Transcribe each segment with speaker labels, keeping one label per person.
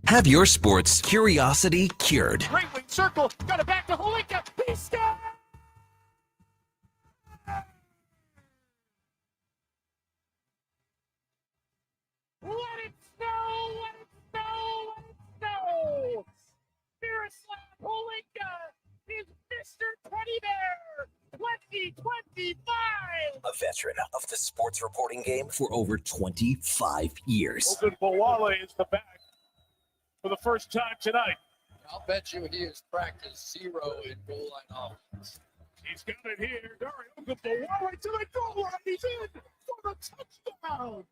Speaker 1: Have your sports curiosity cured.
Speaker 2: Right wing circle, got it back to Holinka. He scored! Let it snow! Let it snow! Let it snow! Miroslav Holinka is Mr. Teddy Bear 2025!
Speaker 1: A veteran of the sports reporting game for over 25 years.
Speaker 2: Ogunbowale is the back for the first time tonight.
Speaker 3: I'll bet you he has practiced zero in goal line offense.
Speaker 2: He's got it here. Dari Ogunbowale to the goal line. He's in for the touchdown.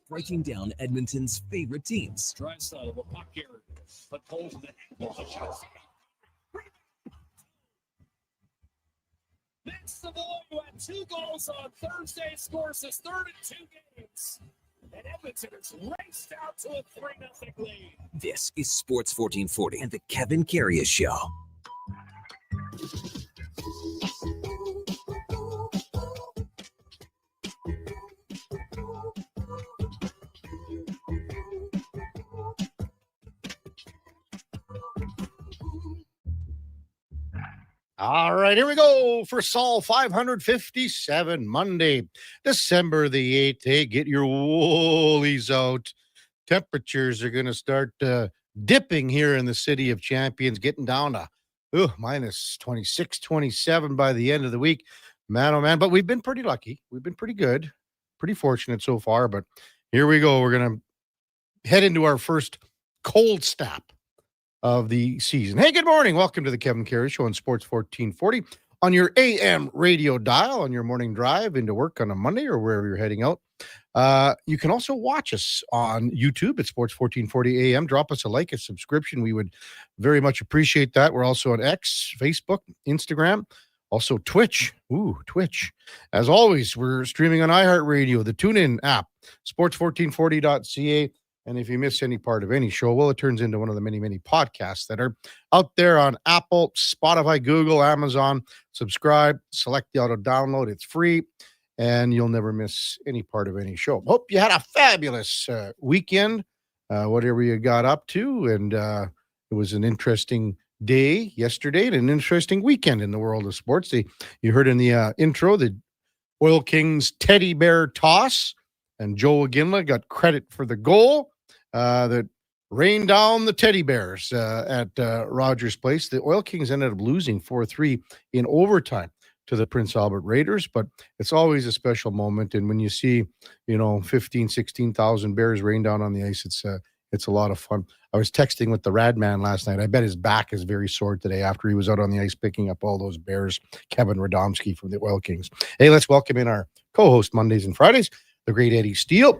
Speaker 1: Breaking down Edmonton's favorite teams.
Speaker 2: Drysdale, the puck here, but pulls the Vince Savoy, who had 2 goals on Thursday, scores his third in 2 games. And Edmonton is raced out to a 3-0 lead.
Speaker 1: This is Sports 1440 and the Kevin Karius Show.
Speaker 4: All right, here we go for Sol 557 Monday, December the 8th. Hey, get your woolies out. Temperatures are going to start dipping here in the City of Champions, getting down to minus 26, 27 by the end of the week. Man, oh man, but we've been pretty lucky. We've been pretty good, pretty fortunate so far, but here we go. We're going to head into our first cold snap of the season. Hey, good morning. Welcome to the Kevin Karius Show on Sports 1440 on your AM radio dial on your morning drive into work on a Monday or wherever you're heading out. You can also watch us on YouTube at Sports 1440 AM. Drop us a like, a subscription. We would very much appreciate that. We're also on X, Facebook, Instagram, also Twitch. Twitch. As always, we're streaming on iHeartRadio, the TuneIn app, sports1440.ca. And if you miss any part of any show, well, it turns into one of the many, many podcasts that are out there on Apple, Spotify, Google, Amazon. Subscribe, select the auto download. It's free, and you'll never miss any part of any show. Hope you had a fabulous weekend, whatever you got up to. And it was an interesting day yesterday and an interesting weekend in the world of sports. You heard in the intro, the Oil Kings teddy bear toss. And Joe Aginla got credit for the goal that rained down the teddy bears at Rogers Place. The Oil Kings ended up losing 4-3 in overtime to the Prince Albert Raiders, but it's always a special moment. And when you see, 15, 16,000 bears rain down on the ice, it's a lot of fun. I was texting with the Rad Man last night. I bet his back is very sore today after he was out on the ice picking up all those bears. Kevin Radomski from the Oil Kings. Hey, let's welcome in our co-host Mondays and Fridays, the great Eddie Steele,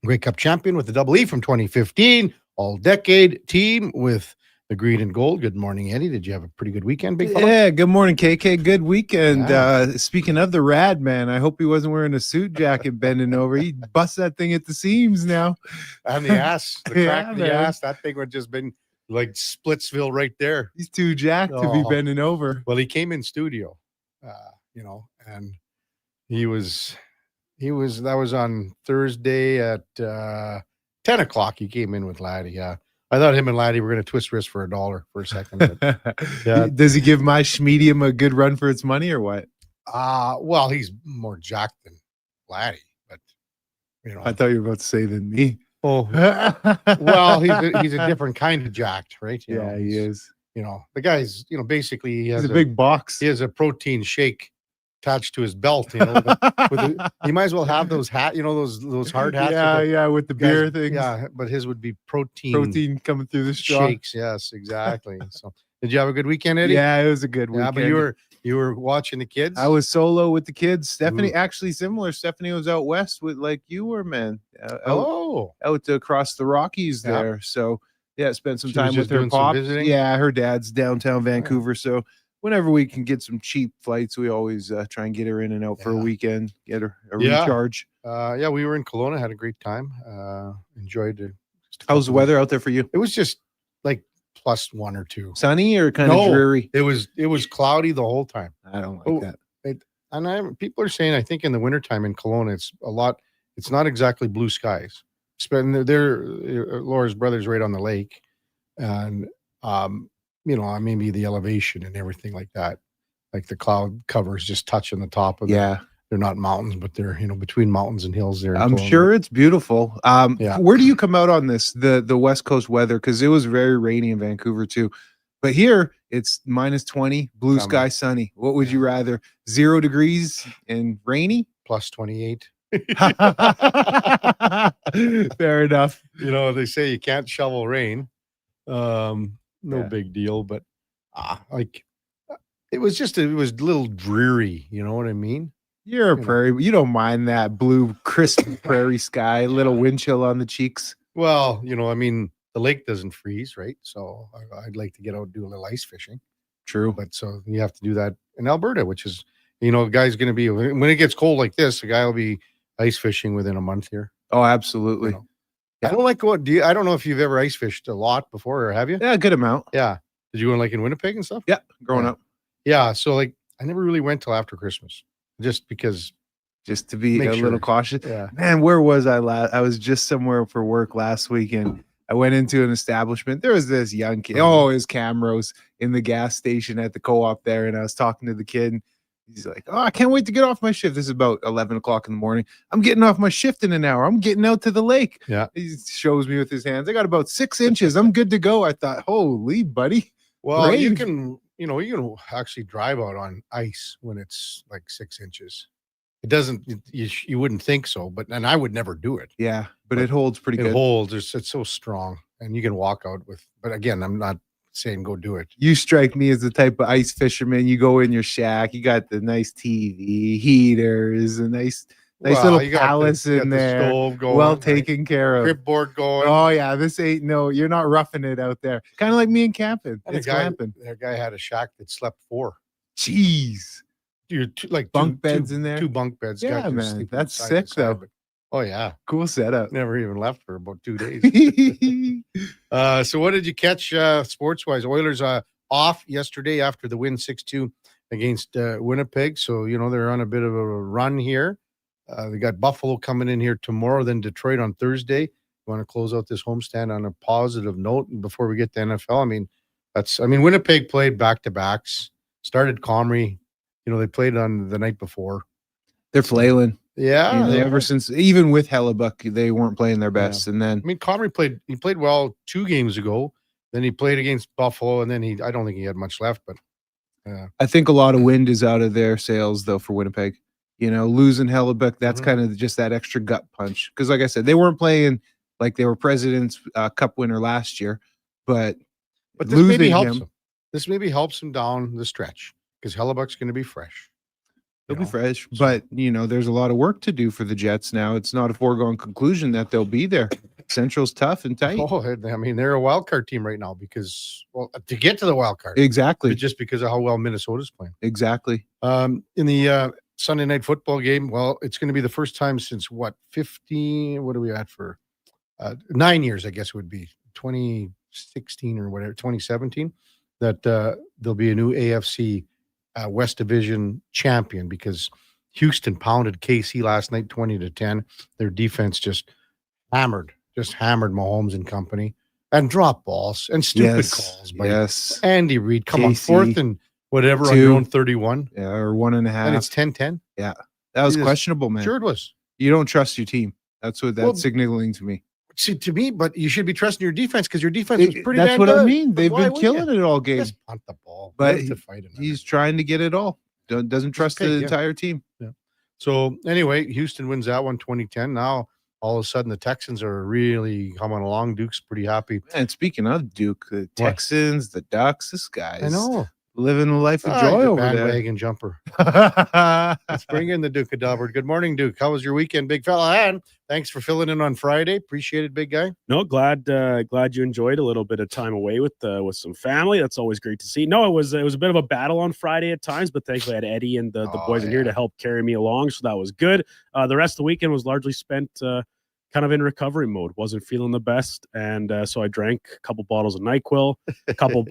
Speaker 4: Grey Cup champion with the Double E from 2015, all-decade team with the green and gold. Good morning, Eddie. Did you have a pretty good weekend, big fella?
Speaker 5: Yeah, good morning, KK. Good weekend. Speaking of the Rad Man, I hope he wasn't wearing a suit jacket bending over. He busts that thing at the seams now.
Speaker 4: On the ass, the crack of the ass. That thing would just been like Splitsville right there.
Speaker 5: He's too jacked to be bending over.
Speaker 4: Well, he came in studio, and that was on Thursday at 10 o'clock. He came in with Laddie. Yeah. I thought him and Laddie were going to twist wrists for $1 for a second. But, yeah.
Speaker 5: Does he give my schmedium a good run for its money or what?
Speaker 4: Well, he's more jacked than Laddie, but
Speaker 5: I thought you were about to say than me.
Speaker 4: Oh, well, he's a different kind of jacked, right?
Speaker 5: He is.
Speaker 4: The guy's, basically
Speaker 5: he's a big box.
Speaker 4: He has a protein shake attached to his belt, he might as well have those those hard hats.
Speaker 5: With the beer things.
Speaker 4: Yeah, but his would be protein
Speaker 5: coming through the straw.
Speaker 4: Shakes. Yes, exactly. So, did you have a good weekend, Eddie?
Speaker 5: Yeah, it was a good weekend.
Speaker 4: Yeah, but you were watching the kids.
Speaker 5: I was solo with the kids. Stephanie, actually similar. Stephanie was out west with like you were, man. Out across the Rockies there. So spent some time with her pop. Yeah, her dad's downtown Vancouver. So whenever we can get some cheap flights, we always try and get her in and out for a weekend, get her a recharge.
Speaker 4: We were in Kelowna, had a great time. Enjoyed it.
Speaker 5: How's the weather out there for you?
Speaker 4: It was just like +1 or 2.
Speaker 5: Sunny or kind of dreary?
Speaker 4: It was cloudy the whole time.
Speaker 5: I don't like that.
Speaker 4: People are saying, I think in the wintertime in Kelowna, it's not exactly blue skies. Laura's brother's right on the lake, and maybe the elevation and everything like that, like the cloud covers just touching the top of
Speaker 5: Yeah.
Speaker 4: They're not mountains, but they're between mountains and hills there.
Speaker 5: I'm sure it's beautiful. Where do you come out on this? The West Coast weather, because it was very rainy in Vancouver too. But here it's -20, blue sky, sunny. What would you rather? 0 degrees and rainy?
Speaker 4: +28.
Speaker 5: Fair enough.
Speaker 4: They say you can't shovel rain. No big deal, but it was a little dreary. You know what I mean?
Speaker 5: You're a prairie. You don't mind that blue, crisp prairie sky, little wind chill on the cheeks.
Speaker 4: Well, the lake doesn't freeze, right? So I'd like to get out and do a little ice fishing.
Speaker 5: True.
Speaker 4: But so you have to do that in Alberta, which is, a guy's going to be, when it gets cold like this, a guy will be ice fishing within a month here.
Speaker 5: Oh, absolutely.
Speaker 4: I don't like I don't know if you've ever ice fished a lot before, or have you?
Speaker 5: Yeah, a good amount.
Speaker 4: Yeah. Did you go in Winnipeg and stuff?
Speaker 5: Yeah, growing up.
Speaker 4: Yeah. So I never really went till after Christmas, just
Speaker 5: to be a little cautious.
Speaker 4: Yeah.
Speaker 5: Man, where was I last? I was just somewhere for work last weekend. I went into an establishment. There was this young kid. Oh, his Camrose in the gas station at the co-op there. And I was talking to the kid. And he's like, "Oh, I can't wait to get off my shift." This is about 11 o'clock in the morning. "I'm getting off my shift in an hour. I'm getting out to the lake."
Speaker 4: Yeah.
Speaker 5: He shows me with his hands. "I got about 6 inches. I'm good to go." I thought, holy buddy.
Speaker 4: Well,
Speaker 5: brave.
Speaker 4: you can actually drive out on ice when it's like 6 inches. It doesn't, you wouldn't think so, and I would never do it.
Speaker 5: Yeah, but it holds pretty good.
Speaker 4: It holds. It's so strong, and you can walk out with, but again, I'm not saying go do it.
Speaker 5: You strike me as the type of ice fisherman. You go in your shack, you got the nice TV, heaters, a nice little palace in there,
Speaker 4: the stove going,
Speaker 5: well taken care of.
Speaker 4: Grip board going.
Speaker 5: Oh yeah, you're not roughing it out there. Kind of like me and camping.
Speaker 4: And
Speaker 5: it's glamping.
Speaker 4: That guy had a shack that slept 4.
Speaker 5: Jeez.
Speaker 4: Bunk
Speaker 5: beds in there.
Speaker 4: 2 bunk beds.
Speaker 5: Yeah, man. That's sick though.
Speaker 4: Oh yeah,
Speaker 5: cool setup.
Speaker 4: Never even left for about 2 days. So what did you catch sports wise? Oilers off yesterday after the win 6-2 against Winnipeg. So they're on a bit of a run here. They got Buffalo coming in here tomorrow, then Detroit on Thursday. Want to close out this homestand on a positive note. And before we get to NFL, Winnipeg played back-to-backs. Started Comrie. They played on the night before.
Speaker 5: They're flailing.
Speaker 4: Yeah.
Speaker 5: Ever since, even with Hellebuck, they weren't playing their best. Yeah. And then,
Speaker 4: Comrie played well 2 games ago. Then he played against Buffalo, and then I don't think he had much left. But
Speaker 5: I think a lot of wind is out of their sails, though, for Winnipeg. Losing Hellebuck, that's kind of just that extra gut punch. Because, like I said, they weren't playing like they were President's Cup winner last year. But
Speaker 4: this maybe helps him. This maybe helps him down the stretch. Because Hellebuck's going to be fresh.
Speaker 5: He'll be fresh. But, there's a lot of work to do for the Jets now. It's not a foregone conclusion that they'll be there. Central's tough and tight.
Speaker 4: Oh, they're a wild card team right now because, to get to the wild card.
Speaker 5: Exactly.
Speaker 4: Just because of how well Minnesota's playing.
Speaker 5: Exactly.
Speaker 4: In the Sunday night football game, it's going to be the first time since 15, what are we at for? 9 years, I guess it would be. 2016 or whatever, 2017, that there'll be a new AFC West Division champion because Houston pounded KC last night 20-10. Their defense just hammered Mahomes and company and dropped balls and stupid calls by Andy Reid. Come on, 4th and whatever 2, on your own 31.
Speaker 5: Yeah, or 1.5.
Speaker 4: And it's 10-10.
Speaker 5: Yeah. That was questionable, man.
Speaker 4: Sure it was.
Speaker 5: You don't trust your team. That's what that's signaling to me.
Speaker 4: See, to me, but you should be trusting your defense because your defense is pretty
Speaker 5: That's what
Speaker 4: good.
Speaker 5: I mean. They've been killing it all game.
Speaker 4: Just punt the ball.
Speaker 5: But he's trying to get it all. Doesn't trust the entire team.
Speaker 4: Yeah. So, anyway, Houston wins that one 20-10. Now, all of a sudden, the Texans are really coming along. Duke's pretty happy.
Speaker 5: And speaking of Duke, the Texans, the Ducks, this guy's
Speaker 4: I know.
Speaker 5: Living a life of joy over there.
Speaker 4: Bandwagon jumper. Let's bring in the Duke of Delburne. Good morning, Duke. How was your weekend, big fella? And thanks for filling in on Friday. Appreciate it, big guy.
Speaker 6: No, glad you enjoyed a little bit of time away with some family. That's always great to see. No, it was a bit of a battle on Friday at times, but thankfully I had Eddie and the boys in here to help carry me along, so that was good. The rest of the weekend was largely spent kind of in recovery mode. Wasn't feeling the best, and so I drank a couple bottles of NyQuil, a couple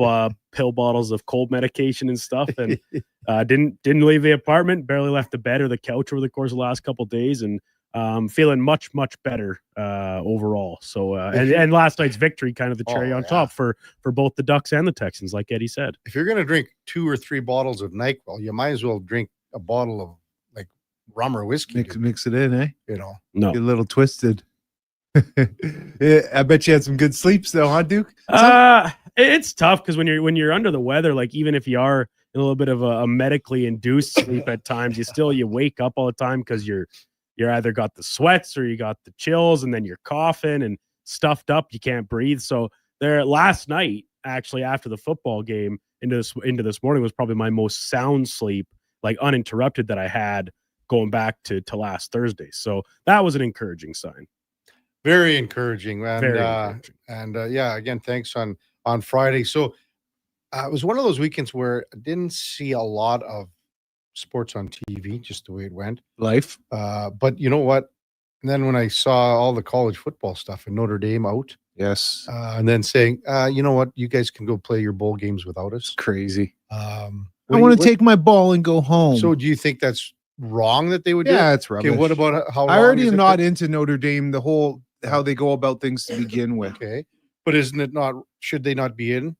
Speaker 6: pill bottles of cold medication and stuff, and didn't leave the apartment. Barely left the bed or the couch over the course of the last couple of days, and feeling much better overall. So and last night's victory, kind of the cherry on top for both the Ducks and the Texans, like Eddie said.
Speaker 4: If you're going to drink 2 or 3 bottles of NyQuil, you might as well drink a bottle of like rum or whiskey.
Speaker 5: Mix it in, eh?
Speaker 4: You know,
Speaker 6: no,
Speaker 5: get a little twisted. Yeah, I bet you had some good sleeps though, huh, Duke?
Speaker 6: It's tough because when you're under the weather, like even if you are in a little bit of a medically induced sleep at times, you wake up all the time because you're either got the sweats or you got the chills, and then you're coughing and stuffed up. You can't breathe. So there, last night, actually after the football game into this morning was probably my most sound sleep, like uninterrupted, that I had going back to last Thursday. So that was an encouraging sign.
Speaker 4: Very encouraging, man.
Speaker 6: Very encouraging.
Speaker 4: Yeah, again, thanks on Friday. So it was one of those weekends where I didn't see a lot of sports on TV, just the way it went.
Speaker 5: Life.
Speaker 4: But you know what? And then when I saw all the college football stuff and Notre Dame out,
Speaker 5: yes,
Speaker 4: and then saying, you know what, you guys can go play your bowl games without us.
Speaker 5: Crazy.
Speaker 4: I
Speaker 5: want to take my ball and go home.
Speaker 4: So do you think that's wrong that they would do?
Speaker 5: Yeah, it's rubbish.
Speaker 4: Okay, what about how?
Speaker 5: I already am not into Notre Dame. The whole how they go about things to begin with.
Speaker 4: Okay, but isn't it not? Should they not be in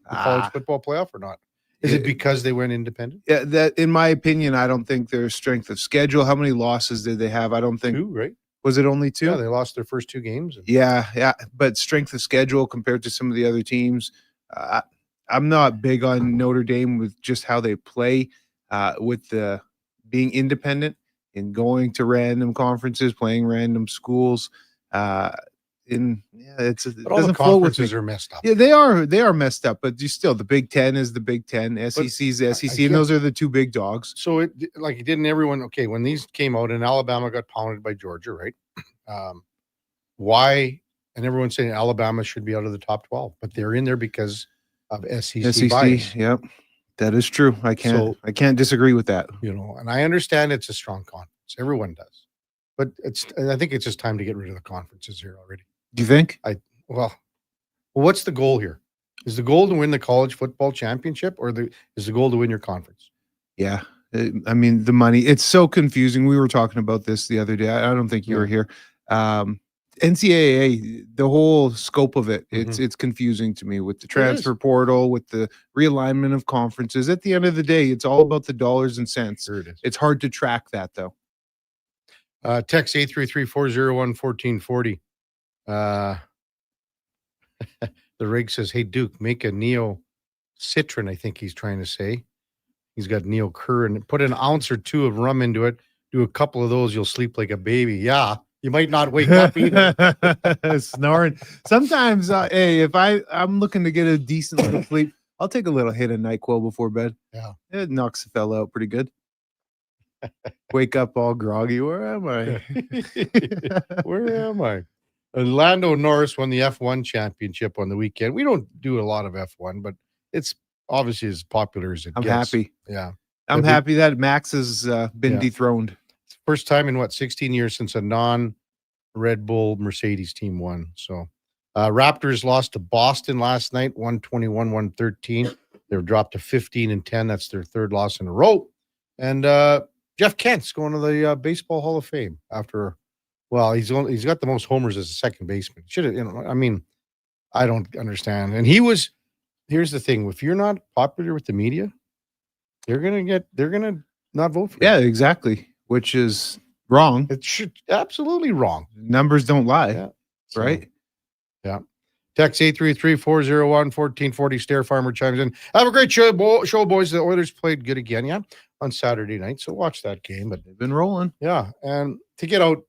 Speaker 4: the college football playoff or not? Is it because they went independent?
Speaker 5: Yeah, that in my opinion, I don't think their strength of schedule. How many losses did they have? I don't think
Speaker 4: 2, right?
Speaker 5: Was it only 2?
Speaker 4: Yeah, they lost their first 2 games.
Speaker 5: Yeah. But strength of schedule compared to some of the other teams, I'm not big on Notre Dame with just how they play, with the being independent and going to random conferences, playing random schools. It
Speaker 4: all the conferences are messed up.
Speaker 5: Yeah, they are messed up. But still, the Big Ten is the Big Ten. SEC's the SEC, and those are the 2 big dogs.
Speaker 4: So didn't everyone? Okay, when these came out and Alabama got pounded by Georgia, right? Why? And everyone's saying Alabama should be out of the top 12, but they're in there because of SEC bias.
Speaker 5: Yep, that is true. I can't disagree with that.
Speaker 4: You know, and I understand it's a strong conference. Everyone does, but I think it's just time to get rid of the conferences here already.
Speaker 5: Do you think?
Speaker 4: Well, what's the goal here? Is the goal to win the college football championship, or is the goal to win your conference?
Speaker 5: Yeah, I mean the money. It's so confusing. We were talking about this the other day. I don't think you were here. NCAA, the whole scope of it, it's confusing to me with the transfer portal, with the realignment of conferences. At the end of the day, it's all about the dollars and cents.
Speaker 4: Sure it is.
Speaker 5: It's hard to track that though.
Speaker 4: Text 833-401-1440. The rig says, "Hey Duke, make a Neo Citron." I think he's trying to say. He's got Neo Cur and put an ounce or 2 of rum into it. Do a couple of those, you'll sleep like a baby. Yeah, you might not wake up either.
Speaker 5: Snoring. Sometimes, hey, if I'm looking to get a decent little sleep, I'll take a little hit of NyQuil before bed.
Speaker 4: Yeah,
Speaker 5: it knocks the fella out pretty good. Wake up all groggy. Where am I?
Speaker 4: Where am I? Lando Norris won the F1 championship on the weekend. We don't do a lot of F1, but it's obviously as popular as it gets.
Speaker 5: I'm happy.
Speaker 4: Yeah.
Speaker 5: I'm happy that Max has been dethroned.
Speaker 4: First time in 16 years since a non-Red Bull Mercedes team won. So Raptors lost to Boston last night, 121-113. They've dropped to 15-10. That's their 3rd loss in a row. And Jeff Kent's going to the Baseball Hall of Fame after, well, he's got the most homers as a second baseman. Should have, I mean, I don't understand. And here's the thing: if you're not popular with the media, they're gonna not vote for you.
Speaker 5: Yeah, exactly. Which is wrong.
Speaker 4: It should absolutely wrong.
Speaker 5: Numbers don't lie, right?
Speaker 4: Yeah. Text 833-401-1440. Stair Farmer chimes in. Have a great show, boys. The Oilers played good again, on Saturday night. So watch that game. But
Speaker 5: they've been rolling.
Speaker 4: Yeah, and to get out,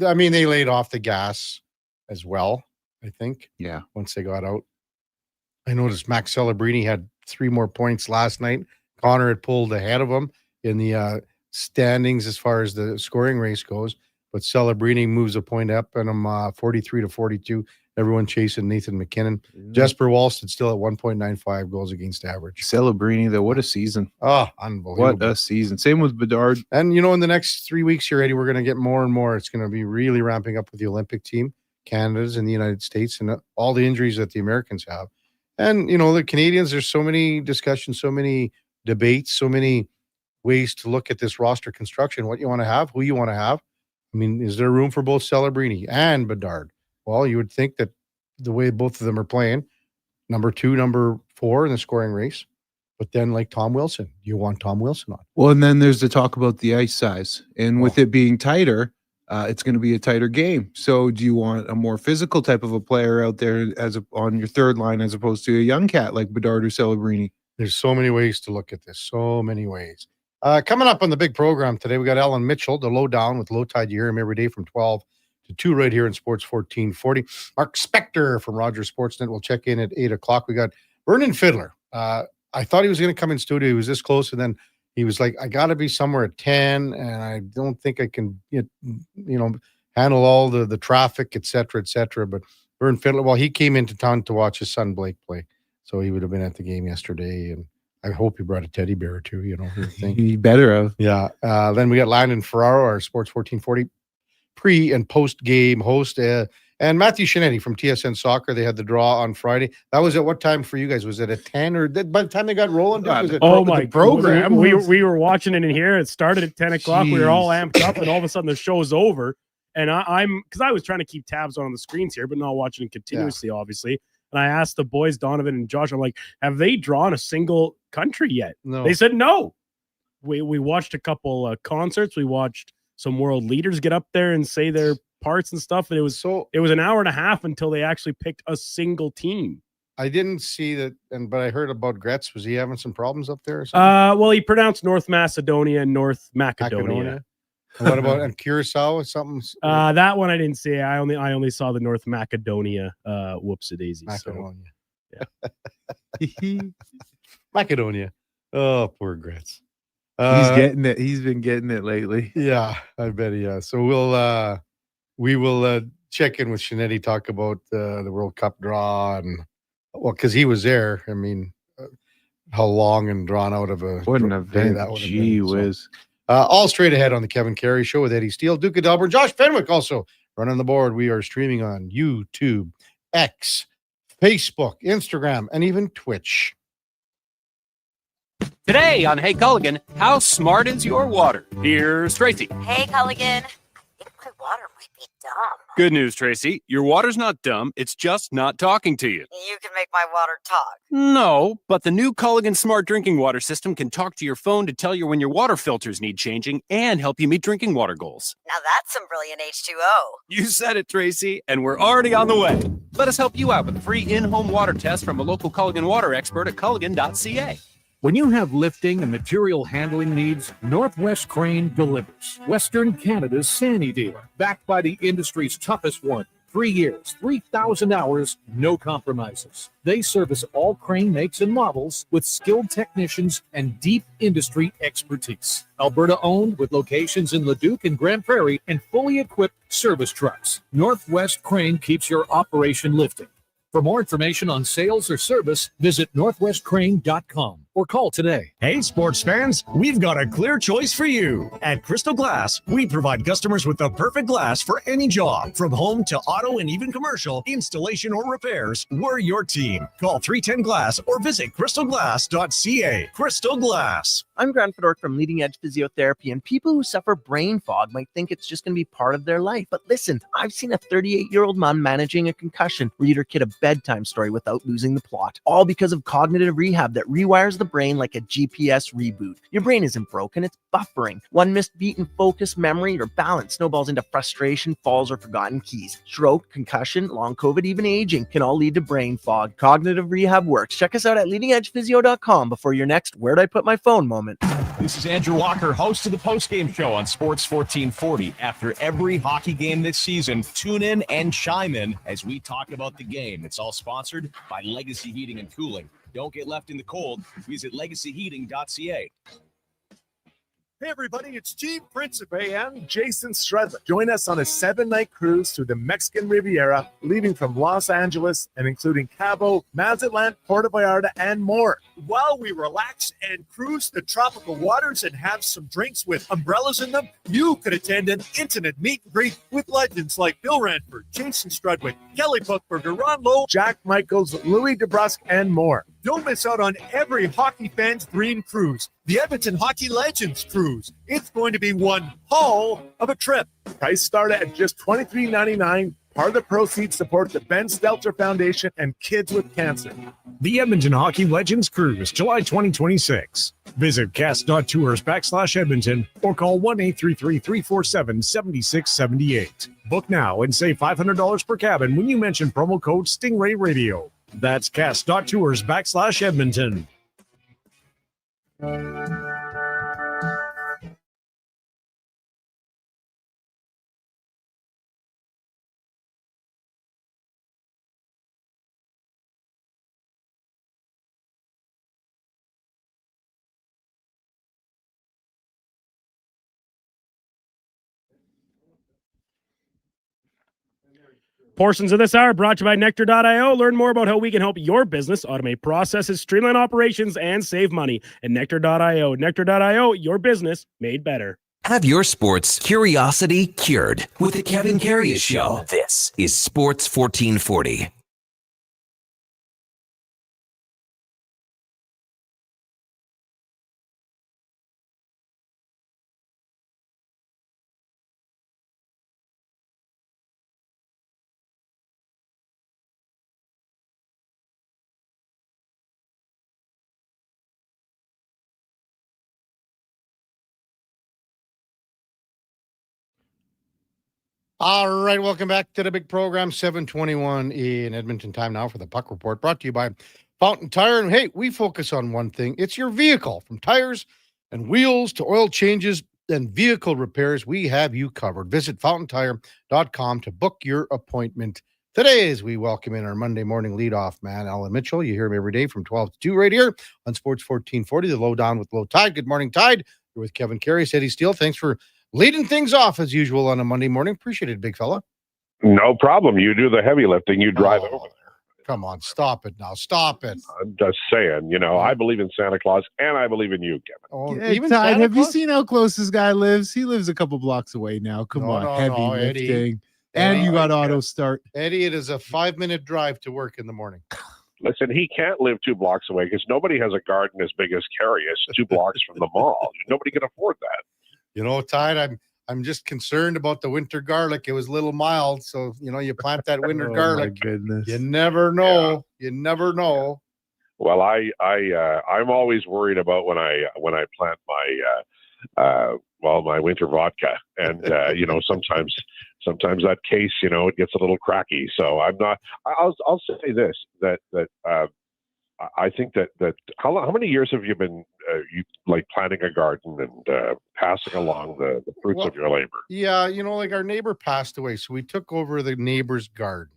Speaker 4: I mean, they laid off the gas as well, I think.
Speaker 5: Yeah.
Speaker 4: Once they got out. I noticed Max Celebrini had 3 more points last night. Connor had pulled ahead of him in the standings as far as the scoring race goes. But Celebrini moves a point up, and I'm 43-42. Everyone chasing Nathan McKinnon. Jesper Wallstead still at 1.95 goals against average.
Speaker 5: Celebrini, though, what a season.
Speaker 4: Oh, unbelievable.
Speaker 5: What a season. Same with Bedard.
Speaker 4: And, in the next 3 weeks here, Eddie, we're going to get more and more. It's going to be really ramping up with the Olympic team, Canada's and the United States, and all the injuries that the Americans have. And, the Canadians, there's so many discussions, so many debates, so many ways to look at this roster construction, what you want to have, who you want to have. I mean, is there room for both Celebrini and Bedard? Well, you would think that the way both of them are playing, number 2, number 4 in the scoring race. But then, like Tom Wilson, you want Tom Wilson on.
Speaker 5: Well, and then there's the talk about the ice size. And with it being tighter, it's going to be a tighter game. So do you want a more physical type of a player out there on your third line as opposed to a young cat like Bedard or Celebrini?
Speaker 4: There's so many ways to look at this. So many ways. Coming up on the big program today, we got Ellen Mitchell, the lowdown with Low Tide. You hear him every day from 12 to 2 right here in Sports 1440. Mark Spector from Rogers Sportsnet will check in at 8 o'clock. We got Vernon Fiddler. I thought he was going to come in studio. He was this close, and then he was like, I got to be somewhere at 10, and I don't think I can, handle all the traffic, et cetera, But Vernon Fiddler, well, he came into town to watch his son Blake play, so he would have been at the game yesterday, and I hope he brought a teddy bear or two,
Speaker 5: He better have.
Speaker 4: Yeah. Then we got Landon Ferraro, our Sports 1440 pre- and post-game host, and Matthew Shinetti from TSN Soccer. They had the draw on Friday. That was at what time for you guys? Was it at 10 or by the time they got rolling? Was it
Speaker 6: my program? We were watching it in here. It started at 10 o'clock. We were all amped up, and all of a sudden the show's over. And because I was trying to keep tabs on the screens here, but not watching it continuously, obviously. And I asked the boys, Donovan and Josh, I'm like, have they drawn a single country yet?
Speaker 4: No.
Speaker 6: They said no. We watched a couple concerts. We watched some world leaders get up there and say their parts and stuff, and it was an hour and a half until they actually picked a single team.
Speaker 4: I didn't see that, but I heard about Gretz. Was he having some problems up there or something?
Speaker 6: Well, he pronounced North Macedonia and North Macedonia.
Speaker 4: And what about Curacao or something?
Speaker 6: That one I didn't see. I only saw the North Macedonia whoops-a-daisy.
Speaker 4: Macedonia.
Speaker 6: So,
Speaker 4: yeah. Macedonia. Oh, poor Gretz.
Speaker 5: He's getting it. He's been getting it lately.
Speaker 4: Yeah, I bet he has. So we will check in with Shinetti, talk about the World Cup draw, and because he was there. I mean, how long and drawn out of a
Speaker 5: what an event that would have been. Gee whiz.
Speaker 4: All straight ahead on the Kevin Carey Show with Eddie Steele, Duke of Delburne, Josh Fenwick also running the board. We are streaming on YouTube, X, Facebook, Instagram, and even Twitch.
Speaker 7: Today on Hey Culligan, how smart is your water? Here's Tracy.
Speaker 8: Hey Culligan, I think my water might be dumb.
Speaker 7: Good news, Tracy. Your water's not dumb. It's just not talking to you.
Speaker 8: You can make my water talk.
Speaker 7: No, but the new Culligan Smart Drinking Water System can talk to your phone to tell you when your water filters need changing and help you meet drinking water goals.
Speaker 8: Now that's some brilliant H2O.
Speaker 7: You said it, Tracy, and we're already on the way. Let us help you out with a free in-home water test from a local Culligan water expert at culligan.ca.
Speaker 9: When you have lifting and material handling needs, Northwest Crane delivers. Western Canada's Sani dealer, backed by the industry's toughest one. 3 years, 3,000 hours, no compromises. They service all crane makes and models with skilled technicians and deep industry expertise. Alberta owned with locations in Leduc and Grand Prairie and fully equipped service trucks. Northwest Crane keeps your operation lifting. For more information on sales or service, visit northwestcrane.com or call today.
Speaker 10: Hey, sports fans, we've got a clear choice for you. At Crystal Glass, we provide customers with the perfect glass for any job. From home to auto and even commercial, installation or repairs, we're your team. Call 310 Glass or visit crystalglass.ca. Crystal Glass.
Speaker 11: I'm Grant Fedork from Leading Edge Physiotherapy, and people who suffer brain fog might think it's just going to be part of their life. But listen, I've seen a 38-year-old man managing a concussion read her kid a bedtime story without losing the plot, all because of cognitive rehab that rewires the brain like a GPS reboot. Your brain isn't broken, it's buffering. One missed beat in focus, memory, or balance snowballs into frustration, falls, or forgotten keys. Stroke, concussion, long COVID, even aging can all lead to brain fog. Cognitive rehab works. Check us out at leadingedgephysio.com before your next "where'd I put my phone" moment.
Speaker 12: This is Andrew Walker, host of the postgame show on Sports 1440. After every hockey game this season, tune in and chime in as we talk about the game. It's all sponsored by Legacy Heating and Cooling. Don't get left in the cold. Visit legacyheating.ca.
Speaker 13: Hey everybody, it's Team Principe and Jason Stredler. Join us on a 7-night cruise through the Mexican Riviera, leaving from Los Angeles and including Cabo, Mazatlan, Puerto Vallarta, and more. While we relax and cruise the tropical waters and have some drinks with umbrellas in them, you could attend an intimate meet and greet with legends like Bill Ranford, Jason Strudwick, Kelly Buchberger, Ron Lowe, Jack Michaels, Louis DeBrusque, and more. Don't miss out on every hockey fan's dream cruise, the Edmonton Hockey Legends Cruise. It's going to be one hell of a trip. Price start at just $23.99. Part of the proceeds support the Ben Stelter Foundation and Kids with Cancer.
Speaker 10: The Edmonton Hockey Legends Cruise, July 2026. Visit cast.tours/Edmonton or call 1-833-347-7678. Book now and save $500 per cabin when you mention promo code Stingray Radio. That's cast.tours/Edmonton.
Speaker 6: Portions of this hour brought to you by Nectar.io. Learn more about how we can help your business automate processes, streamline operations, and save money at Nectar.io. Nectar.io, your business made better.
Speaker 1: Have your sports curiosity cured with the Kevin Karius Show. This is Sports 1440.
Speaker 4: All right, welcome back to the big program, 7:21 in Edmonton time now for the Puck Report, brought to you by Fountain Tire. And hey, we focus on one thing. It's your vehicle. From tires and wheels to oil changes and vehicle repairs, we have you covered. Visit fountaintire.com to book your appointment today as we welcome in our Monday morning leadoff man, Alan Mitchell. You hear him every day from 12 to 2 right here on Sports 1440, the lowdown with Low Tide. Good morning, Tide. You're with Kevin Karius, Eddie Steele. Thanks for leading things off as usual on a Monday morning. Appreciate it, big fella.
Speaker 14: No problem. You do the heavy lifting. You drive over there.
Speaker 4: Come on, stop it now. Stop it.
Speaker 14: I'm just saying, I believe in Santa Claus and I believe in you, Kevin.
Speaker 5: Oh, even Tide, have you seen how close this guy lives? He lives a couple blocks away now. Come on, heavy lifting. And you got auto start.
Speaker 4: Eddie, it is a 5-minute drive to work in the morning.
Speaker 14: Listen, he can't live 2 blocks away because nobody has a garden as big as Karius 2 blocks from the mall. Nobody can afford that.
Speaker 4: Tide, I'm just concerned about the winter garlic. It was a little mild, so you plant that winter garlic.
Speaker 5: My goodness.
Speaker 4: You never know. Yeah. You never know.
Speaker 14: Well, I'm always worried about when I plant my winter vodka, and sometimes that case it gets a little cracky. So I'm not. I'll say this that I think that how many years have you been you planting a garden and passing along the fruits of your labor?
Speaker 4: Yeah, our neighbor passed away, so we took over the neighbor's garden.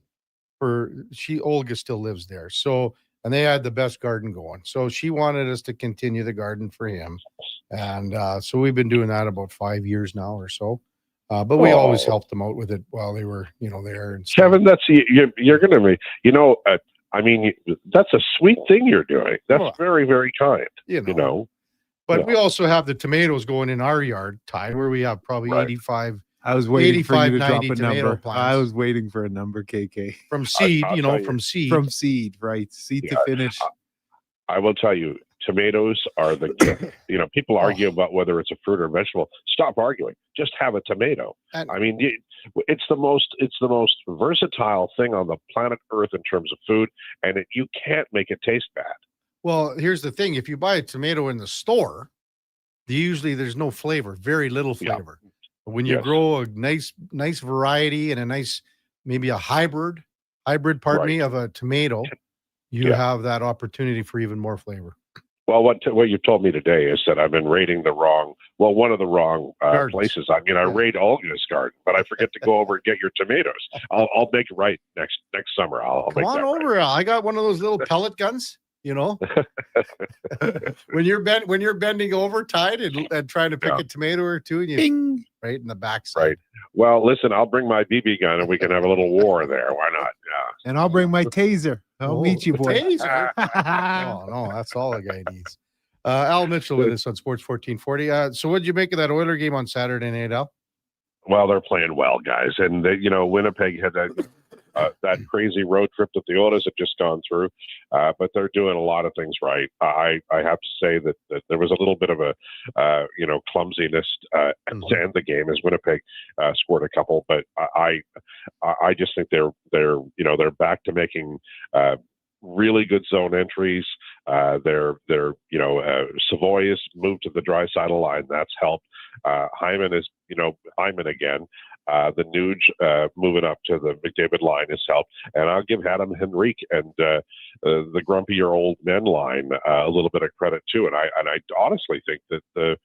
Speaker 4: Olga still lives there, so and they had the best garden going. So she wanted us to continue the garden for him, and so we've been doing that about 5 years now or so. But we always helped them out with it while they were there. And
Speaker 14: Kevin, that's you're going to be that's a sweet thing you're doing. That's very, very kind.
Speaker 4: But we also have the tomatoes going in our yard, Tide, where we have probably 85.
Speaker 5: I was waiting for you to drop a
Speaker 4: tomato
Speaker 5: number.
Speaker 4: plants.
Speaker 5: I was waiting for a number, KK.
Speaker 4: From seed, from seed.
Speaker 5: From seed, right? Seed to finish.
Speaker 14: I will tell you, tomatoes are the gift. People argue about whether it's a fruit or a vegetable. Stop arguing. Just have a tomato. It's the most versatile thing on the planet Earth in terms of food, and you can't make it taste bad.
Speaker 4: Well, here's the thing: if you buy a tomato in the store, there's no flavor, very little flavor. Yeah. But when you grow a nice variety and a nice, maybe a hybrid, of a tomato, you have that opportunity for even more flavor.
Speaker 14: Well, what you told me today is that I've been raiding one of the wrong places. I raid Olga's garden, but I forget to go over and get your tomatoes. I'll make it right next summer. I'll
Speaker 4: come on over. Right. I got one of those little pellet guns. When you're bending over, Tide, and trying to pick a tomato or two, and you bing right in the backside.
Speaker 14: Right. Well, listen, I'll bring my BB gun and we can have a little war there. Why not? Yeah.
Speaker 5: And I'll bring my taser. I'll meet you, boy.
Speaker 4: Taser. No, that's all the guy needs. Al Mitchell with us on Sports 1440. So what did you make of that Oiler game on Saturday night, Al?
Speaker 14: Well, they're playing well, guys, and Winnipeg had that. that crazy road trip that the Oilers have just gone through. But they're doing a lot of things right. I have to say that there was a little bit of a clumsiness at the end of the game as Winnipeg scored a couple. But I just think they're back to making really good zone entries. Savoy has moved to the Draisaitl line. That's helped. Hyman again. The Nuge moving up to the McDavid line has helped. And I'll give Adam Henrique and the grumpier old men line a little bit of credit too. And I honestly think that the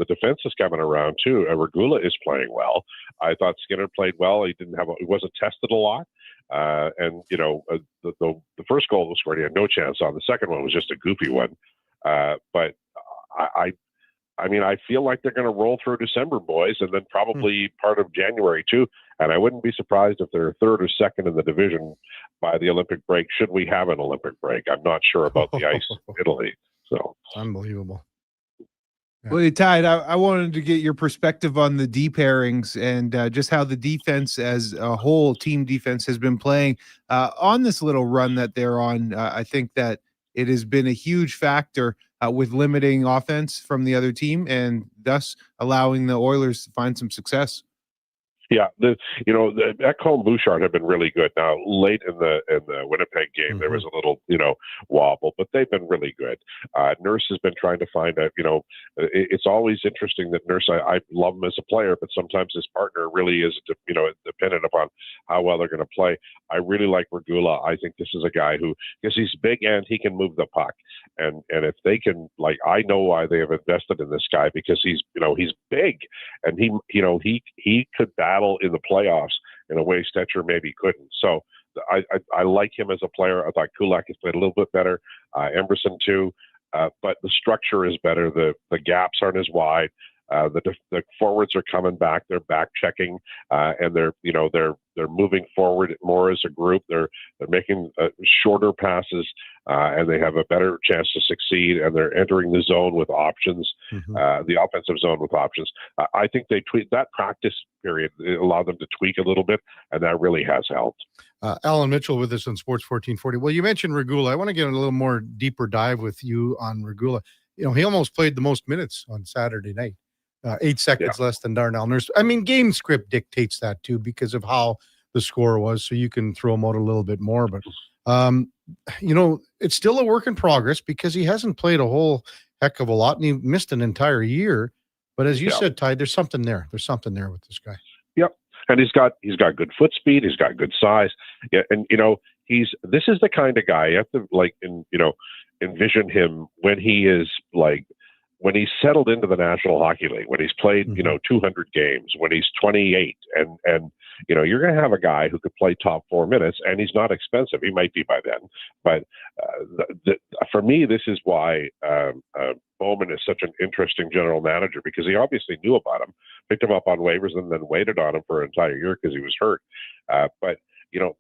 Speaker 14: defense is coming around too. Regula is playing well. I thought Skinner played well. He wasn't tested a lot. The first goal was scored. He had no chance on. The second one was just a goofy one. But I feel like they're going to roll through December, boys, and then probably part of January too. And I wouldn't be surprised if they're third or second in the division by the Olympic break. Should we have an Olympic break? I'm not sure about the ice in Italy. So
Speaker 4: unbelievable.
Speaker 5: Yeah. Well, Tide, I wanted to get your perspective on the D pairings and just how the defense as a whole, team defense, has been playing on this little run that they're on. I think that it has been a huge factor with limiting offense from the other team and thus allowing the Oilers to find some success.
Speaker 14: Yeah, Ekholm and Bouchard have been really good. Now, late in the Winnipeg game, there was a little, wobble, but they've been really good. Nurse has been trying to find it's always interesting that Nurse, I love him as a player, but sometimes his partner really is, dependent upon how well they're going to play. I really like Regula. I think this is a guy because he's big and he can move the puck. And if they can, I know why they have invested in this guy, because he's big and he could battle in the playoffs in a way Stetcher maybe couldn't. So I like him as a player. I thought Kulak has played a little bit better. Emerson too, but the structure is better. The gaps aren't as wide. The forwards are coming back. They're back checking, and they're moving forward more as a group. They're making shorter passes, and they have a better chance to succeed. And they're entering the zone with options, the offensive zone with options. I think they tweak that practice period. It allowed them to tweak a little bit, and that really has helped.
Speaker 4: Alan Mitchell with us on Sports 1440. Well, you mentioned Regula. I want to get a little more deeper dive with you on Regula. He almost played the most minutes on Saturday night. 8 seconds less than Darnell Nurse. I mean, game script dictates that too because of how the score was, so you can throw him out a little bit more. But, it's still a work in progress because he hasn't played a whole heck of a lot, and he missed an entire year. But as you said, Ty, there's something there. There's something there with this guy. Yep.
Speaker 14: And he's got good foot speed. He's got good size. Yeah, and this is the kind of guy you have to envision him when he is when he's settled into the National Hockey League, when he's played, 200 games, when he's 28, and you're going to have a guy who could play top 4 minutes, and he's not expensive. He might be by then, but for me, this is why Bowman is such an interesting general manager, because he obviously knew about him, picked him up on waivers, and then waited on him for an entire year because he was hurt. But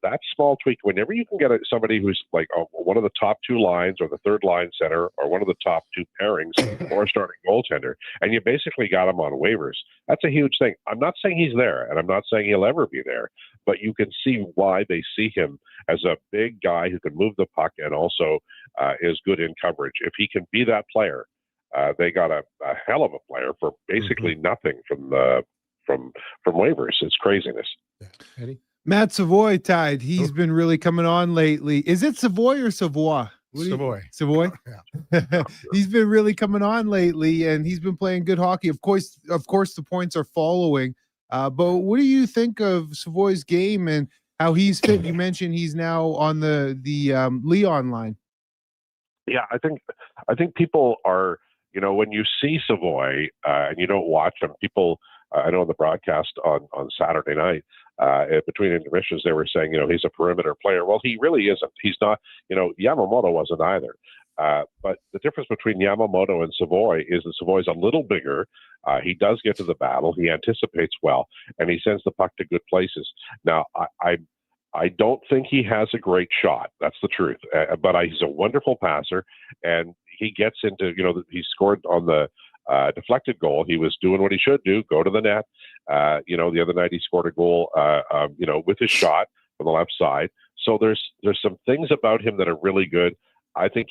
Speaker 14: that small tweak, whenever you can get somebody who's one of the top 2 lines or the third line center or one of the top 2 pairings or a starting goaltender, and you basically got him on waivers, that's a huge thing. I'm not saying he's there, and I'm not saying he'll ever be there, but you can see why they see him as a big guy who can move the puck and also is good in coverage. If he can be that player, they got a hell of a player for basically nothing from waivers. It's craziness.
Speaker 4: Eddie?
Speaker 5: Matt Savoy, Tide. He's been really coming on lately. Is it Savoy or Savoy?
Speaker 4: Savoy.
Speaker 5: Savoy? Yeah. He's been really coming on lately, and he's been playing good hockey. Of course, the points are following. But what do you think of Savoy's game and how he's fit? You mentioned he's now on the Leon line.
Speaker 14: Yeah, I think people are, when you see Savoy and you don't watch him, people, I know on the broadcast on Saturday night, between intermissions, they were saying, he's a perimeter player. Well, he really isn't. He's not, Yamamoto wasn't either. But the difference between Yamamoto and Savoy is that Savoy's a little bigger. He does get to the battle. He anticipates well, and he sends the puck to good places. Now, I don't think he has a great shot. That's the truth. But he's a wonderful passer, and he gets into, he scored on the deflected goal. He was doing what he should do, go to the net. The other night he scored a goal, with his shot, on the left side. So there's some things about him that are really good. I think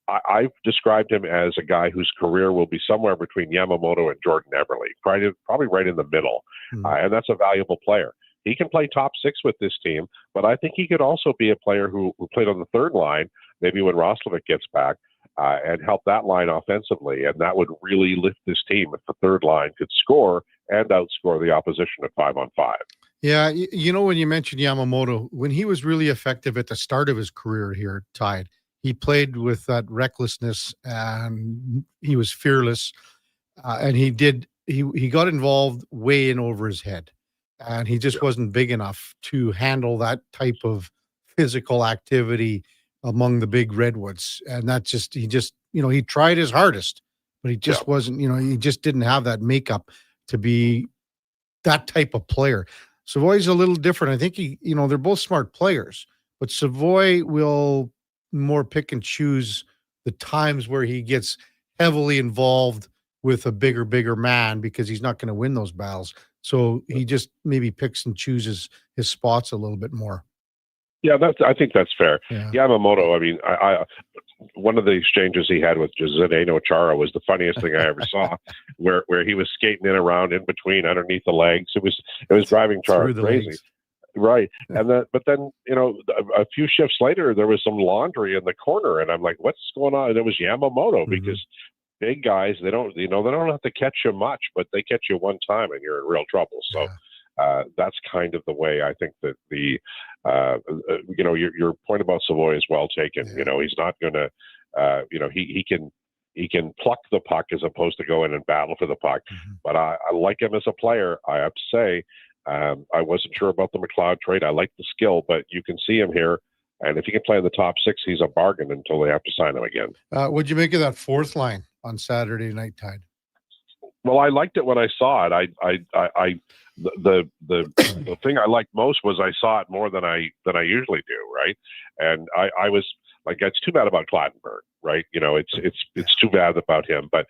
Speaker 14: I've described him as a guy whose career will be somewhere between Yamamoto and Jordan Eberle, probably right in the middle. And that's a valuable player. He can play top six with this team, but I think he could also be a player who played on the third line, maybe when Roslovic gets back, and help that line offensively. And that would really lift this team if the third line could score and outscore the opposition at 5-on-5.
Speaker 4: Yeah, you know, when you mentioned Yamamoto, when he was really effective at the start of his career here, Tide, he played with that recklessness and he was fearless. And he got involved way in over his head. And he just wasn't big enough to handle that type of physical activity among the big redwoods. And he tried his hardest, but he just wasn't, he just didn't have that makeup to be that type of player. Savoy's a little different. I think they're both smart players, but Savoy will more pick and choose the times where he gets heavily involved with a bigger man because he's not going to win those battles. So he just maybe picks and chooses his spots a little bit more.
Speaker 14: Yeah, I think that's fair.
Speaker 4: Yeah.
Speaker 14: Yamamoto, I mean, one of the exchanges he had with Zdeno Chara was the funniest thing I ever saw, where he was skating in around in between underneath the legs. It was driving Chara crazy.
Speaker 4: Legs.
Speaker 14: Right. But then, a few shifts later, there was some laundry in the corner, and I'm like, what's going on? And it was Yamamoto because big guys, they don't have to catch you much, but they catch you one time and you're in real trouble. So that's kind of the way I think that your point about Savoy is well taken. He's not going to, he can pluck the puck as opposed to go in and battle for the puck. But I like him as a player. I have to say, I wasn't sure about the McLeod trade. I like the skill, but you can see him here. And if he can play in the top six, he's a bargain until they have to sign him again.
Speaker 4: What'd you make of that fourth line on Saturday night, Tide?
Speaker 14: Well, I liked it when I saw it. The thing I liked most was I saw it more than I usually do, right? And I was like, it's too bad about Clattenburg, right? It's too bad about him. But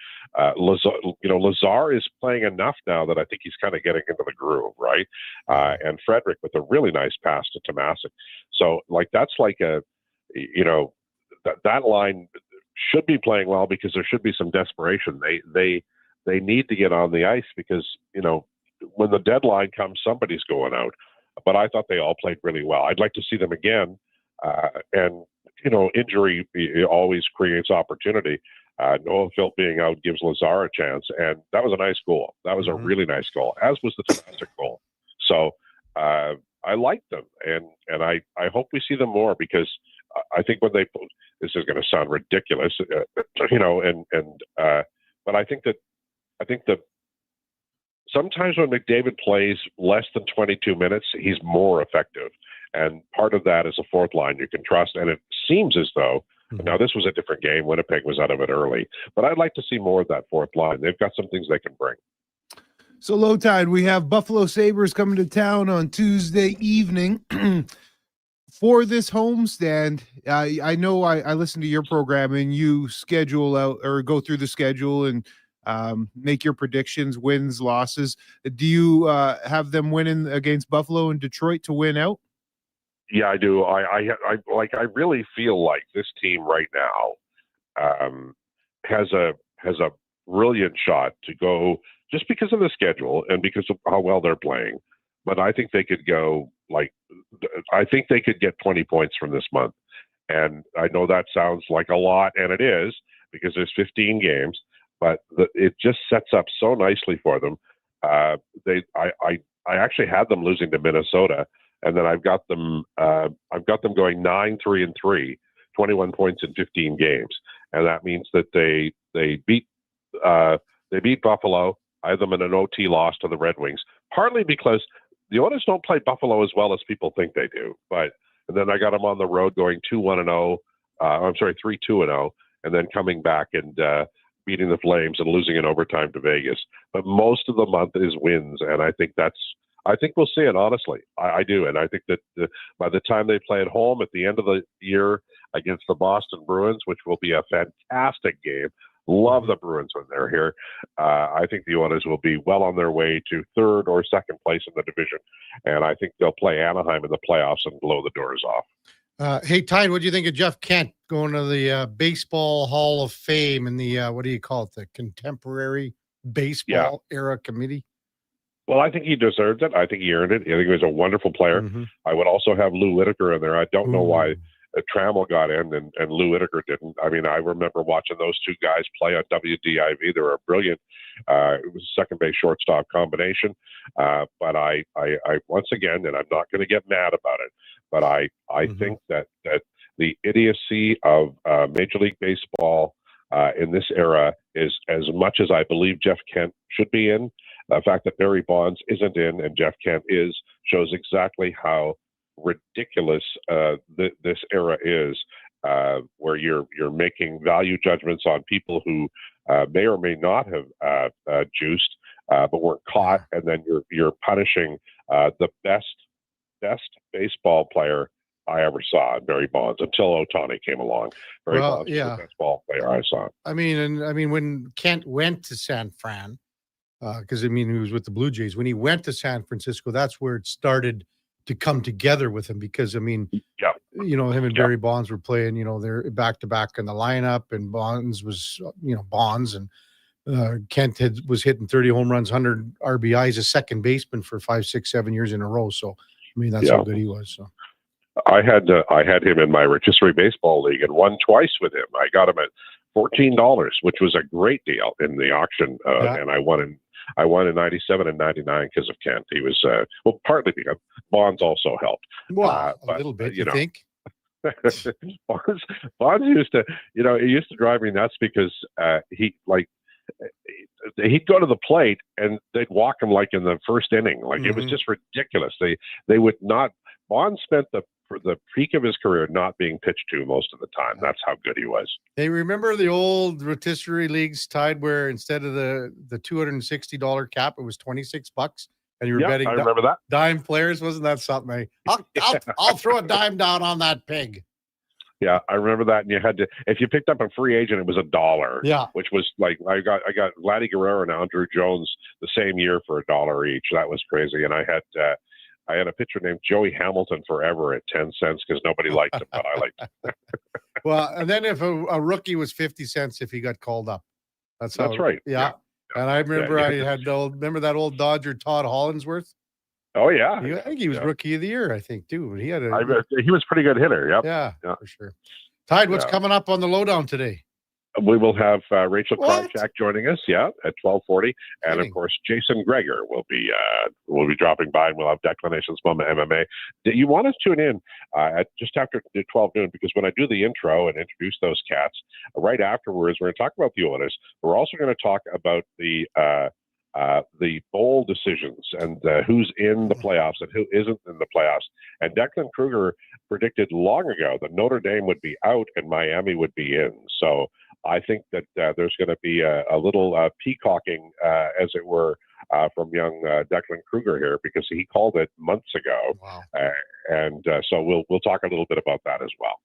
Speaker 14: Lazar is playing enough now that I think he's kind of getting into the groove, right? And Frederick with a really nice pass to Tomasic. So that's like that line should be playing well because there should be some desperation. They need to get on the ice because when the deadline comes, somebody's going out. But I thought they all played really well. I'd like to see them again. And injury always creates opportunity. Noah Phil being out gives Lazar a chance, and that was a nice goal. That was a really nice goal, as was the Tomasic goal. So I like them, and I hope we see them more because I think when this is going to sound ridiculous, but I think that sometimes when McDavid plays less than 22 minutes, he's more effective. And part of that is a fourth line you can trust. And it seems as though, now this was a different game. Winnipeg was out of it early. But I'd like to see more of that fourth line. They've got some things they can bring.
Speaker 5: So, Low Tide, we have Buffalo Sabres coming to town on Tuesday evening. For this homestand, I know I listened to your program and you schedule out or go through the schedule and make your predictions, wins, losses. Do you have them winning against Buffalo and Detroit to win out?
Speaker 14: Yeah, I do. I really feel like this team right now has a brilliant shot to go just because of the schedule and because of how well they're playing. But I think they could go I think they could get 20 points from this month. And I know that sounds like a lot, and it is because there's 15 games. But it just sets up so nicely for them. I actually had them losing to Minnesota, and then I've got them going 9-3-3, 21 points in 15 games, and that means that they beat Buffalo. I have them in an OT loss to the Red Wings, partly because the Oilers don't play Buffalo as well as people think they do. And then I got them on the road going 2-1-0. 3-2-0, and then coming back and beating the Flames and losing in overtime to Vegas. But most of the month is wins, and I think we'll see it, honestly. I do, and I think that by the time they play at home at the end of the year against the Boston Bruins, which will be a fantastic game, Love the Bruins when they're here. I think the Oilers will be well on their way to third or second place in the division, and I think they'll play Anaheim in the playoffs and blow the doors off.
Speaker 4: Hey, Tide, what do you think of Jeff Kent going to the Baseball Hall of Fame and the, what do you call it, the Contemporary Baseball Era Committee?
Speaker 14: Well, I think he deserved it. I think he earned it. I think he was a wonderful player. I would also have Lou Whitaker in there. I don't know why Trammell got in and Lou Whitaker didn't. I mean, I remember watching those two guys play on WDIV. They were brilliant. It was a second base shortstop combination. But I once again, and I'm not going to get mad about it, but I think that the idiocy of Major League Baseball in this era is, as much as I believe Jeff Kent should be in, the fact that Barry Bonds isn't in and Jeff Kent is shows exactly how ridiculous this era is, where you're making value judgments on people who may or may not have juiced, but weren't caught, and then you're punishing the best baseball player I ever saw, Barry Bonds, until Ohtani came along. Barry Bonds was the best ball player I saw.
Speaker 4: I mean, when Kent went to San Fran, because he was with the Blue Jays. When he went to San Francisco, that's where it started to come together with him. Because him and Barry Bonds were playing. They're back to back in the lineup, and Bonds was, Bonds, and Kent was hitting 30 home runs, 100 RBIs, a second baseman for 5, 6, 7 years in a row. So that's how good he was. So.
Speaker 14: I had him in my rotisserie baseball league and won twice with him. I got him at $14, which was a great deal in the auction, and I won in '97 and '99 because of Kent. He was partly because Bonds also helped.
Speaker 4: Well, a little bit, you think?
Speaker 14: Bonds used to, it used to drive me nuts because he'd go to the plate and they'd walk him like in the first inning. Like it was just ridiculous. They would not. Bonds spent the peak of his career not being pitched to most of the time. That's how good he was.
Speaker 4: Hey, remember the old rotisserie leagues, Tide, where instead of the $260 cap, it was $26, and you were betting.
Speaker 14: I remember that.
Speaker 4: Dime players. Wasn't that something? I'll throw a dime down on that pig.
Speaker 14: Yeah, I remember that. And you had to, if you picked up a free agent, it was $1.
Speaker 4: Yeah,
Speaker 14: which was like I got Vladdy Guerrero and Andrew Jones the same year for $1 each. That was crazy. And I had a pitcher named Joey Hamilton forever at 10 cents because nobody liked him, but I liked him.
Speaker 4: Well, and then if a rookie was 50 cents if he got called up. That's
Speaker 14: right.
Speaker 4: Yeah. And I remember remember that old Dodger Todd Hollinsworth?
Speaker 14: Oh yeah.
Speaker 4: I think he was rookie of the year, I think, too. He had
Speaker 14: he was a pretty good hitter. Yep.
Speaker 4: Yeah, for sure. Tide, what's coming up on the lowdown today?
Speaker 14: We will have Rachel Kronchak joining us, at 12:40, and of course Jason Greger will be dropping by, and we'll have Declinations Mama MMA. You want to tune in at just after 12 noon, because when I do the intro and introduce those cats, right afterwards we're going to talk about the Oilers. We're also going to talk about the bowl decisions and who's in the playoffs and who isn't in the playoffs. And Declan Kruger predicted long ago that Notre Dame would be out and Miami would be in. So I think that there's going to be a little peacocking, as it were, from young Declan Kruger here, because he called it months ago.
Speaker 4: Wow.
Speaker 14: And so we'll talk a little bit about that as well.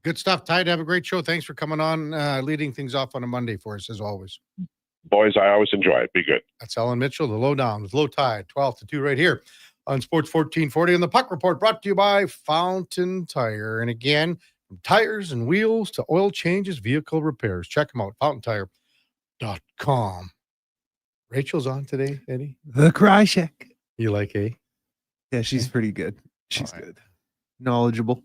Speaker 4: Good stuff, Tide. Have a great show. Thanks for coming on, leading things off on a Monday for us, as always.
Speaker 14: Boys, I always enjoy it. Be good.
Speaker 4: That's Alan Mitchell, the Lowdown with Low Tide, 12 to 2 right here on Sports 1440. And the Puck Report brought to you by Fountain Tire. And again, from tires and wheels to oil changes, vehicle repairs. Check them out, fountaintire.com. Rachel's on today, Eddie.
Speaker 5: The Krychek.
Speaker 4: You like,
Speaker 5: Yeah, she's pretty good. She's good. Knowledgeable.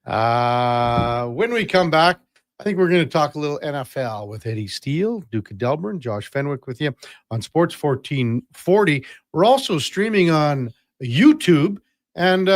Speaker 4: When we come back, I think we're going to talk a little NFL with Eddie Steele, Duke of Delburne, Josh Fenwick with you on Sports 1440. We're also streaming on YouTube, and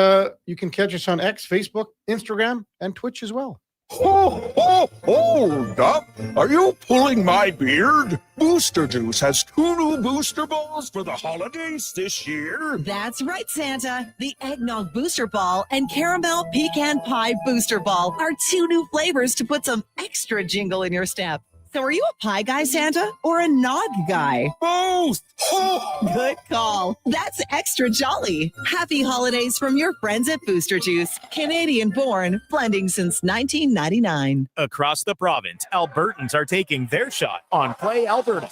Speaker 4: you can catch us on X, Facebook, Instagram, and Twitch as well.
Speaker 15: Hold up. Are you pulling my beard? Booster Juice has 2 new booster balls for the holidays this year.
Speaker 16: That's right, Santa. The Eggnog Booster Ball and Caramel Pecan Pie Booster Ball are 2 new flavors to put some extra jingle in your step. So are you a pie guy, Santa, or a nog guy?
Speaker 15: Both!
Speaker 16: Good call. That's extra jolly. Happy holidays from your friends at Booster Juice. Canadian born, blending since 1999.
Speaker 17: Across the province, Albertans are taking their shot on Play Alberta.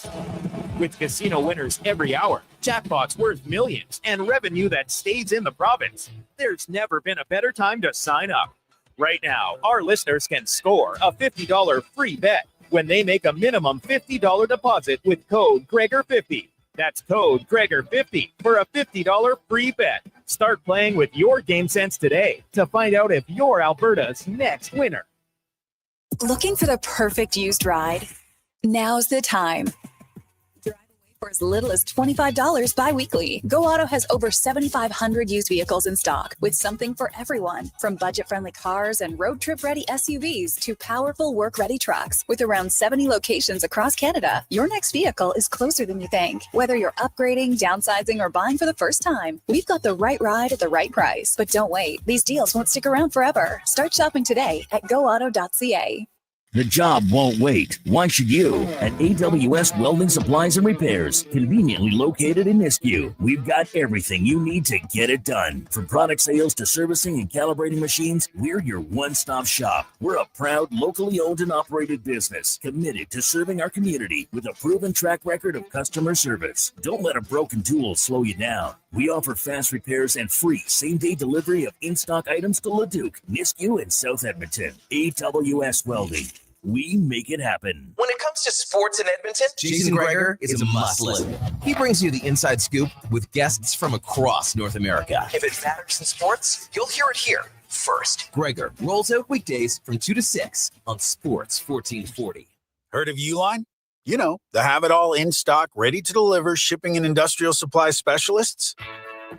Speaker 17: With casino winners every hour, jackpots worth millions, and revenue that stays in the province, there's never been a better time to sign up. Right now, our listeners can score a $50 free bet when they make a minimum $50 deposit with code Gregor50. That's code Gregor50 for a $50 free bet. Start playing with your game sense today to find out if you're Alberta's next winner.
Speaker 18: Looking for the perfect used ride? Now's the time. For as little as $25 bi-weekly, Go Auto has over 7,500 used vehicles in stock with something for everyone. From budget-friendly cars and road trip-ready SUVs to powerful work-ready trucks. With around 70 locations across Canada, your next vehicle is closer than you think. Whether you're upgrading, downsizing, or buying for the first time, we've got the right ride at the right price. But don't wait. These deals won't stick around forever. Start shopping today at goauto.ca.
Speaker 19: The job won't wait. Why should you? At AWS Welding Supplies and Repairs, conveniently located in Nisku, we've got everything you need to get it done. From product sales to servicing and calibrating machines, we're your one-stop shop. We're a proud, locally owned and operated business, committed to serving our community with a proven track record of customer service. Don't let a broken tool slow you down. We offer fast repairs and free same-day delivery of in-stock items to Leduc, Nisku, and South Edmonton. AWS Welding. We make it happen.
Speaker 20: When it comes to sports in Edmonton, Jason Gregor is a must-listen. He brings you the inside scoop with guests from across North America. If it matters in sports, you'll hear it here first. Gregor rolls out weekdays from 2 to 6 on Sports 1440.
Speaker 21: Heard of Uline? You know, the have-it-all in stock, ready to deliver shipping and industrial supply specialists.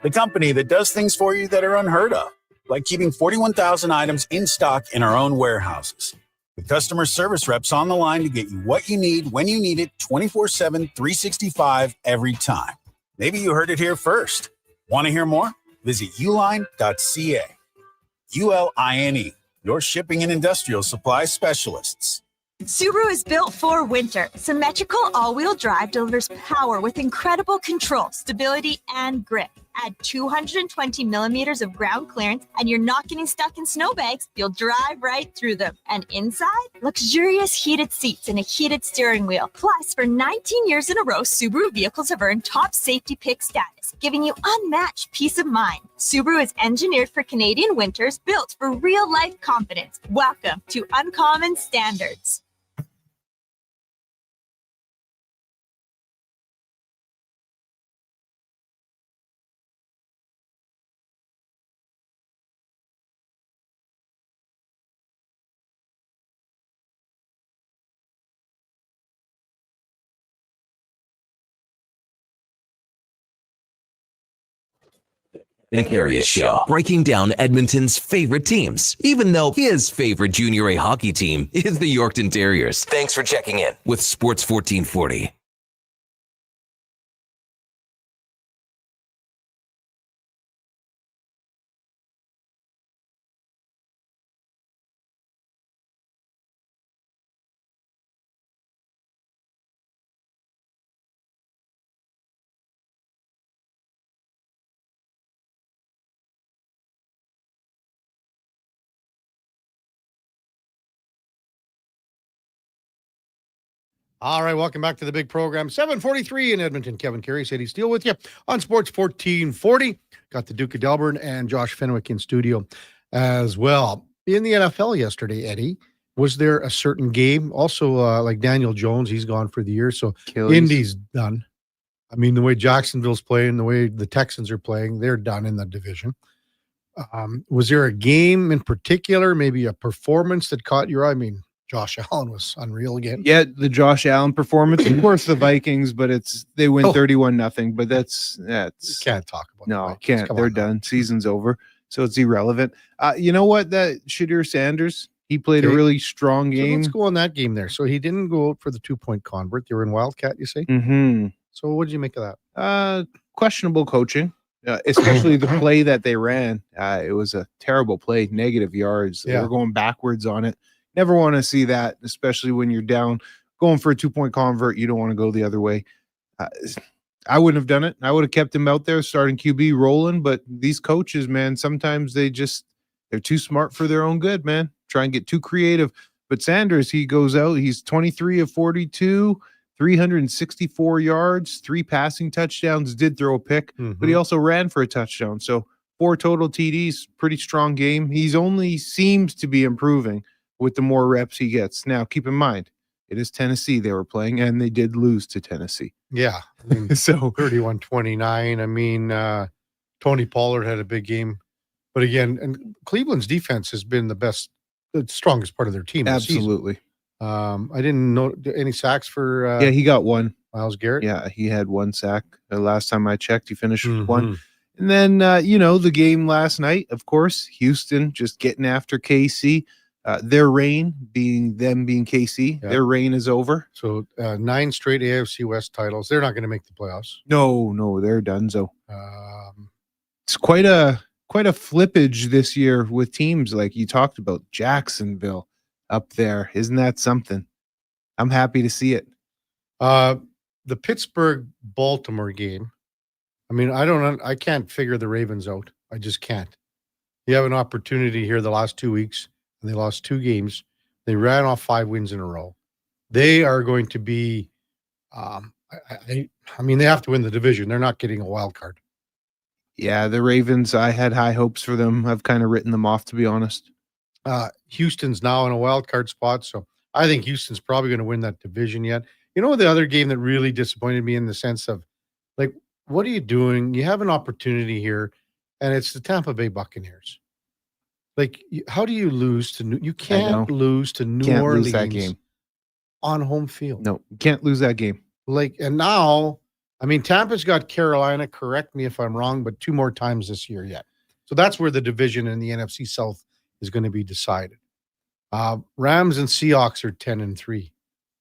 Speaker 21: The company that does things for you that are unheard of, like keeping 41,000 items in stock in our own warehouses. With customer service reps on the line to get you what you need when you need it 24/7, 365 every time. Maybe you heard it here first. Want to hear more? Visit uline.ca. ULINE, your shipping and industrial supply specialists.
Speaker 22: Subaru is built for winter. Symmetrical all-wheel drive delivers power with incredible control, stability, and grip. Add 220 millimeters of ground clearance, and you're not getting stuck in snowbanks. You'll drive right through them. And inside, luxurious heated seats and a heated steering wheel. Plus, for 19 years in a row, Subaru vehicles have earned top safety pick status, giving you unmatched peace of mind. Subaru is engineered for Canadian winters, built for real-life confidence. Welcome to Uncommon Standards.
Speaker 1: The Karius Show, breaking down Edmonton's favorite teams, even though his favorite Junior A hockey team is the Yorkton Terriers. Thanks for checking in with Sports 1440.
Speaker 4: All right, welcome back to the big program. 7:43 in Edmonton. Kevin Karius, Eddie Steele with you on Sports 1440. Got the Duke of Delburne and Josh Fenwick in studio as well. In the NFL yesterday, Eddie, was there a certain game? Also, like Daniel Jones, he's gone for the year, so Indy's done. I mean, the way Jacksonville's playing, the way the Texans are playing, they're done in the division. Was there a game in particular, maybe a performance that caught your eye? I mean, Josh Allen was unreal again.
Speaker 5: Yeah, the Josh Allen performance. Of course, the Vikings, but they win 31-0. But that's
Speaker 4: you can't talk about.
Speaker 5: No, can't. They're done. Season's over, so it's irrelevant. You know what? That Shadir Sanders, he played a really strong game.
Speaker 4: So let's go on that game there. So he didn't go out for the 2-point convert. They were in Wildcat, you say?
Speaker 5: Mm-hmm.
Speaker 4: So what did you make of that?
Speaker 5: Questionable coaching, especially the play that they ran. It was a terrible play, negative yards. They were going backwards on it. Never want to see that, especially when you're down going for a 2-point convert. You don't want to go the other way. I wouldn't have done it. I would have kept him out there, starting QB rolling. But these coaches, man, sometimes they're too smart for their own good, man. Try and get too creative. But Sanders, he goes out. He's 23 of 42, 364 yards, 3 passing touchdowns. Did throw a pick, but he also ran for a touchdown. So 4 total TDs. Pretty strong game. He's only seems to be improving with the more reps he gets. Now, keep in mind, it is Tennessee they were playing, and they did lose to Tennessee.
Speaker 4: Yeah. I mean,
Speaker 5: so
Speaker 4: 31-29. I mean, Tony Pollard had a big game. But again, and Cleveland's defense has been the strongest part of their team.
Speaker 5: Absolutely.
Speaker 4: I didn't know any sacks for.
Speaker 5: Yeah, he got 1.
Speaker 4: Myles Garrett.
Speaker 5: Yeah, he had 1 sack. The last time I checked, he finished with 1. And then, the game last night, of course, Houston just getting after KC. Their reign being KC, their reign is over.
Speaker 4: So 9 straight AFC West titles. They're not going to make the playoffs.
Speaker 5: No, they're donezo. It's quite a flippage this year with teams like you talked about, Jacksonville up there. Isn't that something? I'm happy to see it.
Speaker 4: The Pittsburgh-Baltimore game. I mean, I can't figure the Ravens out. I just can't. You have an opportunity here the last 2 weeks, and they lost 2 games. They ran off 5 wins in a row. They are going to be, I mean, they have to win the division. They're not getting a wild card.
Speaker 5: Yeah, the Ravens, I had high hopes for them. I've kind of written them off, to be honest.
Speaker 4: Houston's now in a wild card spot, so I think Houston's probably going to win that division yet. You know, the other game that really disappointed me in the sense of, like, what are you doing? You have an opportunity here, and it's the Tampa Bay Buccaneers. Like, how do you lose to you can't lose to New Orleans
Speaker 5: lose that game
Speaker 4: on home field.
Speaker 5: No, you can't lose that game.
Speaker 4: Like, and now, I mean, Tampa's got Carolina, correct me if I'm wrong, but 2 more times this year yet. So that's where the division in the NFC South is going to be decided. Rams and Seahawks are 10-3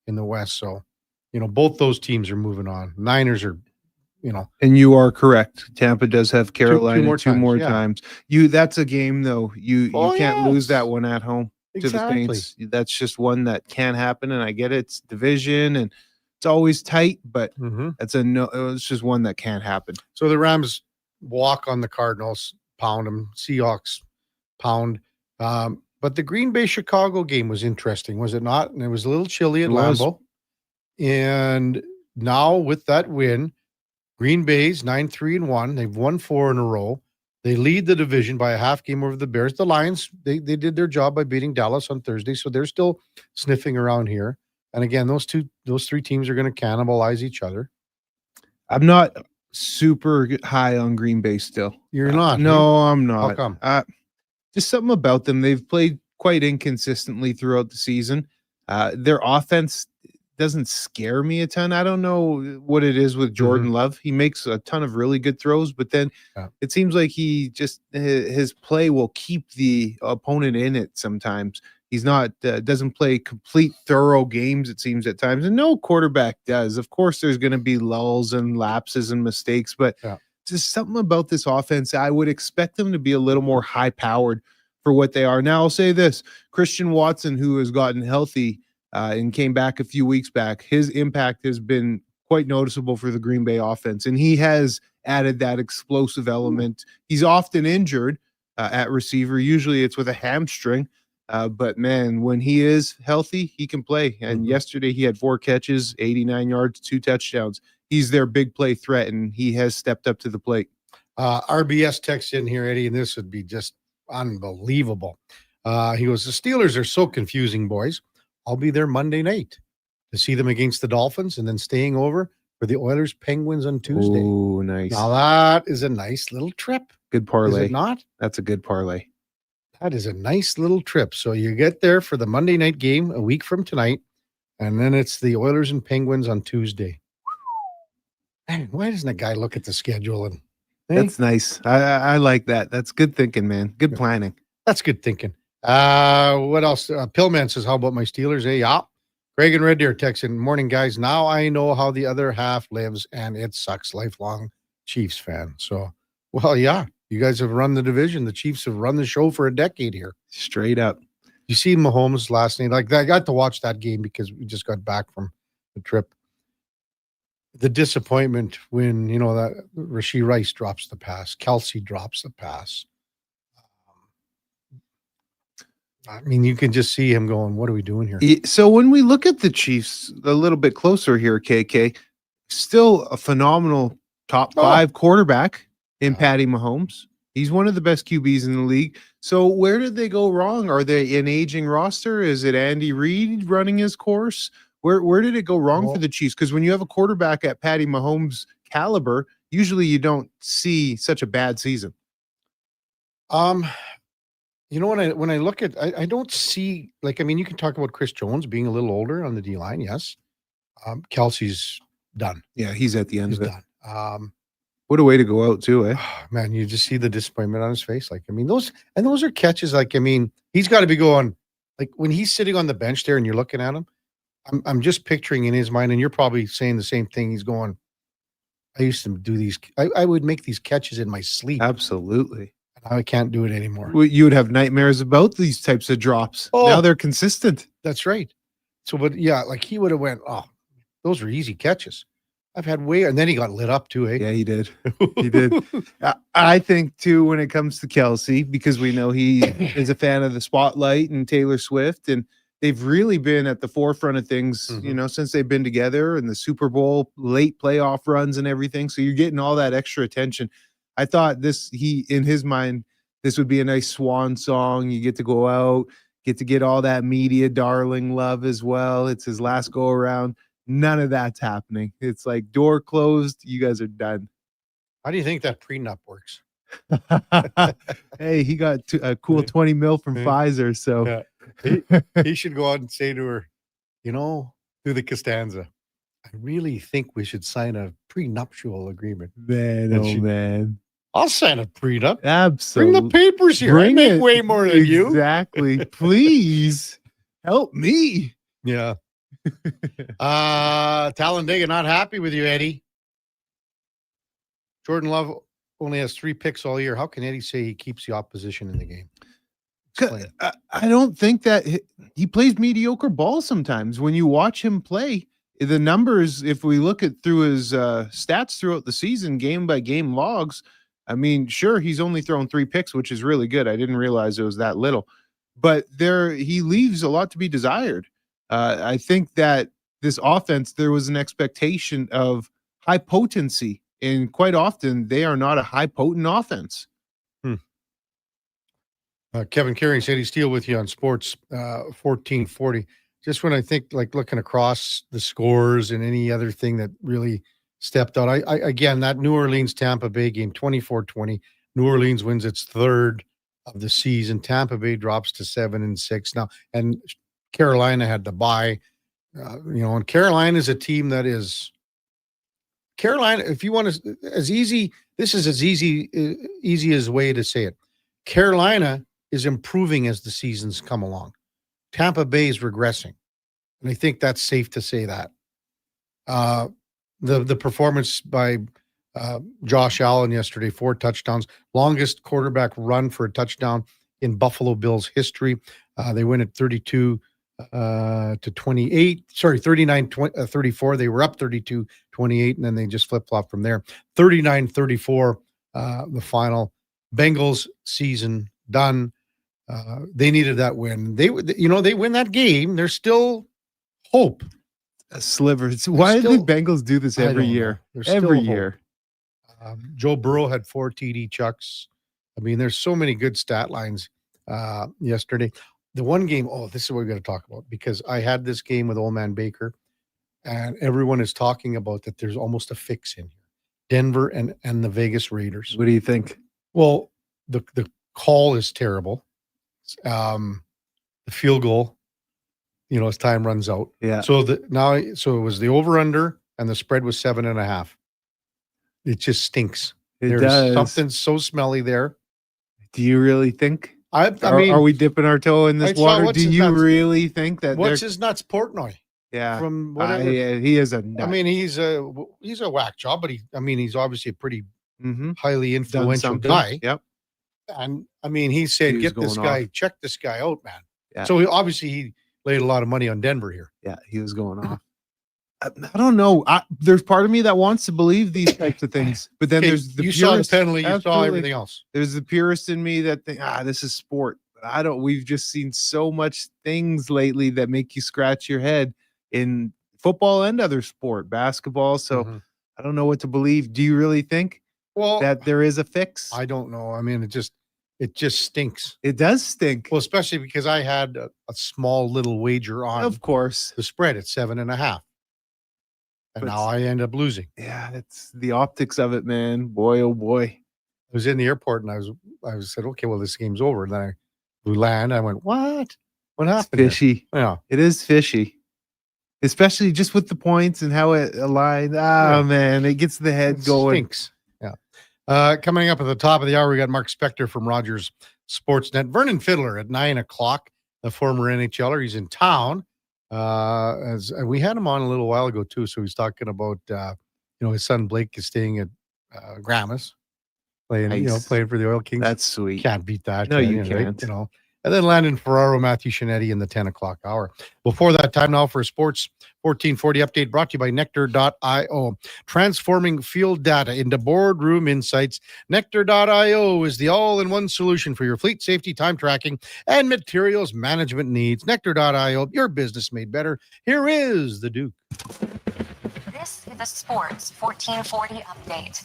Speaker 4: in the West. So, both those teams are moving on. Niners are,
Speaker 5: And you are correct. Tampa does have Carolina
Speaker 4: two more
Speaker 5: times. That's a game, though. You can't lose that one at home to the Saints. That's just one that can happen. And I get it. It's division and it's always tight, but it's just one that can't happen.
Speaker 4: So the Rams walk on the Cardinals, pound them. Seahawks pound. But the Green Bay Chicago game was interesting, was it not? And it was a little chilly at Lambeau. And now with that win, Green Bay's 9-3-1. They've won 4 in a row. They lead the division by a half game over the Bears. The Lions, they did their job by beating Dallas on Thursday, so they're still sniffing around here. And again, those 3 teams are going to cannibalize each other.
Speaker 5: I'm not super high on Green Bay still.
Speaker 4: You're not?
Speaker 5: No, I'm not.
Speaker 4: How come?
Speaker 5: Just something about them. They've played quite inconsistently throughout the season. Their offense doesn't scare me a ton. I don't know what it is with Jordan Love. He makes a ton of really good throws, but then it seems like he just his play will keep the opponent in it sometimes. He's not doesn't play complete thorough games, it seems at times, and no quarterback does. Of course, there's going to be lulls and lapses and mistakes, but just something about this offense. I would expect them to be a little more high powered for what they are. Now, I'll say this: Christian Watson, who has gotten healthy and came back a few weeks back, his impact has been quite noticeable for the Green Bay offense, and he has added that explosive element. He's often injured at receiver. Usually it's with a hamstring, but man, when he is healthy, he can play. And yesterday he had 4 catches, 89 yards, 2 touchdowns. He's their big play threat, and he has stepped up to the plate.
Speaker 4: RBS texts in here, Eddie, and this would be just unbelievable. He goes, the Steelers are so confusing, boys. I'll be there Monday night to see them against the Dolphins and then staying over for the Oilers Penguins on Tuesday.
Speaker 5: Oh, nice.
Speaker 4: Now that is a nice little trip.
Speaker 5: Good parlay.
Speaker 4: Is it not?
Speaker 5: That's a good parlay.
Speaker 4: That is a nice little trip. So you get there for the Monday night game a week from tonight, and then it's the Oilers and Penguins on Tuesday. Man, why doesn't a guy look at the schedule? And
Speaker 5: That's nice. I like that. That's good thinking, man. Good planning.
Speaker 4: That's good thinking. What else? Pillman says, how about my Steelers? Hey, yeah. Greg and Red Deer texting, morning, guys. Now I know how the other half lives, and it sucks. Lifelong Chiefs fan. So, well, yeah. You guys have run the division. The Chiefs have run the show for a decade here.
Speaker 5: Straight up.
Speaker 4: You see Mahomes last night. Like I got to watch that game because we just got back from the trip. The disappointment when that Rashee Rice drops the pass, Kelsey drops the pass. I mean, you can just see him going, "What are we doing here?"
Speaker 5: So when we look at the Chiefs a little bit closer here, KK, still a phenomenal top 5 quarterback in Patty Mahomes. He's one of the best QBs in the league. So where did they go wrong? Are they an aging roster? Is it Andy Reid running his course? Where did it go wrong for the Chiefs? Because when you have a quarterback at Patty Mahomes' caliber, usually you don't see such a bad season.
Speaker 4: When I look at, I don't see you can talk about Chris Jones being a little older on the D line. Yes, Kelsey's done.
Speaker 5: Yeah, he's at the end of it.
Speaker 4: Done.
Speaker 5: What a way to go out too, eh?
Speaker 4: Man, you just see the disappointment on his face. Those are catches. He's got to be going. When he's sitting on the bench there, and you're looking at him. I'm just picturing in his mind, and you're probably saying the same thing. He's going, I used to do these. I would make these catches in my sleep.
Speaker 5: Absolutely.
Speaker 4: Now I can't do it anymore.
Speaker 5: Well, you would have nightmares about these types of drops. Now they're consistent.
Speaker 4: That's right. So, but yeah, he would have went, oh, those were easy catches. I've had and then he got lit up too, eh?
Speaker 5: Yeah, he did. He did. I think too, when it comes to Kelsey, because we know he is a fan of the spotlight and Taylor Swift, and they've really been at the forefront of things, since they've been together and the Super Bowl late playoff runs and everything. So you're getting all that extra attention. I thought in his mind, this would be a nice swan song. You get to go out, get all that media darling love as well. It's his last go around. None of that's happening. It's like door closed. You guys are done.
Speaker 4: How do you think that prenup works?
Speaker 5: Hey, he got a cool 20 mil from Pfizer. So
Speaker 4: he should go out and say to her, through the Costanza, I really think we should sign a prenuptial agreement.
Speaker 5: Man.
Speaker 4: I'll sign a prenup.
Speaker 5: Absolutely.
Speaker 4: Bring the papers here. I make way more than you.
Speaker 5: Exactly. Please help me.
Speaker 4: Yeah. Talladega not happy with you, Eddie. Jordan Love only has 3 picks all year. How can Eddie say he keeps the opposition in the game?
Speaker 5: I don't think that he plays mediocre ball sometimes. When you watch him play, the numbers, if we look at through his stats throughout the season, game by game logs, I mean, sure, he's only thrown 3 picks, which is really good. I didn't realize it was that little, but he leaves a lot to be desired. I think that this offense, there was an expectation of high potency, and quite often they are not a high potent offense.
Speaker 4: Kevin Carey said he's still with you on Sports 1440. Just when I think looking across the scores and any other thing that really stepped out, I again, that New Orleans Tampa Bay game, 24-20. New Orleans wins its 3rd of the season. Tampa Bay drops to 7-6 now, and Carolina had to bye. And Carolina is a team that is Carolina. If you want to, this is as easy as way to say it. Carolina is improving as the seasons come along. Tampa Bay is regressing. And I think that's safe to say that. The performance by Josh Allen yesterday, 4 touchdowns, longest quarterback run for a touchdown in Buffalo Bills history. They win at 32 to 28. Sorry, 39-34. They were up 32-28, and then they just flip-flop from there. 39-34, the final. Bengals season done. They needed that win. They win that game. There's still hope.
Speaker 5: A sliver. Why do the Bengals do this every year? Every year.
Speaker 4: Joe Burrow had 4 TD chucks. I mean, there's so many good stat lines yesterday. The one game, this is what we're going to talk about, because I had this game with Old Man Baker, and everyone is talking about that there's almost a fix in here. Denver and the Vegas Raiders.
Speaker 5: What do you think?
Speaker 4: Well, the call is terrible. The field goal, as time runs out.
Speaker 5: Yeah.
Speaker 4: So it was the over-under, and the spread was 7.5. It just stinks. There's something so smelly there.
Speaker 5: Do you really think?
Speaker 4: I mean,
Speaker 5: are we dipping our toe in this water? Do you really think that?
Speaker 4: What's his nuts? Portnoy.
Speaker 5: Yeah.
Speaker 4: From whatever.
Speaker 5: He is a nut.
Speaker 4: I mean, he's a whack job, but he's obviously a pretty highly influential guy.
Speaker 5: Yep.
Speaker 4: And I mean, he said, check this guy out, man.
Speaker 5: Yeah.
Speaker 4: So he laid a lot of money on Denver here.
Speaker 5: Yeah, he was going off. I don't know. There's part of me that wants to believe these types of things, but then there's the purist,
Speaker 4: saw the penalty, you saw
Speaker 5: absolutely.
Speaker 4: everything else.
Speaker 5: There's the purist in me that think, this is sport. We've just seen so much things lately that make you scratch your head in football and other sport, basketball. So I don't know what to believe. Do you really think that there is a fix?
Speaker 4: I don't know. I mean, it just stinks.
Speaker 5: It does stink.
Speaker 4: Well, especially because I had a small little wager on,
Speaker 5: of course,
Speaker 4: the spread at 7.5. And now I end up losing.
Speaker 5: Yeah, it's the optics of it, man. Boy, oh boy.
Speaker 4: I was in the airport and I said, okay, well, this game's over. And then we land. I went, what? What happened?
Speaker 5: It's fishy.
Speaker 4: There? Yeah.
Speaker 5: It is fishy. Especially just with the points and how it aligned. Man, it gets the head going.
Speaker 4: Stinks. Yeah. Coming up at the top of the hour, we got Mark Spector from Rogers Sportsnet. Vernon Fiddler at 9:00, the former NHLer. He's in town. As we had him on a little while ago too, so he's talking about his son Blake is staying at Grandma's, playing playing for the Oil Kings.
Speaker 5: That's sweet.
Speaker 4: Can't beat that.
Speaker 5: No, you can't.
Speaker 4: Right? And then Landon Ferraro, Matthew Shinetti in the 10:00 hour. Before that, time now for a Sports 1440 update brought to you by Nectar.io. Transforming field data into boardroom insights. Nectar.io is the all-in-one solution for your fleet safety, time tracking, and materials management needs. Nectar.io, your business made better. Here is the Duke.
Speaker 2: This is the Sports 1440 update.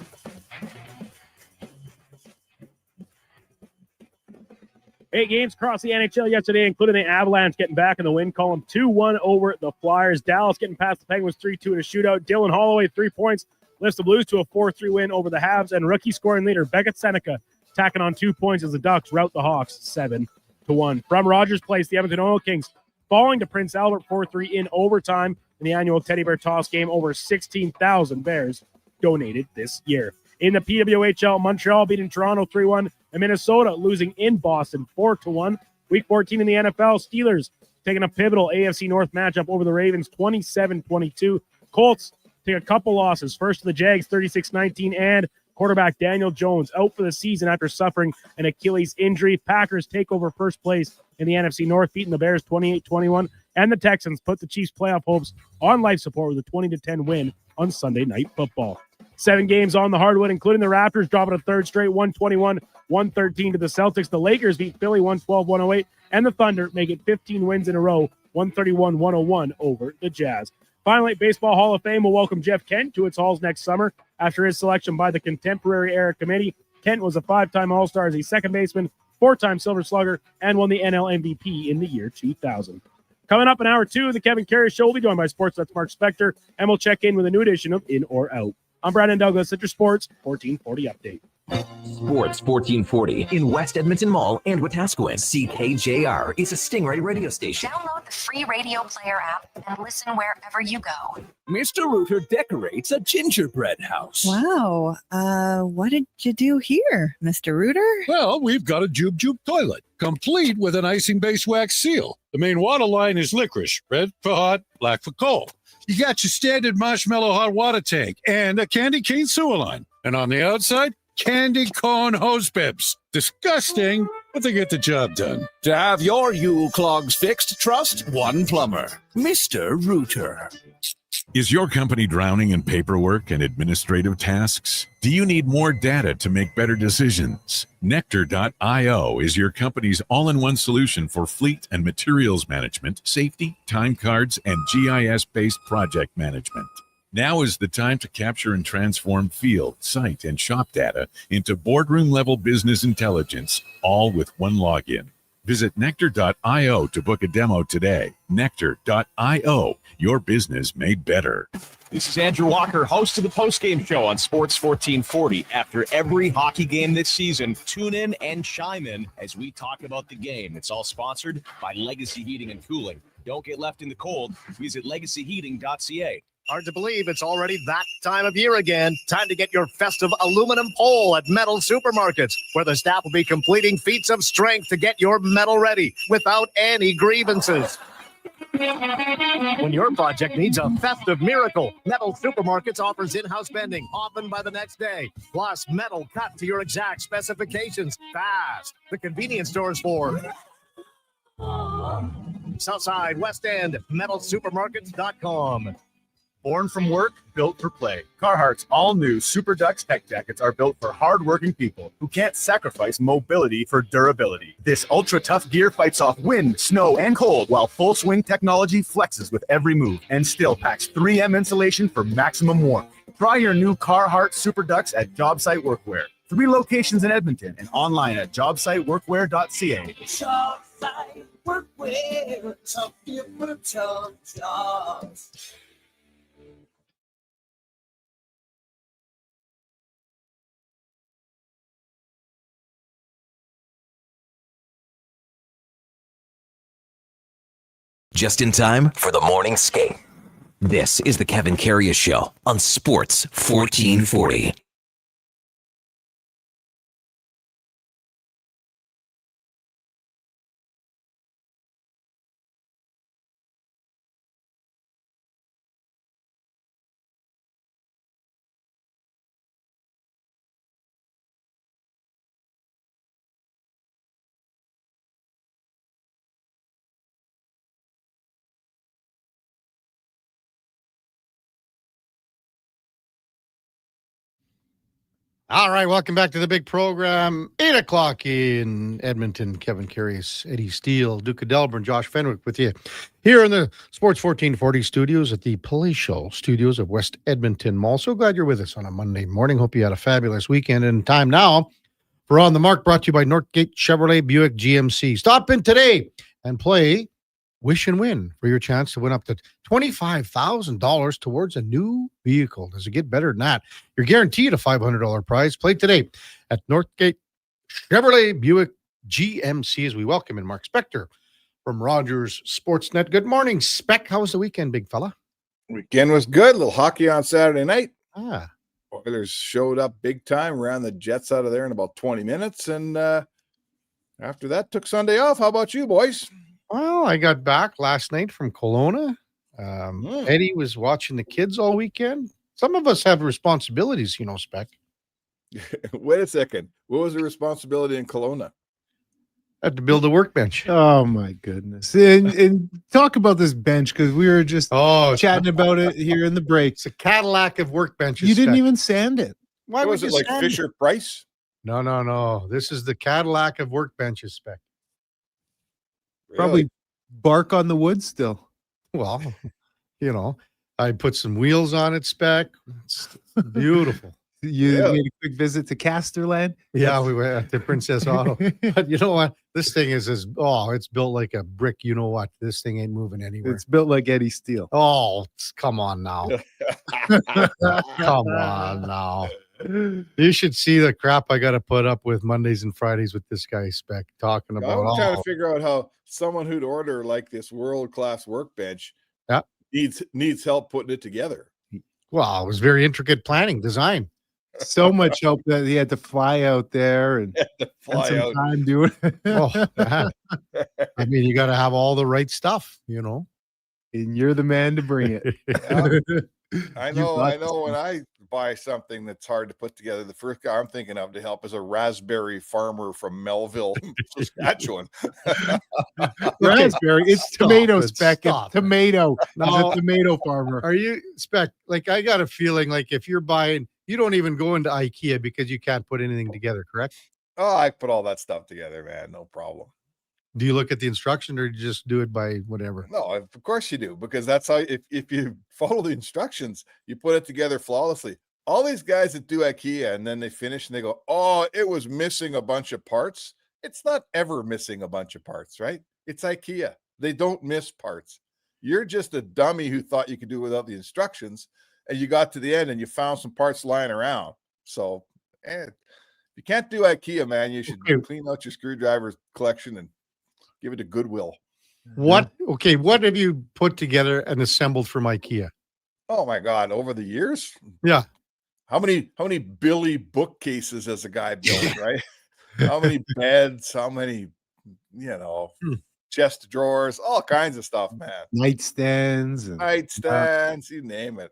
Speaker 6: Eight games across the NHL yesterday, including the Avalanche getting back in the win column 2-1 over the Flyers. Dallas getting past the Penguins 3-2 in a shootout. Dylan Holloway, 3 points, lifts the Blues to a 4-3 win over the Habs. And rookie scoring leader Beckett Seneca tacking on 2 points as the Ducks rout the Hawks 7-1. From Rogers Place, the Edmonton Oil Kings falling to Prince Albert 4-3 in overtime in the annual Teddy Bear Toss game. Over 16,000 Bears donated this year. In the PWHL, Montreal beating Toronto 3-1, and Minnesota losing in Boston 4-1. Week 14 in the NFL, Steelers taking a pivotal AFC North matchup over the Ravens 27-22. Colts take a couple losses. First to the Jags 36-19, and quarterback Daniel Jones out for the season after suffering an Achilles injury. Packers take over first place in the NFC North, beating the Bears 28-21, and the Texans put the Chiefs' playoff hopes on life support with a 20-10 win on Sunday Night Football. 7 games on the hardwood, including the Raptors dropping a third straight 121-113 to the Celtics. The Lakers beat Philly 112-108, and the Thunder make it 15 wins in a row, 131-101 over the Jazz. Finally, Baseball Hall of Fame will welcome Jeff Kent to its halls next summer after his selection by the Contemporary Era Committee. Kent was a 5-time All-Star as a second baseman, 4-time Silver Slugger, and won the NL MVP in the year 2000. Coming up in hour 2 of the Kevin Karius Show, we'll be joined by Sportsnet's Mark Spector, and we'll check in with a new edition of In or Out. I'm Brandon Douglas at your Sports 1440 update.
Speaker 1: Sports 1440 in West Edmonton Mall and Wetaskiwin. CKJR is a Stingray radio station.
Speaker 2: Download the free radio player app and listen wherever you go.
Speaker 3: Mr. Rooter decorates a gingerbread house.
Speaker 23: Wow. What did you do here, Mr. Rooter?
Speaker 15: Well, we've got a Jube Jube toilet, complete with an icing-based wax seal. The main water line is licorice, red for hot, black for cold. You got your standard marshmallow hot water tank and a candy cane sewer line. And on the outside, candy cone hose pips. Disgusting, but they get the job done.
Speaker 3: To have your Yule clogs fixed, trust one plumber, Mr. Rooter.
Speaker 24: Is your company drowning in paperwork and administrative tasks? Do you need more data to make better decisions? Nectar.io is your company's all-in-one solution for fleet and materials management, safety, time cards, and GIS-based project management. Now is the time to capture and transform field, site, and shop data into boardroom-level business intelligence, all with one login. Visit Nectar.io to book a demo today. Nectar.io, your business made better.
Speaker 12: This is Andrew Walker, host of the postgame show on Sports 1440. After every hockey game this season, tune in and chime in as we talk about the game. It's all sponsored by Legacy Heating and Cooling. Don't get left in the cold. Visit legacyheating.ca.
Speaker 25: Hard to believe it's already that time of year again. Time to get your festive aluminum pole at Metal Supermarkets, where the staff will be completing feats of strength to get your metal ready without any grievances. When your project needs a festive miracle, Metal Supermarkets offers in-house bending, often by the next day, plus metal cut to your exact specifications, fast. The convenience stores for Southside, West End, metalsupermarkets.com.
Speaker 7: Born from work, built for play. Carhartt's all-new Super Ducks tech jackets are built for hard-working people who can't sacrifice mobility for durability. This ultra-tough gear fights off wind, snow, and cold, while full-swing technology flexes with every move and still packs 3M insulation for maximum warmth. Try your new Carhartt Super Ducks at JobSite Workwear. 3 locations in Edmonton and online at jobsiteworkwear.ca.
Speaker 8: JobSite Workwear, tough people, tough jobs.
Speaker 1: Just in time for the morning skate. This is the Kevin Karius Show on Sports 1440.
Speaker 4: All right, welcome back to the big program. 8 o'clock in Edmonton. Kevin Karius, Eddie Steele, Duke of Delburne, Josh Fenwick with you here in the Sports 1440 studios at the Palatial Studios of West Edmonton Mall. So glad you're with us on a Monday morning. Hope you had a fabulous weekend. And time now for On the Mark, brought to you by Northgate Chevrolet Buick GMC. Stop in today and play Wish and Win for your chance to win up to $25,000 towards a new vehicle. Does it get better than that? You're guaranteed a $500 prize. Play today at Northgate Chevrolet Buick GMC as we welcome in Mark Spector from Rogers Sportsnet. Good morning, Spec. How was the weekend, big fella?
Speaker 9: Weekend was good. A little hockey on Saturday night.
Speaker 4: Ah.
Speaker 9: Oilers showed up big time, ran the Jets out of there in about 20 minutes. And after that, took Sunday off. How about you, boys?
Speaker 4: Well, I got back last night from Kelowna. Eddie was watching the kids all weekend. Some of us have responsibilities, you know, Spec.
Speaker 9: Wait a second. What was the responsibility in Kelowna?
Speaker 4: I had to build a workbench.
Speaker 5: Oh, my goodness. And talk about this bench, because we were just chatting about it here in the break.
Speaker 4: It's a Cadillac of workbenches.
Speaker 5: You didn't even sand it.
Speaker 4: Why
Speaker 9: was it like Fisher Price?
Speaker 4: No. This is the Cadillac of workbenches, Spec.
Speaker 5: Probably bark on the wood still.
Speaker 4: Well, you know, I put some wheels on it, Spec. It's beautiful.
Speaker 5: You made a quick visit to Casterland?
Speaker 4: Yeah, we went to Princess Auto. But you know what? This thing is it's built like a brick. You know what? This thing ain't moving anywhere.
Speaker 5: It's built like Eddie Steele.
Speaker 4: Oh, come on now. Come on now. You should see the crap I got to put up with Mondays and Fridays with this guy, Spec, talking about.
Speaker 9: I'm trying to figure out how someone who'd order like this world-class workbench needs help putting it together.
Speaker 4: Well, it was very intricate planning, design.
Speaker 5: So much help that he had to fly out there and spend some time doing it.
Speaker 4: I mean, you got to have all the right stuff, you know.
Speaker 5: And you're the man to bring it.
Speaker 9: I know when I buy something that's hard to put together, the first guy I'm thinking of to help is a raspberry farmer from Melville, Saskatchewan.
Speaker 5: Raspberry, it's tomato, Spec. It's tomato.
Speaker 4: No.
Speaker 5: He's a tomato farmer.
Speaker 4: Are you, Spec? Like, I got a feeling like if you're buying, you don't even go into IKEA because you can't put anything together, correct?
Speaker 9: Oh, I put all that stuff together, man. No problem.
Speaker 4: Do you look at the instruction or do you just do it by whatever?
Speaker 9: No, of course you do, because that's how, if you follow the instructions, you put it together flawlessly. All these guys that do IKEA and then they finish and they go, oh, it was missing a bunch of parts. It's not ever missing a bunch of parts, right? It's IKEA. They don't miss parts. You're just a dummy who thought you could do it without the instructions, and you got to the end and you found some parts lying around. So if you can't do IKEA, man, you should clean out your screwdriver collection and give it to Goodwill.
Speaker 4: What have you put together and assembled from IKEA?
Speaker 9: Oh my God, over the years?
Speaker 4: Yeah.
Speaker 9: How many Billy bookcases has a guy built, right? How many beds, how many, chest of drawers, all kinds of stuff, man.
Speaker 5: Nightstands,
Speaker 9: you name it.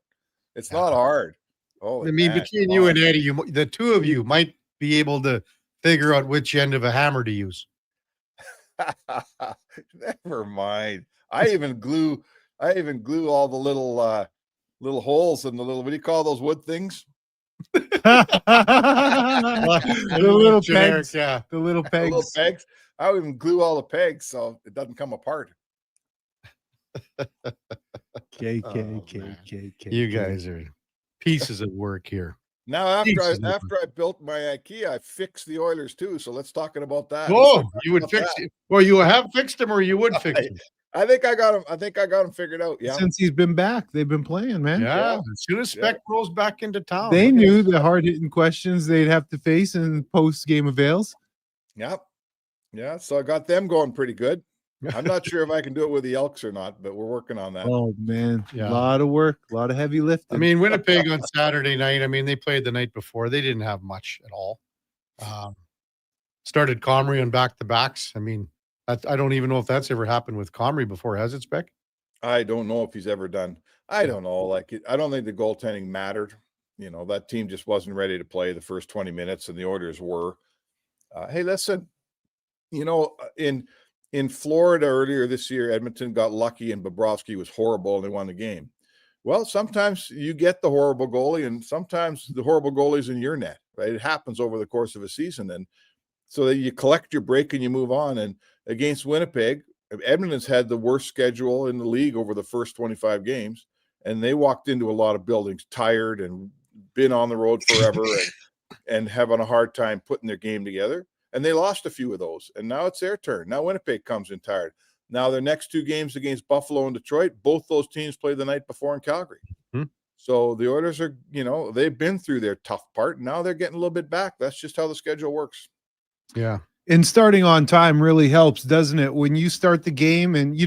Speaker 9: It's not hard.
Speaker 4: I mean, between you and Eddie, the two of you might be able to figure out which end of a hammer to use.
Speaker 9: Never mind. I even glue all the little holes in the little, what do you call those wood things?
Speaker 5: The little
Speaker 4: generic,
Speaker 5: pegs.
Speaker 4: yeah.
Speaker 5: The little
Speaker 9: The
Speaker 5: pegs.
Speaker 9: little pegs. I even glue all the pegs so it doesn't come apart.
Speaker 5: K.
Speaker 4: You guys are pieces of work here.
Speaker 9: Now, after
Speaker 4: Pieces of
Speaker 9: I built my IKEA, I fixed the Oilers too. So let's talk about that.
Speaker 4: Oh, you would fix it. Well, you have fixed them, or you would fix them.
Speaker 9: I think I got him figured out. Yeah.
Speaker 5: Since he's been back, they've been playing, man.
Speaker 4: Yeah. As soon as Spec rolls back into town,
Speaker 5: They knew the hard-hitting questions they'd have to face in post-game avails.
Speaker 9: Yep. Yeah. So I got them going pretty good. I'm not sure if I can do it with the Elks or not, but we're working on that.
Speaker 5: Oh, man.
Speaker 4: Yeah.
Speaker 5: A lot of work, a lot of heavy lifting.
Speaker 4: I mean, Winnipeg on Saturday night, I mean, they played the night before. They didn't have much at all. Started Comrie on back-to-backs. I mean, I don't even know if that's ever happened with Comrie before. Has it, Spec?
Speaker 9: I don't know if he's ever done. I don't know. Like, I don't think the goaltending mattered. You know, that team just wasn't ready to play the first 20 minutes, and the Oilers were. Hey, listen, you know, in Florida earlier this year, Edmonton got lucky and Bobrovsky was horrible and they won the game. Well, sometimes you get the horrible goalie and sometimes the horrible goalie's in your net, right? It happens over the course of a season. And so that you collect your break and you move on. And against Winnipeg, Edmonton's had the worst schedule in the league over the first 25 games. And they walked into a lot of buildings tired and been on the road forever and having a hard time putting their game together. And they lost a few of those. And now it's their turn. Now Winnipeg comes in tired. Now their next two games against Buffalo and Detroit, both those teams played the night before in Calgary.
Speaker 4: Mm-hmm.
Speaker 9: So the Oilers are, you know, they've been through their tough part. Now they're getting a little bit back. That's just how the schedule works.
Speaker 4: Yeah.
Speaker 5: And starting on time really helps, doesn't it? When you start the game and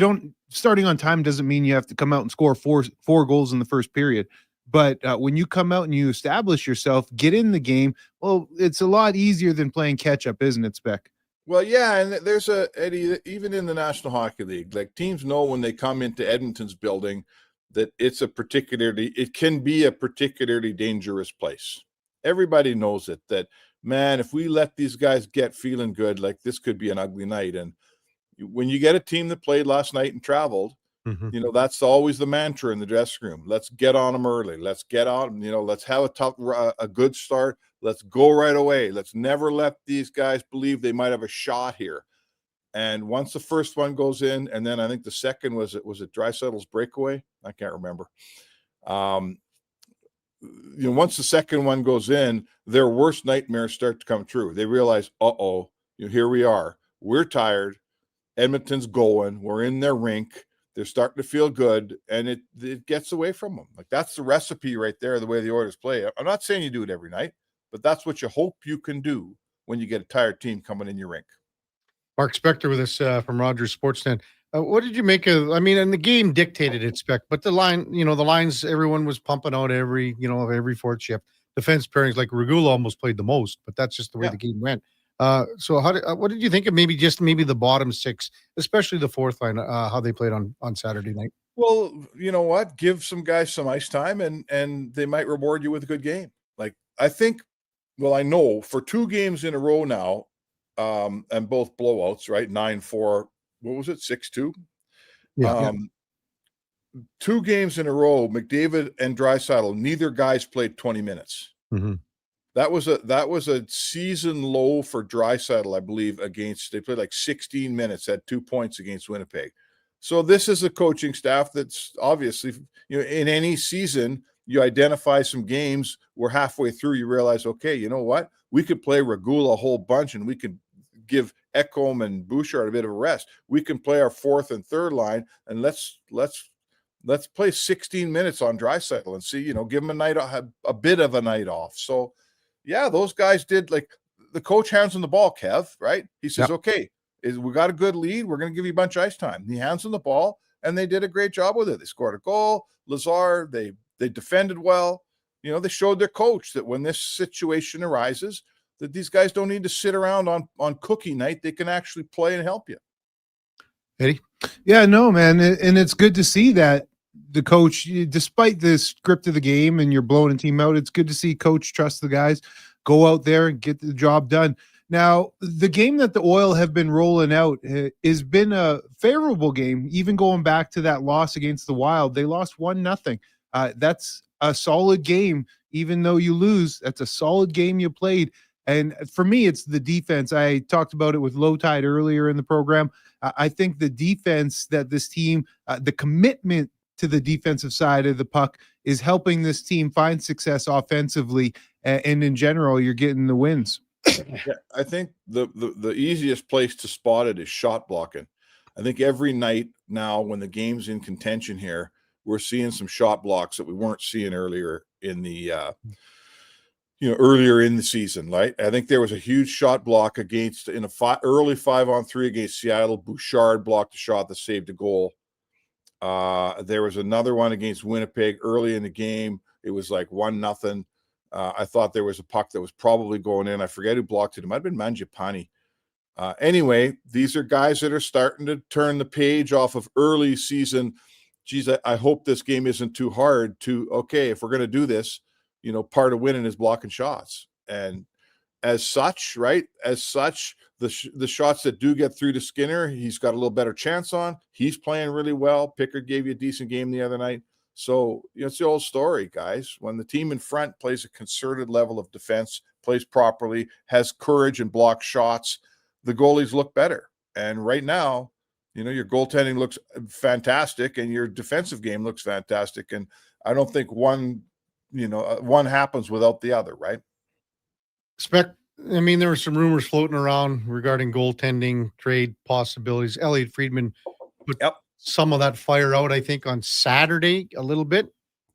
Speaker 5: starting on time doesn't mean you have to come out and score four goals in the first period. But when you come out and you establish yourself, get in the game, well, it's a lot easier than playing catch up, isn't it, Spec?
Speaker 9: Well, yeah, and there's Eddie, even in the National Hockey League, like teams know when they come into Edmonton's building that it can be a particularly dangerous place. Everybody knows it, that, man, if we let these guys get feeling good, like this could be an ugly night. And when you get a team that played last night and traveled, you know, that's always the mantra in the dressing room. Let's get on them early. Let's get on, you know, let's have a good start. Let's go right away. Let's never let these guys believe they might have a shot here. And once the first one goes in, and then I think the second was it Draisaitl's breakaway? I can't remember. You know, once the second one goes in, their worst nightmares start to come true. They realize, you know, here we are. We're tired. Edmonton's going. We're in their rink. They're starting to feel good, and it gets away from them. Like, that's the recipe right there, the way the Oilers play. I'm not saying you do it every night, but that's what you hope you can do when you get a tired team coming in your rink.
Speaker 4: Mark Spector with us from Rogers Sportsnet. What did you make of, I mean, and the game dictated it, Spec, but the lines, everyone was pumping out every fourth shift. Defense pairings, like Regula almost played the most, but that's just the way the game went. So what did you think of maybe the bottom six, especially the fourth line, how they played on Saturday night?
Speaker 9: Well, you know what? Give some guys some ice time and they might reward you with a good game. Like, I think, well, I know for 2 games in a row now, and both blowouts, right? 9-4, what was it? 6-2?
Speaker 4: Yeah.
Speaker 9: 2 games in a row, McDavid and Draisaitl, neither guys played 20 minutes.
Speaker 4: Mm-hmm.
Speaker 9: That was a season low for Draisaitl, I believe, they played like 16 minutes, had 2 points against Winnipeg. So this is a coaching staff that's obviously, you know, in any season, you identify some games where halfway through you realize, okay, you know what? We could play Regula a whole bunch and we could give Ekholm and Bouchard a bit of a rest. We can play our fourth and third line and let's play 16 minutes on Draisaitl and see, you know, give him a bit of a night off. So, yeah, those guys did, like, the coach hands them the ball, Kev, right? He says, okay, we got a good lead. We're going to give you a bunch of ice time. He hands them the ball, and they did a great job with it. They scored a goal. Lazar, they defended well. You know, they showed their coach that when this situation arises, that these guys don't need to sit around on cookie night. They can actually play and help you.
Speaker 4: Eddie?
Speaker 5: Yeah, no, man. And it's good to see that the coach, despite the script of the game and you're blowing a team out, it's good to see coach trust the guys, go out there and get the job done. Now, the game that the Oil have been rolling out has been a favorable game, even going back to that loss against the Wild. They lost 1-0. That's a solid game. Even though you lose, that's a solid game you played. And for me, it's the defense. I talked about it with Low Tide earlier in the program. I think the defense that this team, the commitment to the defensive side of the puck is helping this team find success offensively. And in general, you're getting the wins.
Speaker 9: Yeah, I think the easiest place to spot it is shot blocking. I think every night now when the game's in contention here, we're seeing some shot blocks that we weren't seeing earlier in the earlier in the season, right? I think there was a huge shot block against in a early 5-on-3 against Seattle. Bouchard blocked a shot that saved a goal. There was another one against Winnipeg early in the game. It was like 1-0. I thought there was a puck that was probably going in. I forget who blocked it. It might have been Mangiapane. Anyway, these are guys that are starting to turn the page off of early season. Geez, I hope this game isn't too hard to, okay, if we're going to do this, part of winning is blocking shots. And as such, right, the shots that do get through to Skinner, he's got a little better chance on. He's playing really well. Pickard gave you a decent game the other night. So, it's the old story, guys. When the team in front plays a concerted level of defense, plays properly, has courage and blocks shots, the goalies look better. And right now, your goaltending looks fantastic and your defensive game looks fantastic. And I don't think one happens without the other, right?
Speaker 4: There were some rumors floating around regarding goaltending trade possibilities. Elliot Friedman put some of that fire out, I think, on Saturday a little bit.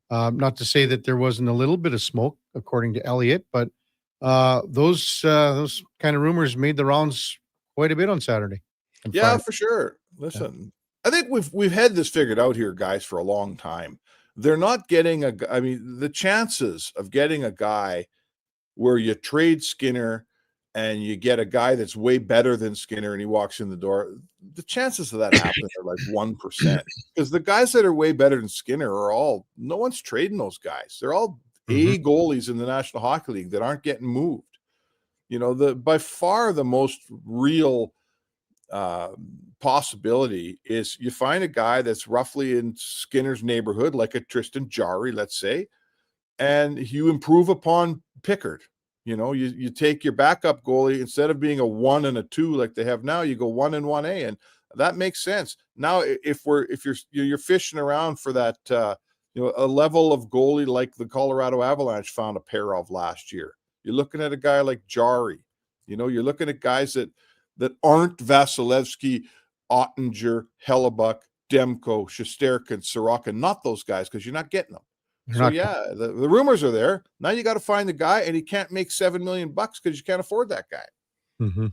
Speaker 4: Not to say that there wasn't a little bit of smoke, according to Elliot, but those kind of rumors made the rounds quite a bit on Saturday.
Speaker 9: Yeah, Friday. For sure. Listen, I think we've had this figured out here, guys, for a long time. They're not getting the chances of getting a guy where you trade Skinner and you get a guy that's way better than Skinner and he walks in the door, the chances of that happening are like 1%. Because the guys that are way better than Skinner no one's trading those guys. They're all A goalies in the National Hockey League that aren't getting moved. By far the most real possibility is you find a guy that's roughly in Skinner's neighborhood, like a Tristan Jarry, let's say, and you improve upon Pickard. You take your backup goalie, instead of being a 1 and a 2 like they have now, you go 1 and 1A, and that makes sense. Now, if you're fishing around for that, a level of goalie like the Colorado Avalanche found a pair of last year, you're looking at a guy like Jarry. You're looking at guys that aren't Vasilevsky, Ottinger, Hellebuck, Demko, Shesterkin, Sorokin, not those guys, because you're not getting them. So the rumors are there. Now you got to find the guy, and he can't make $7 million because you can't afford that guy.
Speaker 4: Mm-hmm.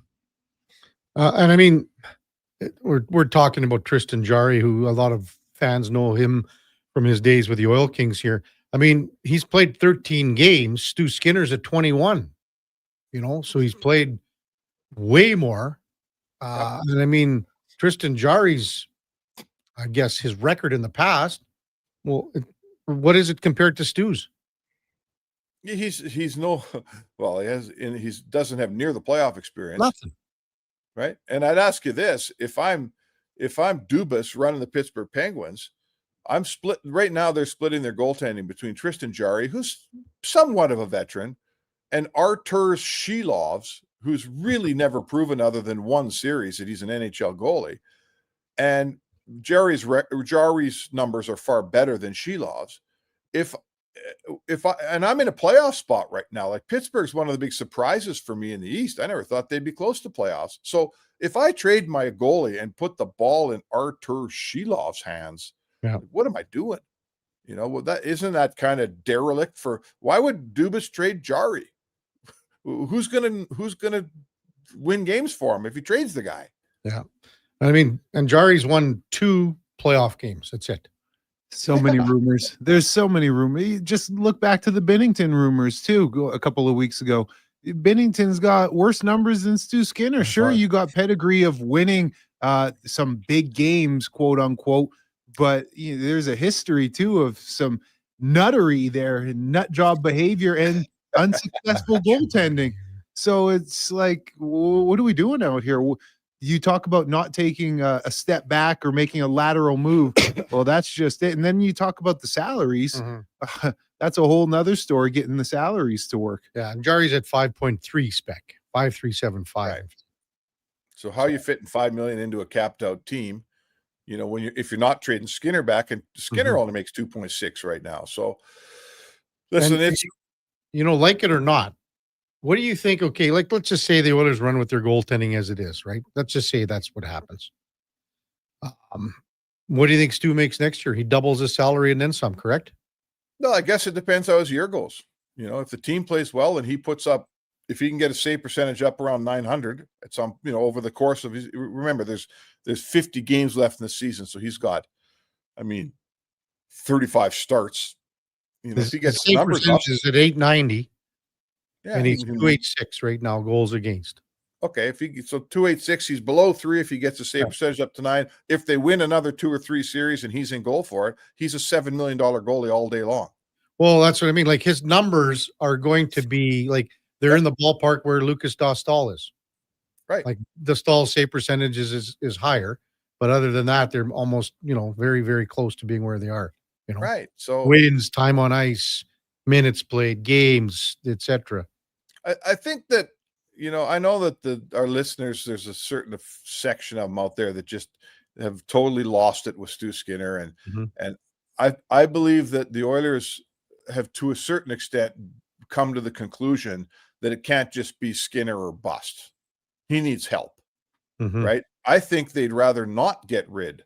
Speaker 4: We're talking about Tristan Jarry, who a lot of fans know him from his days with the Oil Kings here. He's played 13 games. Stu Skinner's at 21. So he's played way more. Tristan Jarry's, I guess, his record in the past. Well, what is it compared to Stu's?
Speaker 9: He doesn't have near the playoff experience.
Speaker 4: Nothing.
Speaker 9: Right. And I'd ask you this: if I'm Dubas running the Pittsburgh Penguins, I'm split right now. They're splitting their goaltending between Tristan Jarry, who's somewhat of a veteran, and Artur Shilovs, who's really never proven other than one series that he's an NHL goalie. And Jarry's numbers are far better than Shilov's. I'm in a playoff spot right now. Like, Pittsburgh's one of the big surprises for me in the East. I never thought they'd be close to playoffs. So if I trade my goalie and put the ball in Artur Shilov's hands, what am I doing? That isn't that kind of derelict for. Why would Dubas trade Jarry? Who's gonna win games for him if he trades the guy?
Speaker 4: Yeah. And Jarry's won 2 playoff games. That's it.
Speaker 5: So many rumors. There's so many rumors. You just look back to the Binnington rumors too. A couple of weeks ago, Binnington's got worse numbers than Stu Skinner. That's sure, right. You got pedigree of winning some big games, quote unquote, but there's a history too of some nuttery there, nut job behavior, and unsuccessful goaltending. So it's like, what are we doing out here? You talk about not taking a step back or making a lateral move. Well, that's just it. And then you talk about the salaries. That's a whole nother story, getting the salaries to work.
Speaker 4: Yeah, and Jari's at 5.3 spec, 5.375.
Speaker 9: Right. So how are you fitting $5 million into a capped out team? You know, if you're not trading Skinner back, and Skinner only makes 2.6 right now. So listen,
Speaker 4: And, like it or not, what do you think? Okay, like let's just say the Oilers run with their goaltending as it is, right? Let's just say that's what happens. What do you think Stu makes next year? He doubles his salary and then some, correct?
Speaker 9: No, I guess it depends how his year goes. You know, if the team plays well and he puts up, if he can get a save percentage up around 900 at some, over the course of his, remember there's 50 games left in the season. So he's got, 35 starts. If he gets
Speaker 4: save
Speaker 9: numbers up,
Speaker 4: percentage is at 890.
Speaker 9: Yeah,
Speaker 4: and he's 286 right now, goals against.
Speaker 9: Okay, so 286, he's below 3 if he gets the save percentage up to 9. If they win another 2 or 3 series and he's in goal for it, he's a $7 million goalie all day long.
Speaker 4: Well, that's what I mean. Like his numbers are going to be like they're in the ballpark where Lucas Dostal is.
Speaker 9: Right.
Speaker 4: Like Dostal's save percentage is higher, but other than that, they're almost, very, very close to being where they are.
Speaker 9: Right. So
Speaker 4: wins, time on ice, minutes played, games, etc.
Speaker 9: I think that, I know that our listeners, there's a certain section of them out there that just have totally lost it with Stu Skinner. And I believe that the Oilers have, to a certain extent, come to the conclusion that it can't just be Skinner or bust. He needs help, right? I think they'd rather not get rid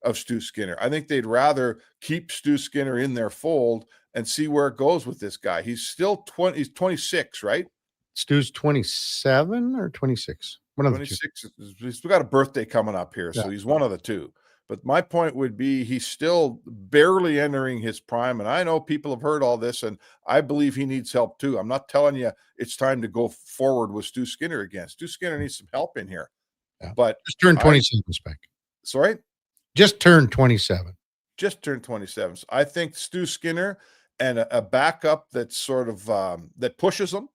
Speaker 9: of Stu Skinner. I think they'd rather keep Stu Skinner in their fold and see where it goes with this guy. He's still he's 26, right?
Speaker 4: Stu's 27 or 26? One of
Speaker 9: 26. He's got a birthday coming up here, so he's one of the two. But my point would be he's still barely entering his prime, and I know people have heard all this, and I believe he needs help too. I'm not telling you it's time to go forward with Stu Skinner again. Stu Skinner needs some help in here.
Speaker 4: Yeah.
Speaker 9: But
Speaker 4: just turned 27, spec.
Speaker 9: Sorry?
Speaker 4: Just turned 27.
Speaker 9: Just turned 27. So I think Stu Skinner and a backup that's sort of that pushes him.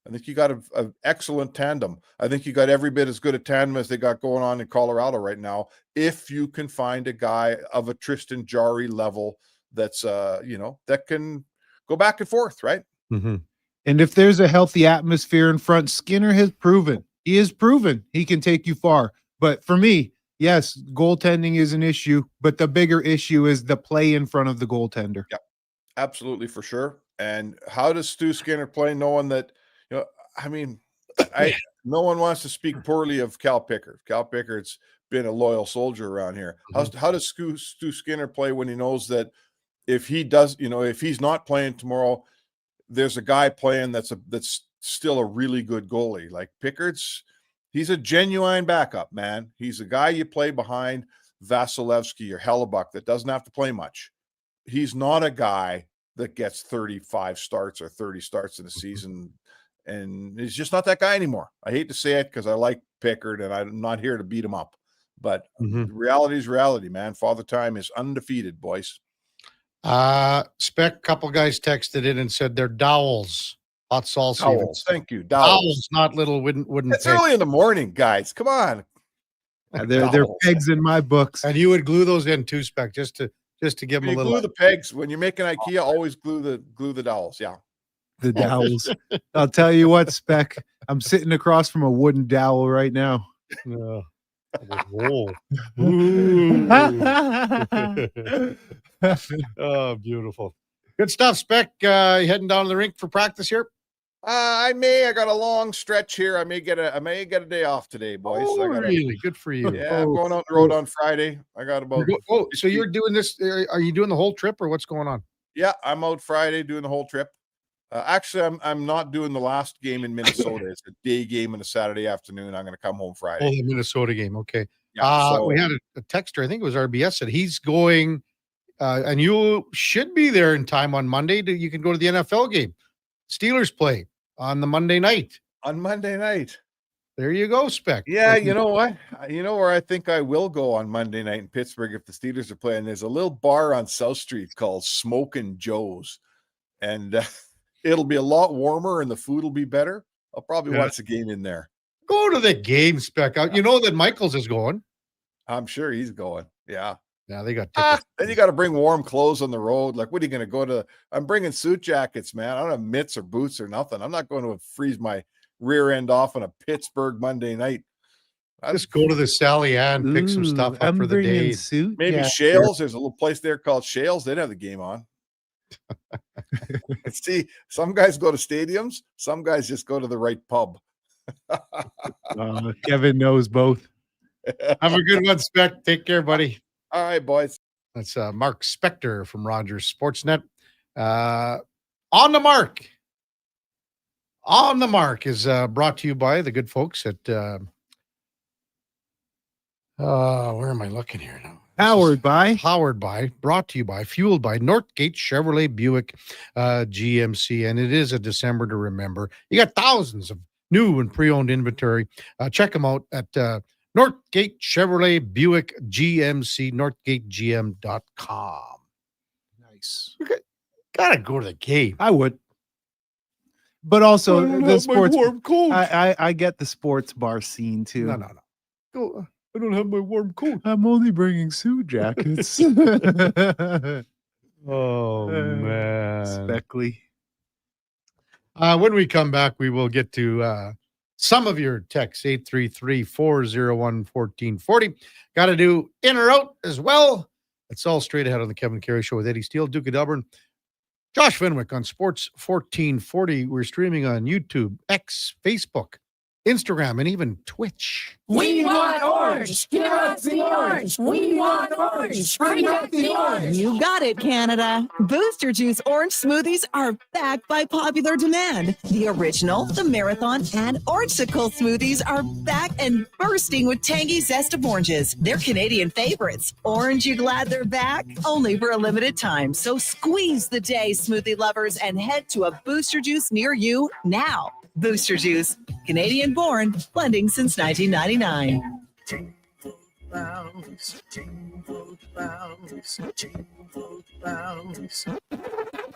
Speaker 9: I think you got an excellent tandem. I think you got every bit as good a tandem as they got going on in Colorado right now. If you can find a guy of a Tristan Jarry level that's, that can go back and forth, right?
Speaker 5: And if there's a healthy atmosphere in front, Skinner has proven. He has proven he can take you far. But for me, yes, goaltending is an issue, but the bigger issue is the play in front of the goaltender.
Speaker 9: Yeah, absolutely, for sure. And how does Stu Skinner play knowing that, no one wants to speak poorly of Cal Pickard. Cal Pickard's been a loyal soldier around here. How does Stu Skinner play when he knows that if he does, if he's not playing tomorrow, there's a guy playing that's still a really good goalie. Like Pickard's, he's a genuine backup, man. He's a guy you play behind Vasilevsky or Hellebuck that doesn't have to play much. He's not a guy that gets 35 starts or 30 starts in a season. And he's just not that guy anymore. I hate to say it because I like Pickard and I'm not here to beat him up. But reality is reality, man. Father Time is undefeated, boys.
Speaker 4: Spec, couple guys texted in and said they're dowels. Hot sauce.
Speaker 9: Dowels. Thank you.
Speaker 4: Dowels, not little wooden
Speaker 9: It's early in the morning, guys. Come on.
Speaker 5: They're pegs in my books.
Speaker 4: And you would glue those in too, Spec, just to give them a little.
Speaker 9: Glue the pegs. When you're making IKEA, always glue the dowels. Yeah.
Speaker 5: The dowels. I'll tell you what, Spec, I'm sitting across from a wooden dowel right now.
Speaker 4: Whoa. Oh, beautiful. Good stuff, Spec. You heading down to the rink for practice here?
Speaker 9: I got a long stretch here. I may get a day off today, boys.
Speaker 4: Oh, really? Good for you.
Speaker 9: Yeah, I'm going on the road on Friday. I got about.
Speaker 4: So you're doing this? Are you doing the whole trip, or what's going on?
Speaker 9: Yeah, I'm out Friday doing the whole trip. Actually, I'm not doing the last game in Minnesota. It's a day game and a Saturday afternoon. I'm going to come home Friday.
Speaker 4: Oh, the Minnesota game. Okay.
Speaker 9: Yeah,
Speaker 4: we had a texter. I think it was RBS said he's going, and you should be there in time on Monday. You can go to the NFL game. Steelers play on the Monday night.
Speaker 9: On Monday night.
Speaker 4: There you go, Spec.
Speaker 9: Yeah, you know what? You know where I think I will go on Monday night in Pittsburgh if the Steelers are playing? There's a little bar on South Street called Smokin' Joe's. And it'll be a lot warmer and the food will be better. I'll probably watch the game in there.
Speaker 4: Go to the game, Spec out. You know that Michaels is going.
Speaker 9: I'm sure he's going. Yeah.
Speaker 4: Yeah, they got tickets.
Speaker 9: Then you got to bring warm clothes on the road. Like, what are you going to go to? I'm bringing suit jackets, man. I don't have mitts or boots or nothing. I'm not going to freeze my rear end off on a Pittsburgh Monday night.
Speaker 4: I just go to the Sally Ann, pick some stuff up for the day.
Speaker 9: Maybe Shales. There's a little place there called Shales. They'd have the game on. See, some guys go to stadiums. Some guys just go to the right pub.
Speaker 5: Kevin knows both.
Speaker 4: Have a good one, Spec. Take care, buddy.
Speaker 9: All right, boys.
Speaker 4: That's Mark Spector from Rogers Sportsnet. On the Mark. On the Mark is brought to you by the good folks at where am I looking here now?
Speaker 5: Powered by,
Speaker 4: brought to you by, fueled by Northgate Chevrolet Buick GMC. And it is a December to remember. You got thousands of new and pre-owned inventory. Check them out at Northgate Chevrolet Buick GMC, northgategm.com.
Speaker 5: Nice.
Speaker 4: You gotta go to the game.
Speaker 5: I would. But also the sports.
Speaker 4: Warm coat.
Speaker 5: I get the sports bar scene too.
Speaker 4: No. Go. I don't have my warm coat.
Speaker 5: I'm only bringing suit jackets.
Speaker 4: Oh man,
Speaker 5: Speckley.
Speaker 4: When we come back, we will get to some of your texts. 833-401-1440. Got to do in or out as well. It's all straight ahead on the Kevin Karius Show with Eddie Steele, Duke of Delburne, Josh Fenwick on Sports 1440. We're streaming on YouTube, X, Facebook, Instagram, and even Twitch.
Speaker 8: We want orange. Give us the orange. We want orange. Bring back the orange.
Speaker 10: You got it, Canada. Booster Juice orange smoothies are back by popular demand. The original, the marathon, and orangesicle smoothies are back and bursting with tangy zest of oranges. They're Canadian favorites. Orange, you glad they're back? Only for a limited time. So squeeze the day, smoothie lovers, and head to a Booster Juice near you now. Booster Juice, Canadian born, blending since 1999.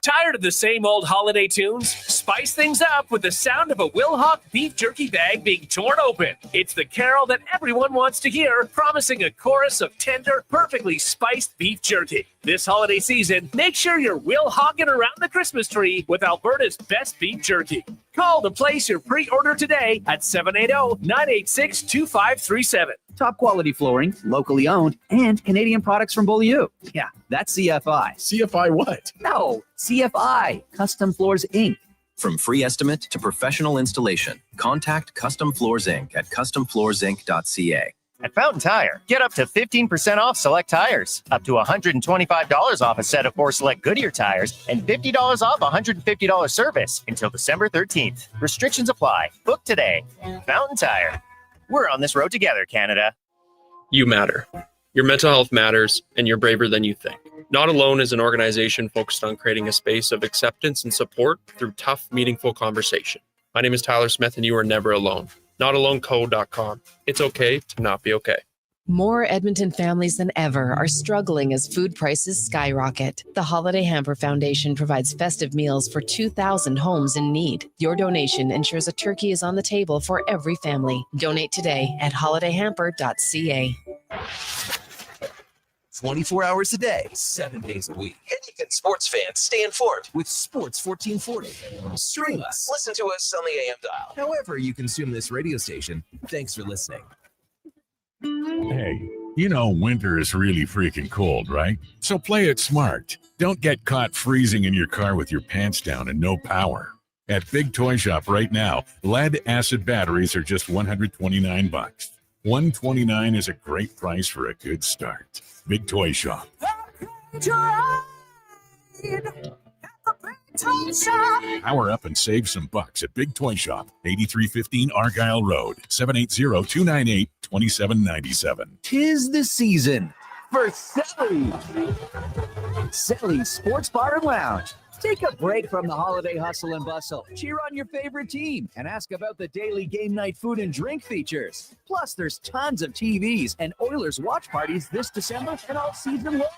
Speaker 17: Tired of the same old holiday tunes? Spice things up with the sound of a Wilhauk beef jerky bag being torn open. It's the carol that everyone wants to hear, promising a chorus of tender, perfectly spiced beef jerky. This holiday season, make sure you're Wilhauking around the Christmas tree with Alberta's best beef jerky. Call to place your pre-order today at 780-986-2537.
Speaker 11: Top quality flooring, locally owned, and Canadian products from Beaulieu. Yeah, that's CFI.
Speaker 12: CFI what?
Speaker 11: No, CFI, Custom Floors Inc.
Speaker 20: From free estimate to professional installation, contact Custom Floors Inc. at customfloorsinc.ca.
Speaker 13: At Fountain Tire, get up to 15% off select tires, up to $125 off a set of 4 select Goodyear tires, and $50 off $150 service until December 13th. Restrictions apply. Book today. Fountain Tire. We're on this road together, Canada.
Speaker 14: You matter. Your mental health matters, and you're braver than you think. Not Alone is an organization focused on creating a space of acceptance and support through tough, meaningful conversation. My name is Tyler Smith, and you are never alone. NotAloneCo.com. It's okay to not be okay.
Speaker 16: More Edmonton families than ever are struggling as food prices skyrocket. The Holiday Hamper Foundation provides festive meals for 2,000 homes in need. Your donation ensures a turkey is on the table for every family. Donate today at holidayhamper.ca.
Speaker 1: 24 hours a day, 7 days a week. Edmonton sports fans stay informed with Sports 1440. Stream us. Listen to us on the AM dial. However you consume this radio station, thanks for listening.
Speaker 24: Hey, you know winter is really freaking cold, right? So play it smart. Don't get caught freezing in your car with your pants down and no power. At Big Toy Shop right now, lead-acid batteries are just $129. $129 is a great price for a good start. Big Toy Shop. Power up and save some bucks at Big Toy Shop, 8315 Argyle Road, 780-298-2797.
Speaker 11: 'Tis the season for Selly. Selly Sports Bar and Lounge. Take a break from the holiday hustle and bustle. Cheer on your favorite team and ask about the daily game night food and drink features. Plus, there's tons of TVs and Oilers watch parties this December and all season long.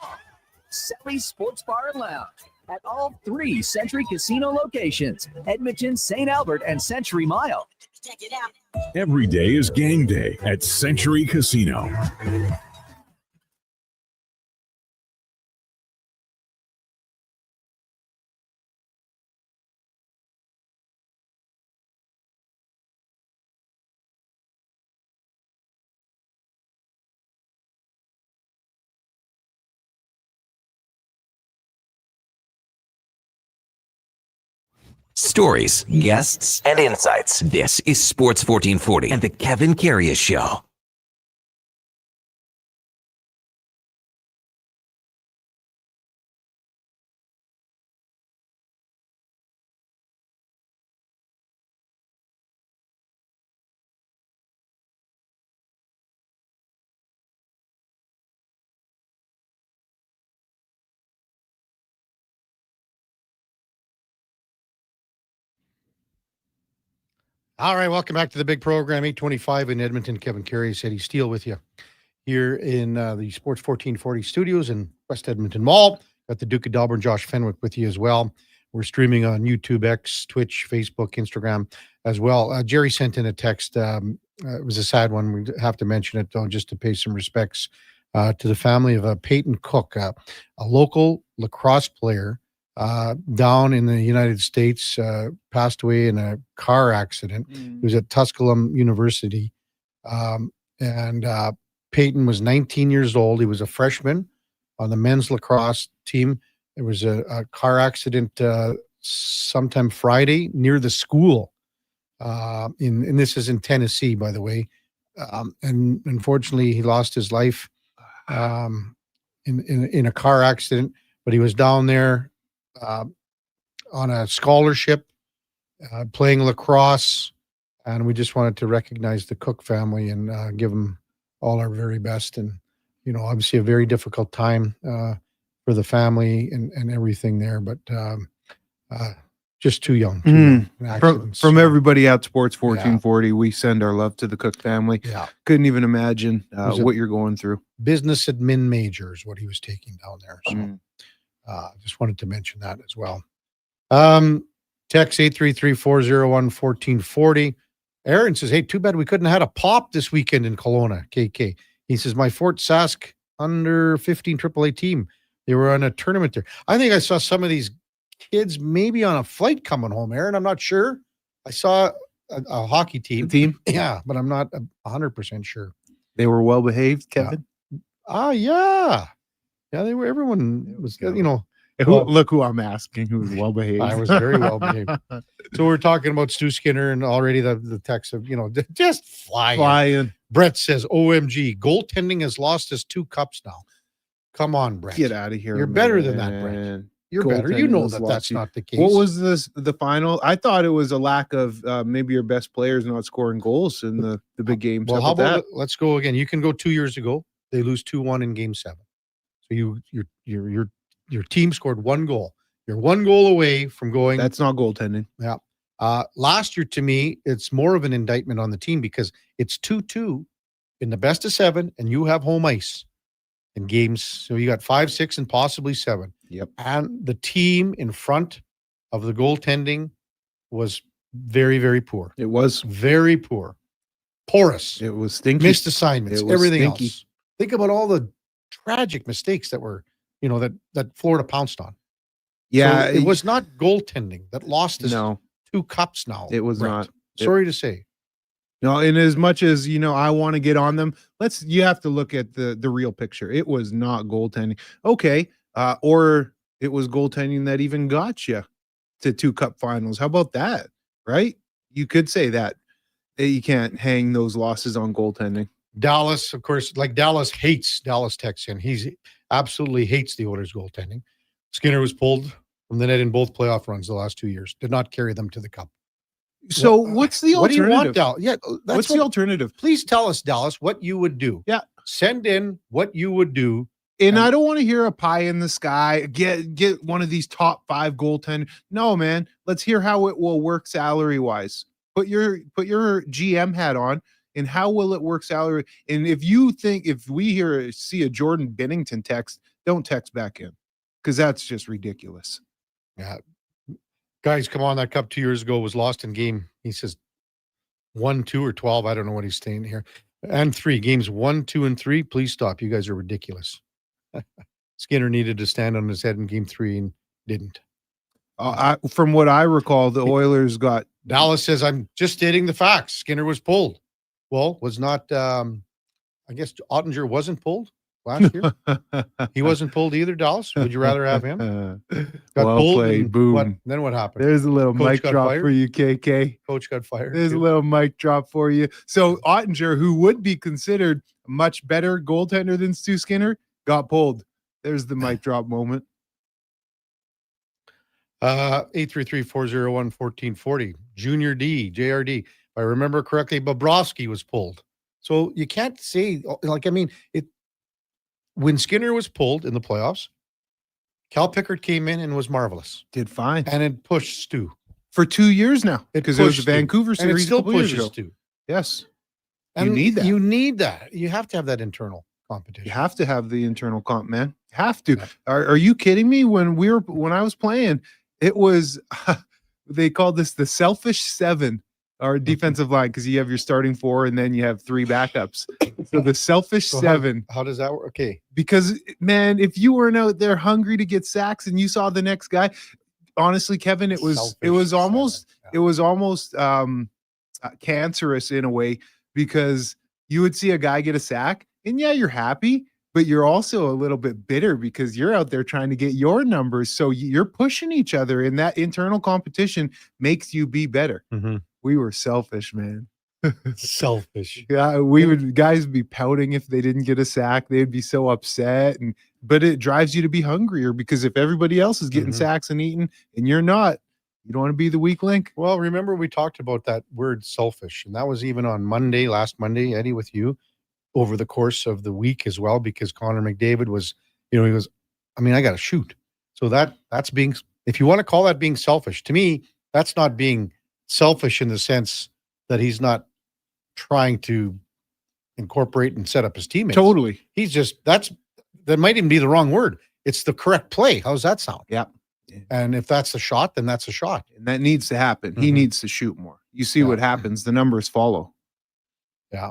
Speaker 11: Selly Sports Bar and Lounge. at all 3 Century Casino locations, Edmonton, St. Albert, and Century Mile.
Speaker 2: Check it out.
Speaker 24: Every day is game day at Century Casino.
Speaker 1: Stories, guests, and insights. This is Sports 1440 and the Kevin Karius Show.
Speaker 4: All right, welcome back to the big program, 825 in Edmonton. Kevin Karius, Eddie Steele with you here in the Sports 1440 studios in West Edmonton Mall. Got the Duke of Delburne, Josh Fenwick with you as well. We're streaming on YouTube, X, Twitch, Facebook, Instagram as well. Jerry sent in a text. It was a sad one. We have to mention it, though, just to pay some respects to the family of Peyton Cook, a local lacrosse player down in the United States, passed away in a car accident. He was at Tusculum University. And Peyton was 19 years old. He was a freshman on the men's lacrosse team. There was a car accident sometime Friday near the school. And this is in Tennessee, by the way. And unfortunately, he lost his life in a car accident. But he was down there on a scholarship, playing lacrosse, and we just wanted to recognize the Cook family and give them all our very best. And obviously a very difficult time for the family and everything there, but just too young.
Speaker 5: From everybody at Sports 1440, we send our love to the Cook family.
Speaker 4: Yeah,
Speaker 5: couldn't even imagine what you're going through.
Speaker 4: Business admin major is what he was taking down there. So. Just wanted to mention that as well. Text 833-401-1440. Aaron says, hey, too bad we couldn't have had a pop this weekend in Kelowna, KK. He says, my Fort Sask under 15 AAA team, they were on a tournament there. I think I saw some of these kids maybe on a flight coming home, Aaron. I'm not sure. I saw a hockey team. Yeah, but I'm not 100% sure.
Speaker 5: They were well behaved, Kevin?
Speaker 4: Yeah. Yeah, they were. Everyone was,
Speaker 5: look who I'm asking, who's well behaved.
Speaker 4: I was very well behaved. So we're talking about Stu Skinner, and already the text of, just flying. Brett says, OMG, goaltending has lost us 2 cups now. Come on, Brett.
Speaker 5: Get out of here.
Speaker 4: You're better than that, Brett. You're better. You know that's not the case.
Speaker 5: What was the final? I thought it was a lack of maybe your best players not scoring goals in the big games.
Speaker 4: Well, how about let's go again. You can go 2 years ago. They lose 2-1 in Game 7. So your team scored 1 goal. You're 1 goal away from going.
Speaker 5: That's not goaltending.
Speaker 4: Yeah. Last year, to me, it's more of an indictment on the team because it's 2-2 in the best of 7, and you have home ice in games. So you got 5, 6, and possibly 7.
Speaker 5: Yep.
Speaker 4: And the team in front of the goaltending was very, very poor.
Speaker 5: It was
Speaker 4: very poor. Porous.
Speaker 5: It was stinky.
Speaker 4: Missed assignments. Everything
Speaker 5: stinky.
Speaker 4: else. Think about all the tragic mistakes that were, that Florida pounced on.
Speaker 5: Yeah.
Speaker 4: So it was not goaltending that lost us 2 cups now.
Speaker 5: It was not.
Speaker 4: Sorry to say.
Speaker 5: No, and as much as, I want to get on them, you have to look at the real picture. It was not goaltending. Okay. Or it was goaltending that even got you to 2 cup finals. How about that? Right? You could say that. You can't hang those losses on goaltending.
Speaker 4: Dallas, of course, Dallas texts in. He absolutely hates the Oilers goaltending. Skinner was pulled from the net in both playoff runs the last 2 years. Did not carry them to the cup.
Speaker 5: So what's the alternative?
Speaker 4: What do you want, Dallas? Yeah,
Speaker 5: what's the alternative?
Speaker 4: Please tell us, Dallas, what you would do.
Speaker 5: Yeah.
Speaker 4: Send in what you would do.
Speaker 5: And I don't want to hear a pie in the sky. Get one of these top 5 goaltenders. No, man. Let's hear how it will work salary wise. Put your GM hat on. And how will it work salary? And if we see a Jordan Bennington text, don't text back in because that's just ridiculous.
Speaker 4: Yeah. Guys, come on. That cup 2 years ago was lost in game. He says 1, 2, or 12. I don't know what he's saying here. And 3. Games 1, 2, and 3. Please stop. You guys are ridiculous. Skinner needed to stand on his head in game 3 and didn't.
Speaker 5: From what I recall, the Oilers got.
Speaker 4: Dallas says, I'm just stating the facts. Skinner was pulled. Well, was not, I guess Ottinger wasn't pulled last year. He wasn't pulled either, Dallas. Would you rather have him? Got
Speaker 5: Well
Speaker 4: pulled.
Speaker 5: played. Boom.
Speaker 4: Then what happened?
Speaker 5: There's a little
Speaker 4: Coach
Speaker 5: mic
Speaker 4: got
Speaker 5: drop
Speaker 4: fired?
Speaker 5: for you, KK.
Speaker 4: Coach got fired.
Speaker 5: There's a little mic drop for you. So Ottinger, who would be considered a much better goaltender than Stu Skinner, got pulled. There's the mic drop moment.
Speaker 4: 833-401-1440. Junior D, JRD. If I remember correctly, Bobrovsky was pulled. So you can't say, when Skinner was pulled in the playoffs, Cal Pickard came in and was marvelous.
Speaker 5: Did fine.
Speaker 4: And it pushed Stu.
Speaker 5: For 2 years now. Because it was the
Speaker 4: Stu.
Speaker 5: Vancouver
Speaker 4: And
Speaker 5: series
Speaker 4: it still
Speaker 5: a couple years
Speaker 4: pushes
Speaker 5: ago.
Speaker 4: Stu.
Speaker 5: Yes.
Speaker 4: And
Speaker 5: you need that.
Speaker 4: You need that. You have to have that internal competition.
Speaker 5: You have to have the internal comp, man. Have to. Are you kidding me? When I was playing, it was they called this the selfish 7, or defensive line, because you have your starting 4 and then you have 3 backups. So the selfish 7.
Speaker 4: How does that work? Okay.
Speaker 5: Because man, if you weren't out there hungry to get sacks and you saw the next guy, honestly, Kevin, it was almost cancerous in a way, because you would see a guy get a sack and yeah, you're happy, but you're also a little bit bitter because you're out there trying to get your numbers. So you're pushing each other, and that internal competition makes you be better.
Speaker 4: Mm-hmm.
Speaker 5: We were selfish, man.
Speaker 4: Selfish.
Speaker 5: Yeah, guys be pouting if they didn't get a sack. They'd be so upset, but it drives you to be hungrier, because if everybody else is getting sacks and eating and you're not, you don't want to be the weak link.
Speaker 4: Well, remember we talked about that word selfish, and that was even on last Monday, Eddie, with you, over the course of the week as well, because Connor McDavid was, he goes, I got to shoot. So that's being, if you want to call that being selfish, to me, that's not being selfish in the sense that he's not trying to incorporate and set up his teammates.
Speaker 5: Totally.
Speaker 4: He's just, that might even be the wrong word. It's the correct play. How's that sound?
Speaker 5: Yeah.
Speaker 4: And if that's a shot, then that's a shot.
Speaker 5: And that needs to happen. He needs to shoot more. You see what happens. The numbers follow.
Speaker 4: Yeah.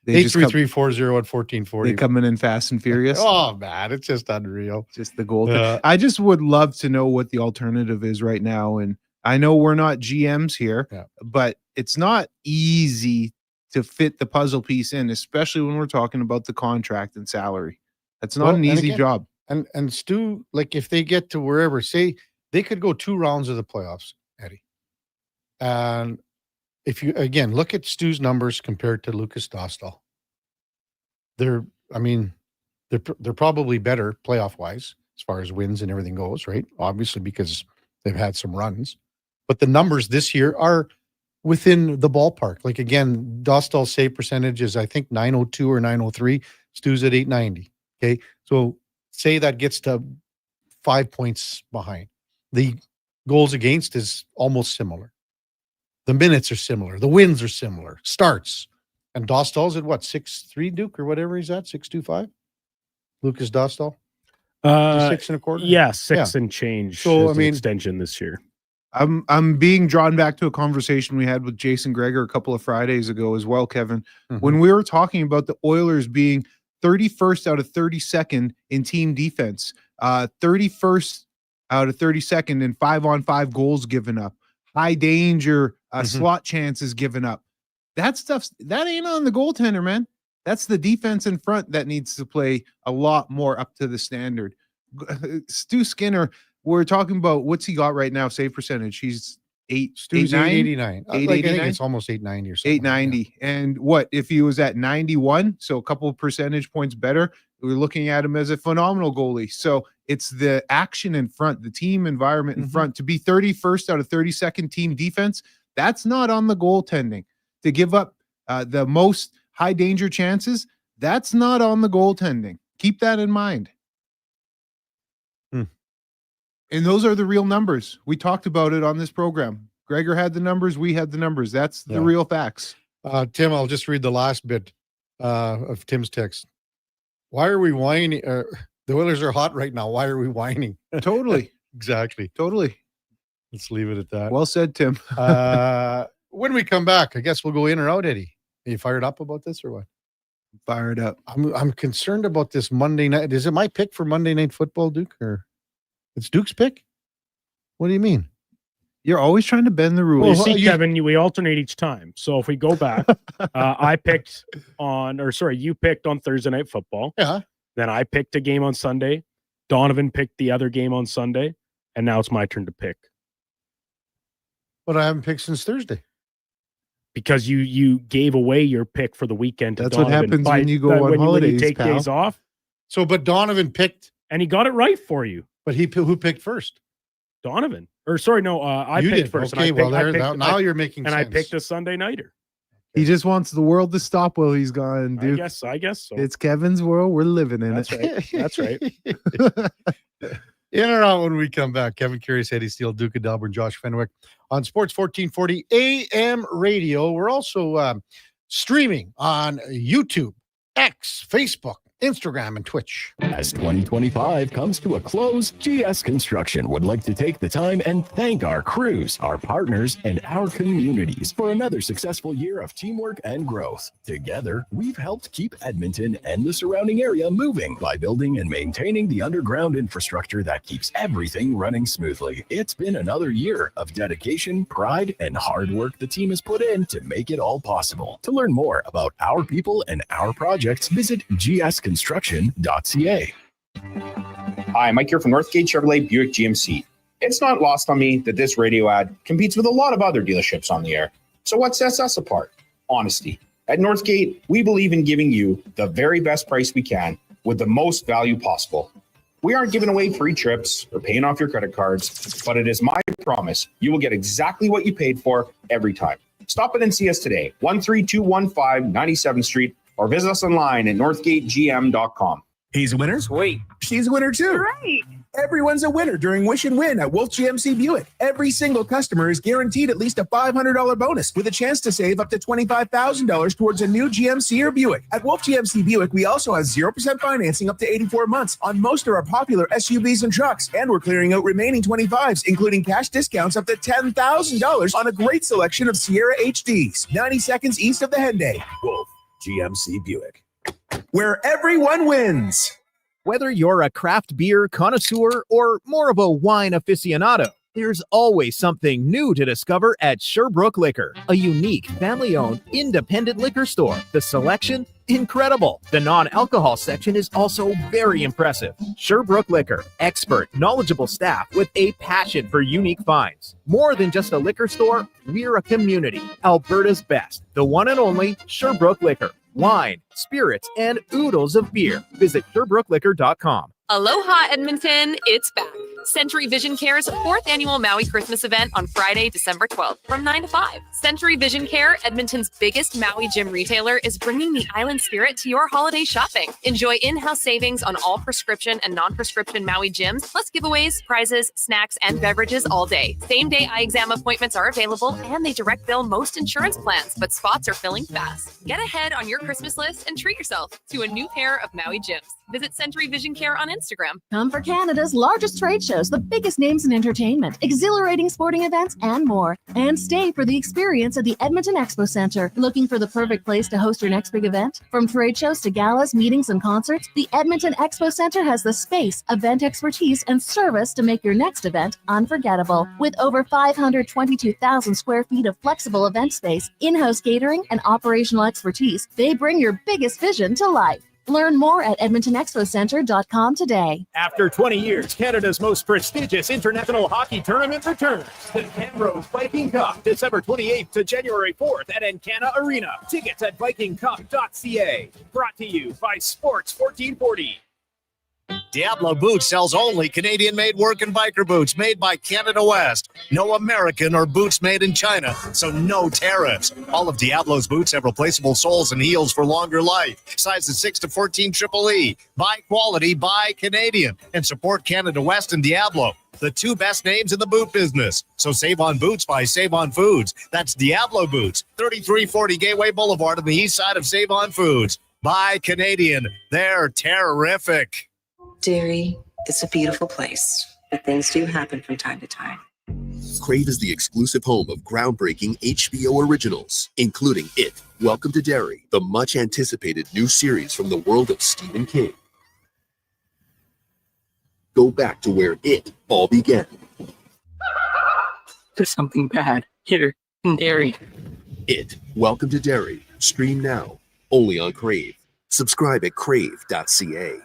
Speaker 4: 833-401-1440.
Speaker 5: They coming in fast and furious.
Speaker 4: Oh, man, it's just unreal.
Speaker 5: Just the goal. I just would love to know what the alternative is right now. And I know we're not GMs here, but it's not easy to fit the puzzle piece in, especially when we're talking about the contract and salary. That's not an easy job.
Speaker 4: And Stu, like if they get to wherever, say they could go 2 rounds of the playoffs, Eddie. And if you, again, look at Stu's numbers compared to Lucas Dostal, they're probably better playoff wise as far as wins and everything goes, right? Obviously, because they've had some runs, but the numbers this year are within the ballpark. Like again, Dostal's save percentage is, I think, 902 or 903. Stu's at 890. Okay. So say that gets to 5 points behind. The goals against is almost similar. The minutes are similar. The wins are similar. Starts. And Dostal's at what, 6'3", Duke, or whatever he's at, 6'2", Lucas Dostal? 6.25?
Speaker 6: Yeah, 6 and change.
Speaker 4: So,
Speaker 6: the extension this year.
Speaker 5: I'm being drawn back to a conversation we had with Jason Gregor a couple of Fridays ago as well, Kevin, when we were talking about the Oilers being 31st out of 32nd in team defense, 31st out of 32nd in 5-on-5 goals given up, high danger slot chances given up. That ain't on the goaltender, man. That's the defense in front that needs to play a lot more up to the standard. Stu Skinner, we're talking about what's he got right now, save percentage. He's
Speaker 4: 889. I think it's almost 890 or something.
Speaker 5: 890. And what if he was at 91? So a couple of percentage points better. We're looking at him as a phenomenal goalie. So it's the action in front, the team environment in front. To be 31st out of 32nd team defense, that's not on the goaltending. To give up the most high danger chances, that's not on the goaltending. Keep that in mind. And those are the real numbers. We talked about it on this program. Gregor had the numbers. We had the numbers. That's the real facts.
Speaker 4: Tim, I'll just read the last bit of Tim's text. Why are we whining? The Oilers are hot right now. Why are we whining?
Speaker 5: Totally.
Speaker 4: Exactly.
Speaker 5: Totally.
Speaker 4: Let's leave it at that.
Speaker 5: Well said, Tim.
Speaker 4: When we come back, I guess we'll go in or out, Eddie. Are you fired up about this or what?
Speaker 5: Fired up.
Speaker 4: I'm concerned about this Monday night. Is it my pick for Monday Night Football, Duke, or it's Duke's pick? What do you mean?
Speaker 5: You're always trying to bend the rules.
Speaker 6: Well, see, Kevin, we alternate each time. So if we go back, you picked on Thursday Night Football.
Speaker 4: Yeah.
Speaker 6: Then I picked a game on Sunday. Donovan picked the other game on Sunday. And now it's my turn to pick.
Speaker 4: But I haven't picked since Thursday.
Speaker 6: Because you gave away your pick for the weekend to
Speaker 5: That's
Speaker 6: Donovan.
Speaker 5: what happens when you go on
Speaker 6: when
Speaker 5: holidays,
Speaker 6: you take
Speaker 5: pal.
Speaker 6: days off.
Speaker 4: So, but Donovan picked.
Speaker 6: And he got it right for you.
Speaker 4: But who picked first?
Speaker 6: Donovan. I
Speaker 4: You
Speaker 6: picked
Speaker 4: did.
Speaker 6: first.
Speaker 4: Okay, now you're making
Speaker 6: and
Speaker 4: sense.
Speaker 6: I picked a Sunday nighter.
Speaker 5: He just wants the world to stop while he's gone, dude.
Speaker 6: I guess so.
Speaker 5: It's Kevin's world. We're living in
Speaker 6: That's
Speaker 5: it.
Speaker 6: right. That's right.
Speaker 4: In or out when we come back. Kevin Karius, Eddie Steele, Duke of Delburne, Josh Fenwick on Sports 1440 AM radio. We're also streaming on YouTube, X, Facebook, Instagram, and Twitch.
Speaker 18: As 2025 comes to a close, GS Construction would like to take the time and thank our crews, our partners, and our communities for another successful year of teamwork and growth. Together, we've helped keep Edmonton and the surrounding area moving by building and maintaining the underground infrastructure that keeps everything running smoothly. It's been another year of dedication, pride, and hard work the team has put in to make it all possible. To learn more about our people and our projects, visit gsconstruction.ca.
Speaker 19: Hi, Mike here from Northgate Chevrolet Buick GMC. It's not lost on me that this radio ad competes with a lot of other dealerships on the air. So what sets us apart? Honesty. At Northgate, we believe in giving you the very best price we can with the most value possible. We aren't giving away free trips or paying off your credit cards, but it is my promise you will get exactly what you paid for every time. Stop in and see us today, 13215 97th Street, or visit us online at northgategm.com.
Speaker 21: He's a winner. Wait, she's a winner too.
Speaker 22: Right.
Speaker 21: Everyone's a winner during Wish and Win at Wolf GMC Buick. Every single customer is guaranteed at least a $500 bonus with a chance to save up to $25,000 towards a new GMC or Buick. At Wolf GMC Buick, we also have 0% financing up to 84 months on most of our popular SUVs and trucks. And we're clearing out remaining 25s, including cash discounts up to $10,000 on a great selection of Sierra HDs, 90 seconds east of the Henday. Wolf GMC Buick, where everyone wins.
Speaker 17: Whether you're a craft beer connoisseur or more of a wine aficionado, there's always something new to discover at Sherbrooke Liquor, a unique, family-owned, independent liquor store. The selection? Incredible. The non-alcohol section is also very impressive. Sherbrooke Liquor, expert, knowledgeable staff with a passion for unique finds. More than just a liquor store, we're a community. Alberta's best, the one and only Sherbrooke Liquor. Wine, spirits, and oodles of beer. Visit SherbrookeLiquor.com.
Speaker 23: Aloha, Edmonton. It's back. Century Vision Care's 4th annual Maui Christmas event on Friday, December 12th from 9 to 5. Century Vision Care, Edmonton's biggest Maui gym retailer, is bringing the island spirit to your holiday shopping. Enjoy in-house savings on all prescription and non-prescription Maui gyms, plus giveaways, prizes, snacks, and beverages all day. Same-day eye exam appointments are available, and they direct bill most insurance plans, but spots are filling fast. Get ahead on your Christmas list and treat yourself to a new pair of Maui gyms. Visit Century Vision Care on Instagram.
Speaker 26: Come for Canada's largest trade shows, the biggest names in entertainment, exhilarating sporting events, and more. And stay for the experience at the Edmonton Expo Centre. Looking for the perfect place to host your next big event? From trade shows to galas, meetings, and concerts, the Edmonton Expo Centre has the space, event expertise, and service to make your next event unforgettable. With over 522,000 square feet of flexible event space, in-house catering, and operational expertise, they bring your biggest vision to life. Learn more at EdmontonExpoCenter.com today.
Speaker 17: After 20 years, Canada's most prestigious international hockey tournament returns. The Camrose Viking Cup, December 28th to January 4th at Encana Arena. Tickets at vikingcup.ca. Brought to you by Sports 1440.
Speaker 25: Diablo Boots sells only Canadian-made work and biker boots made by Canada West. No American or boots made in China, so no tariffs. All of Diablo's boots have replaceable soles and heels for longer life. Sizes 6 to 14 Triple E. Buy quality, buy Canadian. And support Canada West and Diablo, the two best names in the boot business. So save on boots by Save On Foods. That's Diablo Boots, 3340 Gateway Boulevard on the east side of Save On Foods. Buy Canadian. They're terrific.
Speaker 27: Derry is a beautiful place.
Speaker 3: but things do happen from time to time.
Speaker 7: Crave is the exclusive home of groundbreaking HBO originals, including It, Welcome to Derry, the much-anticipated new series from the world of Stephen King. Go back to where it all began.
Speaker 3: There's something bad here in Derry.
Speaker 7: It, Welcome to Derry. Stream now, only on Crave. Subscribe at crave.ca.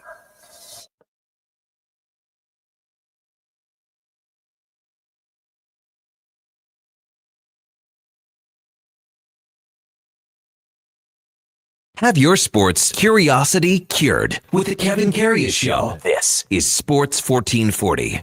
Speaker 1: Have your sports curiosity cured with the Kevin Karius Show. This is Sports 1440.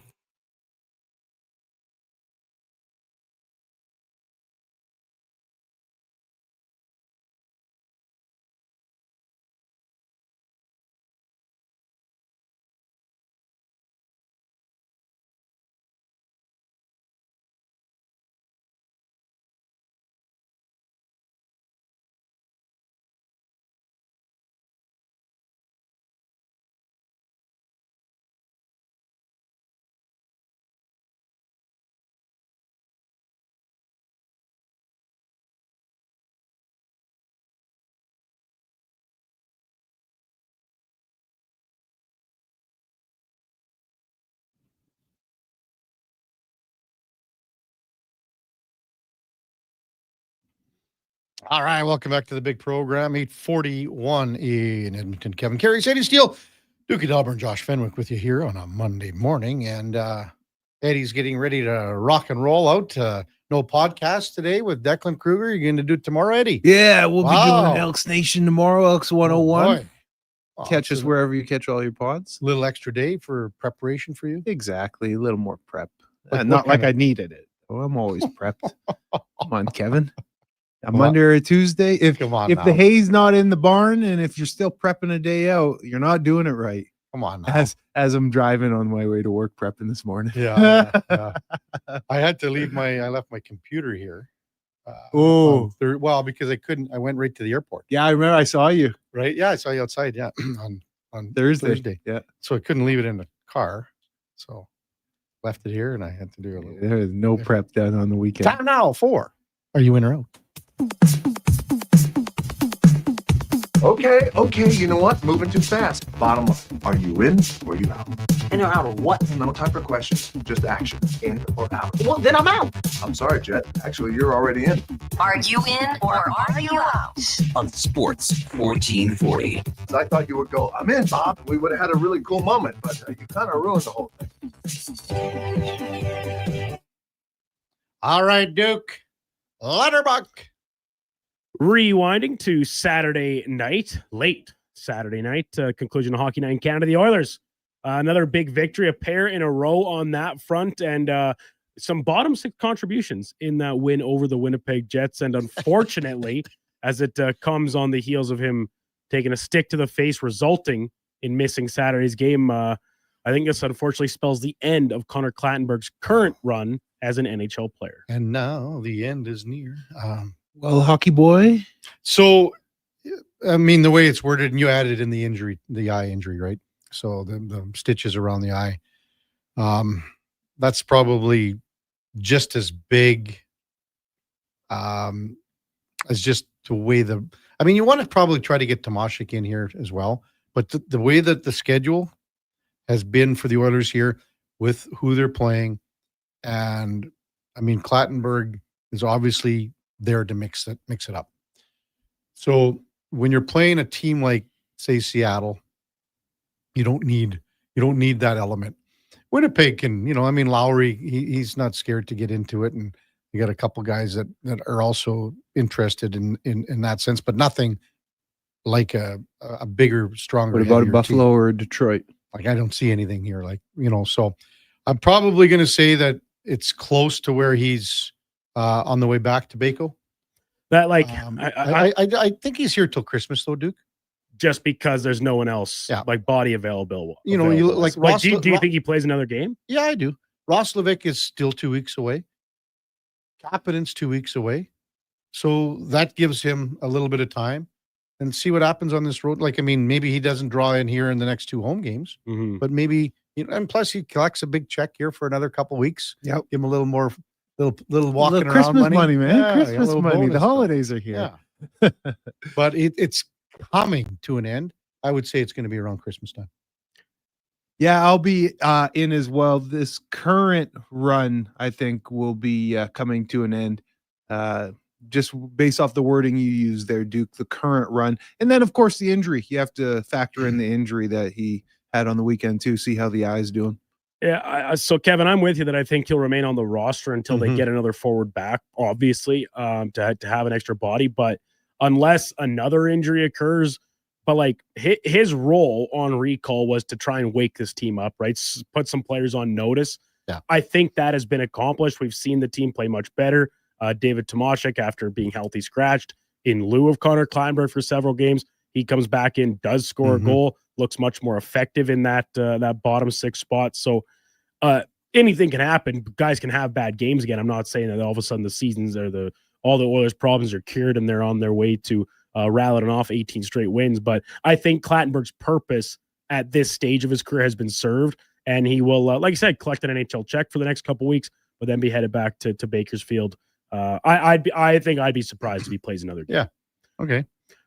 Speaker 4: All right, welcome back to the big program. 8:41 in Edmonton. Kevin Karius, Eddie Steele, Duke of Delburne, Josh Fenwick with you here on a Monday morning. And Eddie's getting ready to rock and roll out. No podcast today with Declan Kruger. You're going to do it tomorrow, Eddie?
Speaker 5: Yeah, we'll be doing Elks Nation tomorrow, Elks 101. Catch us
Speaker 4: so
Speaker 5: wherever you catch all your pods.
Speaker 4: Little extra day for preparation for you?
Speaker 5: Exactly, a little more prep.
Speaker 4: Like
Speaker 5: Not like
Speaker 4: I
Speaker 5: needed it. Oh, I'm always prepped. Come on, Kevin. I'm under a Tuesday. If the hay's not in the barn and if you're still prepping a day out, you're not doing it right.
Speaker 4: Come on now.
Speaker 5: As I'm driving on my way to work prepping this morning.
Speaker 4: Yeah. I had to leave I left my computer here. Because I went right to the airport.
Speaker 5: Yeah, I remember I saw you.
Speaker 4: Right? Yeah, I saw you outside. Yeah, on Thursday.
Speaker 5: Yeah.
Speaker 4: So I couldn't leave it in the car. So left it here and I had to do a little.
Speaker 5: There is no prep done on the weekend.
Speaker 4: Time now 4. Are you in or out?
Speaker 8: Okay, you know what? Moving too fast. Bottom line, are you in or you out?
Speaker 3: In or out of what?
Speaker 8: No time for questions, just action. In or out?
Speaker 3: Well, then I'm out.
Speaker 8: I'm sorry, Jet. Actually, you're already in.
Speaker 2: Are you in or are you out?
Speaker 1: On Sports 1440.
Speaker 8: I thought you would go, I'm in, Bob. We would have had a really cool moment, but you kind of ruined the whole thing.
Speaker 4: All right, Duke. Letterbuck.
Speaker 6: Rewinding to Saturday night, late Saturday night, conclusion of Hockey Night in Canada. The Oilers, another big victory, a pair in a row on that front, and some bottom six contributions in that win over the Winnipeg Jets. And unfortunately, as it comes on the heels of him taking a stick to the face, resulting in missing Saturday's game, I think this unfortunately spells the end of Connor Clattenburg's current run as an NHL player.
Speaker 4: And now the end is near.
Speaker 5: Well, hockey boy.
Speaker 4: So, I mean, the way it's worded, and you added in the eye injury, right? So the stitches around the eye. That's probably just as big as just the way you want to probably try to get Tomashik in here as well. But the way that the schedule has been for the Oilers here with who they're playing, and I mean, Clattenburg is obviously there to mix it up. So when you're playing a team like, say, Seattle, you don't need that element. Winnipeg can, Lowry, he's not scared to get into it, and you got a couple guys that are also interested in that sense, but nothing like a bigger, stronger.
Speaker 5: What about a Buffalo team. Or Detroit?
Speaker 4: Like, I don't see anything here. So I'm probably going to say that it's close to where he's on the way back to Baco.
Speaker 6: That
Speaker 4: I think he's here till Christmas though, Duke.
Speaker 6: Just because there's no one else like body available.
Speaker 4: You like
Speaker 6: Ross, do you think he plays another game?
Speaker 4: Yeah, I do. Roslovic is still 2 weeks away. Kapanen's 2 weeks away. So that gives him a little bit of time and see what happens on this road. Maybe he doesn't draw in here in the next 2 home games, but maybe And plus he collects a big check here for another couple weeks.
Speaker 5: Yep.
Speaker 4: Give him a little more, little walking
Speaker 5: Little
Speaker 4: around
Speaker 5: Christmas money, man.
Speaker 4: Yeah,
Speaker 5: Christmas
Speaker 4: a little
Speaker 5: money.
Speaker 4: bonus
Speaker 5: The
Speaker 4: stuff.
Speaker 5: holidays are here.
Speaker 4: Yeah. But it's coming to an end. I would say it's going to be around Christmas time.
Speaker 5: Yeah, I'll be in as well. This current run, I think, will be coming to an end. Just based off the wording you used there, Duke, the current run. And then, of course, the injury. You have to factor in the injury that he had on the weekend, too, see how the eye's doing.
Speaker 6: Yeah, so Kevin, I'm with you that I think he'll remain on the roster until they get another forward back, obviously, to have an extra body. But unless another injury occurs, but like his role on recall was to try and wake this team up, right? Put some players on notice.
Speaker 4: Yeah.
Speaker 6: I think that has been accomplished. We've seen the team play much better. David Tomaszek, after being healthy scratched in lieu of Connor Kleinberg for several games, he comes back in, does score a goal, looks much more effective in that bottom six spot. So anything can happen. Guys can have bad games again. I'm not saying that all of a sudden the seasons are all the Oilers' problems are cured and they're on their way to rattling off 18 straight wins. But I think Clattenburg's purpose at this stage of his career has been served, and he will, like I said, collect an NHL check for the next couple weeks, but then be headed back to Bakersfield. I think I'd be surprised if he plays another game.
Speaker 4: Yeah. Okay.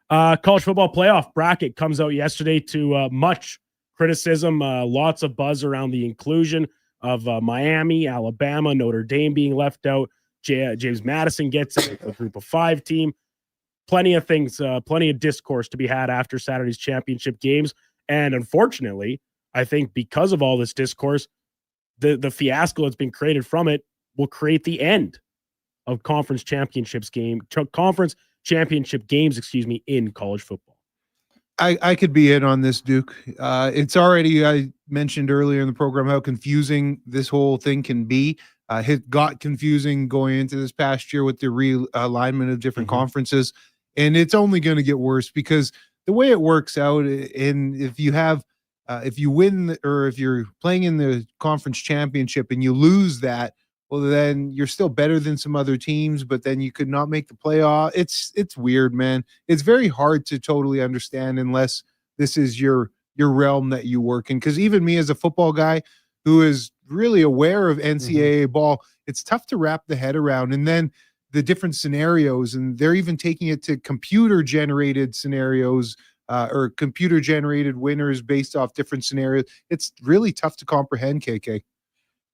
Speaker 6: College football playoff bracket comes out yesterday to much criticism, lots of buzz around the inclusion of Miami, Alabama, Notre Dame being left out. James Madison gets a group of 5 team. Plenty of things, plenty of discourse to be had after Saturday's championship games. And unfortunately, I think because of all this discourse, the fiasco that's been created from it will create the end of conference championship games, in college football.
Speaker 5: I could be in on this, Duke. It's already, I mentioned earlier in the program how confusing this whole thing can be. It got confusing going into this past year with the realignment of different conferences. And it's only going to get worse because the way it works out, and if you win, or if you're playing in the conference championship and you lose that, well, then you're still better than some other teams, but then you could not make the playoff. It's weird, man. It's very hard to totally understand unless this is your realm that you work in. Because even me as a football guy who is really aware of NCAA ball, it's tough to wrap the head around. And then the different scenarios, and they're even taking it to computer-generated scenarios or computer-generated winners based off different scenarios. It's really tough to comprehend, KK.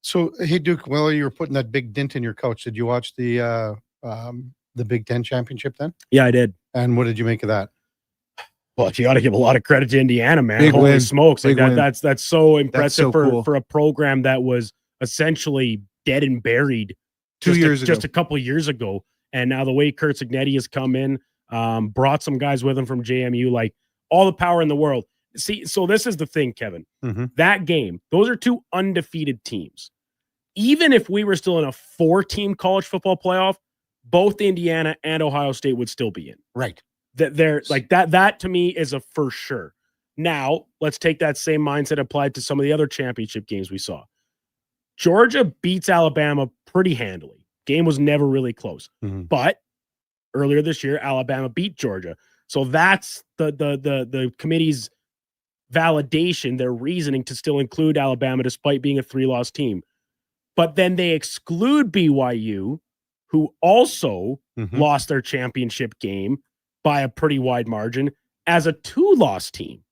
Speaker 4: So, hey, Duke, while you were putting that big dent in your couch, did you watch the Big Ten championship then?
Speaker 6: Yeah, I did.
Speaker 4: And what did you make of that?
Speaker 6: Well, you got to give a lot of credit to Indiana, man.
Speaker 5: Big
Speaker 6: Holy
Speaker 5: win.
Speaker 6: smokes. Like
Speaker 5: Big win.
Speaker 6: that's so impressive
Speaker 5: so cool.
Speaker 6: for a program that was essentially dead and buried
Speaker 5: 2 years ago.
Speaker 6: Just a couple of years ago. And now the way Kurt Cignetti has come in, brought some guys with him from JMU, like all the power in the world. See, so this is the thing, Kevin. That game, those are 2 undefeated teams. Even if we were still in a 4-team college football playoff, both Indiana and Ohio State would still be in.
Speaker 4: Right.
Speaker 6: They're like that to me is a for sure. Now, let's take that same mindset applied to some of the other championship games we saw. Georgia beats Alabama pretty handily. Game was never really close. But earlier this year, Alabama beat Georgia. So that's the committee's validation, their reasoning to still include Alabama despite being a 3-loss team. But then they exclude BYU, who also lost their championship game by a pretty wide margin, as a 2-loss team.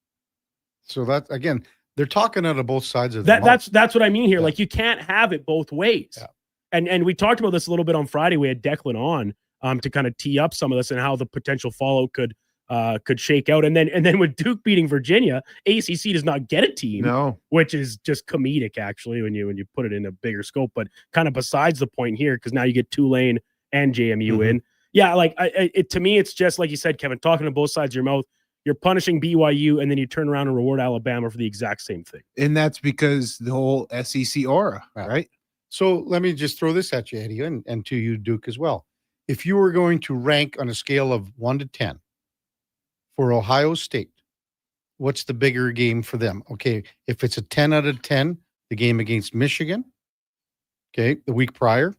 Speaker 4: So that, again, they're talking out of both sides of the
Speaker 6: that's what I mean here. Like, you can't have it both ways.
Speaker 4: Yeah.
Speaker 6: And we talked about this a little bit on Friday. We had Declan on to kind of tee up some of this and how the potential fallout could shake out. And then with Duke beating Virginia, ACC does not get a team, which is just comedic actually when you put it in a bigger scope. But kind of besides the point here, because now you get Tulane and JMU in. Yeah, like to me, it's just like you said, Kevin, talking to both sides of your mouth. You're punishing BYU, and then you turn around and reward Alabama for the exact same thing.
Speaker 5: And that's because the whole SEC aura, right?
Speaker 4: So let me just throw this at you, Eddie, and to you, Duke, as well. If you were going to rank on a scale of 1 to 10 for Ohio State, what's the bigger game for them? Okay, if it's a 10 out of 10, the game against Michigan, okay, the week prior,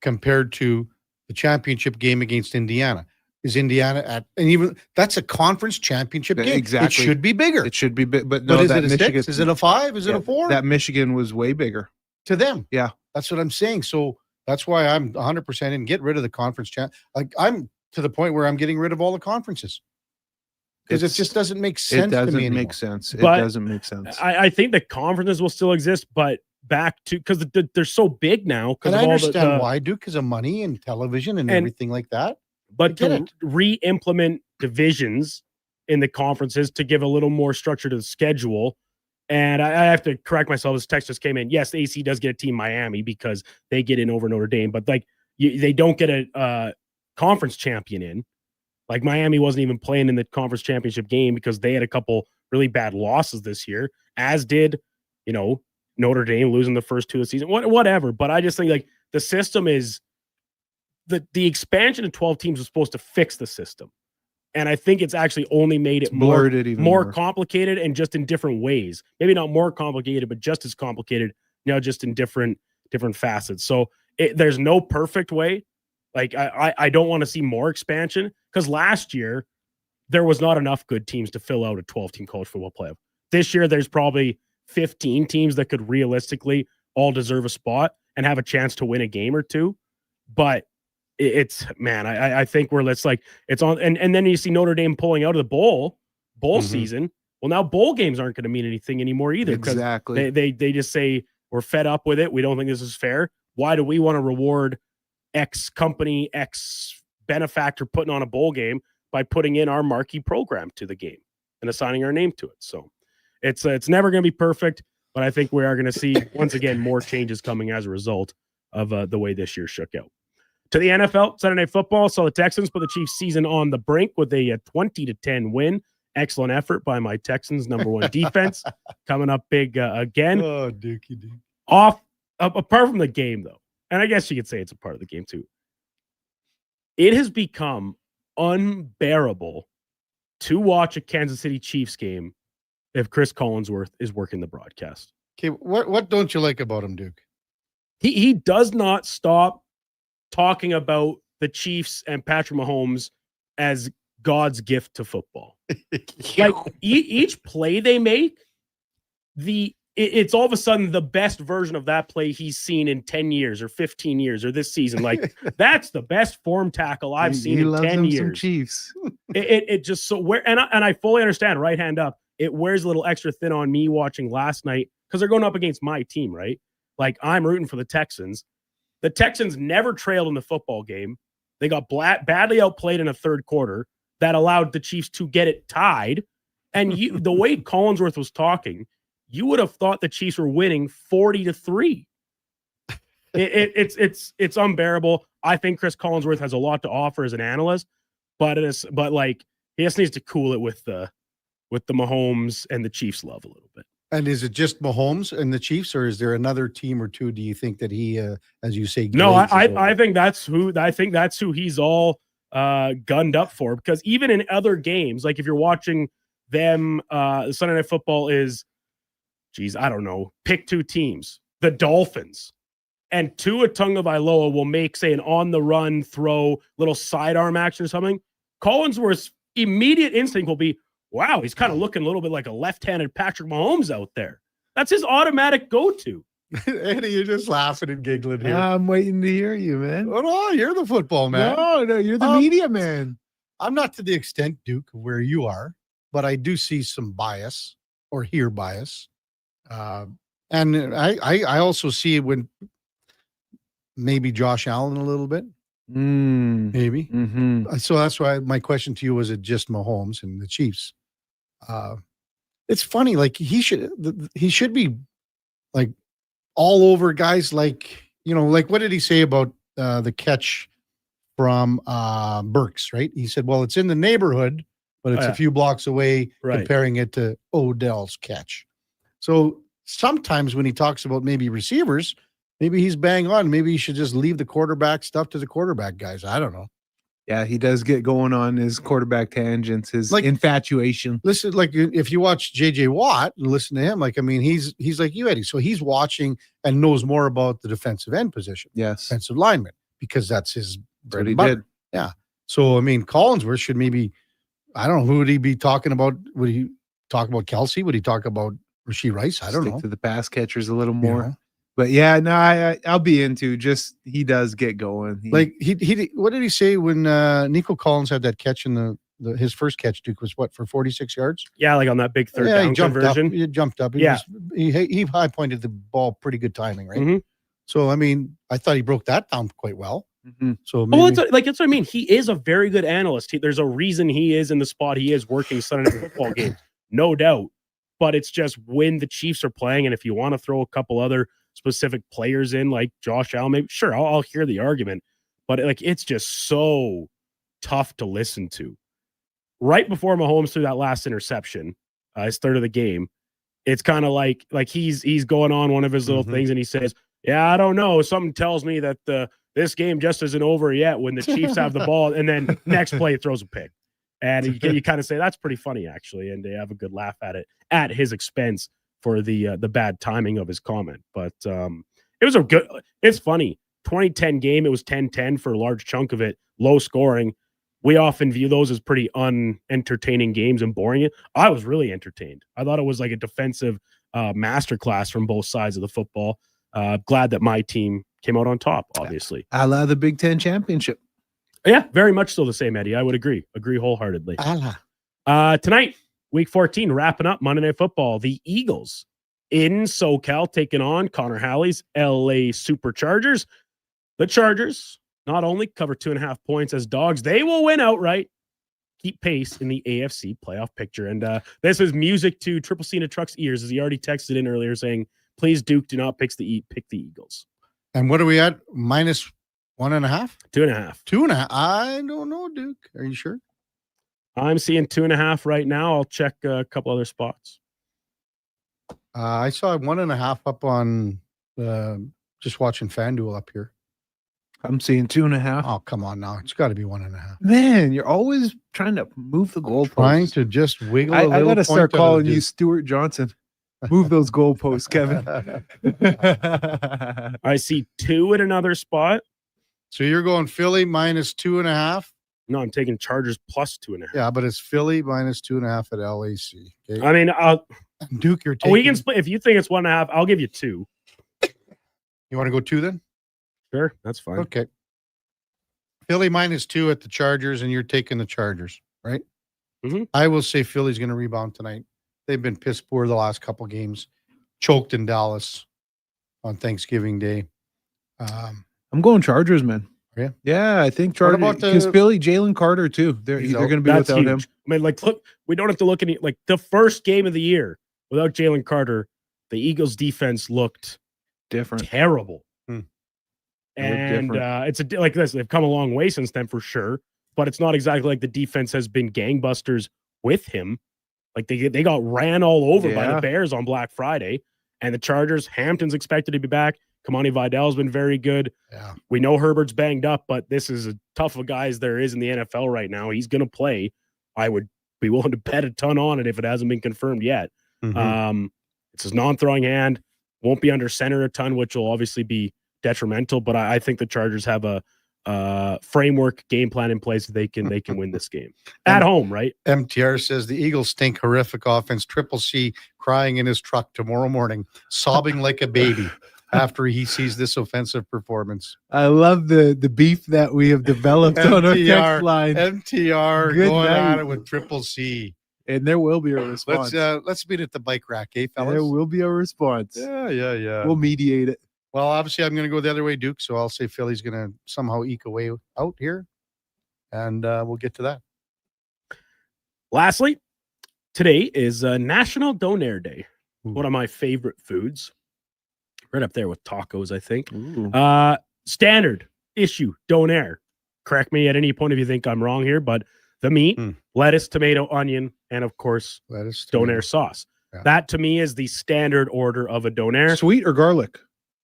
Speaker 4: compared to the championship game against Indiana. is Indiana at, and even that's a conference championship game.
Speaker 5: Exactly.
Speaker 4: It should be bigger.
Speaker 5: It should be big, but no,
Speaker 4: is
Speaker 5: that
Speaker 4: it a
Speaker 5: Michigan,
Speaker 4: 6? Is it a 5? Is it a 4?
Speaker 5: That Michigan was way bigger
Speaker 4: to them.
Speaker 5: Yeah,
Speaker 4: that's what I'm saying. So that's why I'm 100% in. Get rid of the conference champ. Like I'm to the point where I'm getting rid of all the conferences because it just doesn't make sense.
Speaker 5: It doesn't
Speaker 4: to me
Speaker 5: make
Speaker 4: anymore.
Speaker 5: sense. It
Speaker 6: But
Speaker 5: doesn't make sense.
Speaker 6: I think the conferences will still exist, but back to because they're so big now.
Speaker 4: And
Speaker 6: Because
Speaker 4: I understand why, Duke, because of money and television and everything like that.
Speaker 6: But to re-implement divisions in the conferences to give a little more structure to the schedule. And I have to correct myself. This text just came in. Yes, the AC does get a team Miami because they get in over Notre Dame, but like they don't get a conference champion in. Like Miami wasn't even playing in the conference championship game because they had a couple really bad losses this year, as did, Notre Dame losing the first 2 of the season, whatever. But I just think like the system is the expansion of 12 teams was supposed to fix the system. And I think it's actually only made it more complicated and just in different ways. Maybe not more complicated, but just as complicated, just in different facets. So there's no perfect way. Like I don't want to see more expansion because last year there was not enough good teams to fill out a 12-team college football playoff. This year there's probably 15 teams that could realistically all deserve a spot and have a chance to win a game or two. But I think it's on. And then you see Notre Dame pulling out of the bowl season. Well, now bowl games aren't going to mean anything anymore either.
Speaker 5: Exactly.
Speaker 6: They just say we're fed up with it. We don't think this is fair. Why do we want to reward X company, X benefactor putting on a bowl game by putting in our marquee program to the game and assigning our name to it? So it's never going to be perfect, but I think we are going to see once again more changes coming as a result of the way this year shook out. To the NFL, Sunday Night Football saw the Texans put the Chiefs season on the brink with a 20-10 win. Excellent effort by my Texans, number one defense, coming up big again.
Speaker 4: Oh, Dookie Duke.
Speaker 6: Apart from the game, though, and I guess you could say it's a part of the game too, it has become unbearable to watch a Kansas City Chiefs game if Chris Collinsworth is working the broadcast.
Speaker 4: Okay, what don't you like about him, Duke?
Speaker 6: He does not stop talking about the Chiefs and Patrick Mahomes as God's gift to football. Like each play they make, it's all of a sudden the best version of that play he's seen in 10 years or 15 years or this season. Like that's the best form tackle I've seen in 10 years. Some
Speaker 5: Chiefs.
Speaker 6: It just so where and I fully understand right hand up. It wears a little extra thin on me watching last night because they're going up against my team, right? Like I'm rooting for the Texans. The Texans never trailed in the football game. They got badly outplayed in a third quarter that allowed the Chiefs to get it tied. And the way Collinsworth was talking, you would have thought the Chiefs were winning 40-3. It's unbearable. I think Chris Collinsworth has a lot to offer as an analyst, but he just needs to cool it with the Mahomes and the Chiefs love a little bit.
Speaker 4: And is it just Mahomes and the Chiefs, or is there another team or two? Do you think that he, as you say,
Speaker 6: no? I think that's who he's all gunned up for. Because even in other games, like if you're watching them, Sunday Night Football is, I don't know, pick two teams, the Dolphins, and Tua Tagovailoa will make say an on the run throw, little sidearm action or something. Collinsworth's immediate instinct will be, wow, he's kind of looking a little bit like a left-handed Patrick Mahomes out there. That's his automatic go-to.
Speaker 4: Eddie, you're just laughing and giggling here.
Speaker 5: I'm waiting to hear you, man.
Speaker 4: Oh, no, you're the football man.
Speaker 5: No, you're the media man.
Speaker 4: I'm not to the extent, Duke, of where you are, but I do see some bias or hear bias. And I also see it when maybe Josh Allen a little bit. Maybe.
Speaker 5: Mm-hmm.
Speaker 4: So that's why my question to you was, it just Mahomes and the Chiefs? It's funny, like he should be like all over guys, like like what did he say about the catch from Burks, right? He said, well, it's in the neighborhood, but it's a few blocks away, comparing it to Odell's catch. So sometimes when he talks about maybe receivers, maybe he's bang on. Maybe he should just leave the quarterback stuff to the quarterback guys. I don't know.
Speaker 5: Yeah, he does get going on his quarterback tangents, his infatuation.
Speaker 4: Listen, like if you watch JJ Watt and listen to him, like, I mean, he's like you, Eddie. So he's watching and knows more about the defensive end position.
Speaker 5: Yes.
Speaker 4: Defensive lineman, because that's his bread and
Speaker 5: he
Speaker 4: butter.
Speaker 5: did.
Speaker 4: Yeah. So, I mean, Collinsworth should maybe, I don't know, who would he be talking about? Would he talk about Kelsey? Would he talk about Rashee Rice? I don't
Speaker 5: Stick
Speaker 4: know.
Speaker 5: to the pass catchers a little more.
Speaker 4: know?
Speaker 5: But yeah, no, I'll be into just he does get going.
Speaker 4: He what did he say when Nico Collins had that catch in his first catch, Duke, was what, for 46 yards?
Speaker 6: Yeah, like on that big third down
Speaker 4: he jumped
Speaker 6: conversion.
Speaker 4: Up. He jumped up. He high pointed the ball, pretty good timing, right?
Speaker 6: Mhm.
Speaker 4: So, I mean, I thought he broke that down quite well.
Speaker 5: Mm-hmm.
Speaker 4: So,
Speaker 6: Well,
Speaker 4: maybe,
Speaker 6: that's what I mean. He is a very good analyst. There's a reason he is in the spot he is working Sunday night football games, no doubt. But it's just when the Chiefs are playing, and if you want to throw a couple other specific players in, like Josh Allen, maybe sure, I'll hear the argument. But it's just so tough to listen to. Right before Mahomes threw that last interception, his third of the game, it's kind of like he's going on one of his little things, and he says, "Yeah, I don't know. Something tells me that this game just isn't over yet." When the Chiefs have the ball, and then next play it throws a pick, and you kind of say that's pretty funny actually, and they have a good laugh at it at his expense for the bad timing of his comment. But it was a good. It's funny. 2010 game. It was 10-10 for a large chunk of it, low scoring. We often view those as pretty unentertaining games and boring. I was really entertained. I thought it was like a defensive masterclass from both sides of the football. Glad that my team came out on top, obviously.
Speaker 5: A la the Big Ten championship.
Speaker 6: Yeah, very much so the same, Eddie. I would agree wholeheartedly. Tonight, week 14, wrapping up Monday Night Football. The Eagles in SoCal taking on Connor Halley's LA Superchargers. The Chargers not only cover 2.5 points as dogs, they will win outright, keep pace in the AFC playoff picture. And this is music to Triple C into Truck's ears, as he already texted in earlier saying, please, Duke, do not pick the Eagles.
Speaker 4: And what are we at? -1.5?
Speaker 6: 2.5.
Speaker 4: 2.5. I don't know, Duke. Are you sure?
Speaker 6: I'm seeing 2.5 right now. I'll check a couple other spots.
Speaker 4: I saw 1.5 up on just watching FanDuel up here.
Speaker 5: I'm seeing 2.5.
Speaker 4: Oh, come on now. It's got to be 1.5.
Speaker 5: Man, you're always trying to move the goalposts.
Speaker 4: Trying to just wiggle a little.
Speaker 5: I got to start
Speaker 4: point
Speaker 5: calling you Stuart Johnson. Move those goalposts, Kevin.
Speaker 6: I see 2 at another spot.
Speaker 4: So you're going Philly -2.5?
Speaker 6: No, I'm taking Chargers +2.5.
Speaker 4: Yeah, but it's Philly -2.5 at LAC. Okay?
Speaker 6: I mean,
Speaker 4: Duke, you're taking.
Speaker 6: we can split. If you think it's 1.5, I'll give you 2.
Speaker 4: You want to go 2 then?
Speaker 6: Sure, that's fine.
Speaker 4: Okay. Philly -2 at the Chargers, and you're taking the Chargers, right?
Speaker 6: Mm-hmm.
Speaker 4: I will say Philly's going to rebound tonight. They've been piss poor the last couple games. Choked in Dallas on Thanksgiving Day.
Speaker 5: I'm going Chargers, man.
Speaker 4: Yeah,
Speaker 5: yeah. I think Chargers because Philly, Jalen Carter too. They're going to be without him.
Speaker 6: I mean, look, we don't have to look at it like the first game of the year without Jalen Carter. The Eagles' defense looked
Speaker 5: different,
Speaker 6: terrible. And it's like this. They've come a long way since then for sure, but it's not exactly like the defense has been gangbusters with him. Like they got ran all over by the Bears on Black Friday, and the Chargers. Hampton's expected to be back. Kamani Vidal's been very good.
Speaker 4: Yeah.
Speaker 6: We know Herbert's banged up, but this is as tough a guy as there is in the NFL right now. He's going to play. I would be willing to bet a ton on it if it hasn't been confirmed yet.
Speaker 4: Mm-hmm.
Speaker 6: It's his non-throwing hand. Won't be under center a ton, which will obviously be detrimental. But I think the Chargers have a framework game plan in place that they can win this game at home, right?
Speaker 4: MTR says the Eagles stink. Horrific offense. Triple C crying in his truck tomorrow morning, sobbing like a baby after he sees this offensive performance.
Speaker 5: I love the beef that we have developed on our text line.
Speaker 4: MTR
Speaker 5: Good
Speaker 4: going
Speaker 5: night.
Speaker 4: at it with Triple C.
Speaker 5: And there will be a response.
Speaker 4: Let's meet at the bike rack, fellas?
Speaker 5: There will be a response.
Speaker 4: Yeah.
Speaker 5: We'll mediate it.
Speaker 4: Well, obviously, I'm going to go the other way, Duke. So I'll say Philly's going to somehow eke a way out here, and we'll get to that.
Speaker 6: Lastly, today is National Donair Day. One of my favorite foods, right up there with tacos, I think. Standard issue Donair. Correct me at any point if you think I'm wrong here, but the meat, lettuce, tomato, onion, and of course, Donair sauce. Yeah. That to me is the standard order of a Donair.
Speaker 5: Sweet or garlic?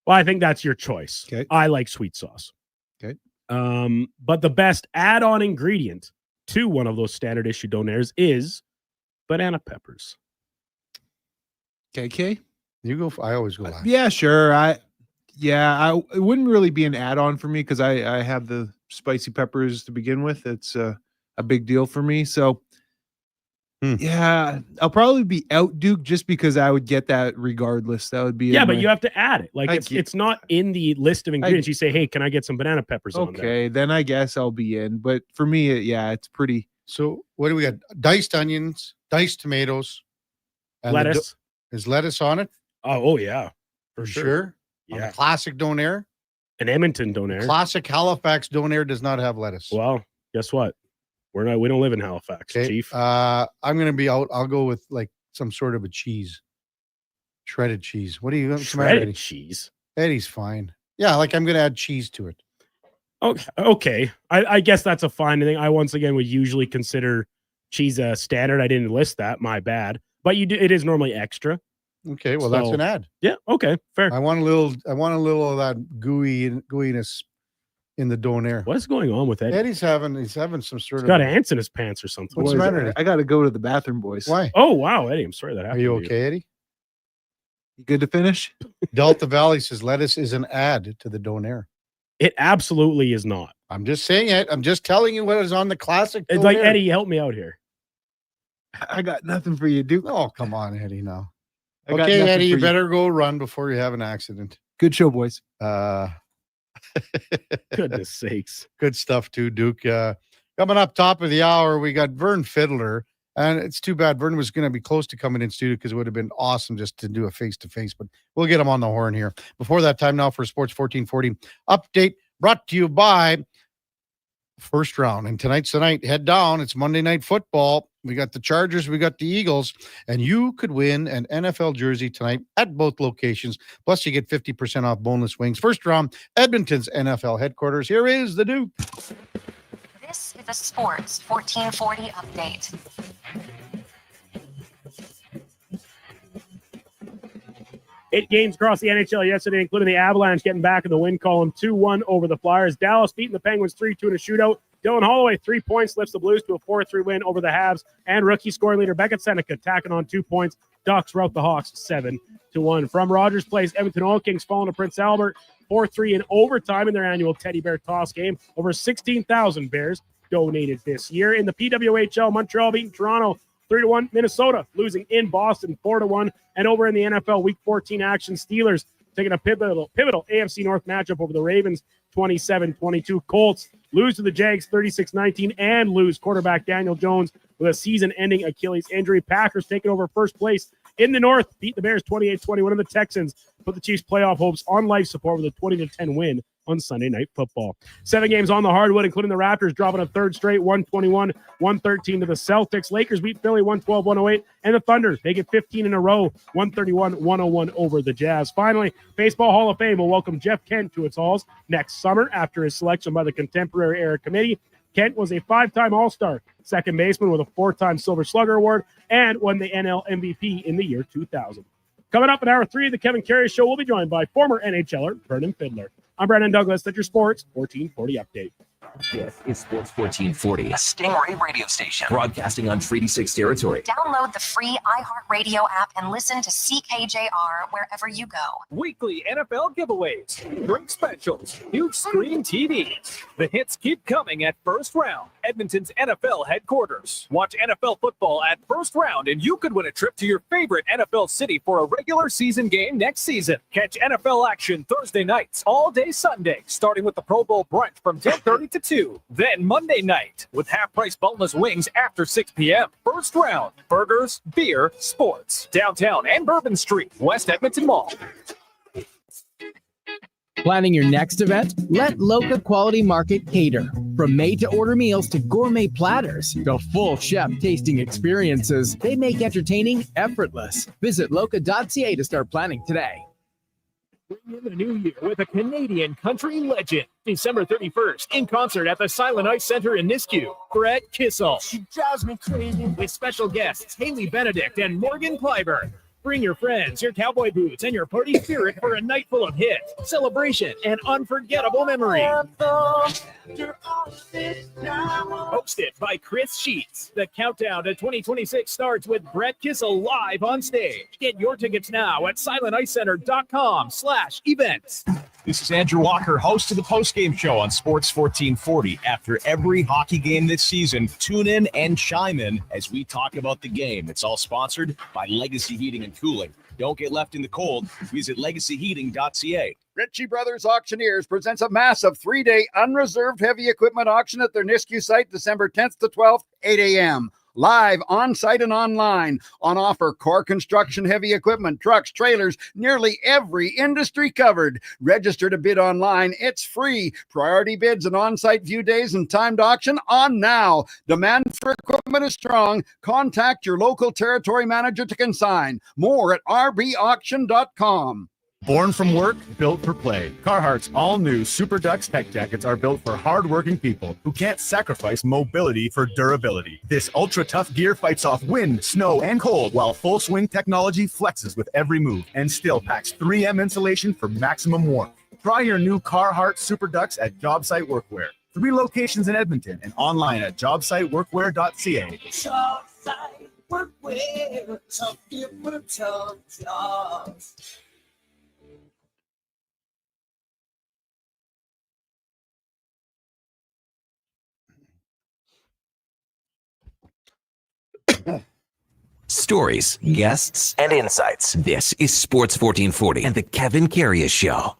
Speaker 6: Well, I think that's your choice.
Speaker 5: Okay.
Speaker 6: I like sweet sauce.
Speaker 5: Okay.
Speaker 6: But the best add-on ingredient to one of those standard issue Donairs is banana peppers.
Speaker 5: KK?
Speaker 4: You go. I always go last.
Speaker 5: Yeah, sure. Yeah, it wouldn't really be an add-on for me because I have the spicy peppers to begin with. It's a big deal for me. So, yeah, I'll probably be out, Duke, just because I would get that regardless. That would be
Speaker 6: but you have to add it. Like it's not in the list of ingredients. You say, hey, can I get some banana peppers on there?
Speaker 5: Okay, then I guess I'll be in. But for me, it's pretty.
Speaker 4: So what do we got? Diced onions, diced tomatoes, and
Speaker 6: lettuce.
Speaker 4: Is lettuce on it?
Speaker 6: Oh yeah, for
Speaker 4: sure.
Speaker 6: Yeah.
Speaker 4: On the classic Donair.
Speaker 6: An Edmonton Donair.
Speaker 4: Classic Halifax Donair does not have lettuce.
Speaker 6: Well, guess what? We don't live in Halifax, Chief.
Speaker 4: I'm gonna be out. I'll go with like some sort of a cheese. Shredded cheese. What do you
Speaker 6: shredded cheese?
Speaker 4: Eddie's fine. Yeah, like I'm gonna add cheese to it.
Speaker 6: Okay. I guess that's a fine thing. I once again would usually consider cheese a standard. I didn't list that. My bad. But it is normally extra.
Speaker 4: Okay, well that's an ad.
Speaker 6: Yeah. Okay. Fair.
Speaker 4: I want a little of that gooiness in the Donair.
Speaker 6: What is going on with Eddie?
Speaker 4: He's having some sort
Speaker 6: He's got ants in his pants or something.
Speaker 4: What's the matter?
Speaker 5: I got to go to the bathroom, boys.
Speaker 4: Why?
Speaker 6: Oh wow, Eddie. I'm sorry that happened.
Speaker 4: Are you okay, Eddie?
Speaker 5: You good to finish?
Speaker 4: Delta Valley says lettuce is an ad to the Donair.
Speaker 6: It absolutely is not.
Speaker 4: I'm just saying it. I'm just telling you what is on the classic.
Speaker 6: It's
Speaker 4: Donair.
Speaker 6: like, Eddie, help me out here.
Speaker 5: I got nothing for you, Duke.
Speaker 4: Oh, come on, Eddie. Now.
Speaker 5: I got
Speaker 4: Okay,
Speaker 5: nothing
Speaker 4: Eddie,
Speaker 5: for
Speaker 4: you better go run before you have an accident.
Speaker 5: Good show, boys.
Speaker 6: Goodness sakes.
Speaker 4: Good stuff too, Duke. Coming up top of the hour, we got Vern Fiddler. And it's too bad Vern was going to be close to coming in studio because it would have been awesome just to do a face-to-face, but we'll get him on the horn here. Before that, time now for Sports 1440 update brought to you by First Round. And tonight's the night. Head down. It's Monday Night Football. We got the Chargers, we got the Eagles, and you could win an NFL jersey tonight at both locations. Plus, you get 50% off boneless wings. First Round, Edmonton's NFL headquarters. Here is the Duke.
Speaker 2: This is a Sports 1440 update.
Speaker 6: 8 games across the NHL yesterday, including the Avalanche getting back in the win column 2-1 over the Flyers. Dallas beating the Penguins 3-2 in a shootout. Dylan Holloway, 3 points, lifts the Blues to a 4-3 win over the Habs. And rookie scoring leader Beckett Seneca tacking on 2 points. Ducks rout the Hawks 7-1. From Rogers Place, Edmonton Oil Kings falling to Prince Albert 4-3 in overtime in their annual Teddy Bear Toss game. Over 16,000 Bears donated this year. In the PWHL, Montreal beating Toronto 3-1. Minnesota losing in Boston 4-1. And over in the NFL Week 14 action, Steelers taking a pivotal AFC North matchup over the Ravens 27-22. Colts lose to the Jags 36-19 and lose quarterback Daniel Jones with a season-ending Achilles injury. Packers taking over first place in the North, beat the Bears 28-21, and the Texans put the Chiefs' playoff hopes on life support with a 20-10 win on Sunday Night Football. 7 games on the hardwood, including the Raptors dropping a third straight, 121-113 to the Celtics. Lakers beat Philly 112-108, and the Thunder make it 15 in a row, 131-101 over the Jazz. Finally, Baseball Hall of Fame will welcome Jeff Kent to its halls next summer after his selection by the Contemporary Era Committee. Kent was a 5-time All-Star second baseman with a 4-time Silver Slugger Award and won the NL MVP in the year 2000. Coming up in hour 3 of the Kevin Karius Show, we'll be joined by former NHLer Vernon Fiddler. I'm Brandon Douglas. That's your Sports 1440 update.
Speaker 1: This is Sports 1440, a Stingray radio station broadcasting on Treaty 6 territory.
Speaker 2: Download the free iHeartRadio app and listen to CKJR wherever you go.
Speaker 17: Weekly NFL giveaways, drink specials, huge screen TVs. The hits keep coming at First Round, Edmonton's NFL headquarters. Watch NFL football at First Round, and you could win a trip to your favorite NFL city for a regular season game next season. Catch NFL action Thursday nights, all day Sunday, starting with the Pro Bowl brunch from 10:30 to 2. Then Monday night with half-price boneless wings after 6 p.m. First Round, burgers, beer, sports. Downtown and Bourbon Street, West Edmonton Mall.
Speaker 9: Planning your next event? Let Loca Quality Market cater. From made-to-order meals to gourmet platters to full chef tasting experiences, they make entertaining effortless. Visit loca.ca to start planning today.
Speaker 17: Bring in the new year with a Canadian country legend. December 31st, in concert at the Silent Ice Center in Nisku. Brett Kissel. She drives me crazy. With special guests Haley Benedict and Morgan Clyburn. Bring your friends, your cowboy boots, and your party spirit for a night full of hits, celebration, and unforgettable memories. Hosted by Chris Sheets, the countdown to 2026 starts with Brett Kissel live on stage. Get your tickets now at silenticecenter.com/events.
Speaker 10: This is Andrew Walker, host of the postgame show on Sports 1440. After every hockey game this season, tune in and chime in as we talk about the game. It's all sponsored by Legacy Heating and Cooling. Don't get left in the cold. Visit legacyheating.ca.
Speaker 12: Ritchie Brothers Auctioneers presents a massive 3-day unreserved heavy equipment auction at their Nisku site, December 10th to 12th, 8 a.m. Live, on-site, and online. On offer, core construction heavy equipment, trucks, trailers, nearly every industry covered. Register to bid online. It's free. Priority bids and on-site view days and timed auction on now. Demand for equipment is strong. Contact your local territory manager to consign. More at rbauction.com.
Speaker 13: Born from work, built for play. Carhartt's all-new Super Ducks tech jackets are built for hard-working people who can't sacrifice mobility for durability. This ultra-tough gear fights off wind, snow, and cold, while full-swing technology flexes with every move and still packs 3M insulation for maximum warmth. Try your new Carhartt Super Ducks at JobSite Workwear. 3 locations in Edmonton and online at jobsiteworkwear.ca.
Speaker 15: JobSite Workwear, tough people, tough jobs.
Speaker 1: Stories, guests, and insights. This is Sports 1440 and the Kevin Karius Show.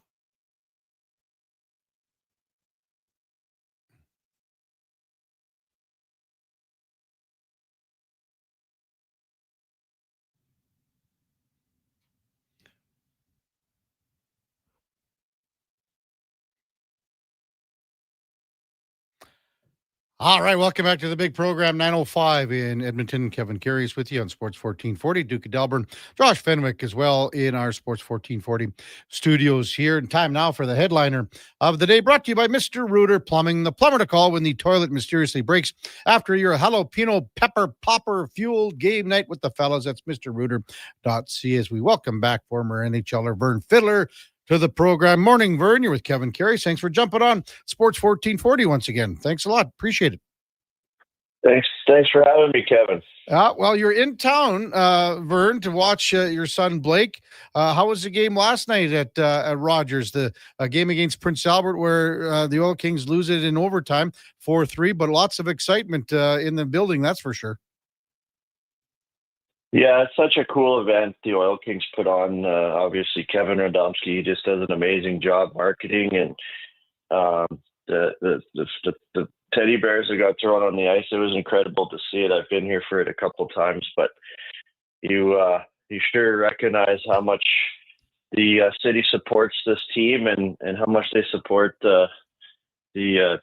Speaker 4: All right, welcome back to the big program, 9:05 in Edmonton. Kevin Karius with you on Sports 1440. Duke of Delburne, Josh Fenwick as well in our Sports 1440 studios here. And time now for the headliner of the day, brought to you by Mr. Rooter Plumbing, the plumber to call when the toilet mysteriously breaks after your jalapeno pepper popper fueled game night with the fellas. That's mrrooter.ca. As we welcome back former NHLer Vern Fiddler to the program. Morning, Vern. You're with Kevin Karius. Thanks for jumping on Sports 1440 once again. Thanks a lot. Appreciate it.
Speaker 20: Thanks for having me, Kevin.
Speaker 4: Well, you're in town, Vern, to watch your son Blake. How was the game last night at Rogers? The game against Prince Albert, where the Oil Kings lose it in overtime, 4-3. But lots of excitement in the building, that's for sure.
Speaker 20: Yeah, it's such a cool event the Oil Kings put on. Obviously, Kevin Radomski, he just does an amazing job marketing, and the teddy bears that got thrown on the ice, it was incredible to see it. I've been here for it a couple times, but you sure recognize how much the city supports this team and how much they support the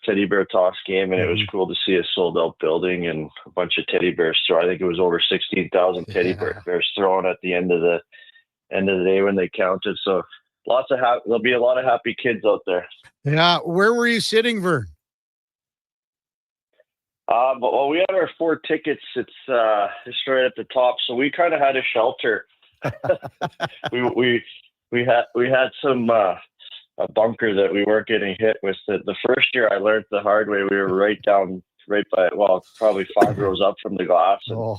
Speaker 20: teddy bear toss game, and it was cool to see a sold out building and a bunch of teddy bears thrown. I think it was over 16,000 teddy bears thrown at the end of the day when they counted. So there'll be a lot of happy kids out there.
Speaker 4: Yeah. Where were you sitting, Vern?
Speaker 20: Well, we had our 4 tickets. It's right at the top, so we kind of had a shelter. we had some a bunker that we weren't getting hit with. The first year I learned the hard way. We were right by probably 5 rows up from the glass. And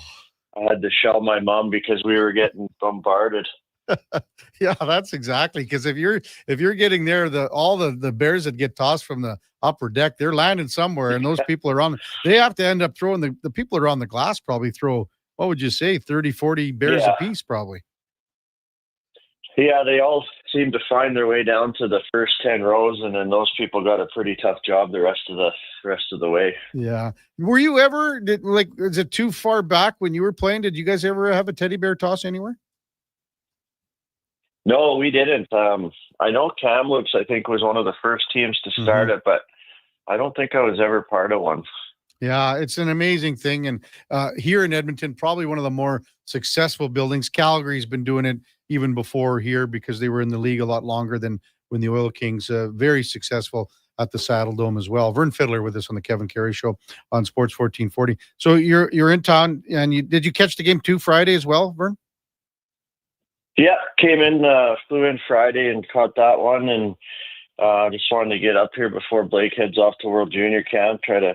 Speaker 20: I had to shell my mom because we were getting bombarded.
Speaker 4: Yeah, that's exactly, because if you're getting there, all the bears that get tossed from the upper deck, they're landing somewhere, and those people are they have to end up throwing the people that are on the glass probably throw, what would you say, 30, 40 bears a piece probably.
Speaker 20: Yeah, they all seem to find their way down to the first 10 rows, and then those people got a pretty tough job the rest of the way.
Speaker 4: Yeah. Were you ever is it too far back when you were playing? Did you guys ever have a teddy bear toss anywhere?
Speaker 20: No, we didn't. I know Kamloops, I think, was one of the first teams to start it, but I don't think I was ever part of one.
Speaker 4: Yeah, it's an amazing thing. And here in Edmonton, probably one of the more successful buildings. Calgary's been doing it even before here because they were in the league a lot longer than when the Oil Kings, very successful at the Saddle Dome as well. Vern Fiddler with us on the Kevin Karius Show on Sports 1440. So you're in town, and did you catch the game too Friday as well, Vern?
Speaker 20: Yeah, came in, flew in Friday and caught that one, and just wanted to get up here before Blake heads off to World Junior Camp. Try to,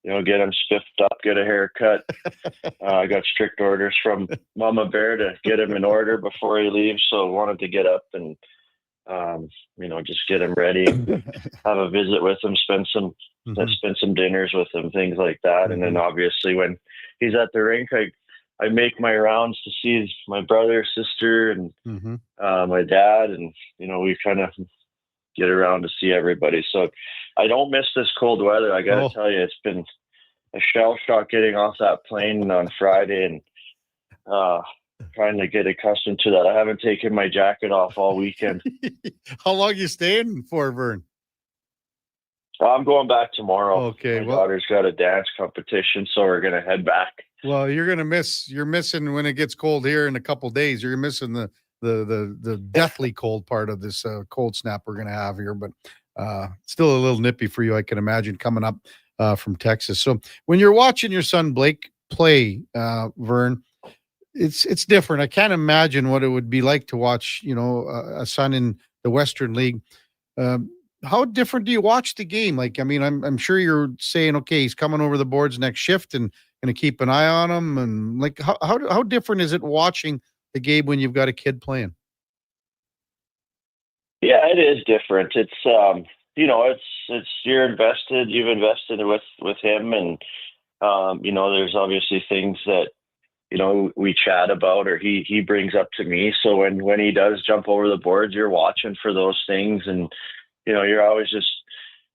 Speaker 20: get him spiffed up, get a haircut. I got strict orders from Mama Bear to get him in order before he leaves, so wanted to get up and just get him ready, have a visit with him, spend some dinners with him, things like that. And then obviously when he's at the rink, I make my rounds to see my brother, sister, and my dad, and we kind of get around to see everybody. So I don't miss this cold weather. I got to tell you, it's been a shell shock getting off that plane on Friday and trying to get accustomed to that. I haven't taken my jacket off all weekend.
Speaker 4: How long you staying for, Vern?
Speaker 20: I'm going back tomorrow.
Speaker 4: Okay.
Speaker 20: My daughter's got a dance competition, so we're going to head back.
Speaker 4: Well, you're missing when it gets cold here in a couple days. You're missing the deathly cold part of this cold snap we're going to have here, but still a little nippy for you, I can imagine, coming up from Texas. So when you're watching your son Blake play, Vern, it's different. I can't imagine what it would be like to watch, a son in the Western League. How different do you watch the game? Like, I mean, I'm sure you're saying, okay, he's coming over the boards next shift and going to keep an eye on him. And like, how different is it watching the game when you've got a kid playing?
Speaker 20: Yeah, it is different. It's, you've invested with him, and, there's obviously things that, we chat about or he brings up to me. So when he does jump over the boards, you're watching for those things, and, you're always just,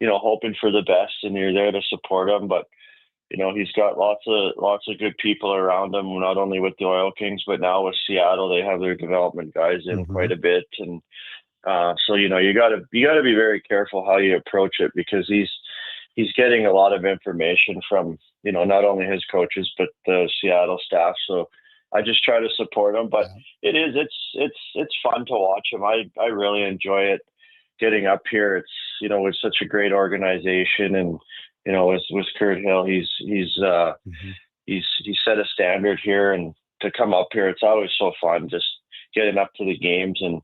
Speaker 20: hoping for the best, and you're there to support him. But, he's got lots of good people around him, not only with the Oil Kings, but now with Seattle, they have their development guys in quite a bit. And, so, you gotta be very careful how you approach it, because he's getting a lot of information from, not only his coaches, but the Seattle staff. So I just try to support him, but it's fun to watch him. I really enjoy it getting up here. It's, it's such a great organization, and, with Kurt Hill, he's set a standard here, and to come up here, it's always so fun just getting up to the games and,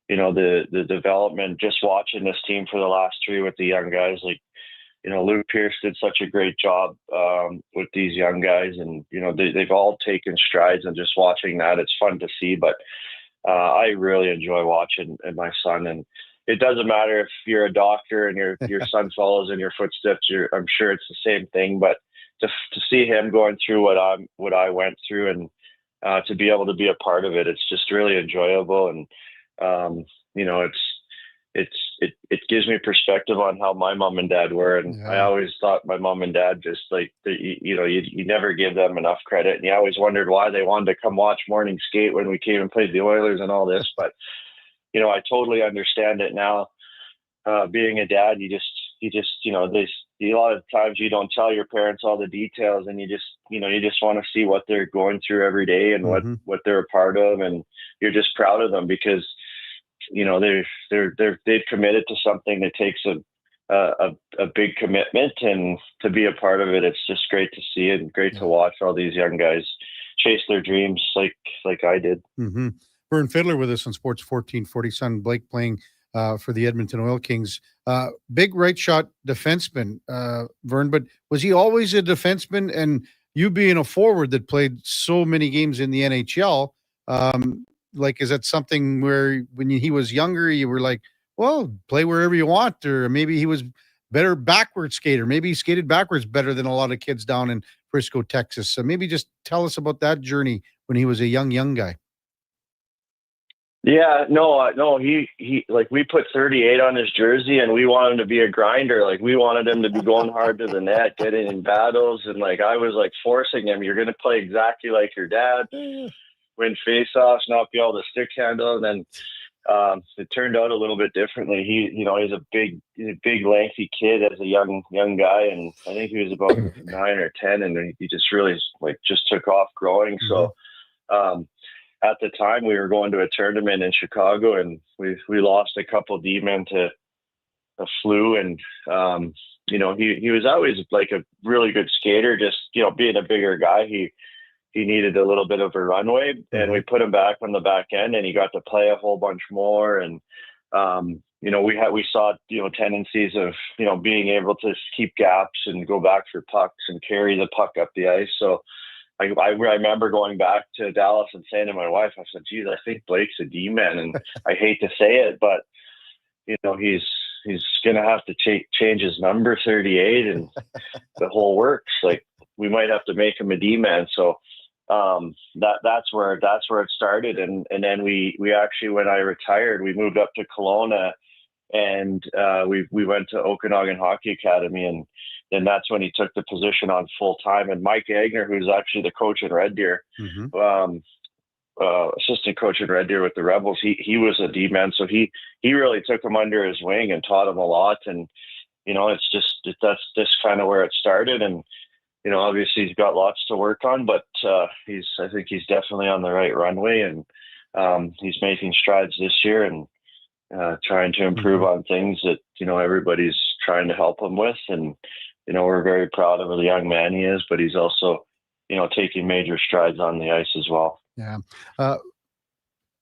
Speaker 20: the development, just watching this team for the last 3 with the young guys. Like, Luke Pierce did such a great job with these young guys, and, they've all taken strides, and just watching that, it's fun to see. But I really enjoy watching my son, and it doesn't matter if you're a doctor and your son follows in your footsteps. I'm sure it's the same thing, but to see him going through what I went through, and to be able to be a part of it, it's just really enjoyable. And, it gives me perspective on how my mom and dad were. And I always thought my mom and dad just like, you never give them enough credit. And you always wondered why they wanted to come watch morning skate when we came and played the Oilers and all this. But, I totally understand it now. Being a dad, you just, a lot of times you don't tell your parents all the details, and you just want to see what they're going through every day and what they're a part of. And you're just proud of them, because, they've committed to something that takes a big commitment, and to be a part of it, it's just great to see and great to watch all these young guys chase their dreams like I did.
Speaker 4: Vern Fiddler with us on Sports 1440. Son Blake playing for the Edmonton Oil Kings. Big right shot defenseman, Vern, but was he always a defenseman? And you being a forward that played so many games in the NHL, is that something where when he was younger, you were like, well, play wherever you want, or maybe he was better backward skater. Maybe he skated backwards better than a lot of kids down in Frisco, Texas. So maybe just tell us about that journey when he was a young guy.
Speaker 20: Yeah, no, he like, we put 38 on his jersey, and we wanted him to be a grinder. Like, we wanted him to be going hard to the net, getting in battles. And like, I was like forcing him, you're going to play exactly like your dad, win faceoffs, not be able to stick handle. And then it turned out a little bit differently. He's a big lengthy kid as a young guy. And I think he was about 9 or 10, and he just really just took off growing. So, at the time, we were going to a tournament in Chicago, and we lost a couple D-men to a flu. And, he was always like a really good skater, just, being a bigger guy. He he needed a little bit of a runway, and we put him back on the back end, and he got to play a whole bunch more. And we saw tendencies of being able to keep gaps and go back for pucks and carry the puck up the ice. So I remember going back to Dallas and saying to my wife, I said, geez, I think Blake's a D-man. And I hate to say it, but, he's going to have to change his number 38 and the whole works. Like, we might have to make him a D-man. So that's where it started. And then we actually, when I retired, we moved up to Kelowna, and we went to Okanagan Hockey Academy, and then that's when he took the position on full time. And Mike Agner, who's actually the coach in Red Deer, assistant coach in Red Deer with the Rebels, he was a D-man. So he really took him under his wing and taught him a lot. And, that's just kind of where it started. And, obviously he's got lots to work on, but I think he's definitely on the right runway, and he's making strides this year and trying to improve on things that, everybody's trying to help him with. And, we're very proud of the young man he is, but he's also, taking major strides on the ice as well.
Speaker 4: Yeah.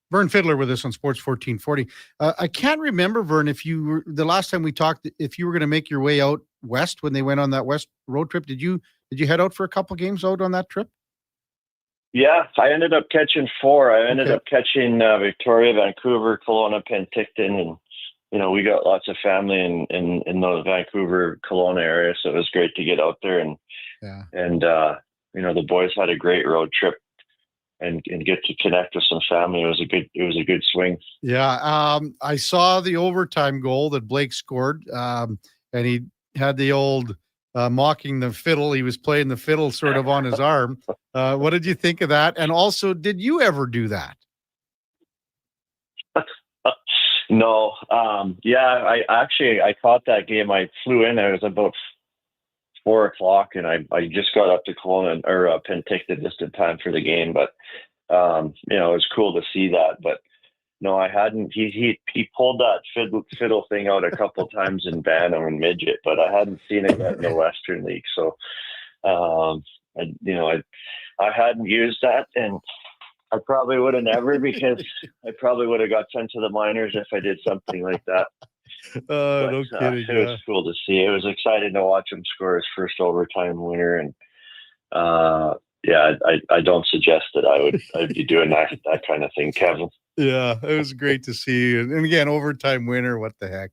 Speaker 4: Vern Fiddler with us on Sports 1440. I can't remember, Vern, if you were, the last time we talked, if you were going to make your way out west when they went on that west road trip. Did you head out for a couple games out on that trip?
Speaker 20: Yeah, I ended up catching 4. I ended up catching Victoria, Vancouver, Kelowna, Penticton, and we got lots of family in the Vancouver, Kelowna area, so it was great to get out there. And the boys had a great road trip and get to connect with some family. It was a good swing.
Speaker 4: Yeah, I saw the overtime goal that Blake scored, and he had the old mocking the fiddle. He was playing the fiddle sort of on his arm. What did you think of that? And also, did you ever do that?
Speaker 20: No. I caught that game. I flew in. It was about 4:00, and I just got up to Kelowna or Penticton just in time for the game. But it was cool to see that. But no, I hadn't. He pulled that fiddle thing out a couple times in Bantam and midget, but I hadn't seen it yet in the Western League. So, I hadn't used that, and I probably would have never, because I probably would have got sent to the minors if I did something like that.
Speaker 4: No kidding.
Speaker 20: It was cool to see. It was exciting to watch him score his first overtime winner, and I don't suggest that I'd be doing that kind of thing, Kevin.
Speaker 4: Yeah, it was great to see. And again, overtime winner. What the heck?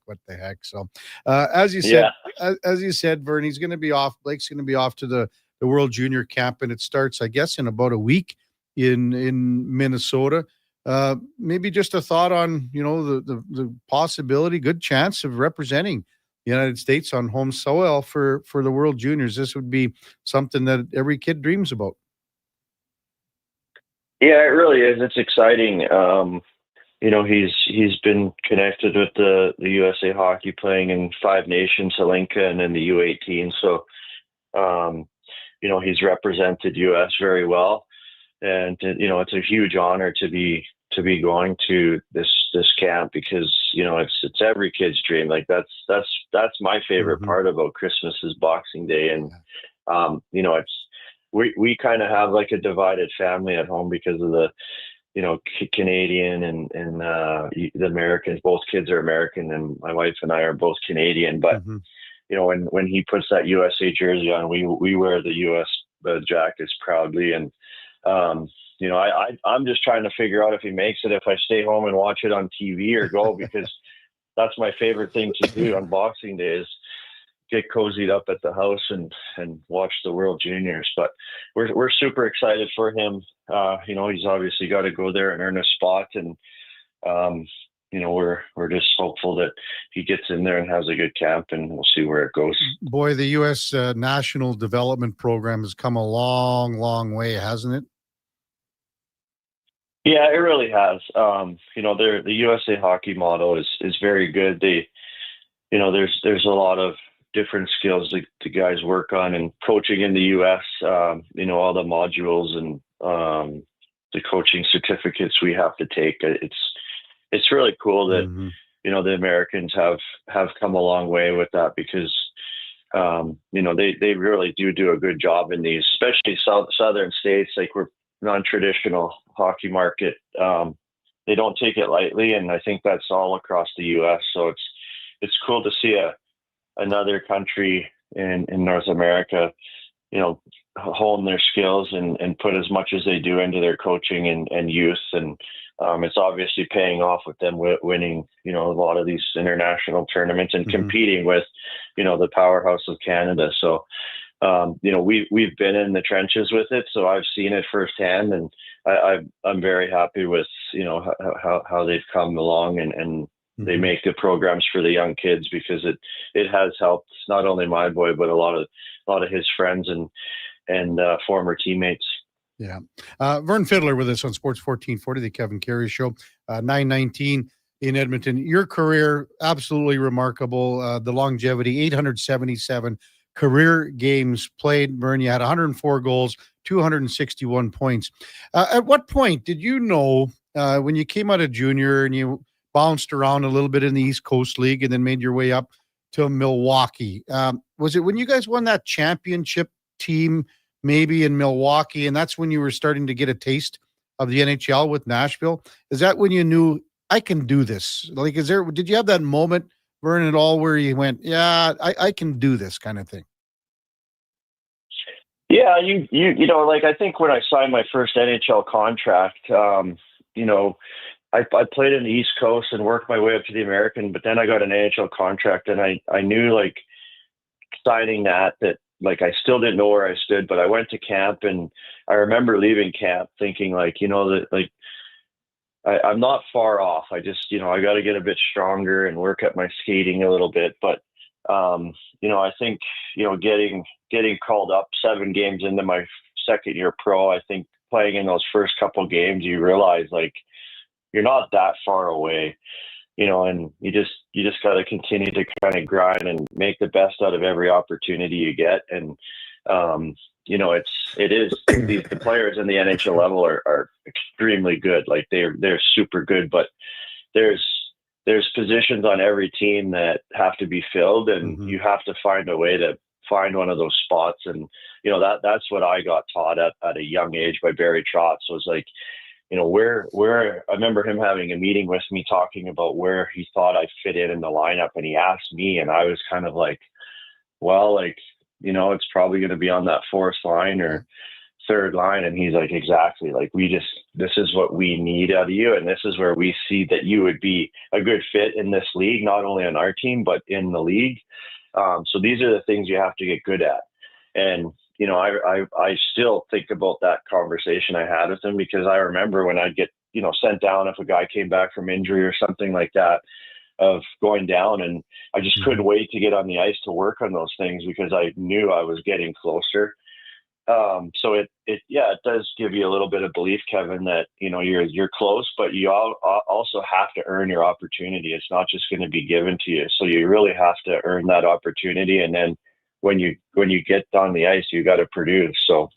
Speaker 4: So, as you said, Vern, he's going to be off. Blake's going to be off to the World Junior Camp, and it starts, I guess, in about a week in Minnesota. Maybe just a thought on, the possibility, good chance of representing the United States on home soil for the World Juniors. This would be something that every kid dreams about.
Speaker 20: Yeah, it really is. It's exciting. He's been connected with the USA Hockey, playing in 5 Nations, Helinka, and then the U18. So, he's represented US very well, and it's a huge honor to be going to this camp, because it's every kid's dream. Like that's my favorite part about Christmas is Boxing Day, and we kind of have like a divided family at home because of the Canadian and the Americans. Both kids are American, and my wife and I are both Canadian. But when he puts that USA jersey on, we wear the US jackets proudly, and I'm just trying to figure out if he makes it, if I stay home and watch it on TV or go, because that's my favorite thing to do on Boxing Day is get cozied up at the house and watch the World Juniors. But we're super excited for him. He's obviously got to go there and earn a spot, and we're just hopeful that he gets in there and has a good camp, and we'll see where it goes.
Speaker 4: Boy, the U.S. National Development Program has come a long, long way, hasn't it?
Speaker 20: Yeah, it really has. The USA Hockey model is very good. There's a lot of different skills that the guys work on, and coaching in the U.S. All the modules and the coaching certificates we have to take. It's really cool that the Americans have come a long way with that, because they really do a good job in these, especially southern states. Like, we're non-traditional hockey market. They don't take it lightly, and I think that's all across the U.S. So it's cool to see another country in North America, hone their skills and put as much as they do into their coaching and youth. And it's obviously paying off with them winning, a lot of these international tournaments and competing with, the powerhouse of Canada. So, we've been in the trenches with it, so I've seen it firsthand, and I'm very happy with, how they've come along and they make the programs for the young kids, because it has helped not only my boy, but a lot of his friends and former teammates.
Speaker 4: Yeah. Vern Fiddler with us on Sports 1440, the Kevin Karius Show, 919 in Edmonton. Your career, absolutely remarkable. The longevity, 877 career games played. Vern, you had 104 goals, 261 points. At what point did you know, when you came out of junior and you bounced around a little bit in the East Coast League and then made your way up to Milwaukee? Was it when you guys won that championship team maybe in Milwaukee, and that's when you were starting to get a taste of the NHL with Nashville? Is that when you knew, I can do this? Like, did you have that moment, Vern, at all where you went, yeah, I can do this kind of thing?
Speaker 20: Yeah, I think when I signed my first NHL contract, I played in the East Coast and worked my way up to the American, but then I got an NHL contract, and I knew, like, signing that I still didn't know where I stood, but I went to camp, and I remember leaving camp thinking, like, I'm not far off. I just, I got to get a bit stronger and work at my skating a little bit. But, I think, getting called up 7 games into my second year pro, I think playing in those first couple games, you realize, like, you're not that far away, and you just got to continue to kind of grind and make the best out of every opportunity you get. And, the players in the NHL level are extremely good. Like, they're super good, but there's positions on every team that have to be filled, and you have to find a way to find one of those spots. And, that's what I got taught at a young age by Barry Trotz. So it's like, where I remember him having a meeting with me talking about where he thought I fit in the lineup. And he asked me, and I was kind of like, well, like, it's probably going to be on that 4th line or 3rd line. And he's like, exactly. Like, this is what we need out of you. And this is where we see that you would be a good fit in this league, not only on our team, but in the league. So these are the things you have to get good at. And, I still think about that conversation I had with him, because I remember when I'd get, sent down if a guy came back from injury or something like that, of going down, and I just couldn't wait to get on the ice to work on those things, because I knew I was getting closer. So it does give you a little bit of belief, Kevin, that, you're close, but you also have to earn your opportunity. It's not just going to be given to you. So you really have to earn that opportunity. And then when you get on the ice, you got to produce. So,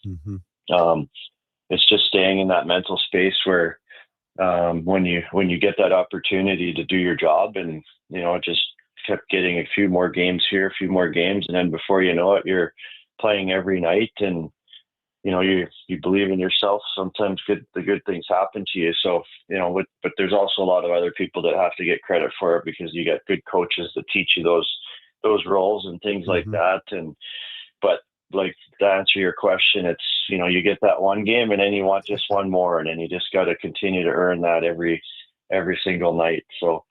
Speaker 20: it's just staying in that mental space where, when you get that opportunity to do your job, and, just kept getting a few more games here, a few more games. And then before you know it, you're playing every night, and, you believe in yourself. Sometimes the good things happen to you. So, but there's also a lot of other people that have to get credit for it, because you got good coaches that teach you those roles and things like that. But like, to answer your question, it's, you get that one game, and then you want just one more, and then you just got to continue to earn that every single night. So,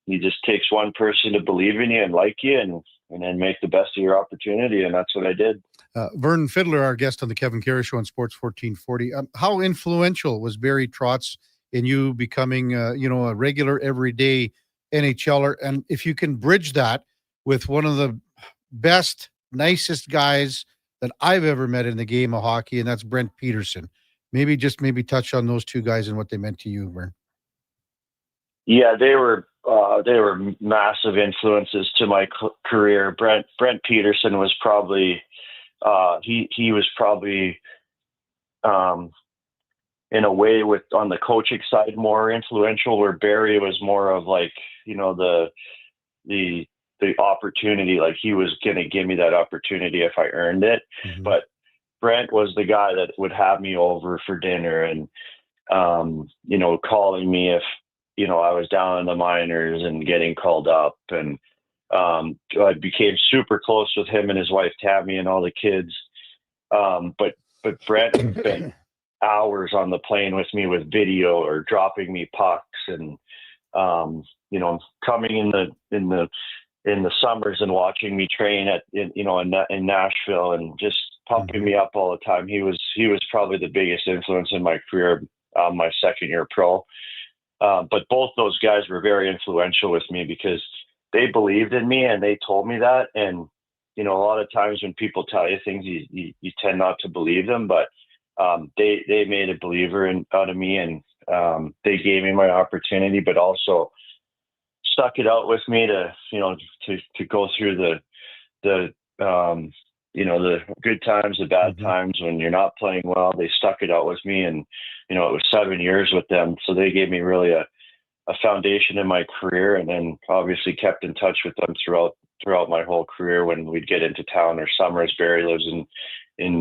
Speaker 20: it just takes one person to believe in you and like you, and then make the best of your opportunity. And that's what I did.
Speaker 4: Vern Fiddler, our guest on the Kevin Karius Show on Sports 1440. How influential was Barry Trotz in you becoming, a regular everyday NHLer? And if you can bridge that with one of the best, nicest guys that I've ever met in the game of hockey, and that's Brent Peterson. Maybe touch on those two guys and what they meant to you, Vern.
Speaker 20: Yeah, they were massive influences to my career. Brent Peterson was probably he was probably in a way on the coaching side more influential, where Barry was more of like, the the opportunity. Like he was going to give me that opportunity if I earned it. But Brent was the guy that would have me over for dinner and, you know, calling me if, you know, I was down in the minors and getting called up. And I became super close with him and his wife, Tammy, and all the kids. But Brent spent hours on the plane with me with video or dropping me pucks and, you know, coming in the summers and watching me train in Nashville and just pumping me up all the time. He was probably the biggest influence in my career, my second year pro. But both those guys were very influential with me because they believed in me and they told me that. And, you know, a lot of times when people tell you things, you tend not to believe them, but they made a believer out of me, and they gave me my opportunity, but also stuck it out with me to go through the you know, the good times, the bad times when you're not playing well. They stuck it out with me, and, you know, it was 7 years with them. So they gave me really a foundation in my career, and then obviously kept in touch with them throughout my whole career when we'd get into town or summers. Barry lives in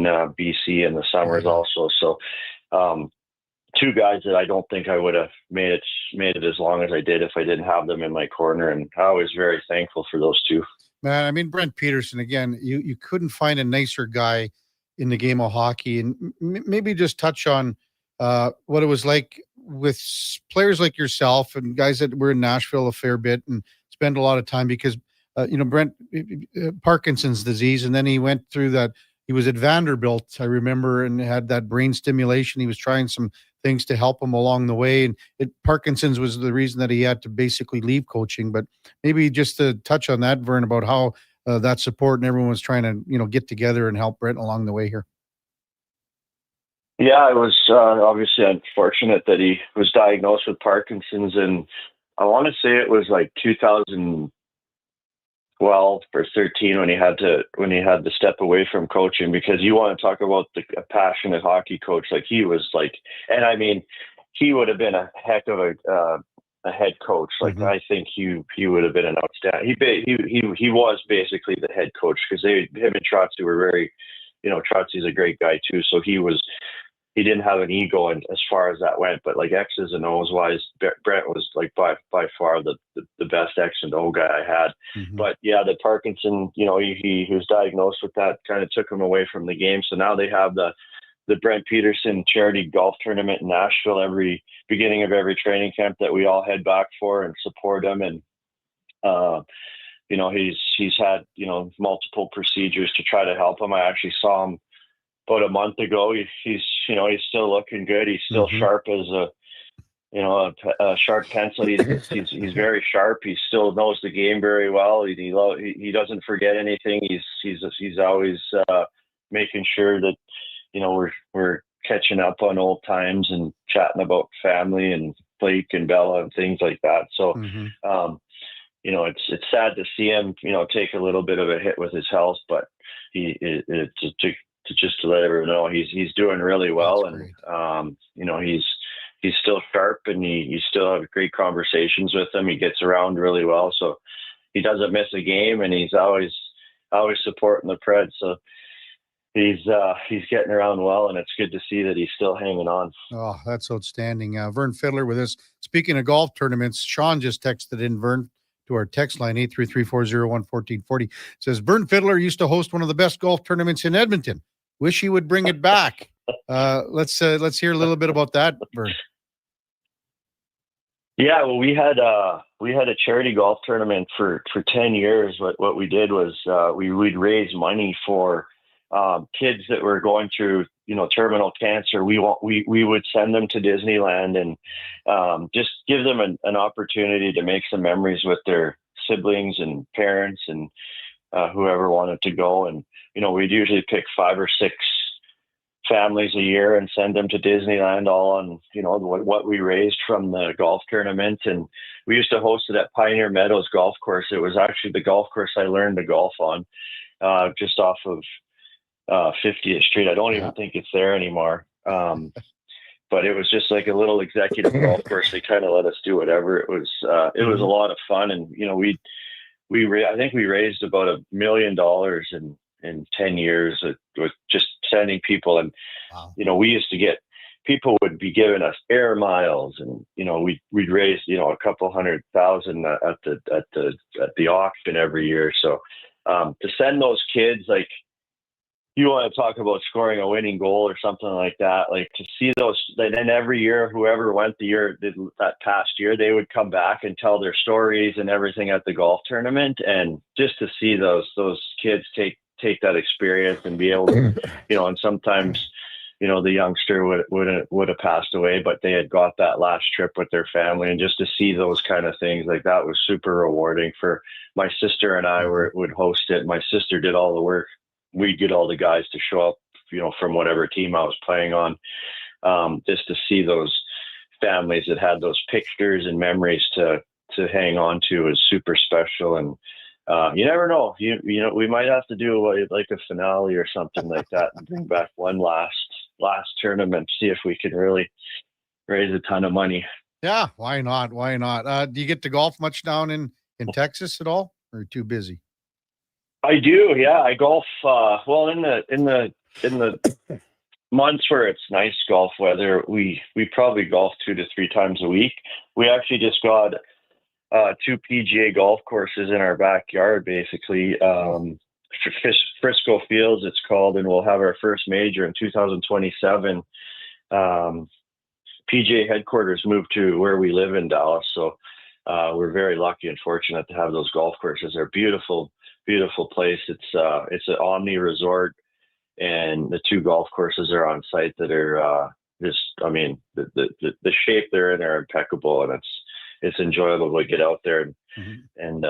Speaker 20: BC in the summers also. So two guys that I don't think I would have made it as long as I did if I didn't have them in my corner. And I was very thankful for those two.
Speaker 4: Man, I mean, Brent Peterson, again, you couldn't find a nicer guy in the game of hockey. And maybe just touch on what it was like with players like yourself and guys that were in Nashville a fair bit and spend a lot of time because, you know, Brent, Parkinson's disease, and then he went through that. He was at Vanderbilt, I remember, and had that brain stimulation. He was trying some things to help him along the way. And Parkinson's was the reason that he had to basically leave coaching. But maybe just to touch on that, Vern, about how that support and everyone was trying to, you know, get together and help Brent along the way here.
Speaker 20: Yeah, I was obviously unfortunate that he was diagnosed with Parkinson's, and I want to say it was like 2012 or 13 when he had to step away from coaching, because you want to talk about a passionate hockey coach. Like he was like, and I mean, he would have been a heck of a head coach. Like I think he would have been an outstanding. He was basically the head coach because him and Trotzy were very, you know, Trotzy's a great guy too. So he didn't have an ego and as far as that went, but like X's and O's wise, Brent was like by far the best X and O guy I had. But yeah, the Parkinson, you know, he was diagnosed with that, kind of took him away from the game. So now they have the Brent Peterson charity golf tournament in Nashville every beginning of every training camp that we all head back for and support him. And, you know, he's had, you know, multiple procedures to try to help him. I actually saw him about a month ago. He's still looking good. He's still sharp as a sharp pencil. He's very sharp. He still knows the game very well. He doesn't forget anything. He's always making sure that, you know, we're catching up on old times and chatting about family and Blake and Bella and things like that. So, you know, it's sad to see him, you know, take a little bit of a hit with his health, but to let everyone know he's doing really well. And, you know, he's still sharp and you still have great conversations with him. He gets around really well. So he doesn't miss a game, and he's always supporting the Preds. So he's getting around well, and it's good to see that he's still hanging on.
Speaker 4: Oh, that's outstanding. Vern Fiddler with us. Speaking of golf tournaments, Sean just texted in, Vern, to our text line, 833-401-1440. Says, Vern Fiddler used to host one of the best golf tournaments in Edmonton. Wish he would bring it back. Let's hear a little bit about that, Vern.
Speaker 20: Yeah, well, we had a charity golf tournament for 10 years. What we did was we'd raise money for kids that were going through, you know, terminal cancer. We would send them to Disneyland and just give them an opportunity to make some memories with their siblings and parents and whoever wanted to go. And, you know, we'd usually pick 5 or 6 families a year and send them to Disneyland, all on, you know, what we raised from the golf tournament. And we used to host it at Pioneer Meadows Golf Course. It was actually the golf course I learned to golf on, just off of 50th Street. I don't even think it's there anymore. But it was just like a little executive golf course. They kind of let us do whatever. It was a lot of fun. And, you know, we'd I think we raised about $1 million in 10 years with just sending people. And, we used to get, people would be giving us air miles, and, we'd raise, a couple $100,000 at the auction every year. So, to send those kids, like, you want to talk about scoring a winning goal or something like that, like to see those, then every year, whoever went that past year, they would come back and tell their stories and everything at the golf tournament. And just to see those kids take that experience and be able to, and sometimes, the youngster would have passed away, but they had got that last trip with their family, and just to see those kind of things, like that was super rewarding. For my sister and I would host it. My sister did all the work. We'd get all the guys to show up, from whatever team I was playing on, just to see those families that had those pictures and memories to hang on to is super special. And you never know, we might have to do like a finale or something like that and bring back one last tournament, see if we can really raise a ton of money.
Speaker 4: Yeah, why not? Do you get to golf much down in Texas at all, or too busy?
Speaker 20: I do, yeah. I golf in the months where it's nice golf weather, we probably golf 2 to 3 times a week. We actually just got 2 PGA golf courses in our backyard, basically. Frisco Fields, it's called, and we'll have our first major in 2027. PGA headquarters moved to where we live in Dallas, so we're very lucky and fortunate to have those golf courses. They're beautiful place. It's an Omni resort, and the 2 golf courses are on site that are the shape they're in are impeccable, and it's enjoyable to get out there and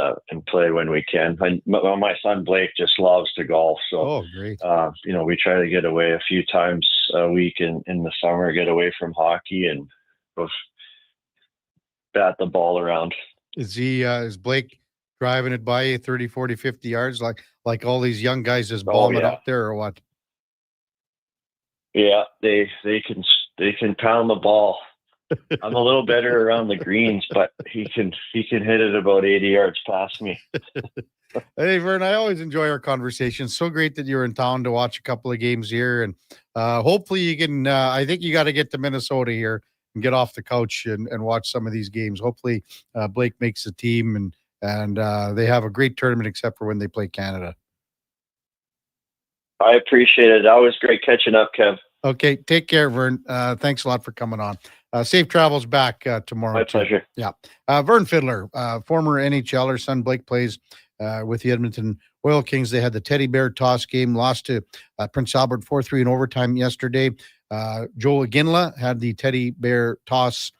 Speaker 20: play when we can. My son Blake just loves to golf, so
Speaker 4: great.
Speaker 20: We try to get away a few times a week in the summer, get away from hockey and go bat the ball around.
Speaker 4: Is Blake driving it by you 30, 40, 50 yards like all these young guys just balling it up there, or what?
Speaker 20: Yeah, they can pound the ball. I'm a little better around the greens, but he can hit it about 80 yards past me.
Speaker 4: Hey, Vern, I always enjoy our conversations. So great that you're in town to watch a couple of games here, and hopefully you can. I think you got to get to Minnesota here and get off the couch and watch some of these games. Hopefully, Blake makes the team and they have a great tournament, except for when they play Canada.
Speaker 20: I appreciate it. That was great catching up, Kev.
Speaker 4: Okay, take care, Vern. Thanks a lot for coming on. Safe travels back tomorrow.
Speaker 20: My pleasure.
Speaker 4: Yeah. Vern Fiddler, former NHLer, son Blake plays with the Edmonton Oil Kings. They had the teddy bear toss game, lost to Prince Albert 4-3 in overtime yesterday. Joe Iginla had the teddy bear toss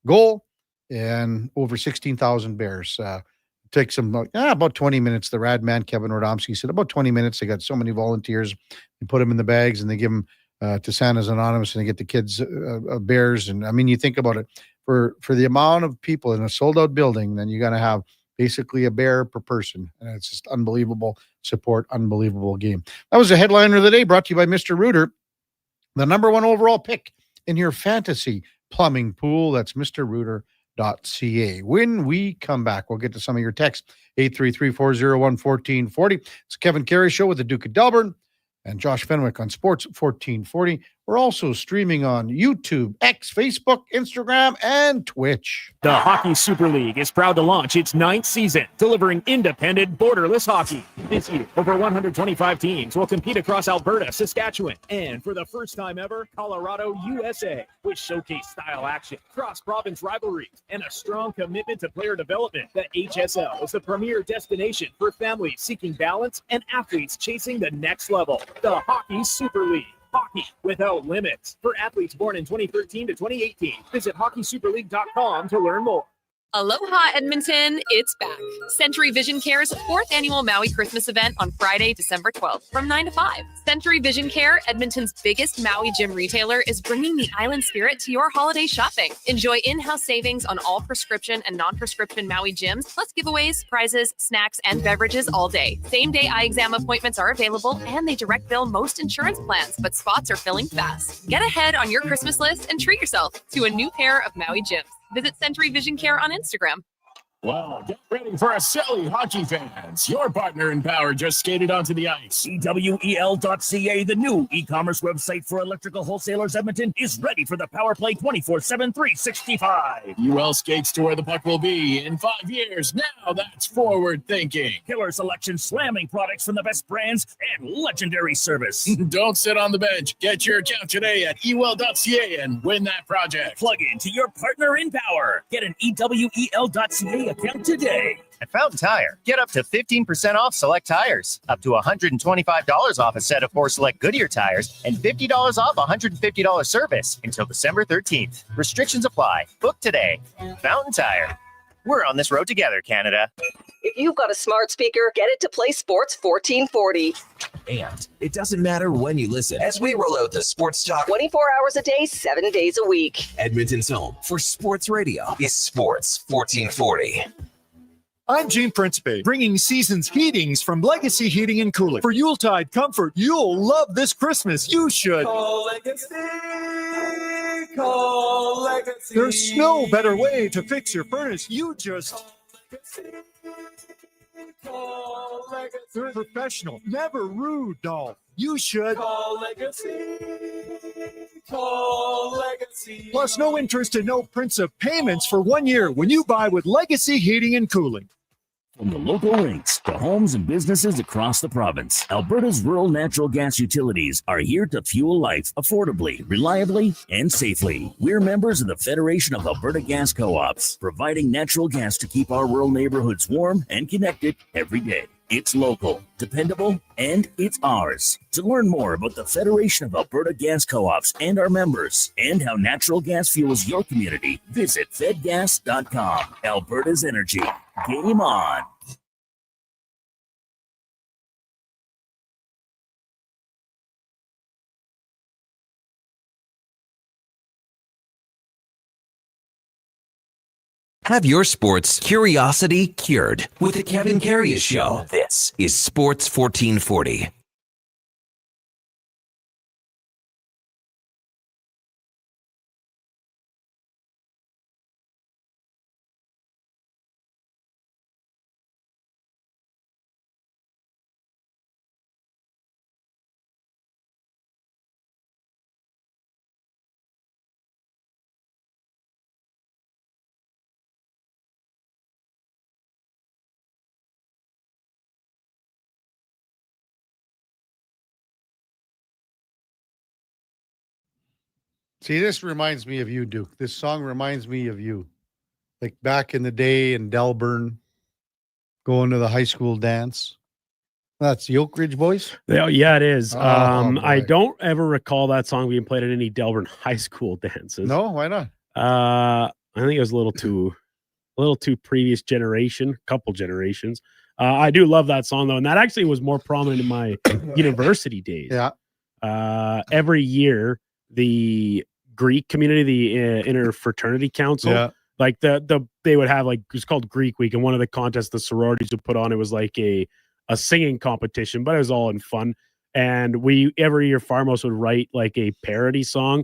Speaker 4: goal, and over 16,000 bears. Takes them about 20 minutes. The rad man, Kevin Rodomsky, said about 20 minutes. They got so many volunteers. They put them in the bags and they give them to Santa's Anonymous, and they get the kids bears. And I mean, you think about it, for the amount of people in a sold out building, then you're going to have basically a bear per person. And it's just unbelievable support, unbelievable game. That was the headliner of the day, brought to you by Mr. Rooter, the number 1 overall pick in your fantasy plumbing pool. That's mrrooter.ca. When we come back, we'll get to some of your texts. 833-401-1440. It's Kevin Karius Show with the Duke of Delburne and Josh Fenwick on Sports 1440. We're also streaming on YouTube, X, Facebook, Instagram, and Twitch.
Speaker 17: The Hockey Super League is proud to launch its 9th season, delivering independent, borderless hockey. This year, over 125 teams will compete across Alberta, Saskatchewan, and for the first time ever, Colorado, USA, with showcase style action, cross-province rivalries, and a strong commitment to player development. The HSL is the premier destination for families seeking balance and athletes chasing the next level. The Hockey Super League. Hockey without limits. For athletes born in 2013 to 2018, visit hockeysuperleague.com to learn more.
Speaker 23: Aloha, Edmonton, it's back. Century Vision Care's 4th annual Maui Christmas event on Friday, December 12th from 9 to 5. Century Vision Care, Edmonton's biggest Maui gym retailer, is bringing the island spirit to your holiday shopping. Enjoy in-house savings on all prescription and non-prescription Maui gyms, plus giveaways, prizes, snacks, and beverages all day. Same-day eye exam appointments are available, and they direct bill most insurance plans, but spots are filling fast. Get ahead on your Christmas list and treat yourself to a new pair of Maui gyms. Visit Century Vision Care on Instagram.
Speaker 11: Well, get ready for a silly hockey fans. Your partner in power just skated onto the ice.
Speaker 14: EWEL.ca, the new e-commerce website for electrical wholesalers Edmonton, is ready for the power play 24/7, 365.
Speaker 11: UL skates to where the puck will be in 5 years. Now that's forward thinking.
Speaker 14: Killer selection, slamming products from the best brands, and legendary service.
Speaker 11: Don't sit on the bench. Get your account today at ewell.ca and win that project.
Speaker 14: Plug into your partner in power. Get an EWEL.ca account today.
Speaker 16: At Fountain Tire, get up to 15% off select tires, up to $125 off a set of 4 select Goodyear tires, and $50 off $150 service until December 13th. Restrictions apply. Book today. Fountain Tire. We're on this road together, Canada.
Speaker 18: If you've got a smart speaker, get it to play Sports 1440.
Speaker 1: And it doesn't matter when you listen as we roll out the Sports Talk
Speaker 18: 24 hours a day, 7 days a week.
Speaker 1: Edmonton's home for sports radio is Sports 1440.
Speaker 22: I'm Gene Principe, bringing season's heatings from Legacy Heating and Cooling. For Yuletide comfort you'll love this Christmas. You should.
Speaker 15: Call Legacy. Call Legacy.
Speaker 22: There's no better way to fix your furnace. You just...
Speaker 15: Call Legacy.
Speaker 22: They're professional, never rude, doll. You should.
Speaker 15: Call Legacy. Call Legacy.
Speaker 22: Plus no interest and no prints of payments for 1 year when you buy with Legacy Heating and Cooling.
Speaker 14: From the local rinks to homes and businesses across the province, Alberta's rural natural gas utilities are here to fuel life affordably, reliably, and safely. We're members of the Federation of Alberta Gas Co-ops, providing natural gas to keep our rural neighborhoods warm and connected every day. It's local, dependable, and it's ours. To learn more about the Federation of Alberta Gas Co-ops and our members, and how natural gas fuels your community, visit fedgas.com. Alberta's energy. Game on.
Speaker 1: Have your sports curiosity cured with the Kevin Karius Show. This is Sports 1440.
Speaker 4: See, this reminds me of you, Duke. This song reminds me of you. Like back in the day in Delburne, going to the high school dance. That's the Oak Ridge Boys?
Speaker 6: Yeah, it is.
Speaker 4: Oh,
Speaker 6: I
Speaker 4: boy.
Speaker 6: don't ever recall that song being played at any Delburne high school dances.
Speaker 4: No, why not?
Speaker 6: I think it was a little too previous generation, couple generations. I do love that song though, and that actually was more prominent in my university days.
Speaker 4: Yeah.
Speaker 6: Every year, the Greek community, the interfraternity council, like they would have like, it was called Greek Week, and one of the contests the sororities would put on, it was like a singing competition, but it was all in fun. And we every year Farmos would write like a parody song,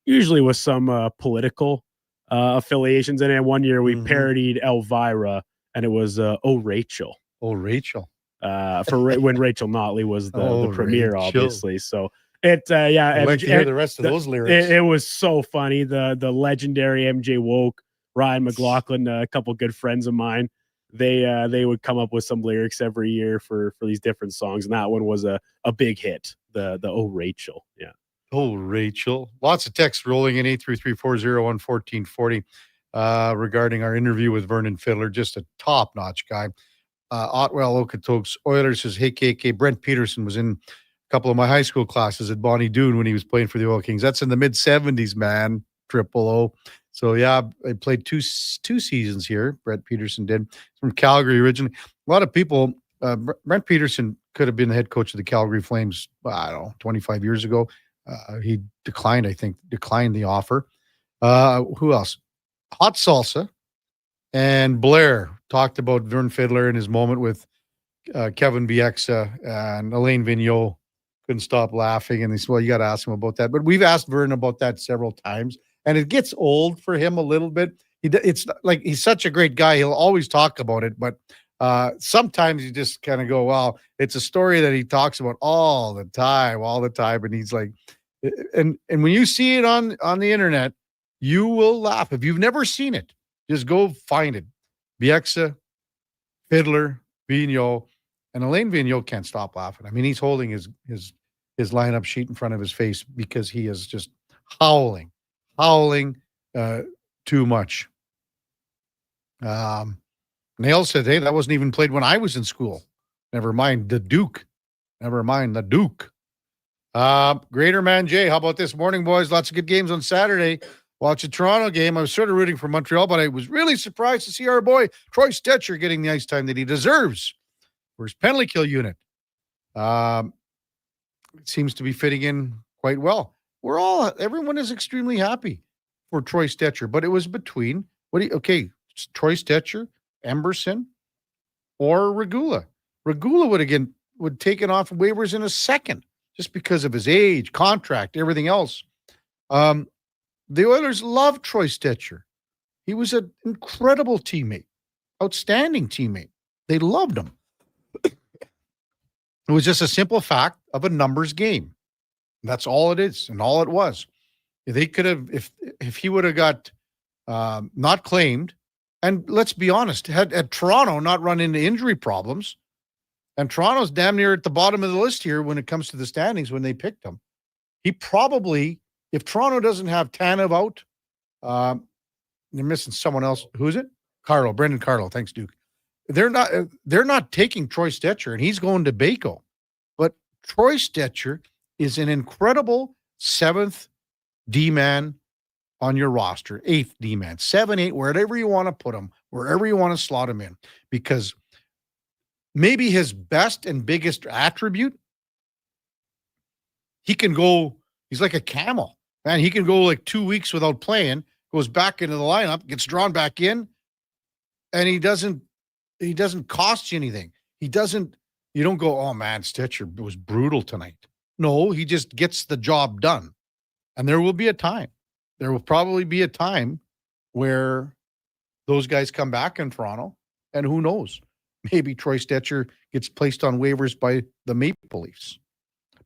Speaker 6: usually with some political affiliations in it. One year we parodied Elvira, and it was Oh Rachel.
Speaker 4: Oh Rachel.
Speaker 6: For when Rachel Notley was the premier,
Speaker 4: Rachel.
Speaker 6: obviously. So it
Speaker 4: I'd like to hear the rest of those lyrics.
Speaker 6: It was so funny. The legendary MJ Woke, Ryan McLaughlin, a couple good friends of mine, they would come up with some lyrics every year for these different songs, and that one was a big hit. The Oh Rachel. Yeah.
Speaker 4: Oh, Rachel. Lots of texts rolling in 833-401-1440 regarding our interview with Vernon Fiddler. Just a top-notch guy. Otwell Okotoks Oilers says, hey, KK, Brent Peterson was in a couple of my high school classes at Bonnie Doon when he was playing for the Oil Kings. That's in the mid-70s, man. Triple O. So, yeah, I played two seasons here. Brent Peterson did. From Calgary originally. A lot of people, Brent Peterson could have been the head coach of the Calgary Flames, I don't know, 25 years ago. He declined the offer. Who else? Hot Salsa and Blair talked about Vern Fiddler and his moment with Kevin Bieksa and Elaine Vigneault. Couldn't stop laughing. And they said, well, you got to ask him about that. But we've asked Vern about that several times. And it gets old for him a little bit It's like he's such a great guy. He'll always talk about it, but sometimes you just kind of go, "Wow!" It's a story that he talks about all the time, and he's like, and when you see it on the internet, you will laugh. If you've never seen it, just go find it. Bieksa, Fiddler, Vigneault, and Alain Vigneault can't stop laughing. I mean, he's holding his lineup sheet in front of his face because he is just howling too much. Nail said, "Hey, that wasn't even played when I was in school. Never mind the Duke. Never mind the Duke." Greater Man Jay, how about this morning, boys? Lots of good games on Saturday. Watch a Toronto game. I was sort of rooting for Montreal, but I was really surprised to see our boy Troy Stetcher getting the ice time that he deserves for his penalty kill unit. It seems to be fitting in quite well. Everyone is extremely happy for Troy Stetcher, but it was between Troy Stetcher, Emberson, or Regula. Regula would taken off waivers in a second just because of his age, contract, everything else. The Oilers loved Troy Stetcher. He was an incredible teammate, outstanding teammate. They loved him. It was just a simple fact of a numbers game. That's all it is and all it was. They could have, if he would have got not claimed, and let's be honest, had Toronto not run into injury problems, and Toronto's damn near at the bottom of the list here when it comes to the standings when they picked him, he probably, if Toronto doesn't have Tanev out, they're missing someone else. Who is it? Brendan Carlo. Thanks, Duke. They're not taking Troy Stetcher, and he's going to Baco. But Troy Stetcher is an incredible 7th D-man on your roster, 8th D-man, 7, 8, wherever you want to put him, wherever you want to slot him in. Because maybe his best and biggest attribute, he's like a camel. Man, he can go like 2 weeks without playing, goes back into the lineup, gets drawn back in, and he doesn't cost you anything. You don't go, "Oh man, Stetcher was brutal tonight." No, he just gets the job done. And there will probably be a time where those guys come back in Toronto, and who knows? Maybe Troy Stetcher gets placed on waivers by the Maple Leafs.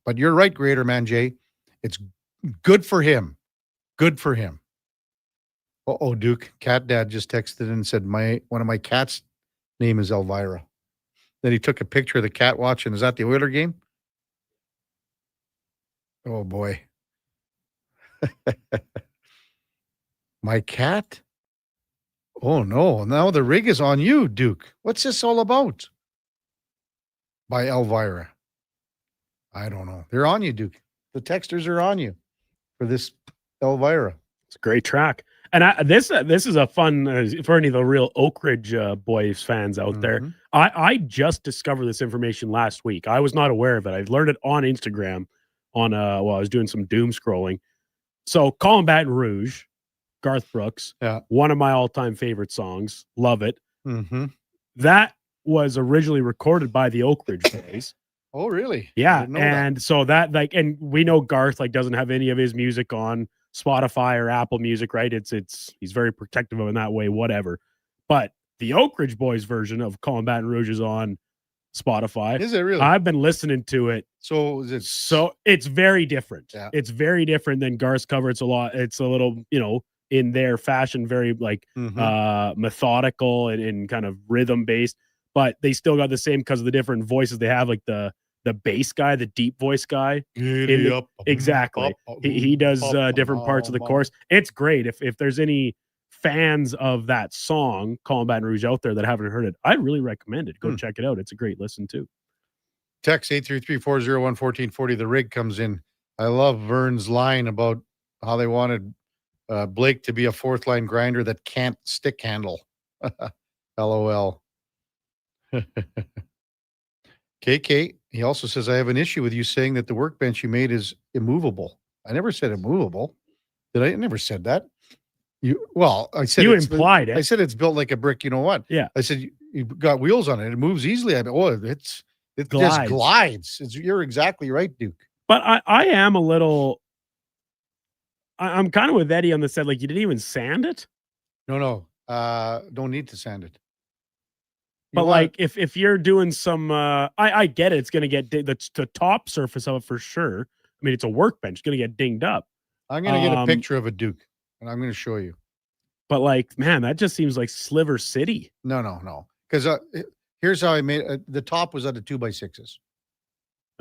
Speaker 4: But you're right, Greater Man Jay. It's good for him. Good for him. Uh-oh, Duke. Cat Dad just texted and said, one of my cats' name is Elvira. Then he took a picture of the cat watching. Is that the Oiler game? Oh, boy. My cat? Oh, no. Now the rig is on you, Duke. What's this all about? By Elvira. I don't know. They're on you, Duke. The texters are on you for this Elvira.
Speaker 6: It's a great track. And this is a fun, for any of the real Oak Ridge boys fans out there. I just discovered this information last week. I was not aware of it. I learned it on Instagram while I was doing some doom scrolling. So Calling Baton Rouge, Garth Brooks, one of my all-time favorite songs. Love it.
Speaker 4: Mm-hmm.
Speaker 6: That was originally recorded by the Oak Ridge boys.
Speaker 4: Oh, really?
Speaker 6: Yeah. And so that and we know Garth doesn't have any of his music on Spotify or Apple Music, right? He's very protective of it in that way, whatever. But the Oak Ridge Boys version of Calling Baton Rouge is on Spotify.
Speaker 4: Is it really?
Speaker 6: I've been listening to it.
Speaker 4: So
Speaker 6: it's very different.
Speaker 4: Yeah.
Speaker 6: It's very different than Garth's cover. It's a little, in their fashion, very methodical and kind of rhythm based, but they still got the same because of the different voices they have, like the bass guy, the deep voice guy. Exactly. He does different parts of the chorus. It's great. If there's any fans of that song, Calling Baton Rouge, out there that haven't heard it, I really recommend it. Go check it out. It's a great listen too.
Speaker 4: Text 833-401-1440. The rig comes in. I love Vern's line about how they wanted Blake to be a fourth line grinder that can't stick handle. LOL. KK, he also says, I have an issue with you saying that the workbench you made is immovable. I never said immovable. Did I? I never said that. I said
Speaker 6: you implied it.
Speaker 4: I said it's built like a brick. You know what?
Speaker 6: Yeah.
Speaker 4: I said you got wheels on it. It moves easily. It just glides. You're exactly right, Duke.
Speaker 6: But I am a little. I'm kind of with Eddie on the set. Like, you didn't even sand it.
Speaker 4: No. Don't need to sand it.
Speaker 6: But like if you're doing some I get it, it's gonna get the top surface of it for sure. I mean, it's a workbench, it's gonna get dinged up.
Speaker 4: I'm gonna get a picture of a Duke and I'm gonna show you.
Speaker 6: But like, man, that just seems like Sliver City.
Speaker 4: No. Because here's how I made the top was out of 2x6s.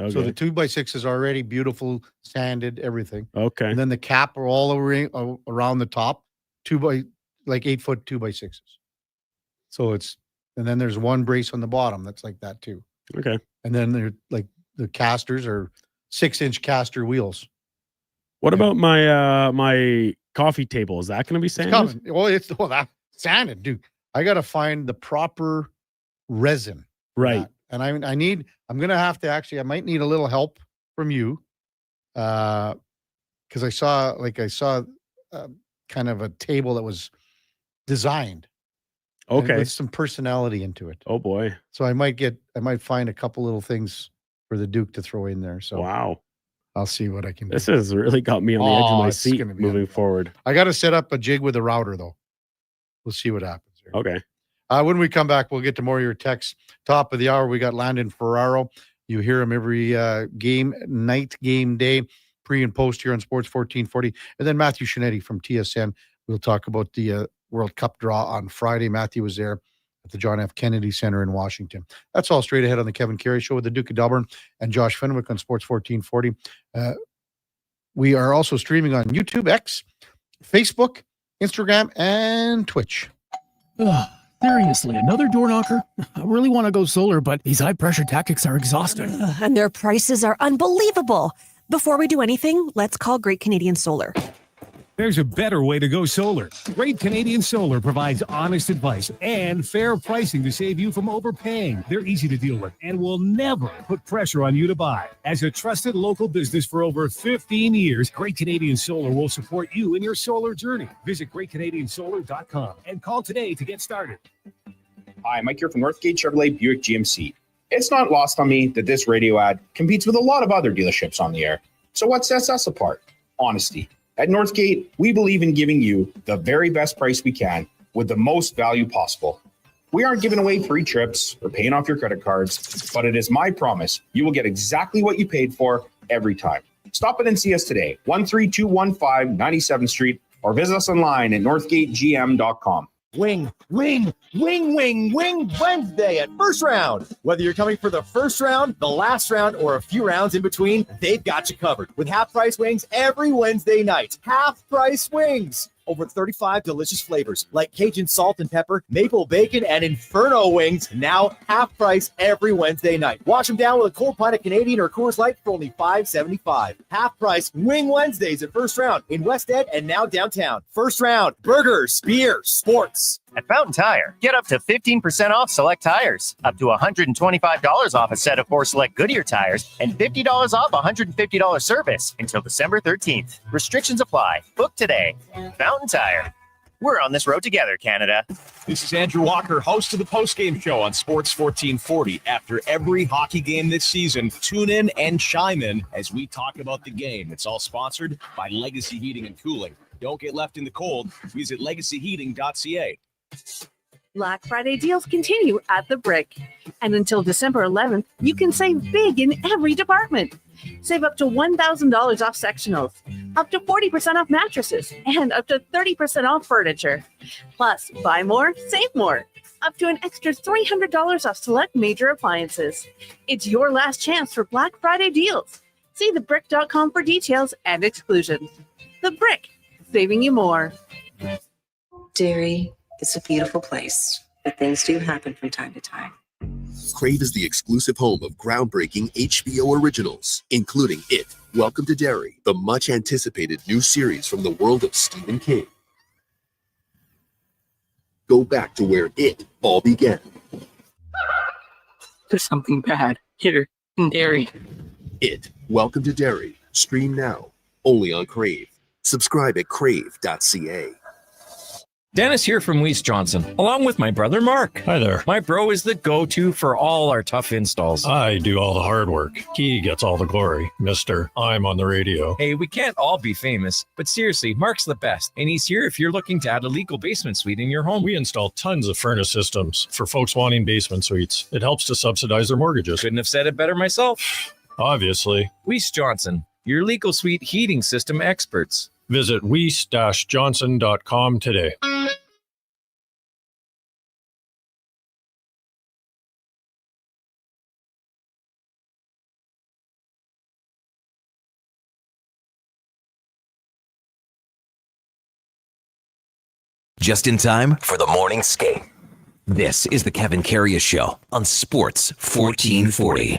Speaker 6: Okay.
Speaker 4: So the 2x6 is already beautiful, sanded, everything.
Speaker 6: Okay.
Speaker 4: And then the cap are all around the top, 8 foot 2x6s. So and then there's one brace on the bottom that's like that too.
Speaker 6: Okay.
Speaker 4: And then they're like the casters are 6-inch caster wheels.
Speaker 6: What about my coffee table? Is that going to be sanded?
Speaker 4: It's coming. That sanded, dude. I got to find the proper resin.
Speaker 6: Right.
Speaker 4: And I'm going to have to I might need a little help from you. Because I saw kind of a table that was designed.
Speaker 6: Okay.
Speaker 4: With some personality into it.
Speaker 6: Oh boy.
Speaker 4: So I might find a couple little things for the Duke to throw in there. So
Speaker 6: wow.
Speaker 4: I'll see what I can do.
Speaker 6: This has really got me on the edge of my seat moving forward.
Speaker 4: I got to set up a jig with a router though. We'll see what happens here.
Speaker 6: Okay.
Speaker 4: When we come back, we'll get to more of your texts. Top of the hour, we got Landon Ferraro. You hear him every night game day, pre and post here on Sports 1440. And then Matthew Shinetti from TSN. We'll talk about the World Cup draw on Friday. Matthew was there at the John F. Kennedy Center in Washington. That's all straight ahead on the Kevin Karius Show with the Duke of Delburne and Josh Fenwick on Sports 1440. We are also streaming on YouTube, X, Facebook, Instagram, and Twitch.
Speaker 9: Seriously, another door knocker? I really want to go solar, but these high-pressure tactics are exhausting.
Speaker 7: And their prices are unbelievable. Before we do anything, let's call Great Canadian Solar.
Speaker 19: There's a better way to go solar. Great Canadian Solar provides honest advice and fair pricing to save you from overpaying. They're easy to deal with and will never put pressure on you to buy. As a trusted local business for over 15 years, Great Canadian Solar will support you in your solar journey. Visit greatcanadiansolar.com and call today to get started.
Speaker 21: Hi, Mike here from Northgate Chevrolet Buick GMC. It's not lost on me that this radio ad competes with a lot of other dealerships on the air. So what sets us apart? Honesty. At Northgate, we believe in giving you the very best price we can with the most value possible. We aren't giving away free trips or paying off your credit cards, but it is my promise you will get exactly what you paid for every time. Stop in and see us today, 13215 97th Street, or visit us online at northgategm.com.
Speaker 10: Wing Wednesday at First Round. Whether you're coming for the first round, the last round, or a few rounds in between, they've got you covered with half-price wings every Wednesday night. Half-price wings. Over 35 delicious flavors like Cajun salt and pepper, maple bacon, and Inferno wings. Now half price every Wednesday night. Wash them down with a cold pint of Canadian or Coors Light for only $5.75. Half price Wing Wednesdays at First Round in West Ed and now downtown. First Round, burgers, beer, sports.
Speaker 16: At Fountain Tire, get up to 15% off select tires, up to $125 off a set of 4 select Goodyear tires, and $50 off $150 service until December 13th. Restrictions apply. Book today. Fountain Tire. We're on this road together, Canada.
Speaker 10: This is Andrew Walker, host of the postgame show on Sports 1440. After every hockey game this season, tune in and chime in as we talk about the game. It's all sponsored by Legacy Heating and Cooling. Don't get left in the cold. Visit legacyheating.ca.
Speaker 24: Black Friday deals continue at The Brick. And until December 11th, you can save big in every department. Save up to $1,000 off sectionals, up to 40% off mattresses, and up to 30% off furniture. Plus, buy more, save more. Up to an extra $300 off select major appliances. It's your last chance for Black Friday deals. See thebrick.com for details and exclusions. The Brick, saving you more.
Speaker 3: Derry is a beautiful place, but things do happen from time to time.
Speaker 25: Crave is the exclusive home of groundbreaking HBO originals, including It, Welcome to Derry, the much-anticipated new series from the world of Stephen King. Go back to where it all began.
Speaker 3: There's something bad here in Derry.
Speaker 25: It, Welcome to Derry. Stream now, only on Crave. Subscribe at crave.ca.
Speaker 2: Dennis here from Weiss Johnson, along with my brother Mark.
Speaker 5: Hi there.
Speaker 2: My bro is the go-to for all our tough installs.
Speaker 5: I do all the hard work. He gets all the glory. Mister, I'm on the radio.
Speaker 2: Hey, we can't all be famous, but seriously, Mark's the best, and he's here if you're looking to add a legal basement suite in your home.
Speaker 5: We install tons of furnace systems for folks wanting basement suites. It helps to subsidize their mortgages.
Speaker 2: Couldn't have said it better myself.
Speaker 5: Obviously.
Speaker 2: Weiss Johnson, your legal suite heating system experts.
Speaker 5: Visit weiss-johnson.com today.
Speaker 1: Just in time for the morning skate. This is the Kevin Karius Show on Sports 1440.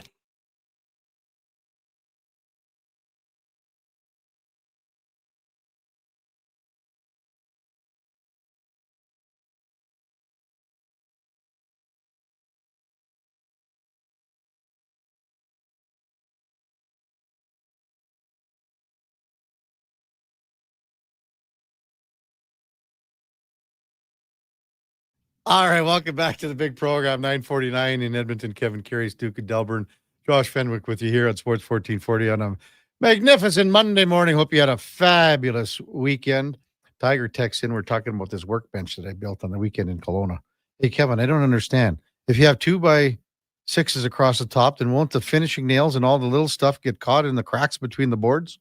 Speaker 4: All right, welcome back to the big program, 9:49 in Edmonton. Kevin Karius, Duke of Delburne, Josh Fenwick with you here on Sports 1440 on a magnificent Monday morning. Hope you had a fabulous weekend. Tiger texts in. We're talking about this workbench that I built on the weekend in Kelowna. Hey, Kevin, I don't understand. If you have 2x6s across the top, then won't the finishing nails and all the little stuff get caught in the cracks between the boards?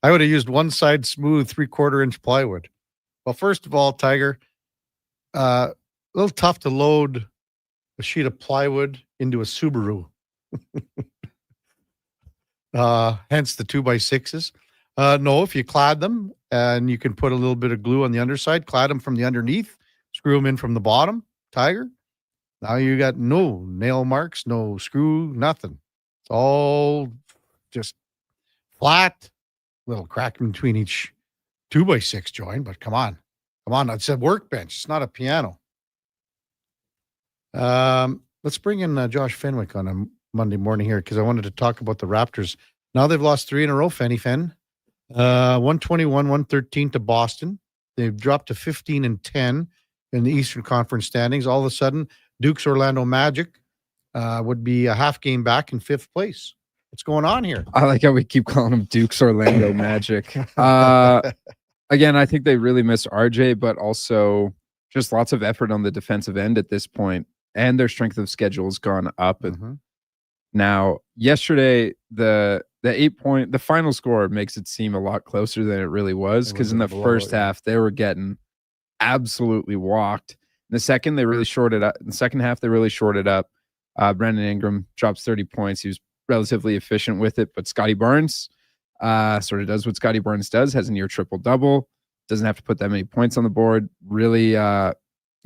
Speaker 4: I would have used one side smooth 3/4 inch plywood. Well, first of all, Tiger, a little tough to load a sheet of plywood into a Subaru. Hence the 2x6s. No, if you clad them and you can put a little bit of glue on the underside, clad them from the underneath, screw them in from the bottom, Tiger. Now you got no nail marks, no screw, nothing. It's all just flat, little crack in between each 2x6 joint, but come on. Come on, it's a workbench. It's not a piano. Let's bring in Josh Fenwick on a Monday morning here because I wanted to talk about the Raptors. Now they've lost 3 in a row, Fenny Fen. 121-113 to Boston. They've dropped to 15-10 in the Eastern Conference standings. All of a sudden, Duke's Orlando Magic would be a half game back in 5th place. What's going on here?
Speaker 8: I like how we keep calling them Duke's Orlando Magic. Again, I think they really miss RJ, but also just lots of effort on the defensive end at this point, and their strength of schedule has gone up. And now, yesterday, the final score makes it seem a lot closer than it really was, because in the first half they were getting absolutely walked. In the second, they really shorted up. In the second half, they really shorted up. Brandon Ingram drops 30 points. He was relatively efficient with it, but Scotty Barnes sort of does what Scotty Barnes does, has a near triple-double, doesn't have to put that many points on the board, really got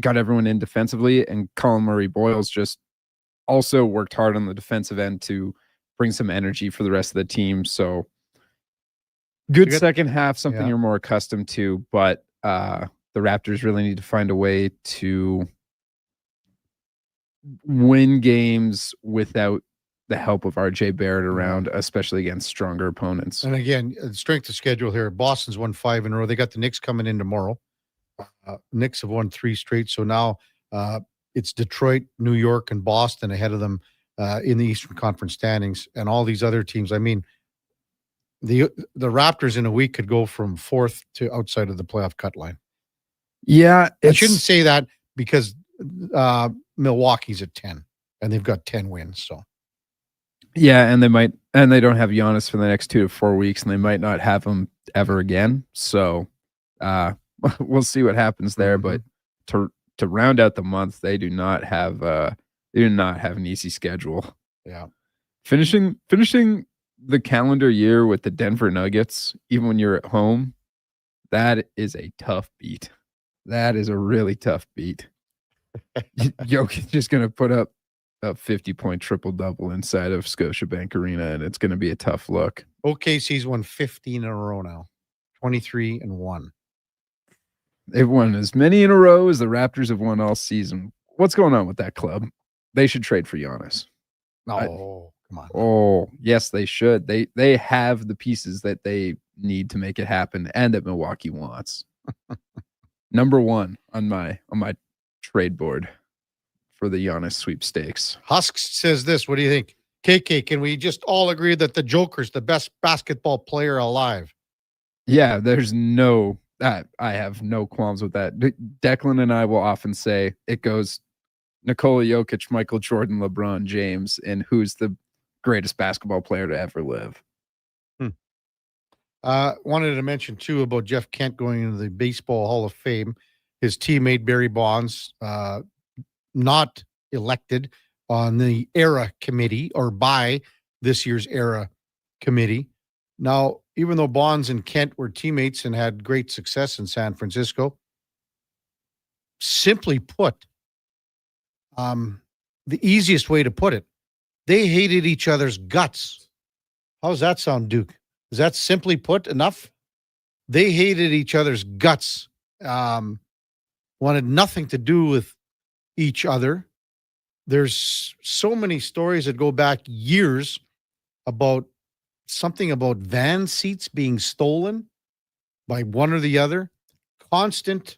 Speaker 8: everyone in defensively, and Colin Murray-Boyles just also worked hard on the defensive end to bring some energy for the rest of the team. So good second half, something you're more accustomed to, but the Raptors really need to find a way to win games without the help of RJ Barrett around, especially against stronger opponents.
Speaker 4: And again, strength of schedule here. Boston's won 5 in a row. They got the Knicks coming in tomorrow. Knicks have won 3 straight. So now it's Detroit, New York, and Boston ahead of them in the Eastern Conference standings. And all these other teams, I mean, the Raptors in a week could go from 4th to outside of the playoff cut line.
Speaker 8: Yeah.
Speaker 4: I shouldn't say that because Milwaukee's at 10 and they've got 10 wins. So.
Speaker 8: Yeah, and they don't have Giannis for the next 2 to 4 weeks, and they might not have him ever again. So we'll see what happens there. But to round out the month, they do not have an easy schedule.
Speaker 4: Yeah.
Speaker 8: Finishing the calendar year with the Denver Nuggets, even when you're at home, that is a tough beat. That is a really tough beat. Jokic is going to put up a 50-point triple-double inside of Scotiabank Arena, and it's going to be a tough look.
Speaker 4: OKC's won 15 in a row now, 23-1.
Speaker 8: They've won as many in a row as the Raptors have won all season. What's going on with that club? They should trade for Giannis.
Speaker 4: Oh, come on.
Speaker 8: Oh, yes, they should. They have the pieces that they need to make it happen and that Milwaukee wants. Number one on my trade board for the Giannis sweepstakes.
Speaker 4: Husks says this. What do you think? KK, can we just all agree that the Joker's the best basketball player alive?
Speaker 8: Yeah, there's no, I have no qualms with that. Declan and I will often say it goes Nikola Jokic, Michael Jordan, LeBron James, and who's the greatest basketball player to ever live.
Speaker 4: Wanted to mention too about Jeff Kent going into the Baseball Hall of Fame. His teammate Barry Bonds, not elected on the ERA committee or by this year's ERA committee. Now, even though Bonds and Kent were teammates and had great success in San Francisco, simply put, the easiest way to put it, they hated each other's guts. How's that sound, Duke? Is that simply put enough? They hated each other's guts, wanted nothing to do with each other. There's so many stories that go back years about something about van seats being stolen by one or the other, constant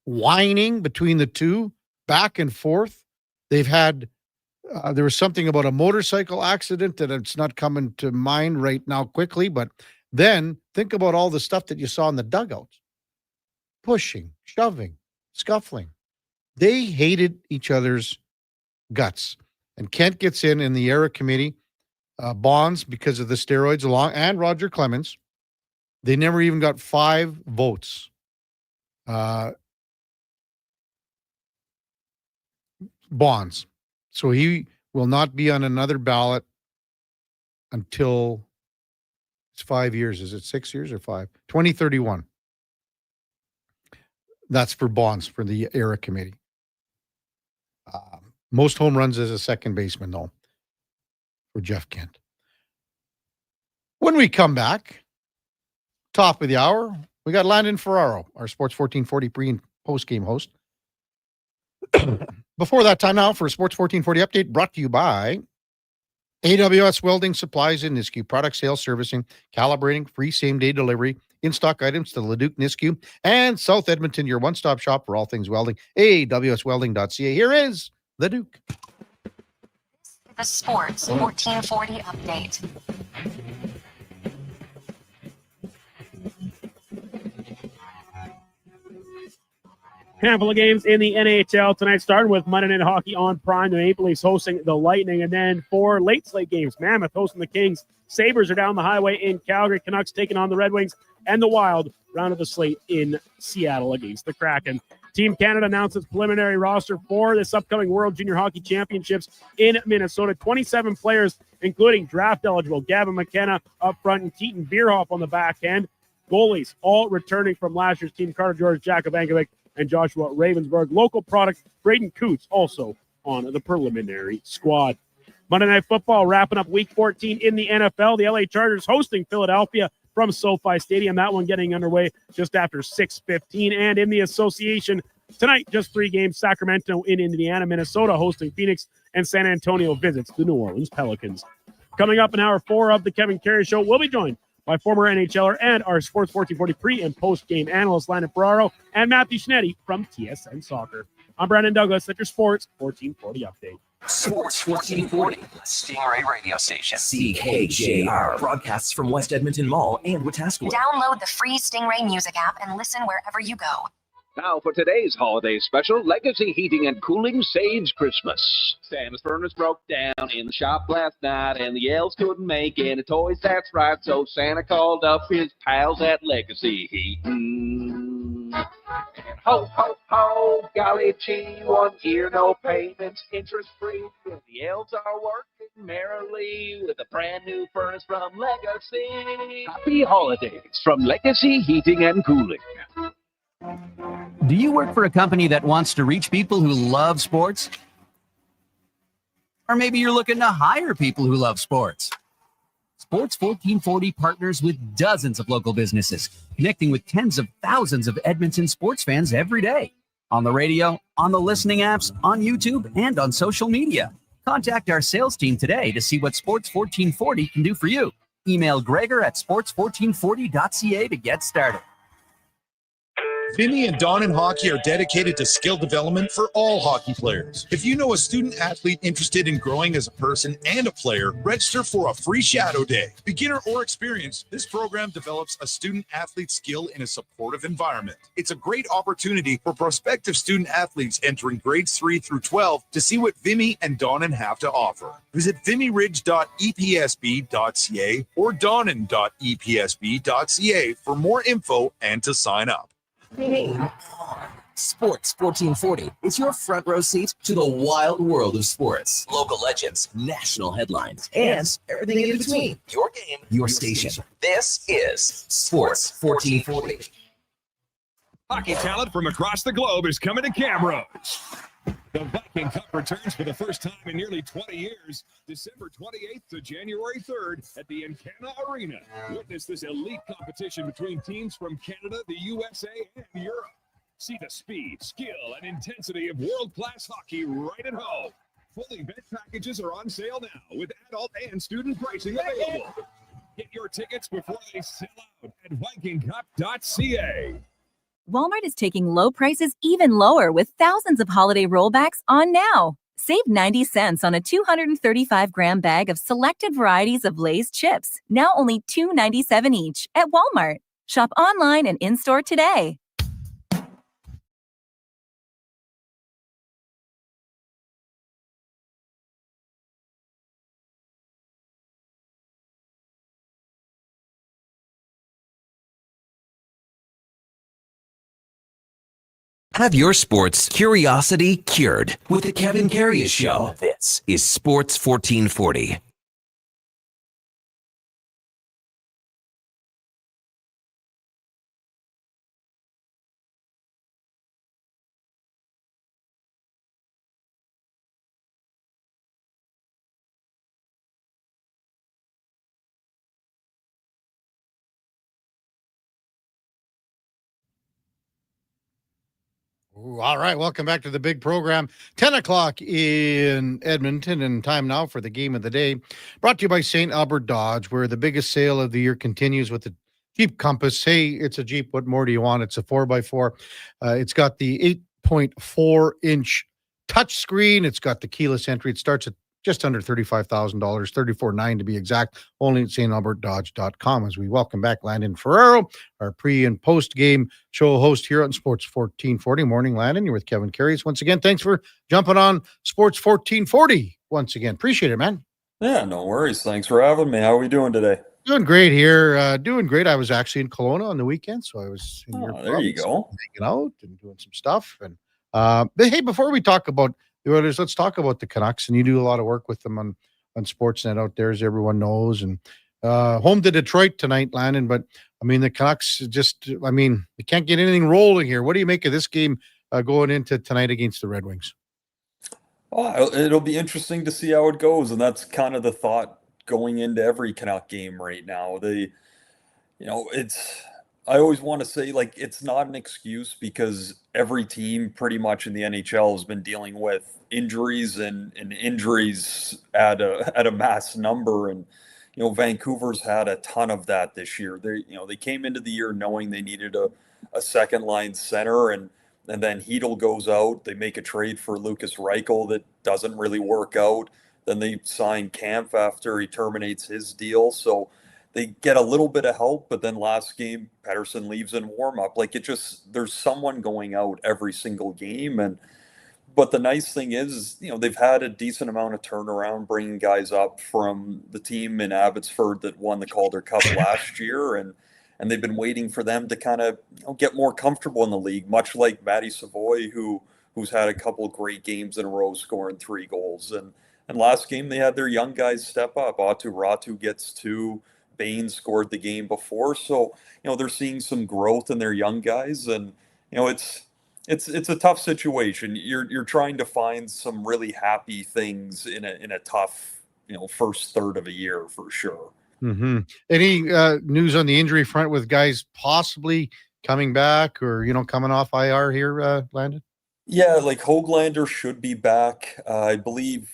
Speaker 4: whining between the two, back and forth. They've had, there was something about a motorcycle accident that it's not coming to mind right now quickly, but then think about all the stuff that you saw in the dugouts. Pushing, shoving, scuffling. They hated each other's guts. And Kent gets in the ERA committee. Bonds, because of the steroids, and Roger Clemens. They never even got 5 votes. Bonds. So he will not be on another ballot until it's 5 years. Is it 6 years or 5? 2031. That's for Bonds, for the ERA committee. Most home runs as a second baseman, though, for Jeff Kent. When we come back, top of the hour, we got Landon Ferraro, our Sports 1440 pre- and post-game host. Before that time now for a Sports 1440 update brought to you by AWS Welding Supplies in Nisku, product sales, servicing, calibrating, free same-day delivery, in-stock items to Leduc, Nisku, and South Edmonton, your one-stop shop for all things welding, awswelding.ca. Here is the Duke.
Speaker 12: The Sports 1440 update.
Speaker 6: Handful of games in the NHL tonight, starting with Monday Night Hockey on Prime. The Maple Leafs hosting the Lightning, and then 4 late slate games. Mammoth hosting the Kings. Sabres are down the highway in Calgary. Canucks taking on the Red Wings, and the Wild round of the slate in Seattle against the Kraken. Team Canada announced its preliminary roster for this upcoming World Junior Hockey Championships in Minnesota. 27 players, including draft-eligible Gavin McKenna up front and Keaton Bierhoff on the back end. Goalies, all returning from last year's team, Carter George, Jakob Ankovic, and Joshua Ravensburg. Local product, Braden Coots, also on the preliminary squad. Monday Night Football wrapping up Week 14 in the NFL. The LA Chargers hosting Philadelphia from SoFi Stadium. That one getting underway just after 6:15. And in the association tonight, just 3 games. Sacramento in Indiana, Minnesota hosting Phoenix, and San Antonio visits the New Orleans Pelicans. Coming up in hour 4 of the Kevin Karius Show, we'll be joined by former NHLer and our Sports 1440 pre- and post-game analyst, Landon Ferraro, and Matthew Schnetti from TSN Soccer. I'm Brandon Douglas at your Sports 1440 update.
Speaker 1: Sports 1440, Stingray Radio Station. CKJR broadcasts from West Edmonton Mall and Wetaskiwin.
Speaker 12: Download the free Stingray music app and listen wherever you go.
Speaker 13: Now for today's holiday special, Legacy Heating and Cooling saves Christmas. Santa's furnace broke down in the shop last night, and the elves couldn't make any toys, that's right, so Santa called up his pals at Legacy Heating. And ho, ho, ho, golly gee, 1 year, no payments, interest-free, and the elves are working merrily with a brand new furnace from Legacy. Happy holidays from Legacy Heating and Cooling.
Speaker 17: Do you work for a company that wants to reach people who love sports? Or maybe you're looking to hire people who love sports. Sports 1440 partners with dozens of local businesses, connecting with tens of thousands of Edmonton sports fans every day. On the radio, on the listening apps, on YouTube, and on social media. Contact our sales team today to see what Sports 1440 can do for you. Email Gregor at sports1440.ca to get started.
Speaker 11: Vinny and Don in Hockey are dedicated to skill development for all hockey players. If you know a student athlete interested in growing as a person and a player, register for a free shadow day. Beginner or experienced, this program develops a student athlete skill in a supportive environment. It's a great opportunity for prospective student athletes entering grades 3 through 12 to see what Vimy and Donnan have to offer. Visit vimyridge.epsb.ca or donnan.epsb.ca for more info and to sign up.
Speaker 1: Hey, Sports 1440 is your front row seat to the wild world of sports. Local legends, national headlines, and everything in between. Your game, your station. This is Sports 1440.
Speaker 15: Hockey talent from across the globe is coming to Camrose. The Viking Cup returns for the first time in nearly 20 years, December 28th to January 3rd at the Encana Arena. Witness this elite competition between teams from Canada, the USA, and Europe. See the speed, skill, and intensity of world-class hockey right at home. Full event packages are on sale now with adult and student pricing available. Get your tickets before they sell out at vikingcup.ca.
Speaker 18: Walmart is taking low prices even lower with thousands of holiday rollbacks on now. Save 90 cents on a 235-gram bag of selected varieties of Lay's chips, now only $2.97 each at Walmart. Shop online and in-store today.
Speaker 1: Have your sports curiosity cured with the Kevin Karius Show. This is Sports 1440.
Speaker 4: Ooh, all right, welcome back to the big program. 10 o'clock in Edmonton, and time now for the game of the day. Brought to you by St. Albert Dodge, where the biggest sale of the year continues with the Jeep Compass. Hey, it's a Jeep. What more do you want? It's a 4x4. It's got the 8.4-inch touchscreen. It's got the keyless entry. It starts at just under $35,000, $34,900 to be exact, only at stalbertdodge.com. As we welcome back Landon Ferrero, our pre and post game show host here on Sports 1440. Morning, Landon. You're with Kevin Karius. Once again, thanks for jumping on Sports 1440 once again. Appreciate it, man.
Speaker 20: Yeah, no worries. Thanks for having me. How are we doing today?
Speaker 4: Doing great here. Doing great. I was actually in Kelowna on the weekend, so I was in your
Speaker 20: there you go.
Speaker 4: hanging out and doing some stuff. And but hey, before we talk about the Oilers, let's talk about the Canucks. And you do a lot of work with them on Sportsnet out there, as everyone knows. And home to Detroit tonight, Landon. But I mean, the Canucks just, I mean, they can't get anything rolling here. What do you make of this game going into tonight against the Red Wings?
Speaker 20: Oh, it'll be interesting to see how it goes, and that's kind of the thought going into every Canuck game right now. I always want to say, like, it's not an excuse because every team pretty much in the NHL has been dealing with injuries and injuries at a mass number. And, Vancouver's had a ton of that this year. They came into the year knowing they needed a second line center, and then Hedl goes out. They make a trade for Lucas Reichel that doesn't really work out. Then they sign Kampf after he terminates his deal. So they get a little bit of help, but then last game, Pettersson leaves in warm-up. Like, there's someone going out every single game. But the nice thing is, they've had a decent amount of turnaround, bringing guys up from the team in Abbotsford that won the Calder Cup last year. And they've been waiting for them to kind of get more comfortable in the league, much like Matty Savoy, who's had a couple of great games in a row, scoring 3 goals. And last game, they had their young guys step up. Atu Ratu gets 2. Baines scored the game before, so they're seeing some growth in their young guys, and it's a tough situation. You're trying to find some really happy things in a tough first third of a year for sure.
Speaker 4: Mm-hmm. Any news on the injury front with guys possibly coming back or coming off IR here, Landon?
Speaker 20: Yeah, like Höglander should be back. I believe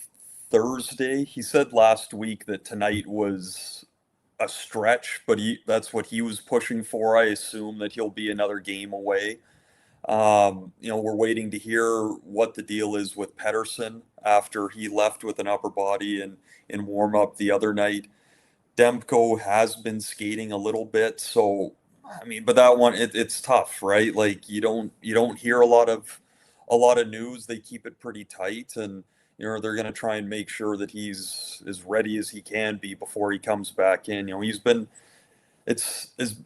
Speaker 20: Thursday. He said last week that tonight was a stretch, but that's what he was pushing for. I assume that he'll be another game away. We're waiting to hear what the deal is with Pedersen after he left with an upper body in warm up the other night. Demko has been skating a little bit, so I mean, but that one it's tough, right? Like you don't hear a lot of news. They keep it pretty tight, and they're going to try and make sure that he's as ready as he can be before he comes back in. He's been it's as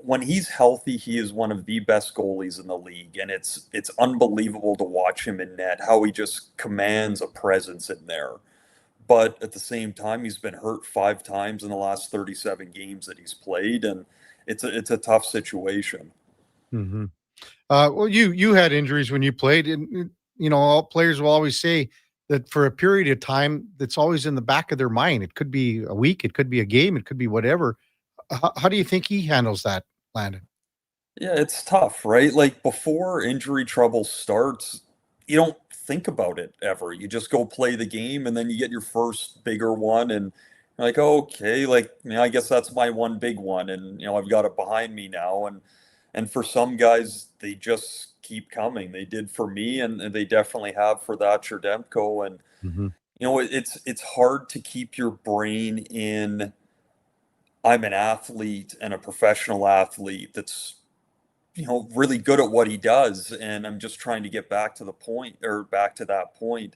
Speaker 20: when he's healthy, he is one of the best goalies in the league, and it's unbelievable to watch him in net, how he just commands a presence in there. But at the same time, he's been hurt 5 times in the last 37 games that he's played, and it's a tough situation.
Speaker 4: Mm-hmm. Well, you had injuries when you played, and all players will always say that for a period of time, that's always in the back of their mind. It could be a week, it could be a game, it could be whatever. How do you think he handles that, Landon?
Speaker 20: Yeah, it's tough, right? Like before injury trouble starts, you don't think about it ever. You just go play the game, and then you get your first bigger one, and you're like, oh, okay, like I guess that's my one big one, and I've got it behind me now. And for some guys, they just keep coming. They did for me, and they definitely have for Thatcher Demko. And it's hard to keep your brain in. I'm an athlete and a professional athlete that's really good at what he does, and I'm just trying to get back to that point,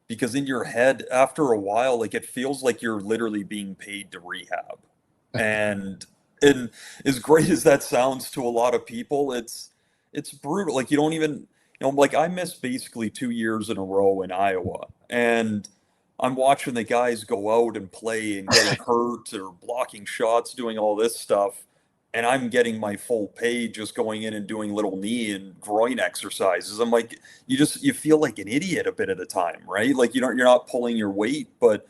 Speaker 20: because in your head after a while, like it feels like you're literally being paid to rehab. and as great as that sounds to a lot of people, it's brutal. Like you don't even like I missed basically 2 years in a row in Iowa, and I'm watching the guys go out and play and getting hurt or blocking shots, doing all this stuff, and I'm getting my full pay just going in and doing little knee and groin exercises. I'm like, you feel like an idiot a bit of the time, right? Like you're not pulling your weight, but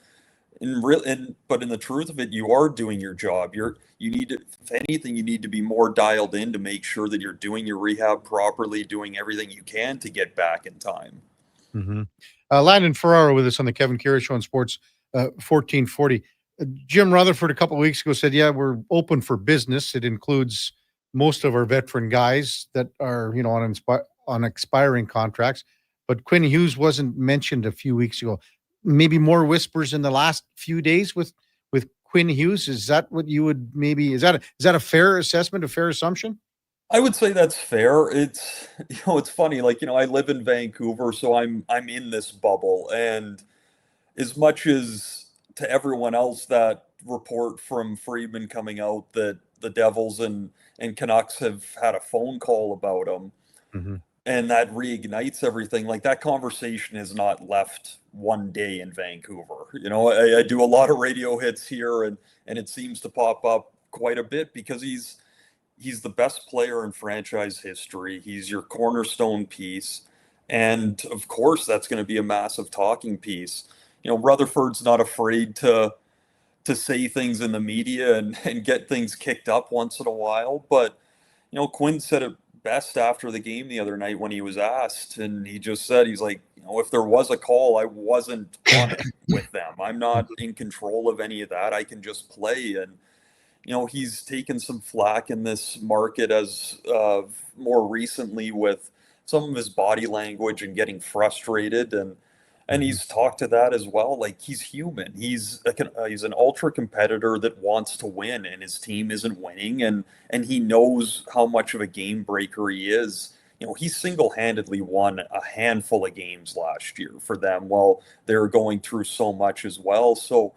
Speaker 20: in the truth of it, you are doing your job. You need to, if anything, you need to be more dialed in to make sure that you're doing your rehab properly, doing everything you can to get back in time.
Speaker 4: Mm-hmm. Landon Ferraro with us on the Kevin Karius Show on Sports 1440. Jim Rutherford a couple of weeks ago said, yeah, we're open for business. It includes most of our veteran guys that are, on expiring contracts. But Quinn Hughes wasn't mentioned a few weeks ago. Maybe more whispers in the last few days with Quinn Hughes. Is that what you would is that a fair assessment, a fair assumption?
Speaker 20: I would say that's fair. It's it's funny. Like I live in Vancouver, so I'm in this bubble, and as much as to everyone else, that report from Friedman coming out that the Devils and Canucks have had a phone call about him,
Speaker 4: mm-hmm.
Speaker 20: and that reignites everything. Like that conversation is not left one day in Vancouver. I do a lot of radio hits here, and it seems to pop up quite a bit because he's the best player in franchise history. He's your cornerstone piece. And of course, that's going to be a massive talking piece. Rutherford's not afraid to say things in the media and get things kicked up once in a while. But, Quinn said it best after the game the other night when he was asked. And he just said, he's like, if there was a call, I wasn't on it with them. I'm not in control of any of that. I can just play. And, he's taken some flack in this market as more recently with some of his body language and getting frustrated, and he's talked to that as well. Like he's human. He's an ultra competitor that wants to win, and his team isn't winning, and he knows how much of a game breaker he is. He single-handedly won a handful of games last year for them while they're going through so much as well. So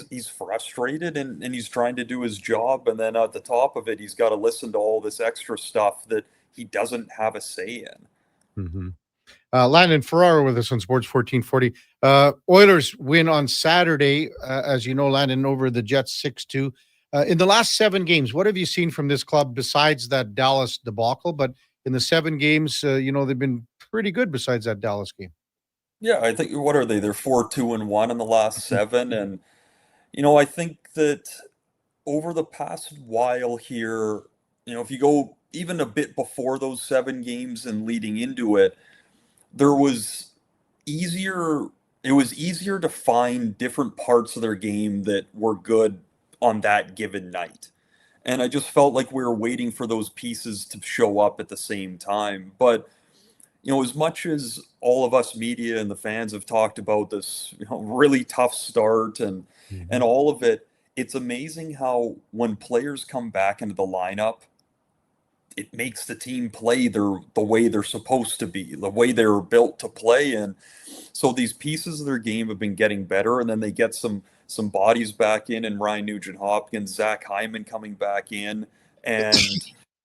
Speaker 20: he's frustrated and he's trying to do his job. And then at the top of it, he's got to listen to all this extra stuff that he doesn't have a say in.
Speaker 4: Mm-hmm. Landon Ferraro with us on Sports 1440. Oilers win on Saturday, as you know, Landon, over the Jets 6-2. In the last 7 games, what have you seen from this club besides that Dallas debacle? But in the 7 games, they've been pretty good besides that Dallas game.
Speaker 20: Yeah, I think, what are they? They're 4-2-1 in the last 7. And I think that over the past while here, if you go even a bit before those 7 games and leading into it, it was easier to find different parts of their game that were good on that given night. And I just felt like we were waiting for those pieces to show up at the same time. But, as much as all of us media and the fans have talked about this, really tough start and all of it, it's amazing how when players come back into the lineup, it makes the team play the way they're supposed to be, the way they were built to play. And so these pieces of their game have been getting better, and then they get some bodies back in, and Ryan Nugent-Hopkins, Zach Hyman coming back in and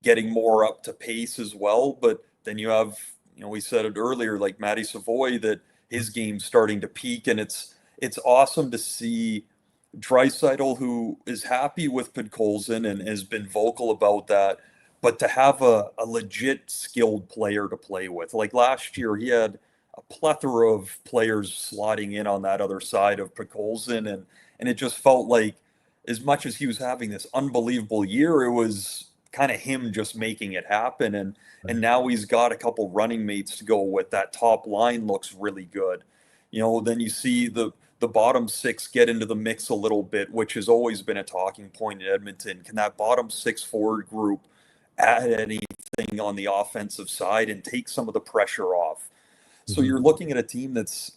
Speaker 20: getting more up to pace as well. But then you have, we said it earlier, like Matty Savoy, that his game's starting to peak, and it's awesome to see Draisaitl, who is happy with Podkolzin and has been vocal about that, but to have a legit skilled player to play with. Like last year, he had a plethora of players slotting in on that other side of Podkolzin, and it just felt like, as much as he was having this unbelievable year, it was kind of him just making it happen. And now he's got a couple running mates to go with. That top line looks really good. Then you see the bottom six get into the mix a little bit, which has always been a talking point in Edmonton. Can that bottom six forward group add anything on the offensive side and take some of the pressure off? So you're looking at a team that's,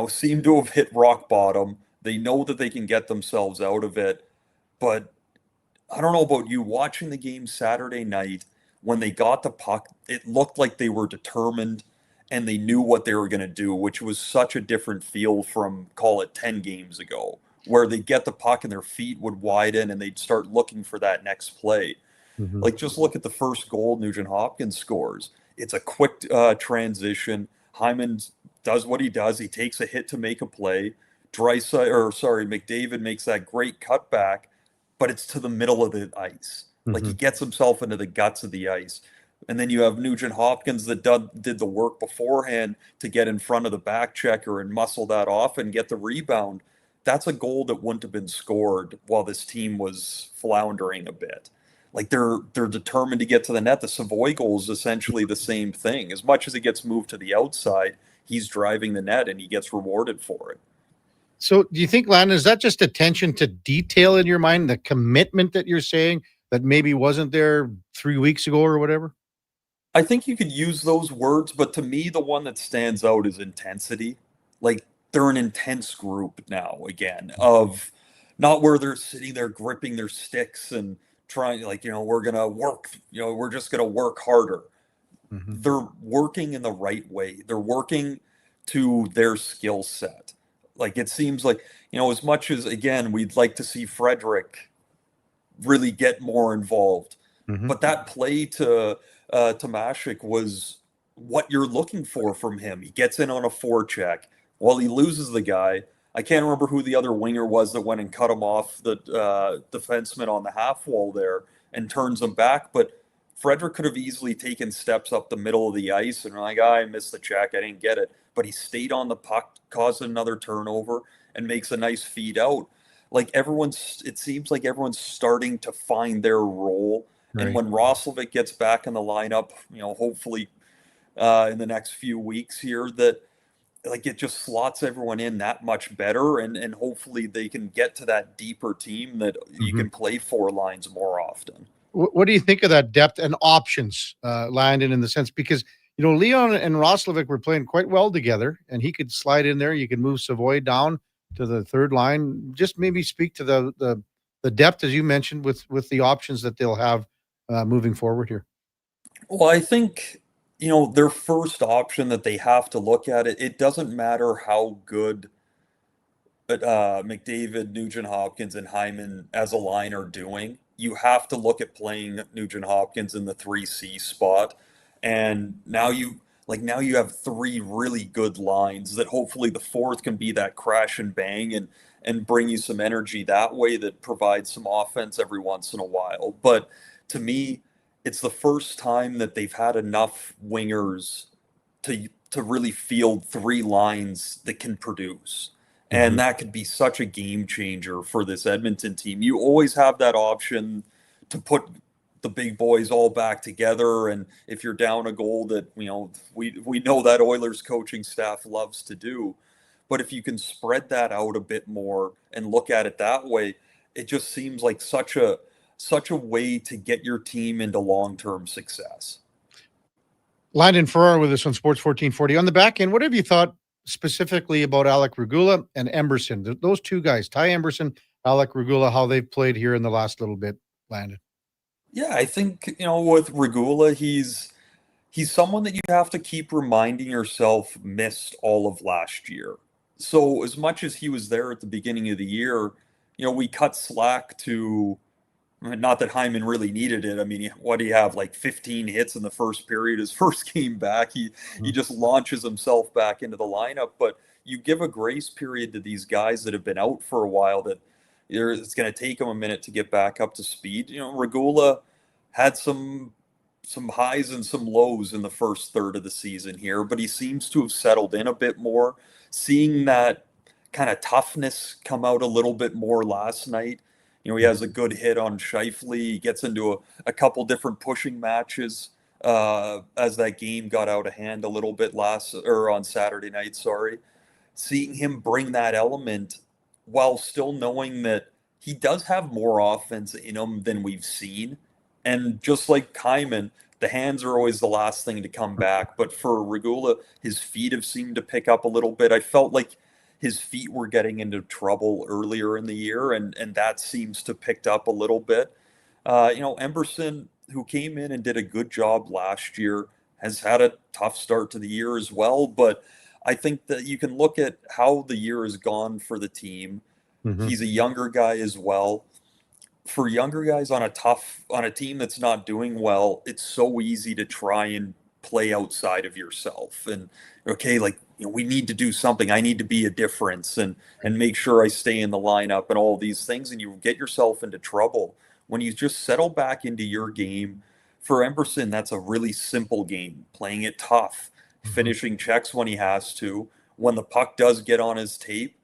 Speaker 20: seemed to have hit rock bottom. They know that they can get themselves out of it. But I don't know about you, watching the game Saturday night, when they got the puck, it looked like they were determined and they knew what they were going to do, which was such a different feel from, call it 10 games ago, where they get the puck and their feet would widen and they'd start looking for that next play. Like, just look at the first goal Nugent-Hopkins scores. It's a quick transition. Hyman does what he does. He takes a hit to make a play. McDavid makes that great cutback, but it's to the middle of the ice. Like, he gets himself into the guts of the ice. And then you have Nugent-Hopkins that did the work beforehand to get in front of the back checker and muscle that off and get the rebound. That's a goal that wouldn't have been scored while this team was floundering a bit. Like, they're determined to get to the net. The Savoy goal is essentially the same thing. As much as it gets moved to the outside, he's driving the net and he gets rewarded for it.
Speaker 4: So do you think, Landon, is that just attention to detail in your mind, the commitment that you're saying that maybe wasn't there 3 weeks ago or whatever?
Speaker 20: I think you could use those words, but to me, the one that stands out is intensity. Like, they're an intense group now, again, of not where they're sitting there gripping their sticks and trying, like, we're going to work, we're just going to work harder. They're working in the right way. They're working to their skill set. Like, it seems like, as much as, again, we'd like to see Frederick really get more involved, but that play to Tomashik was what you're looking for from him. He gets in on a forecheck while he loses the guy. I can't remember who the other winger was that went and cut him off the defenseman on the half wall there and turns him back. But Frederick could have easily taken steps up the middle of the ice and like, I missed the check, I didn't get it. But he stayed on the puck, caused another turnover, and makes a nice feed out. Like, it seems like everyone's starting to find their role. Right. And when Roslovic gets back in the lineup, hopefully in the next few weeks here, that like it just slots everyone in that much better, and hopefully they can get to that deeper team that you can play four lines more often.
Speaker 4: What do you think of that depth and options, Landon, in the sense, because Leon and Roslovic were playing quite well together, and he could slide in there. You could move Savoy down to the third line. Just maybe speak to the depth, as you mentioned, with the options that they'll have moving forward here.
Speaker 20: Well, I think their first option that they have to look at it doesn't matter how good McDavid, Nugent-Hopkins, and Hyman as a line are doing. You have to look at playing Nugent-Hopkins in the 3C spot. And now you have three really good lines that hopefully the fourth can be that crash and bang and bring you some energy that way that provides some offense every once in a while. But to me, it's the first time that they've had enough wingers to really field three lines that can produce. And that could be such a game changer for this Edmonton team. You always have that option to put the big boys all back together. And if you're down a goal that, we know that Oilers coaching staff loves to do. But if you can spread that out a bit more and look at it that way, it just seems like such a such a way to get your team into long-term success.
Speaker 4: Landon Ferraro with us on Sports 1440. On the back end, what have you thought specifically about Alec Regula and Emberson? Those two guys, Ty Emberson, Alec Regula, how they've played here in the last little bit, Landon?
Speaker 20: Yeah, I think, with Regula, he's someone that you have to keep reminding yourself missed all of last year. So as much as he was there at the beginning of the year, we cut slack to, not that Hyman really needed it. I mean, what do you have, like 15 hits in the first period, his first game back? He just launches himself back into the lineup. But you give a grace period to these guys that have been out for a while, that it's going to take them a minute to get back up to speed. Regula had some highs and some lows in the first third of the season here, but he seems to have settled in a bit more. Seeing that kind of toughness come out a little bit more last night. He has a good hit on Scheifele. He gets into a couple different pushing matches as that game got out of hand a little bit on Saturday night. Seeing him bring that element while still knowing that he does have more offense in him than we've seen. And just like Hyman, the hands are always the last thing to come back. But for Regula, his feet have seemed to pick up a little bit. I felt like his feet were getting into trouble earlier in the year, and that seems to picked up a little bit. Emberson, who came in and did a good job last year, has had a tough start to the year as well. But I think that you can look at how the year has gone for the team.
Speaker 4: Mm-hmm.
Speaker 20: He's a younger guy as well. For younger guys on a team that's not doing well, it's so easy to try and play outside of yourself. And we need to do something. I need to be a difference and make sure I stay in the lineup and all these things. And you get yourself into trouble when you just settle back into your game. For Emberson, that's a really simple game, playing it tough, finishing checks when he has to. When the puck does get on his tape,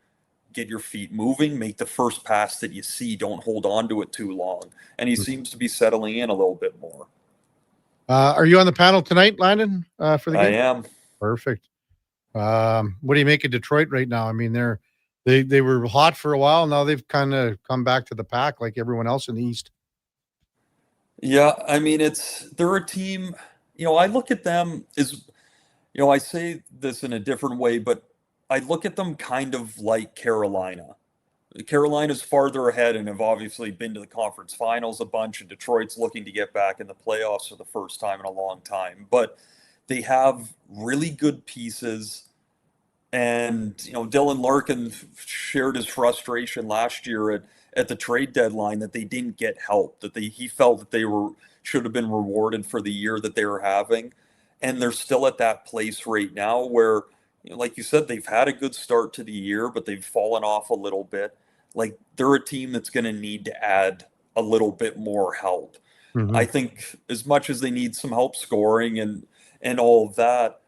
Speaker 20: get your feet moving, make the first pass that you see, don't hold on to it too long. And he seems to be settling in a little bit more.
Speaker 4: Are you on the panel tonight, Landon, for the game?
Speaker 20: I am.
Speaker 4: Perfect. What do you make of Detroit right now? I mean, they were hot for a while. Now they've kind of come back to the pack like everyone else in the East.
Speaker 20: Yeah, I mean, they're a team, I look at them as, I say this in a different way, but I look at them kind of like Carolina. Carolina's farther ahead and have obviously been to the conference finals a bunch, and Detroit's looking to get back in the playoffs for the first time in a long time. But they have really good pieces. And, Dylan Larkin shared his frustration last year at the trade deadline that they didn't get help, that he felt that they should have been rewarded for the year that they were having. And they're still at that place right now where, like you said, they've had a good start to the year, but they've fallen off a little bit. Like, they're a team that's going to need to add a little bit more help.
Speaker 4: Mm-hmm.
Speaker 20: I think as much as they need some help scoring and all of that,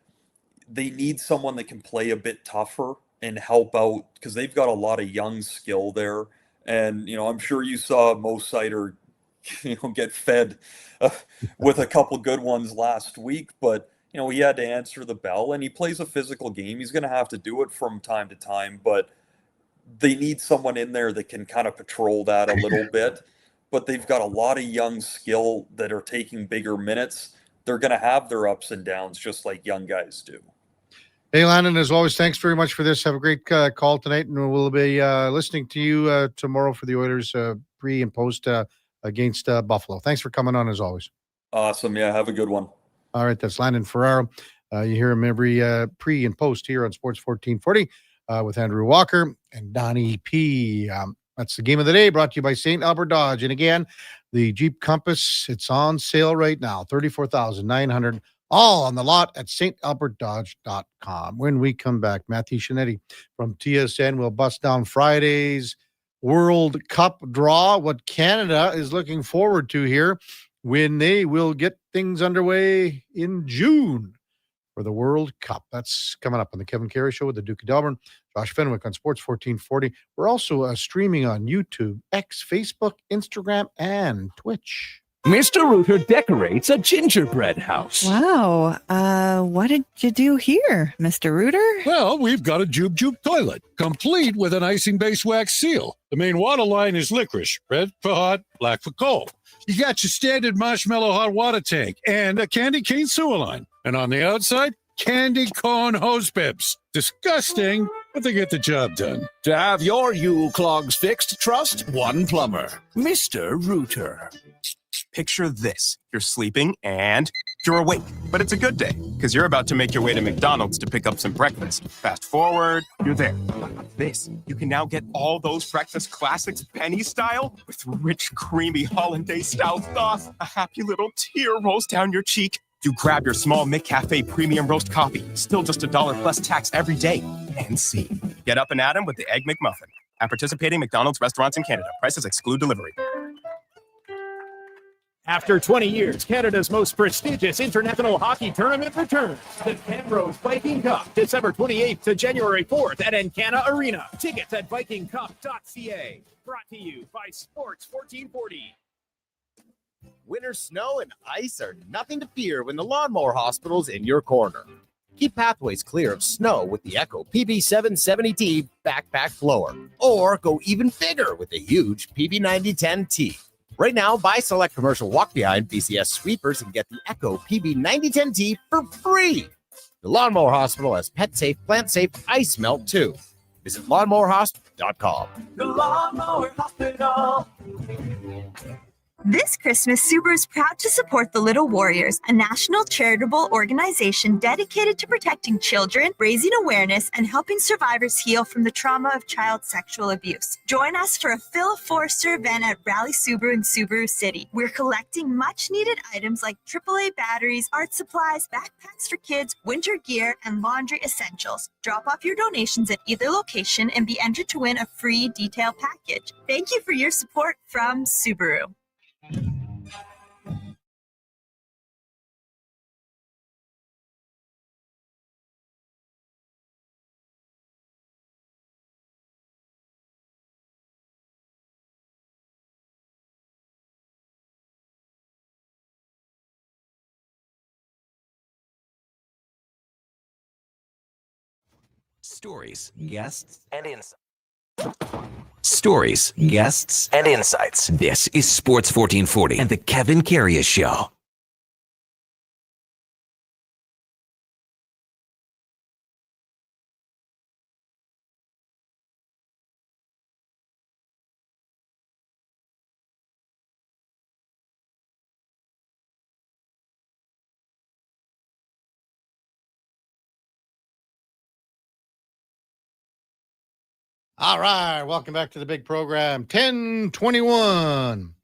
Speaker 20: they need someone that can play a bit tougher and help out, because they've got a lot of young skill there. And, I'm sure you saw Mo Sider, get fed with a couple good ones last week, but, he had to answer the bell, and he plays a physical game. He's going to have to do it from time to time, but they need someone in there that can kind of patrol that a little bit. But they've got a lot of young skill that are taking bigger minutes. They're going to have their ups and downs, just like young guys do.
Speaker 4: Hey, Landon, as always, thanks very much for this. Have a great call tonight, and we'll be listening to you tomorrow for the Oilers pre and post against Buffalo. Thanks for coming on, as always.
Speaker 20: Awesome. Yeah, have a good one.
Speaker 4: All right, that's Landon Ferraro. You hear him every pre and post here on Sports 1440 with Andrew Walker and Donnie P. That's the game of the day, brought to you by St. Albert Dodge. And again, the Jeep Compass, it's on sale right now, $34,900, all on the lot at stalbertdodge.com. When we come back, Matthew Shinetti from TSN will bust down Friday's World Cup draw, what Canada is looking forward to here when they will get things underway in June for the World Cup. That's coming up on the Kevin Karius Show with the Duke of Delburne. Josh Fenwick on Sports 1440. We're also streaming on YouTube, X, Facebook, Instagram, and Twitch.
Speaker 7: Mr. Rooter decorates a gingerbread house.
Speaker 9: Wow. What did you do here, Mr. Rooter?
Speaker 19: Well, we've got a Jube Jube toilet, complete with an icing-based wax seal. The main water line is licorice, red for hot, black for cold. You got your standard marshmallow hot water tank and a candy cane sewer line. And on the outside, candy corn hose pips. Disgusting, but they get the job done.
Speaker 7: To have your Yule clogs fixed, trust one plumber, Mr. Rooter.
Speaker 14: Picture this. You're sleeping and you're awake, but it's a good day because you're about to make your way to McDonald's to pick up some breakfast. Fast forward, you're there. This, you can now get all those breakfast classics penny style with rich, creamy hollandaise style sauce. A happy little tear rolls down your cheek. You grab your small McCafe premium roast coffee, still just $1 plus tax every day. And see. Get up and at 'em with the Egg McMuffin. At participating McDonald's restaurants in Canada. Prices exclude delivery.
Speaker 22: After 20 years, Canada's most prestigious international hockey tournament returns. The Camrose Viking Cup, December 28th to January 4th at Encana Arena. Tickets at vikingcup.ca. Brought to you by Sports 1440.
Speaker 16: Winter snow and ice are nothing to fear when the Lawnmower Hospital's in your corner. Keep pathways clear of snow with the Echo PB770T backpack blower. Or go even bigger with the huge PB9010T. Right now, buy select commercial walk-behind BCS sweepers and get the Echo PB9010T for free. The Lawnmower Hospital has pet-safe, plant-safe ice melt, too. Visit lawnmowerhospital.com.
Speaker 23: The Lawnmower Hospital.
Speaker 26: This Christmas, Subaru is proud to support the Little Warriors, a national charitable organization dedicated to protecting children, raising awareness, and helping survivors heal from the trauma of child sexual abuse. Join us for a Phil Forster event at Rally Subaru in Subaru City. We're collecting much-needed items like AAA batteries, art supplies, backpacks for kids, winter gear, and laundry essentials. Drop off your donations at either location and be entered to win a free detail package. Thank you for your support from Subaru.
Speaker 1: Stories, guests, and insights. Stories, guests, and insights. This is Sports 1440 and the Kevin Karius Show.
Speaker 4: All right, welcome back to the big program. 10:21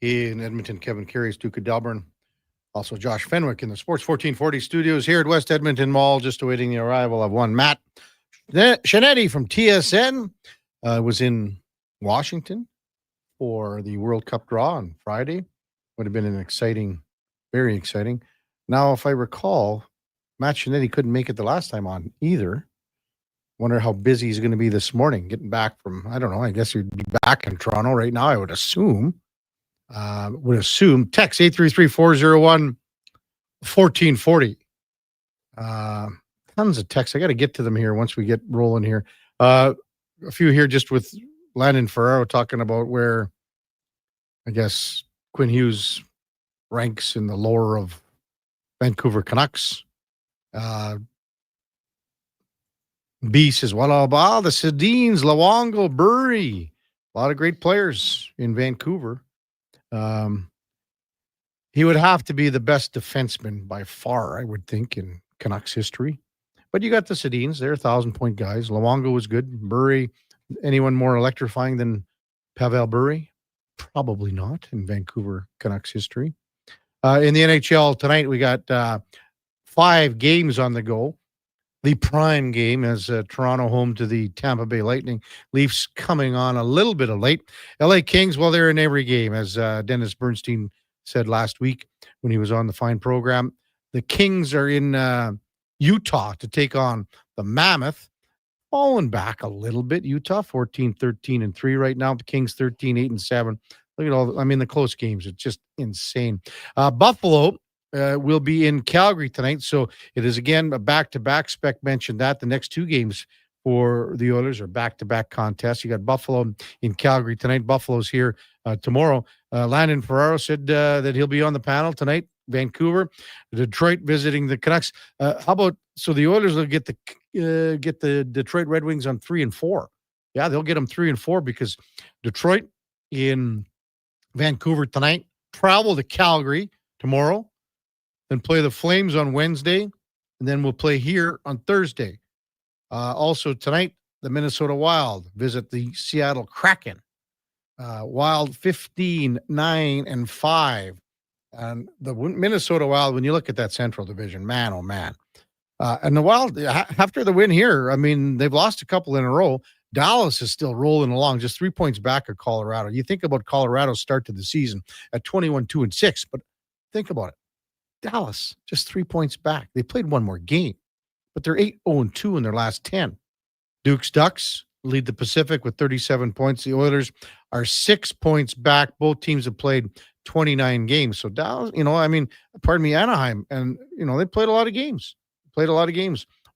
Speaker 4: in Edmonton. Kevin Karius, Duke of Delburne. Also Josh Fenwick in the Sports 1440 studios here at West Edmonton Mall, just awaiting the arrival of one Matt Shanetti from TSN. Was in Washington for the World Cup draw on Friday. Would have been an exciting, very exciting. Now, if I recall, Matt Shanetti couldn't make it the last time on either. Wonder how busy he's going to be this morning, getting back from, I don't know, I guess he'd be back in Toronto right now, I would assume. Text 833-401-1440. Tons of texts. I got to get to them here once we get rolling here. A few here just with Landon Ferraro talking about where, I guess, Quinn Hughes ranks in the lore of Vancouver Canucks. B says, well, the Sedins, Luongo, Burry, a lot of great players in Vancouver. He would have to be the best defenseman by far, I would think, in Canucks history. But you got the Sedins, they're 1,000-point guys. Luongo was good. Burry, anyone more electrifying than Pavel Burry? Probably not in Vancouver Canucks history. In the NHL tonight, we got 5 games on the go. The prime game as Toronto home to the Tampa Bay Lightning. Leafs coming on a little bit of late. LA Kings, well, they're in every game, as Dennis Bernstein said last week when he was on the fine program. The Kings are in Utah to take on the Mammoth. Falling back a little bit. Utah 14-13-3 right now. The Kings 13-8-7. Look at all. I mean, the close games. It's just insane. Buffalo will be in Calgary tonight, so it is again a back-to-back. Spec mentioned that the next two games for the Oilers are back-to-back contests. You got Buffalo in Calgary tonight. Buffalo's here tomorrow. Landon Ferraro said that he'll be on the panel tonight. Vancouver, Detroit visiting the Canucks. How about the Oilers will get the Detroit Red Wings on 3 and 4? Yeah, they'll get them 3 and 4 because Detroit in Vancouver tonight, travel to Calgary tomorrow, then play the Flames on Wednesday, and then we'll play here on Thursday. Also tonight, the Minnesota Wild visit the Seattle Kraken. Wild 15, 9, and 5. And the Minnesota Wild, when you look at that Central Division, man, oh man. And the Wild, after the win here, I mean, they've lost a couple in a row. Dallas is still rolling along, just 3 points back of Colorado. You think about Colorado's start to the season at 21-2-6, but think about it. Dallas, just 3 points back. They played one more game, but they're 8-0-2 in their last 10. Duke's Ducks lead the Pacific with 37 points. The Oilers are 6 points back. Both teams have played 29 games. So Dallas, Anaheim, and, they played a lot of games.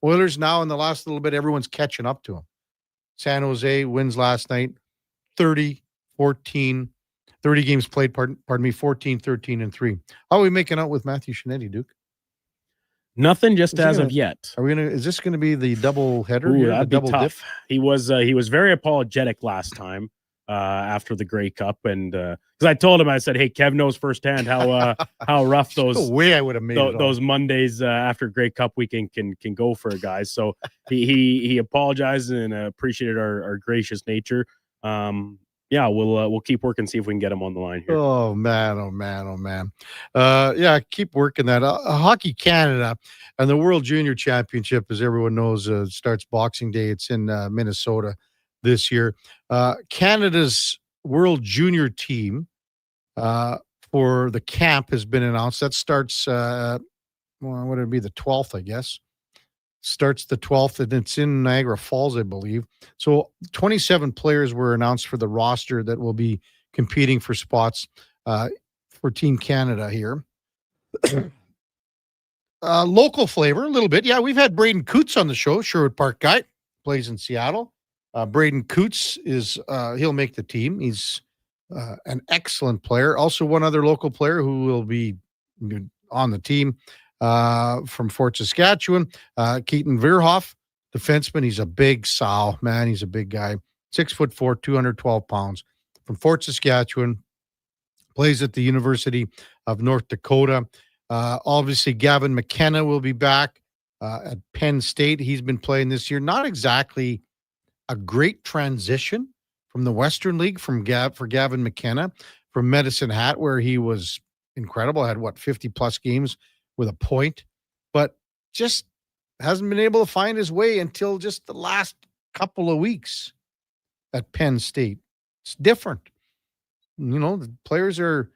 Speaker 4: Oilers now in the last little bit, everyone's catching up to them. San Jose wins last night, 30 games played, 14, 13, and 3. How are we making out with Matthew Shinetti, Duke?
Speaker 6: Nothing just as of yet.
Speaker 4: Is this going to be the double header?
Speaker 6: Ooh,
Speaker 4: Here,
Speaker 6: that'd
Speaker 4: the
Speaker 6: be
Speaker 4: double
Speaker 6: tough. He was very apologetic last time after the Grey Cup, and because I told him, I said, "Hey, Kev knows firsthand how rough those
Speaker 4: the way I would have made
Speaker 6: those Mondays after Grey Cup weekend can go for guys." So he apologized and appreciated our gracious nature. We'll keep working, see if we can get him on the line here.
Speaker 4: Oh man. Keep working that. Hockey Canada and the World Junior Championship, as everyone knows, starts Boxing Day. It's in Minnesota this year. Canada's World Junior team for the camp has been announced. That starts, what would it be, the 12th, I guess. Starts the 12th, and it's in Niagara Falls, I believe. So 27 players were announced for the roster that will be competing for spots for Team Canada here. Local flavor, a little bit. Yeah, we've had Braden Coots on the show, Sherwood Park guy, plays in Seattle. Braden Coots he'll make the team. He's an excellent player. Also, one other local player who will be on the team from Fort Saskatchewan, Keaton Veerhoff, defenseman. He's a big sow, man. He's a big guy, 6'4", 212 pounds, from Fort Saskatchewan. Plays at the University of North Dakota. Obviously, Gavin McKenna will be back at Penn State. He's been playing this year. Not exactly a great transition from the Western League for Gavin McKenna from Medicine Hat, where he was incredible. Had 50 plus games with a point, but just hasn't been able to find his way until just the last couple of weeks at Penn State. It's different. The players are,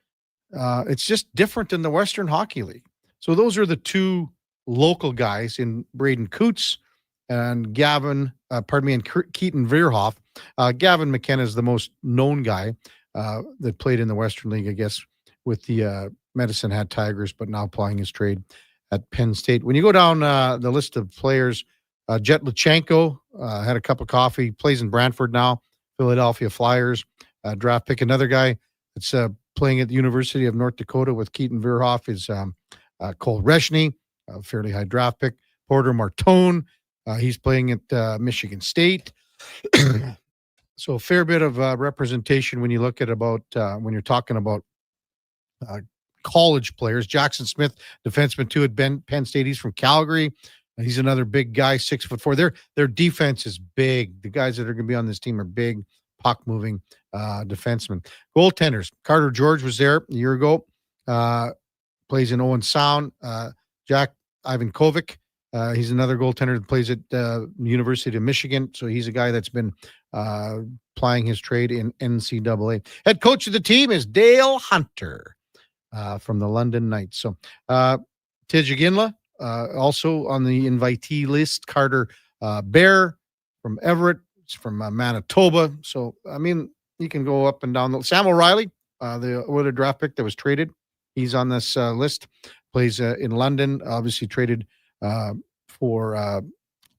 Speaker 4: it's just different in the Western Hockey League. So those are the two local guys in Braden Coots and Keaton Veerhoff. Gavin McKenna is the most known guy that played in the Western League, I guess, with the Medicine Hat Tigers, but now plying his trade at Penn State. When you go down the list of players, Jet Lachenko had a cup of coffee, plays in Brantford now, Philadelphia Flyers, draft pick. Another guy that's playing at the University of North Dakota with Keaton Veerhoff is Cole Reshney, a fairly high draft pick. Porter Martone, he's playing at Michigan State. So a fair bit of representation when you look at when you're talking about college players. Jackson Smith, defenseman too at Penn State. He's from Calgary. He's another big guy, 6'4". Their defense is big. The guys that are going to be on this team are big, puck-moving defensemen. Goaltenders. Carter George was there a year ago. Plays in Owen Sound. Jack Ivankovic. He's another goaltender that plays at University of Michigan. So he's a guy that's been plying his trade in NCAA. Head coach of the team is Dale Hunter from the London Knights. So Tej Ginla, also on the invitee list. Carter Bear from Everett, from Manitoba. So, I mean, you can go up and down. Sam O'Reilly, the Oilers draft pick that was traded. He's on this list. Plays in London. Obviously traded for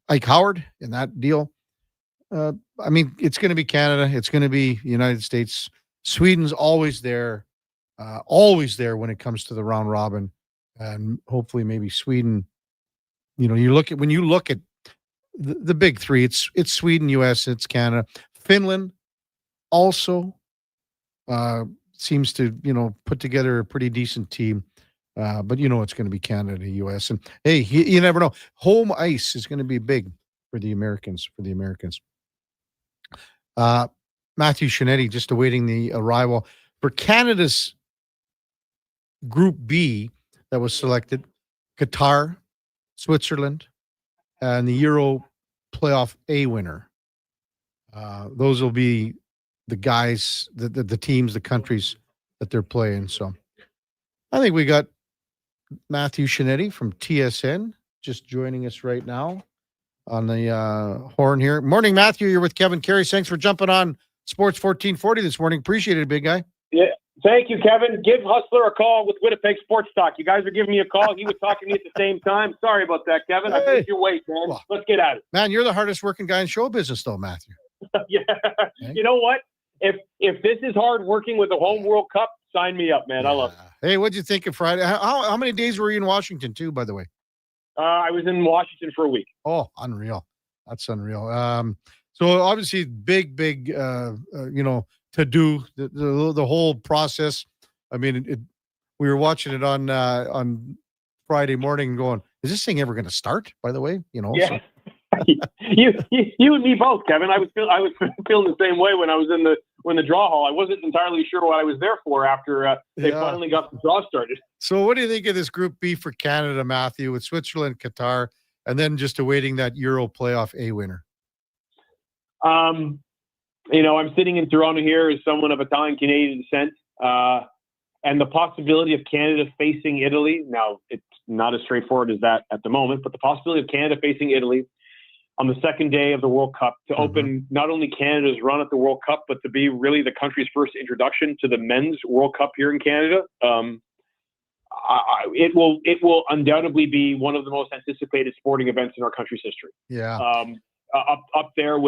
Speaker 4: Ike Howard in that deal. I mean, it's going to be Canada. It's going to be United States. Sweden's always there when it comes to the round robin, and hopefully maybe Sweden. When you look at the big three, it's Sweden, U.S., it's Canada, Finland. Also, seems to put together a pretty decent team. But it's going to be Canada, U.S. And hey, you never know. Home ice is going to be big for the Americans. Matthew Shinetti just awaiting the arrival for Canada's Group B that was selected: Qatar, Switzerland, and the Euro playoff A winner. Those will be the guys, the teams, the countries that they're playing. So I think we got Matthew Shinetti from TSN just joining us right now on the horn here. Morning, Matthew. You're with Kevin Karius. Thanks for jumping on Sports 1440 this morning. Appreciate it, big guy.
Speaker 2: Yeah. Thank you, Kevin. Give Hustler a call with Winnipeg Sports Talk. You guys are giving me a call. He was talking to me at the same time. Sorry about that, Kevin. I missed your wait, man.
Speaker 4: Well,
Speaker 2: let's get at it.
Speaker 4: Man, you're the hardest working guy in show business, though, Matthew.
Speaker 2: Yeah. Okay. You know what? If this is hard working with the home World Cup, sign me up, man. I love it.
Speaker 4: Hey, what'd you think of Friday? How many days were you in Washington, too, by the way?
Speaker 2: I was in Washington for a week.
Speaker 4: Oh, unreal. That's unreal. So obviously big, to do the whole process. I mean, we were watching it on Friday morning and going, is this thing ever going to start, by the way?
Speaker 2: Yeah.
Speaker 4: So.
Speaker 2: you and me both, Kevin. I was feeling the same way when I was in the draw hall. I wasn't entirely sure what I was there for after they finally got the draw started.
Speaker 4: So what do you think of this Group B for Canada, Matthew, with Switzerland, Qatar, and then just awaiting that Euro playoff A winner?
Speaker 2: I'm sitting in Toronto here as someone of Italian-Canadian descent, and the possibility of Canada facing Italy. Now, it's not as straightforward as that at the moment, but the possibility of Canada facing Italy on the second day of the World Cup to open not only Canada's run at the World Cup, but to be really the country's first introduction to the men's World Cup here in Canada. It will undoubtedly be one of the most anticipated sporting events in our country's history.
Speaker 4: Yeah.
Speaker 2: Up there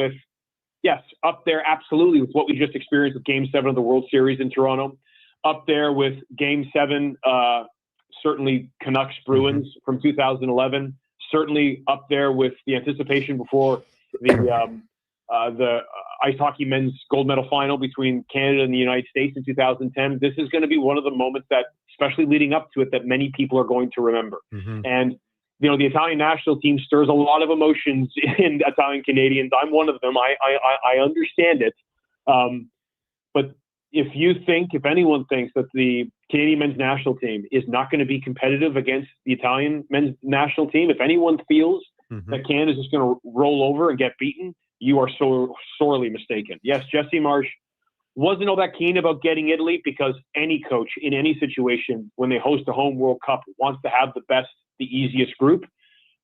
Speaker 2: absolutely with what we just experienced with Game 7 of the World Series in Toronto. Up there with Game 7, certainly Canucks Bruins from 2011. Certainly up there with the anticipation before the ice hockey men's gold medal final between Canada and the United States in 2010. This is going to be one of the moments that, especially leading up to it, that many people are going to remember. And the Italian national team stirs a lot of emotions in Italian Canadians. I'm one of them. I understand it. But if anyone thinks that the Canadian men's national team is not going to be competitive against the Italian men's national team, if anyone feels that Canada's just going to roll over and get beaten, you are so sorely mistaken. Yes, Jesse Marsh wasn't all that keen about getting Italy because any coach in any situation, when they host a home World Cup, wants to have the best, the easiest group.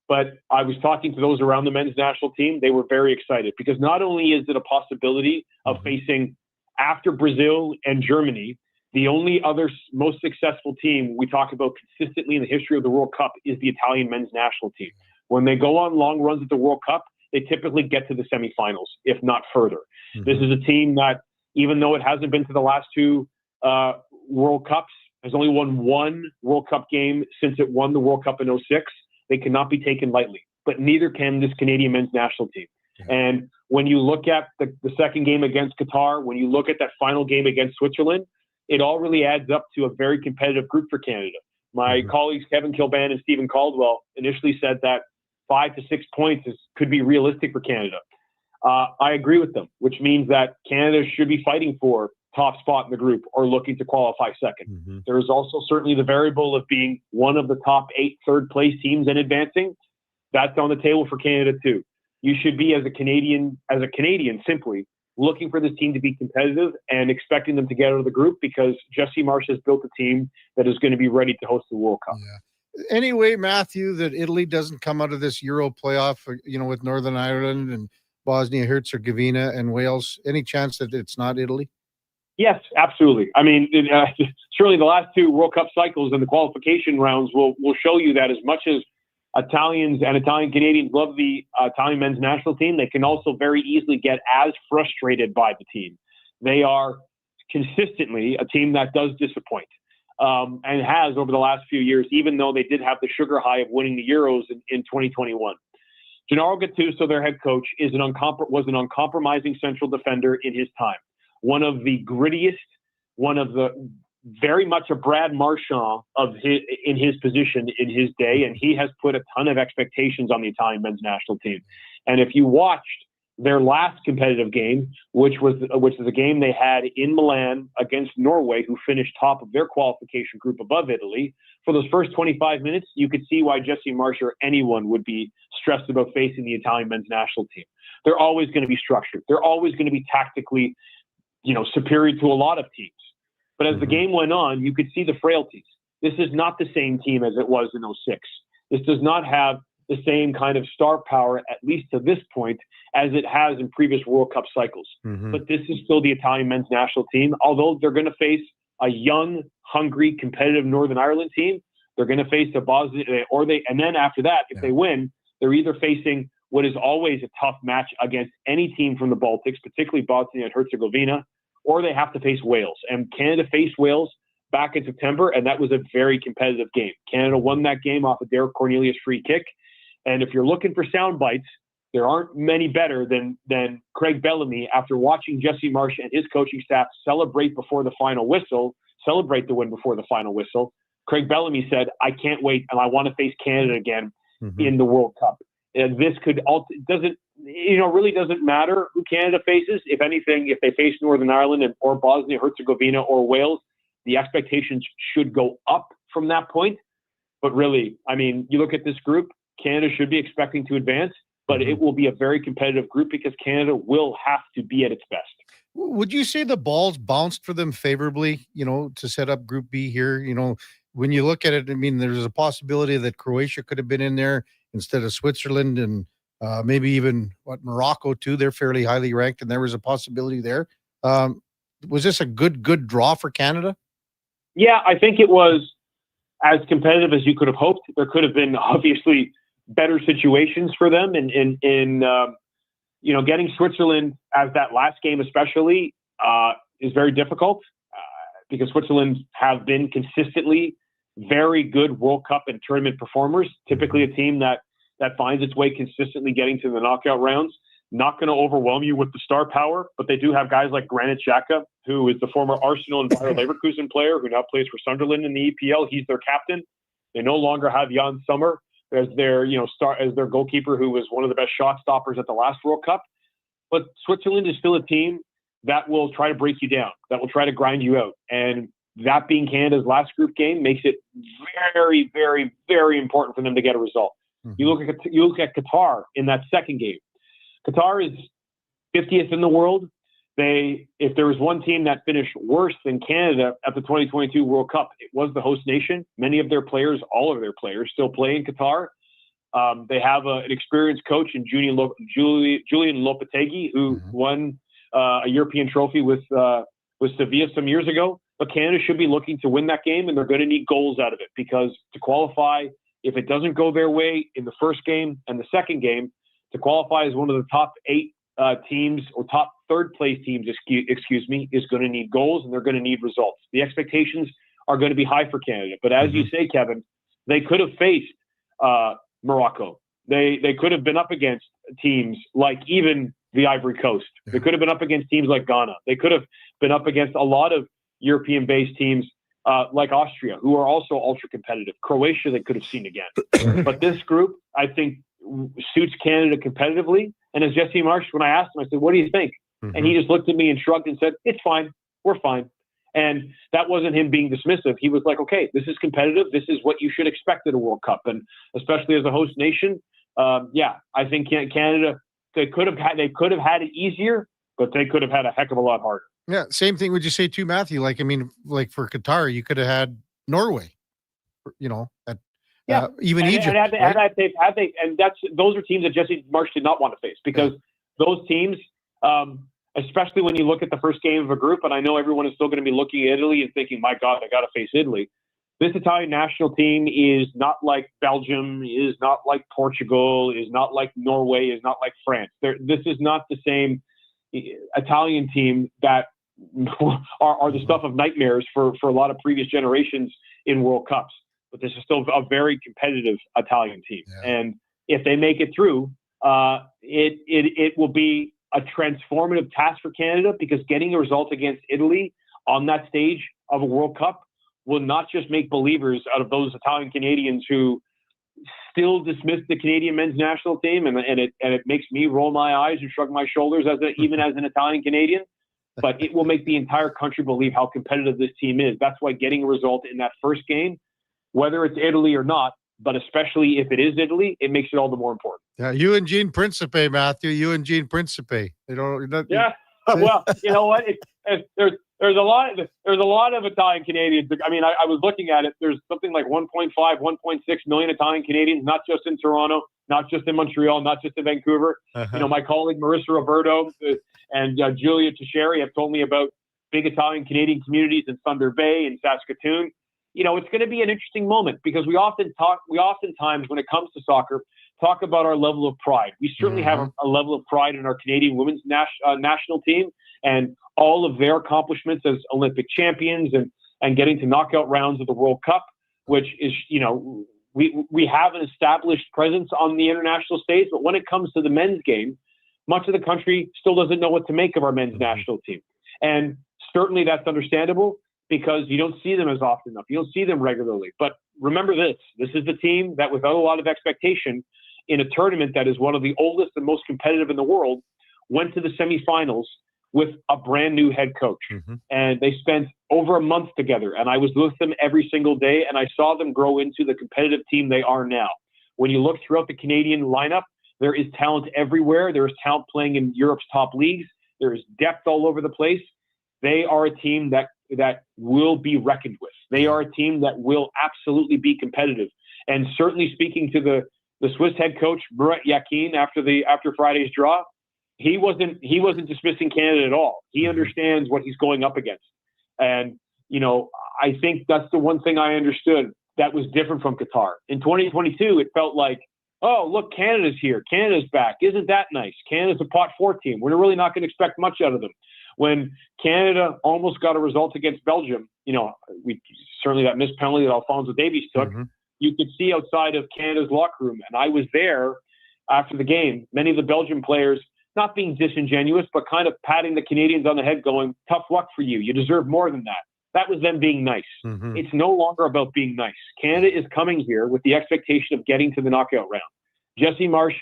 Speaker 2: But I was talking to those around the men's national team. They were very excited because not only is it a possibility of facing, after Brazil and Germany, the only other most successful team we talk about consistently in the history of the World Cup is the Italian men's national team. When they go on long runs at the World Cup, they typically get to the semifinals, if not further. This is a team that, even though it hasn't been to the last two World Cups, has only won one World Cup game since it won the World Cup in 2006. They cannot be taken lightly, but neither can this Canadian men's national team. And when you look at the second game against Qatar, when you look at that final game against Switzerland, it all really adds up to a very competitive group for Canada. My colleagues Kevin Kilban and Stephen Caldwell initially said that 5 to 6 points could be realistic for Canada. I agree with them, which means that Canada should be fighting for top spot in the group or looking to qualify second. There is also certainly the variable of being one of the top 8 third-place teams and advancing. That's on the table for Canada too. You should be, as a Canadian, simply looking for this team to be competitive and expecting them to get out of the group because Jesse Marsh has built a team that is going to be ready to host the World Cup.
Speaker 4: Anyway, Matthew, that Italy doesn't come out of this Euro playoff, with Northern Ireland and Bosnia-Herzegovina and Wales. Any chance that it's not Italy?
Speaker 2: Yes, absolutely. I mean, surely the last two World Cup cycles and the qualification rounds will show you that as much as Italians and Italian Canadians love the Italian men's national team, they can also very easily get as frustrated by the team. They are consistently a team that does disappoint, and has over the last few years, even though they did have the sugar high of winning the Euros in 2021. Gennaro Gattuso, their head coach, was an uncompromising central defender in his time. One of the grittiest, one of the very much a Brad Marchand in his position in his day, and he has put a ton of expectations on the Italian men's national team. And if you watched their last competitive game, which is a game they had in Milan against Norway, who finished top of their qualification group above Italy, for those first 25 minutes, you could see why Jesse Marsh or anyone would be stressed about facing the Italian men's national team. They're always going to be structured. They're always going to be tactically, superior to a lot of teams. But as the game went on, you could see the frailties. This is not the same team as it was in 2006. This does not have the same kind of star power, at least to this point, as it has in previous World Cup cycles. But this is still the Italian men's national team. Although they're going to face a young, hungry, competitive Northern Ireland team, they're going to face a Bosnia, and then after that, if they win, they're either facing what is always a tough match against any team from the Baltics, particularly Bosnia and Herzegovina, or they have to face Wales. And Canada faced Wales back in September, and that was a very competitive game. Canada won that game off a Derek Cornelius free kick. And if you're looking for sound bites, there aren't many better than Craig Bellamy, after watching Jesse Marsh and his coaching staff celebrate the win before the final whistle. Craig Bellamy said, "I can't wait, and I want to face Canada again in the World Cup." And this really doesn't matter who Canada faces. If anything, if they face Northern Ireland or Bosnia, Herzegovina, or Wales, the expectations should go up from that point. But really, I mean, you look at this group, Canada should be expecting to advance, but it will be a very competitive group because Canada will have to be at its best.
Speaker 4: Would you say the balls bounced for them favorably, to set up Group B here? When you look at it, I mean, there's a possibility that Croatia could have been in there instead of Switzerland, and maybe even Morocco too. They're fairly highly ranked, and there was a possibility there. Was this a good draw for Canada?
Speaker 2: Yeah, I think it was as competitive as you could have hoped. There could have been obviously better situations for them in getting Switzerland as that last game especially is very difficult because Switzerland have been consistently very good World Cup and tournament performers, typically a team that finds its way consistently getting to the knockout rounds. Not going to overwhelm you with the star power, but they do have guys like Granit Xhaka, who is the former Arsenal and Bayer Leverkusen player who now plays for Sunderland in the EPL. He's their captain. They no longer have Jan Sommer as their goalkeeper, who was one of the best shot stoppers at the last World Cup. But Switzerland is still a team that will try to break you down, that will try to grind you out. And that being Canada's last group game makes it very, very, very important for them to get a result. You look at Qatar in that second game. Qatar is 50th in the world. If there was one team that finished worse than Canada at the 2022 World Cup, it was the host nation. Many of their players, all of their players, still play in Qatar. They have an experienced coach in Julian Lopetegui, who won a European trophy with Sevilla some years ago. But Canada should be looking to win that game, and they're going to need goals out of it because to qualify, if it doesn't go their way in the first game and the second game, to qualify as one of the top 8 teams or top third place teams, is going to need goals, and they're going to need results. The expectations are going to be high for Canada. But as you say, Kevin, they could have faced Morocco. They could have been up against teams like even the Ivory Coast. They could have been up against teams like Ghana. They could have been up against a lot of European-based teams like Austria, who are also ultra-competitive. Croatia, they could have seen again. But this group, I think, suits Canada competitively. And as Jesse Marsh, when I asked him, I said, "What do you think?" And he just looked at me and shrugged and said, "It's fine. We're fine." And that wasn't him being dismissive. He was like, "Okay, this is competitive. This is what you should expect at a World Cup." And especially as a host nation, I think Canada, they could have had it easier, but they could have had a heck of a lot harder.
Speaker 4: Yeah, same thing. Would you say too, Matthew? Like for Qatar, you could have had Norway. Even Egypt.
Speaker 2: And those are teams that Jesse Marsh did not want to face because those teams especially when you look at the first game of a group. And I know everyone is still going to be looking at Italy and thinking, my God, I got to face Italy. This Italian national team is not like Belgium, is not like Portugal, is not like Norway, is not like France. This is not the same Italian team that are the stuff of nightmares for a lot of previous generations in World Cups. But this is still a very competitive Italian team. Yeah. And if they make it through, it will be a transformative task for Canada, because getting a result against Italy on that stage of a World Cup will not just make believers out of those Italian Canadians who still dismiss the Canadian men's national team, and it makes me roll my eyes and shrug my shoulders even as an Italian Canadian. But it will make the entire country believe how competitive this team is. That's why getting a result in that first game, whether it's Italy or not, but especially if it is Italy, it makes it all the more important.
Speaker 4: Yeah, you and Gene Principe, Matthew. You and Gene Principe.
Speaker 2: Yeah. Well, you know what? There's a lot of Italian Canadians. I mean, I was looking at it. There's something like 1.5, 1.6 million Italian Canadians, not just in Toronto, not just in Montreal, not just in Vancouver.
Speaker 4: Uh-huh.
Speaker 2: You know, my colleague Marissa Roberto and Julia Teixeira have told me about big Italian Canadian communities in Thunder Bay and Saskatoon. You know, it's going to be an interesting moment, because we oftentimes, when it comes to soccer, talk about our level of pride. We certainly have a level of pride in our Canadian women's national team and all of their accomplishments as Olympic champions and getting to knockout rounds of the World Cup, which is, you know, we have an established presence on the international stage. But when it comes to the men's game, much of the country still doesn't know what to make of our men's national team. And certainly that's understandable, because you don't see them as often enough. You don't see them regularly. But remember this is the team that, without a lot of expectation, in a tournament that is one of the oldest and most competitive in the world, went to the semifinals with a brand new head coach. And they spent over a month together. And I was with them every single day, and I saw them grow into the competitive team they are now. When you look throughout the Canadian lineup, there is talent everywhere. There is talent playing in Europe's top leagues. There is depth all over the place. They are a team that will be reckoned with. They are a team that will absolutely be competitive. And certainly, speaking to the Swiss head coach Murat Yakin after Friday's draw, he wasn't dismissing Canada at all. He understands what he's going up against. And, you know, I think that's the one thing I understood that was different from Qatar. In 2022, it felt like, oh, look, Canada's here. Canada's back. Isn't that nice? Canada's a pot 4 team. We're really not going to expect much out of them. When Canada almost got a result against Belgium, you know, certainly that missed penalty that Alphonso Davies took, you could see outside of Canada's locker room. And I was there after the game. Many of the Belgian players, not being disingenuous, but kind of patting the Canadians on the head going, tough luck for you. You deserve more than that. That was them being nice. It's no longer about being nice. Canada is coming here with the expectation of getting to the knockout round. Jesse Marsh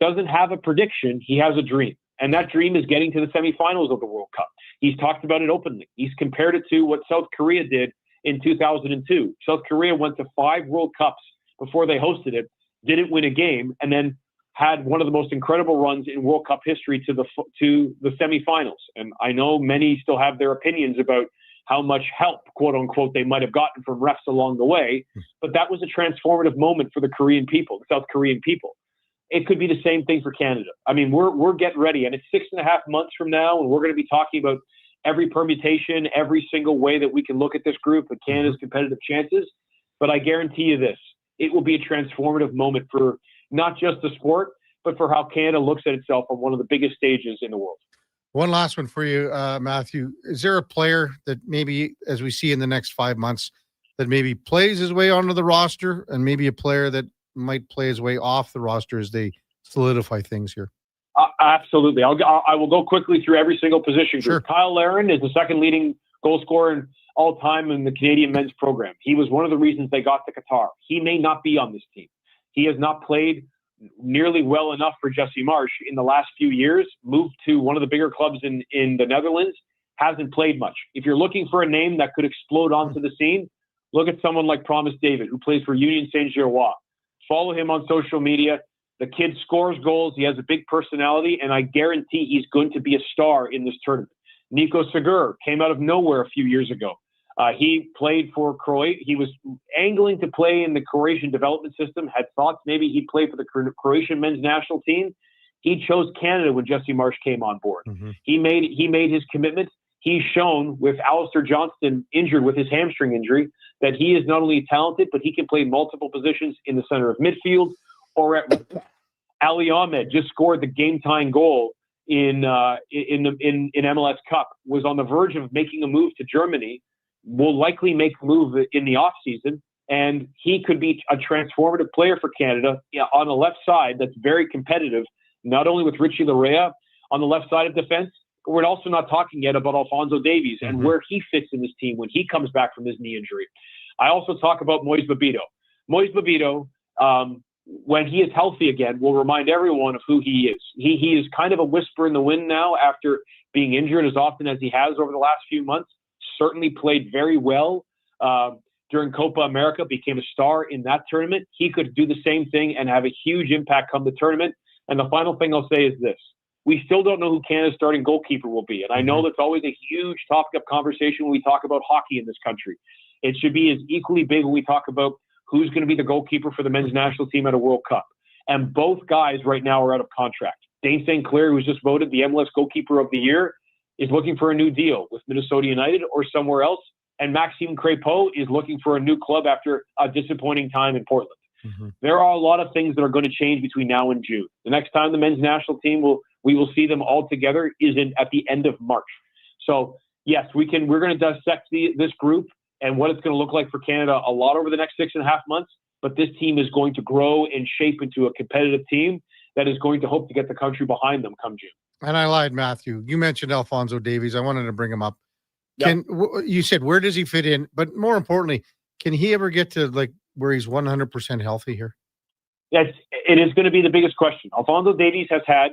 Speaker 2: doesn't have a prediction. He has a dream. And that dream is getting to the semifinals of the World Cup. He's talked about it openly. He's compared it to what South Korea did in 2002. South Korea went to 5 World Cups before they hosted it, didn't win a game, and then had one of the most incredible runs in World Cup history to the semifinals. And I know many still have their opinions about how much help, quote unquote, they might have gotten from refs along the way. But that was a transformative moment for the Korean people, the South Korean people. It could be the same thing for Canada. I mean, we're getting ready, and it's 6.5 months from now, and we're going to be talking about every permutation, every single way that we can look at this group and Canada's competitive chances. But I guarantee you this, it will be a transformative moment for not just the sport, but for how Canada looks at itself on one of the biggest stages in the world.
Speaker 4: One last one for you, Matthew. Is there a player that maybe, as we see in the next 5 months, that maybe plays his way onto the roster, and maybe a player that might play his way off the roster as they solidify things here?
Speaker 2: Absolutely. I will go quickly through every single position group. Sure. Kyle Larin is the second leading goal scorer in all time in the Canadian men's program. He was one of the reasons they got to Qatar. He may not be on this team. He has not played nearly well enough for Jesse Marsh in the last few years, moved to one of the bigger clubs in the Netherlands, hasn't played much. If you're looking for a name that could explode onto the scene, look at someone like Promise David, who plays for Union Saint-Germain. Follow him on social media. The kid scores goals. He has a big personality, and I guarantee he's going to be a star in this tournament. Nico Segur came out of nowhere a few years ago. He played for Croatia. He was angling to play in the Croatian development system, had thoughts maybe he'd play for the Croatian men's national team. He chose Canada when Jesse Marsh came on board.
Speaker 4: Mm-hmm.
Speaker 2: He made his commitment. He's shown with Alistair Johnston injured with his hamstring injury that he is not only talented, but he can play multiple positions in the center of midfield or at right back. Ali Ahmed just scored the game-tying goal in MLS Cup, was on the verge of making a move to Germany, will likely make a move in the offseason, and he could be a transformative player for Canada on the left side that's very competitive, not only with Richie Larea on the left side of defense, but we're also not talking yet about Alphonso Davies and where he fits in this team when he comes back from his knee injury. I also talk about Moise Babito. Moise Babito, when he is healthy again, will remind everyone of who he is. He is kind of a whisper in the wind now after being injured as often as he has over the last few months. Certainly played very well during Copa America, became a star in that tournament. He could do the same thing and have a huge impact come the tournament. And the final thing I'll say is this. We still don't know who Canada's starting goalkeeper will be. And I know that's always a huge topic of conversation when we talk about hockey in this country. It should be as equally big when we talk about who's going to be the goalkeeper for the men's national team at a World Cup. And both guys right now are out of contract. Dane St. Clair, who was just voted the MLS goalkeeper of the year, is looking for a new deal with Minnesota United or somewhere else. And Maxime Crépeau is looking for a new club after a disappointing time in Portland. There are a lot of things that are going to change between now and June. The next time the men's national team we will see them all together is at the end of March. So yes, we're going to dissect this group and what it's going to look like for Canada a lot over the next 6.5 months. But this team is going to grow and shape into a competitive team that is going to hope to get the country behind them come June.
Speaker 4: And I lied, Matthew. You mentioned Alphonso Davies. I wanted to bring him up.
Speaker 2: Yep.
Speaker 4: You said, where does he fit in? But more importantly, can he ever get to like where he's 100% healthy here?
Speaker 2: Yes, it is going to be the biggest question. Alphonso Davies has had,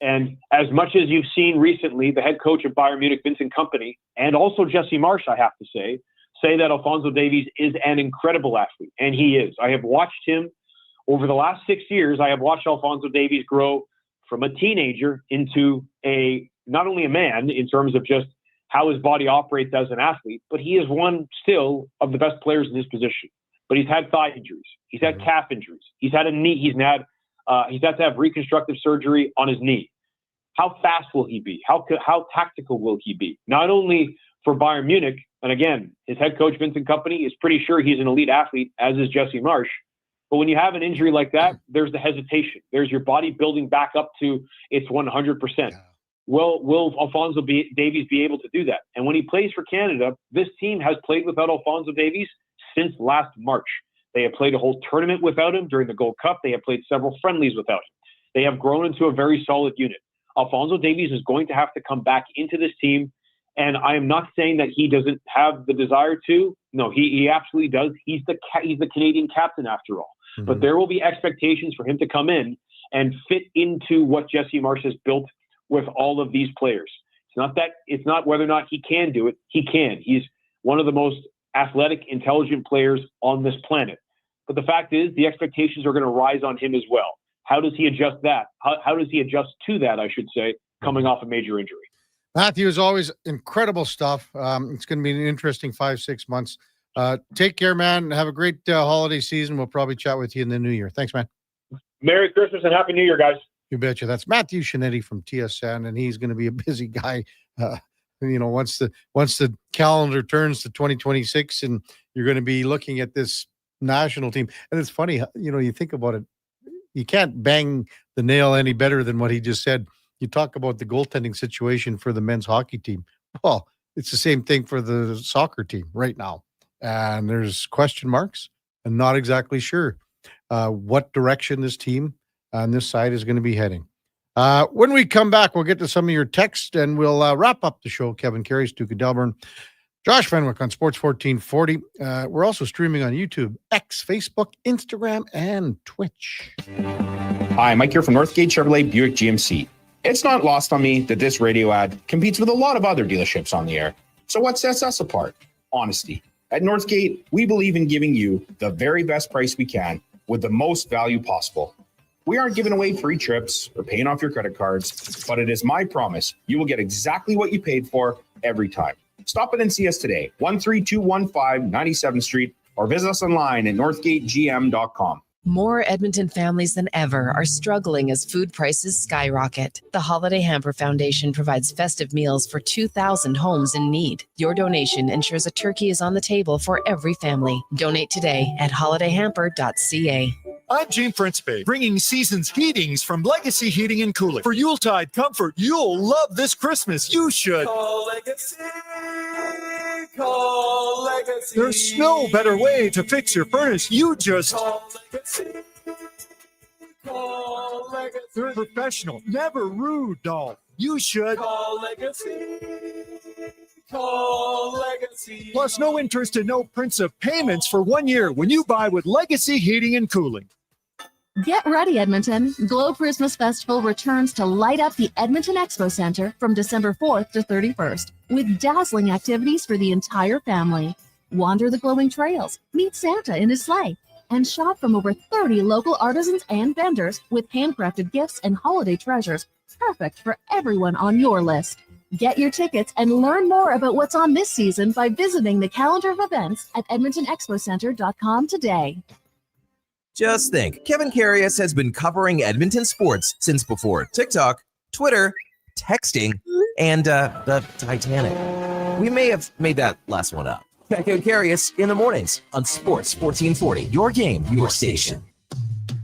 Speaker 2: and as much as you've seen recently, the head coach of Bayern Munich, Vincent Kompany, and also Jesse Marsh, I have to say that Alphonso Davies is an incredible athlete, and he is. I have watched him over the last 6 years. I have watched Alphonso Davies grow from a teenager into not only a man in terms of just how his body operates as an athlete, but he is one still of the best players in his position. But he's had thigh injuries. He's had calf injuries. He's had a knee. He's had to have reconstructive surgery on his knee. How fast will he be? How tactical will he be? Not only for Bayern Munich, and again, his head coach, Vincent Kompany, is pretty sure he's an elite athlete, as is Jesse Marsh. But when you have an injury like that, there's the hesitation. There's your body building back up to its 100%. Will Alphonso Davies be able to do that? And when he plays for Canada, this team has played without Alphonso Davies since last March. They have played a whole tournament without him during the Gold Cup. They have played several friendlies without him. They have grown into a very solid unit. Alphonso Davies is going to have to come back into this team. And I am not saying that he doesn't have the desire to. No, he absolutely does. He's the Canadian captain after all. But there will be expectations for him to come in and fit into what Jesse Marsh has built with all of these players. It's not whether or not he can do it. He can. He's one of the most athletic, intelligent players on this planet. But the fact is, the expectations are going to rise on him as well. How does he adjust that? How does he adjust to that, I should say, coming off a major injury?
Speaker 4: Matthew, as always, incredible stuff. It's going to be an interesting 5-6 months. Take care, man. Have a great holiday season. We'll probably chat with you in the new year. Thanks, man.
Speaker 2: Merry Christmas and Happy New Year, guys.
Speaker 4: You betcha. That's Matthew Shinetti from TSN, and he's going to be a busy guy. Once the calendar turns to 2026, and you're going to be looking at this national team. And it's funny, you think about it. You can't bang the nail any better than what he just said. You talk about the goaltending situation for the men's hockey team. Well, it's the same thing for the soccer team right now. And there's question marks and not exactly sure what direction this team on this side is going to be heading. When we come back, we'll get to some of your text and we'll wrap up the show. Kevin Karius, Duke of Delburne, Josh Fenwick on Sports 1440. We're also streaming on YouTube, X, Facebook, Instagram, and Twitch.
Speaker 3: Hi, Mike here from Northgate Chevrolet Buick GMC. It's not lost on me that this radio ad competes with a lot of other dealerships on the air. So what sets us apart? Honesty. At Northgate, we believe in giving you the very best price we can with the most value possible. We aren't giving away free trips or paying off your credit cards, but it is my promise you will get exactly what you paid for every time. Stop in and see us today, 13215 97th Street, or visit us online at northgategm.com.
Speaker 5: More Edmonton families than ever are struggling as food prices skyrocket. The Holiday Hamper Foundation provides festive meals for 2,000 homes in need. Your donation ensures a turkey is on the table for every family. Donate today at holidayhamper.ca.
Speaker 8: I'm Gene Principe, bringing season's heatings from Legacy Heating and Cooling. For Yuletide comfort you'll love this Christmas. You should.
Speaker 23: Call Legacy. Call Legacy.
Speaker 8: There's no better way to fix your furnace. You just
Speaker 23: Call Legacy. Call Legacy.
Speaker 8: They're professional, never rude, doll. You should.
Speaker 23: Call Legacy. Call Legacy.
Speaker 8: Plus, no interest and no prints of payments for 1 year when you buy with Legacy Heating and Cooling.
Speaker 10: Get ready, Edmonton. Glow Christmas Festival returns to light up the Edmonton Expo Center from December 4th to 31st with dazzling activities for the entire family. Wander the glowing trails, meet Santa in his sleigh, and shop from over 30 local artisans and vendors with handcrafted gifts and holiday treasures, perfect for everyone on your list. Get your tickets and learn more about what's on this season by visiting the calendar of events at edmontonexpocenter.com today.
Speaker 1: Just think, Kevin Karius has been covering Edmonton sports since before TikTok, Twitter, texting, and the Titanic. We may have made that last one up. Check out Karius in the mornings on Sports 1440. Your game, your station.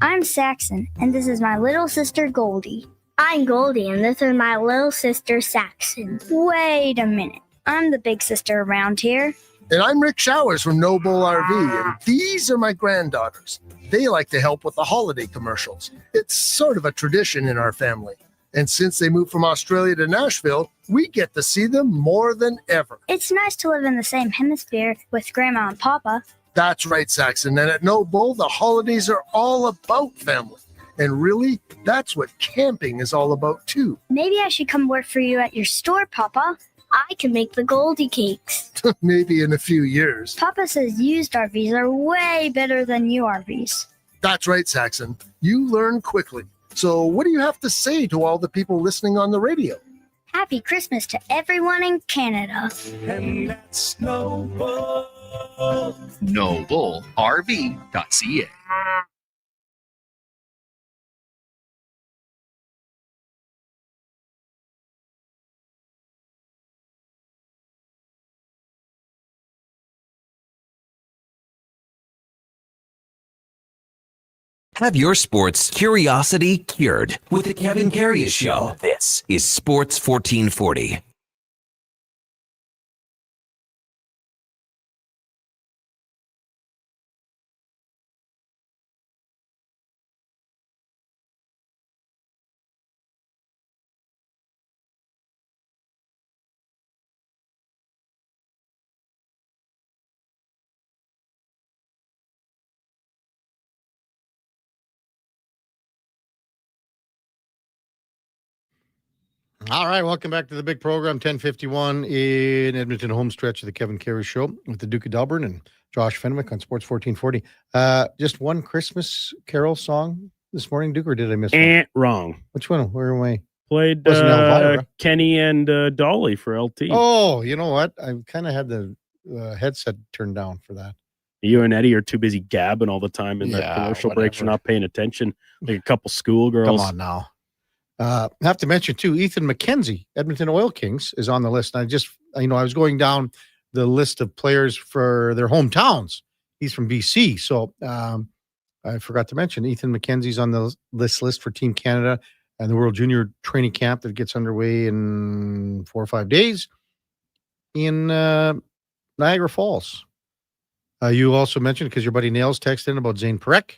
Speaker 21: I'm Saxon, and this is my little sister Goldie. I'm Goldie, and this is my little sister Saxon. Wait a minute. I'm the big sister around here.
Speaker 24: And I'm Rick Showers from Noble RV, and these are my granddaughters. They like to help with the holiday commercials. It's sort of a tradition in our family. And since they moved from Australia to Nashville, we get to see them more than ever.
Speaker 21: It's nice to live in the same hemisphere with Grandma and Papa.
Speaker 24: That's right, Saxon. And at Noble, the holidays are all about family. And really, that's what camping is all about, too.
Speaker 21: Maybe I should come work for you at your store, Papa. I can make the Goldie cakes.
Speaker 24: Maybe in a few years.
Speaker 21: Papa says used RVs are way better than new RVs.
Speaker 24: That's right, Saxon. You learn quickly. So what do you have to say to all the people listening on the radio?
Speaker 21: Happy Christmas to everyone in Canada.
Speaker 23: And that's Noble.
Speaker 17: NobleRV.ca.
Speaker 1: Have your sports curiosity cured with the Kevin Karius Show. This is Sports 1440.
Speaker 4: All right, welcome back to the big program, 1051 in Edmonton, home stretch of the Kevin Karius Show with the Duke of Delburne and Josh Fenwick on Sports 1440. Just one Christmas Carol song this morning, Duke, or did I miss one?
Speaker 6: Wrong.
Speaker 4: Which one? Where am I?
Speaker 6: Played
Speaker 4: Wasn't Elvira.
Speaker 6: Kenny and Dolly for LT.
Speaker 4: Oh, you know what? I kind of had the headset turned down for that.
Speaker 6: You and Eddie are too busy gabbing all the time in the commercial breaks. You're not paying attention like a couple schoolgirls.
Speaker 4: Come on now. I have to mention, too, Ethan McKenzie, Edmonton Oil Kings, is on the list. And I was going down the list of players for their hometowns. He's from BC. So I forgot to mention Ethan McKenzie's on this list for Team Canada and the World Junior Training Camp that gets underway in 4 or 5 days in Niagara Falls. You also mentioned, because your buddy Nails texted in about Zane Perek.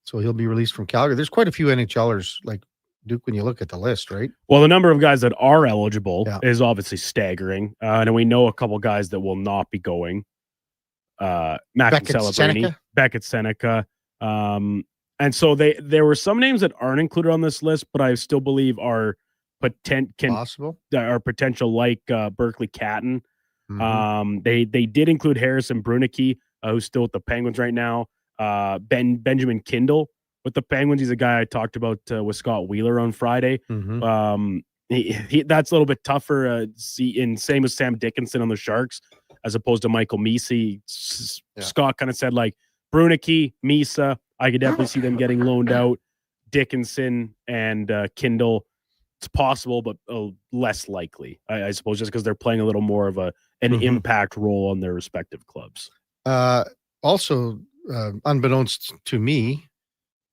Speaker 4: So he'll be released from Calgary. There's quite a few NHLers, like Duke, when you look at the list, right?
Speaker 6: Well, the number of guys that are eligible is obviously staggering. And we know a couple guys that will not be going. Beckett Seneca. And so there were some names that aren't included on this list, but I still believe are
Speaker 4: possible.
Speaker 6: Are potential, like Berkeley Catton.
Speaker 4: Mm-hmm.
Speaker 6: They did include Harrison Brunicky, who's still with the Penguins right now. Benjamin Kindle with the Penguins. He's a guy I talked about with Scott Wheeler on Friday.
Speaker 4: Mm-hmm.
Speaker 6: That's a little bit tougher. Same with Sam Dickinson on the Sharks, as opposed to Michael Misi. Scott kind of said, like, Brunicky, Misa, I could definitely see them getting loaned out. Dickinson and Kindle. It's possible, but less likely, I suppose, just because they're playing a little more of an impact role on their respective clubs.
Speaker 4: Also, unbeknownst to me,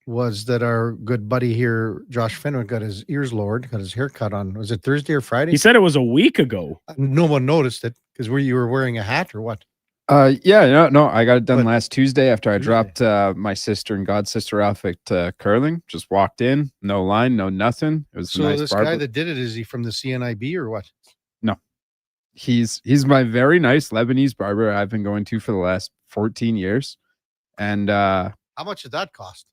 Speaker 4: was that our good buddy here, Josh Fenwick, got his ears lowered, got his hair cut on. Was it Thursday or Friday?
Speaker 6: He said it was a week ago.
Speaker 4: No one noticed it because you were wearing a hat or what?
Speaker 11: No, I got it done last Tuesday after I dropped my sister and god sister off at curling. Just walked in, no line, no nothing. It was
Speaker 4: So
Speaker 11: a nice
Speaker 4: this
Speaker 11: barber.
Speaker 4: guy that did it, is he from the CNIB or what?
Speaker 11: No, he's my very nice Lebanese barber I've been going to for the last 14 years. And
Speaker 4: how much did that cost?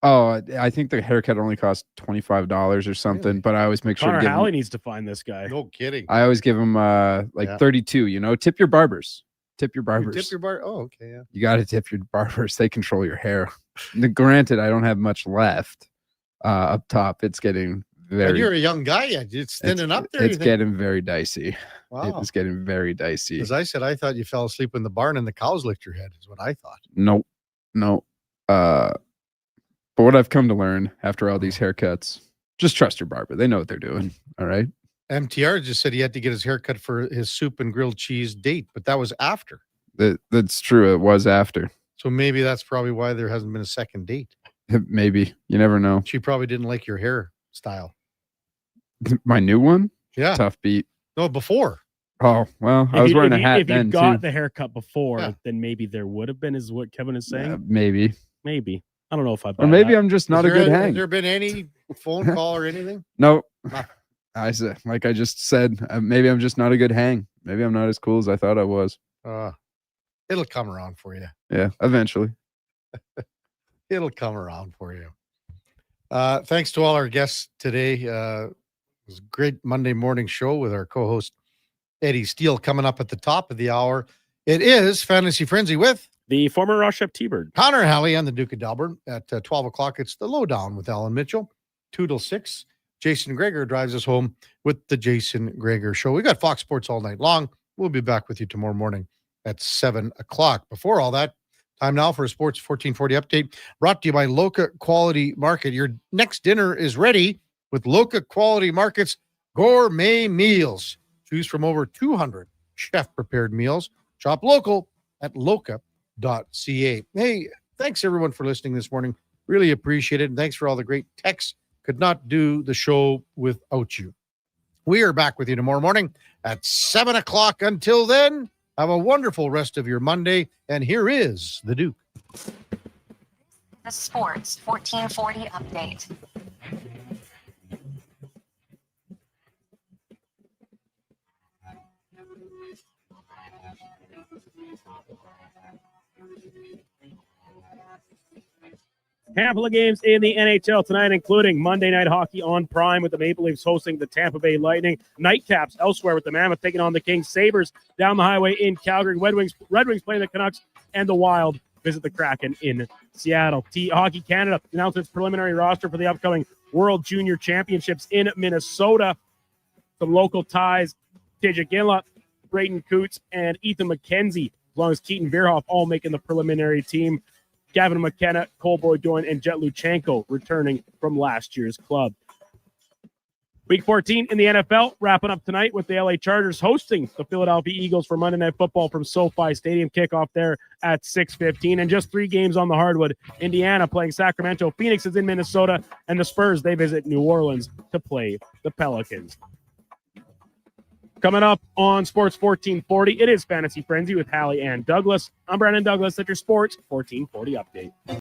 Speaker 11: Oh, I think the haircut only cost $25 or something, but I always make sure
Speaker 6: Connor
Speaker 11: to give
Speaker 6: Halley
Speaker 11: him,
Speaker 6: needs to find this guy.
Speaker 4: No kidding.
Speaker 11: I always give him
Speaker 4: Yeah.
Speaker 11: 32, tip your barbers. Tip your
Speaker 4: You
Speaker 11: barbers.
Speaker 4: tip your bar? Oh, okay, yeah.
Speaker 11: You got to tip your barbers. They control your hair. Granted, I don't have much left up top. It's getting very.
Speaker 4: And you're a young guy yet. It's thinning up there.
Speaker 11: It's getting very dicey.
Speaker 4: Wow.
Speaker 11: It's getting very dicey.
Speaker 4: As I said, I thought you fell asleep in the barn and the cows licked your head, is what I thought.
Speaker 11: Nope. No. But what I've come to learn after all these haircuts, just trust your barber. They know what they're doing. All right.
Speaker 4: MTR just said he had to get his hair cut for his soup and grilled cheese date, but that was after.
Speaker 11: That's true. It was after.
Speaker 4: So maybe that's probably why there hasn't been a second date.
Speaker 11: Maybe. You never know.
Speaker 4: She probably didn't like your hairstyle.
Speaker 11: My new one?
Speaker 4: Yeah.
Speaker 11: Tough beat.
Speaker 4: No, before.
Speaker 11: Oh, well, I was wearing a hat
Speaker 6: if
Speaker 11: then
Speaker 6: you got
Speaker 11: too.
Speaker 6: the haircut before, then maybe there would have been, is what Kevin is saying.
Speaker 11: Maybe.
Speaker 6: Maybe. I don't know if I buy
Speaker 11: Or maybe
Speaker 6: that.
Speaker 11: I'm just not a good hang.
Speaker 4: Has there been any phone call or anything?
Speaker 11: No. I said, like I just said, maybe I'm just not a good hang. Maybe I'm not as cool as I thought I was.
Speaker 4: It'll come around for you.
Speaker 11: Yeah, eventually.
Speaker 4: It'll come around for you. Thanks to all our guests today. It was a great Monday morning show with our co-host Eddie Steele coming up at the top of the hour. It is Fantasy Frenzy with
Speaker 6: the former Rochep T-Bird,
Speaker 4: Connor Halley, and the Duke of Delburne. At 12 o'clock, it's the Lowdown with Alan Mitchell. 2 till 6, Jason Greger drives us home with the Jason Greger Show. We got Fox Sports all night long. We'll be back with you tomorrow morning at 7 o'clock. Before all that, time now for a Sports 1440 update brought to you by Loca Quality Market. Your next dinner is ready with Loca Quality Market's gourmet meals. Choose from over 200 chef-prepared meals. Shop local at loca.ca. Hey, thanks everyone for listening this morning. Really appreciate it. And thanks for all the great texts. Could not do the show without you. We are back with you tomorrow morning at 7 o'clock. Until then, have a wonderful rest of your Monday. And here is the Duke.
Speaker 12: The Sports 1440 update.
Speaker 6: Handful of games in the NHL tonight, including Monday Night Hockey on Prime with the Maple Leafs hosting the Tampa Bay Lightning. Nightcaps elsewhere with the Mammoth taking on the Kings. Sabres down the highway in Calgary. Red Wings playing the Canucks, and the Wild visit the Kraken in Seattle. Hockey Canada announced its preliminary roster for the upcoming World Junior Championships in Minnesota. Some local ties, TJ Ginla, Braden Coots, and Ethan McKenzie, as long as Keaton Veerhoff all making the preliminary team. Gavin McKenna, Cole Boydoin, and Jet Luchenko returning from last year's club. Week 14 in the NFL, wrapping up tonight with the LA Chargers hosting the Philadelphia Eagles for Monday Night Football from SoFi Stadium. Kickoff there at 6:15. And just 3 games on the hardwood. Indiana playing Sacramento. Phoenix is in Minnesota. And the Spurs, they visit New Orleans to play the Pelicans. Coming up on Sports 1440, it is Fantasy Frenzy with Hallie and Douglas. I'm Brandon Douglas at your Sports 1440 update.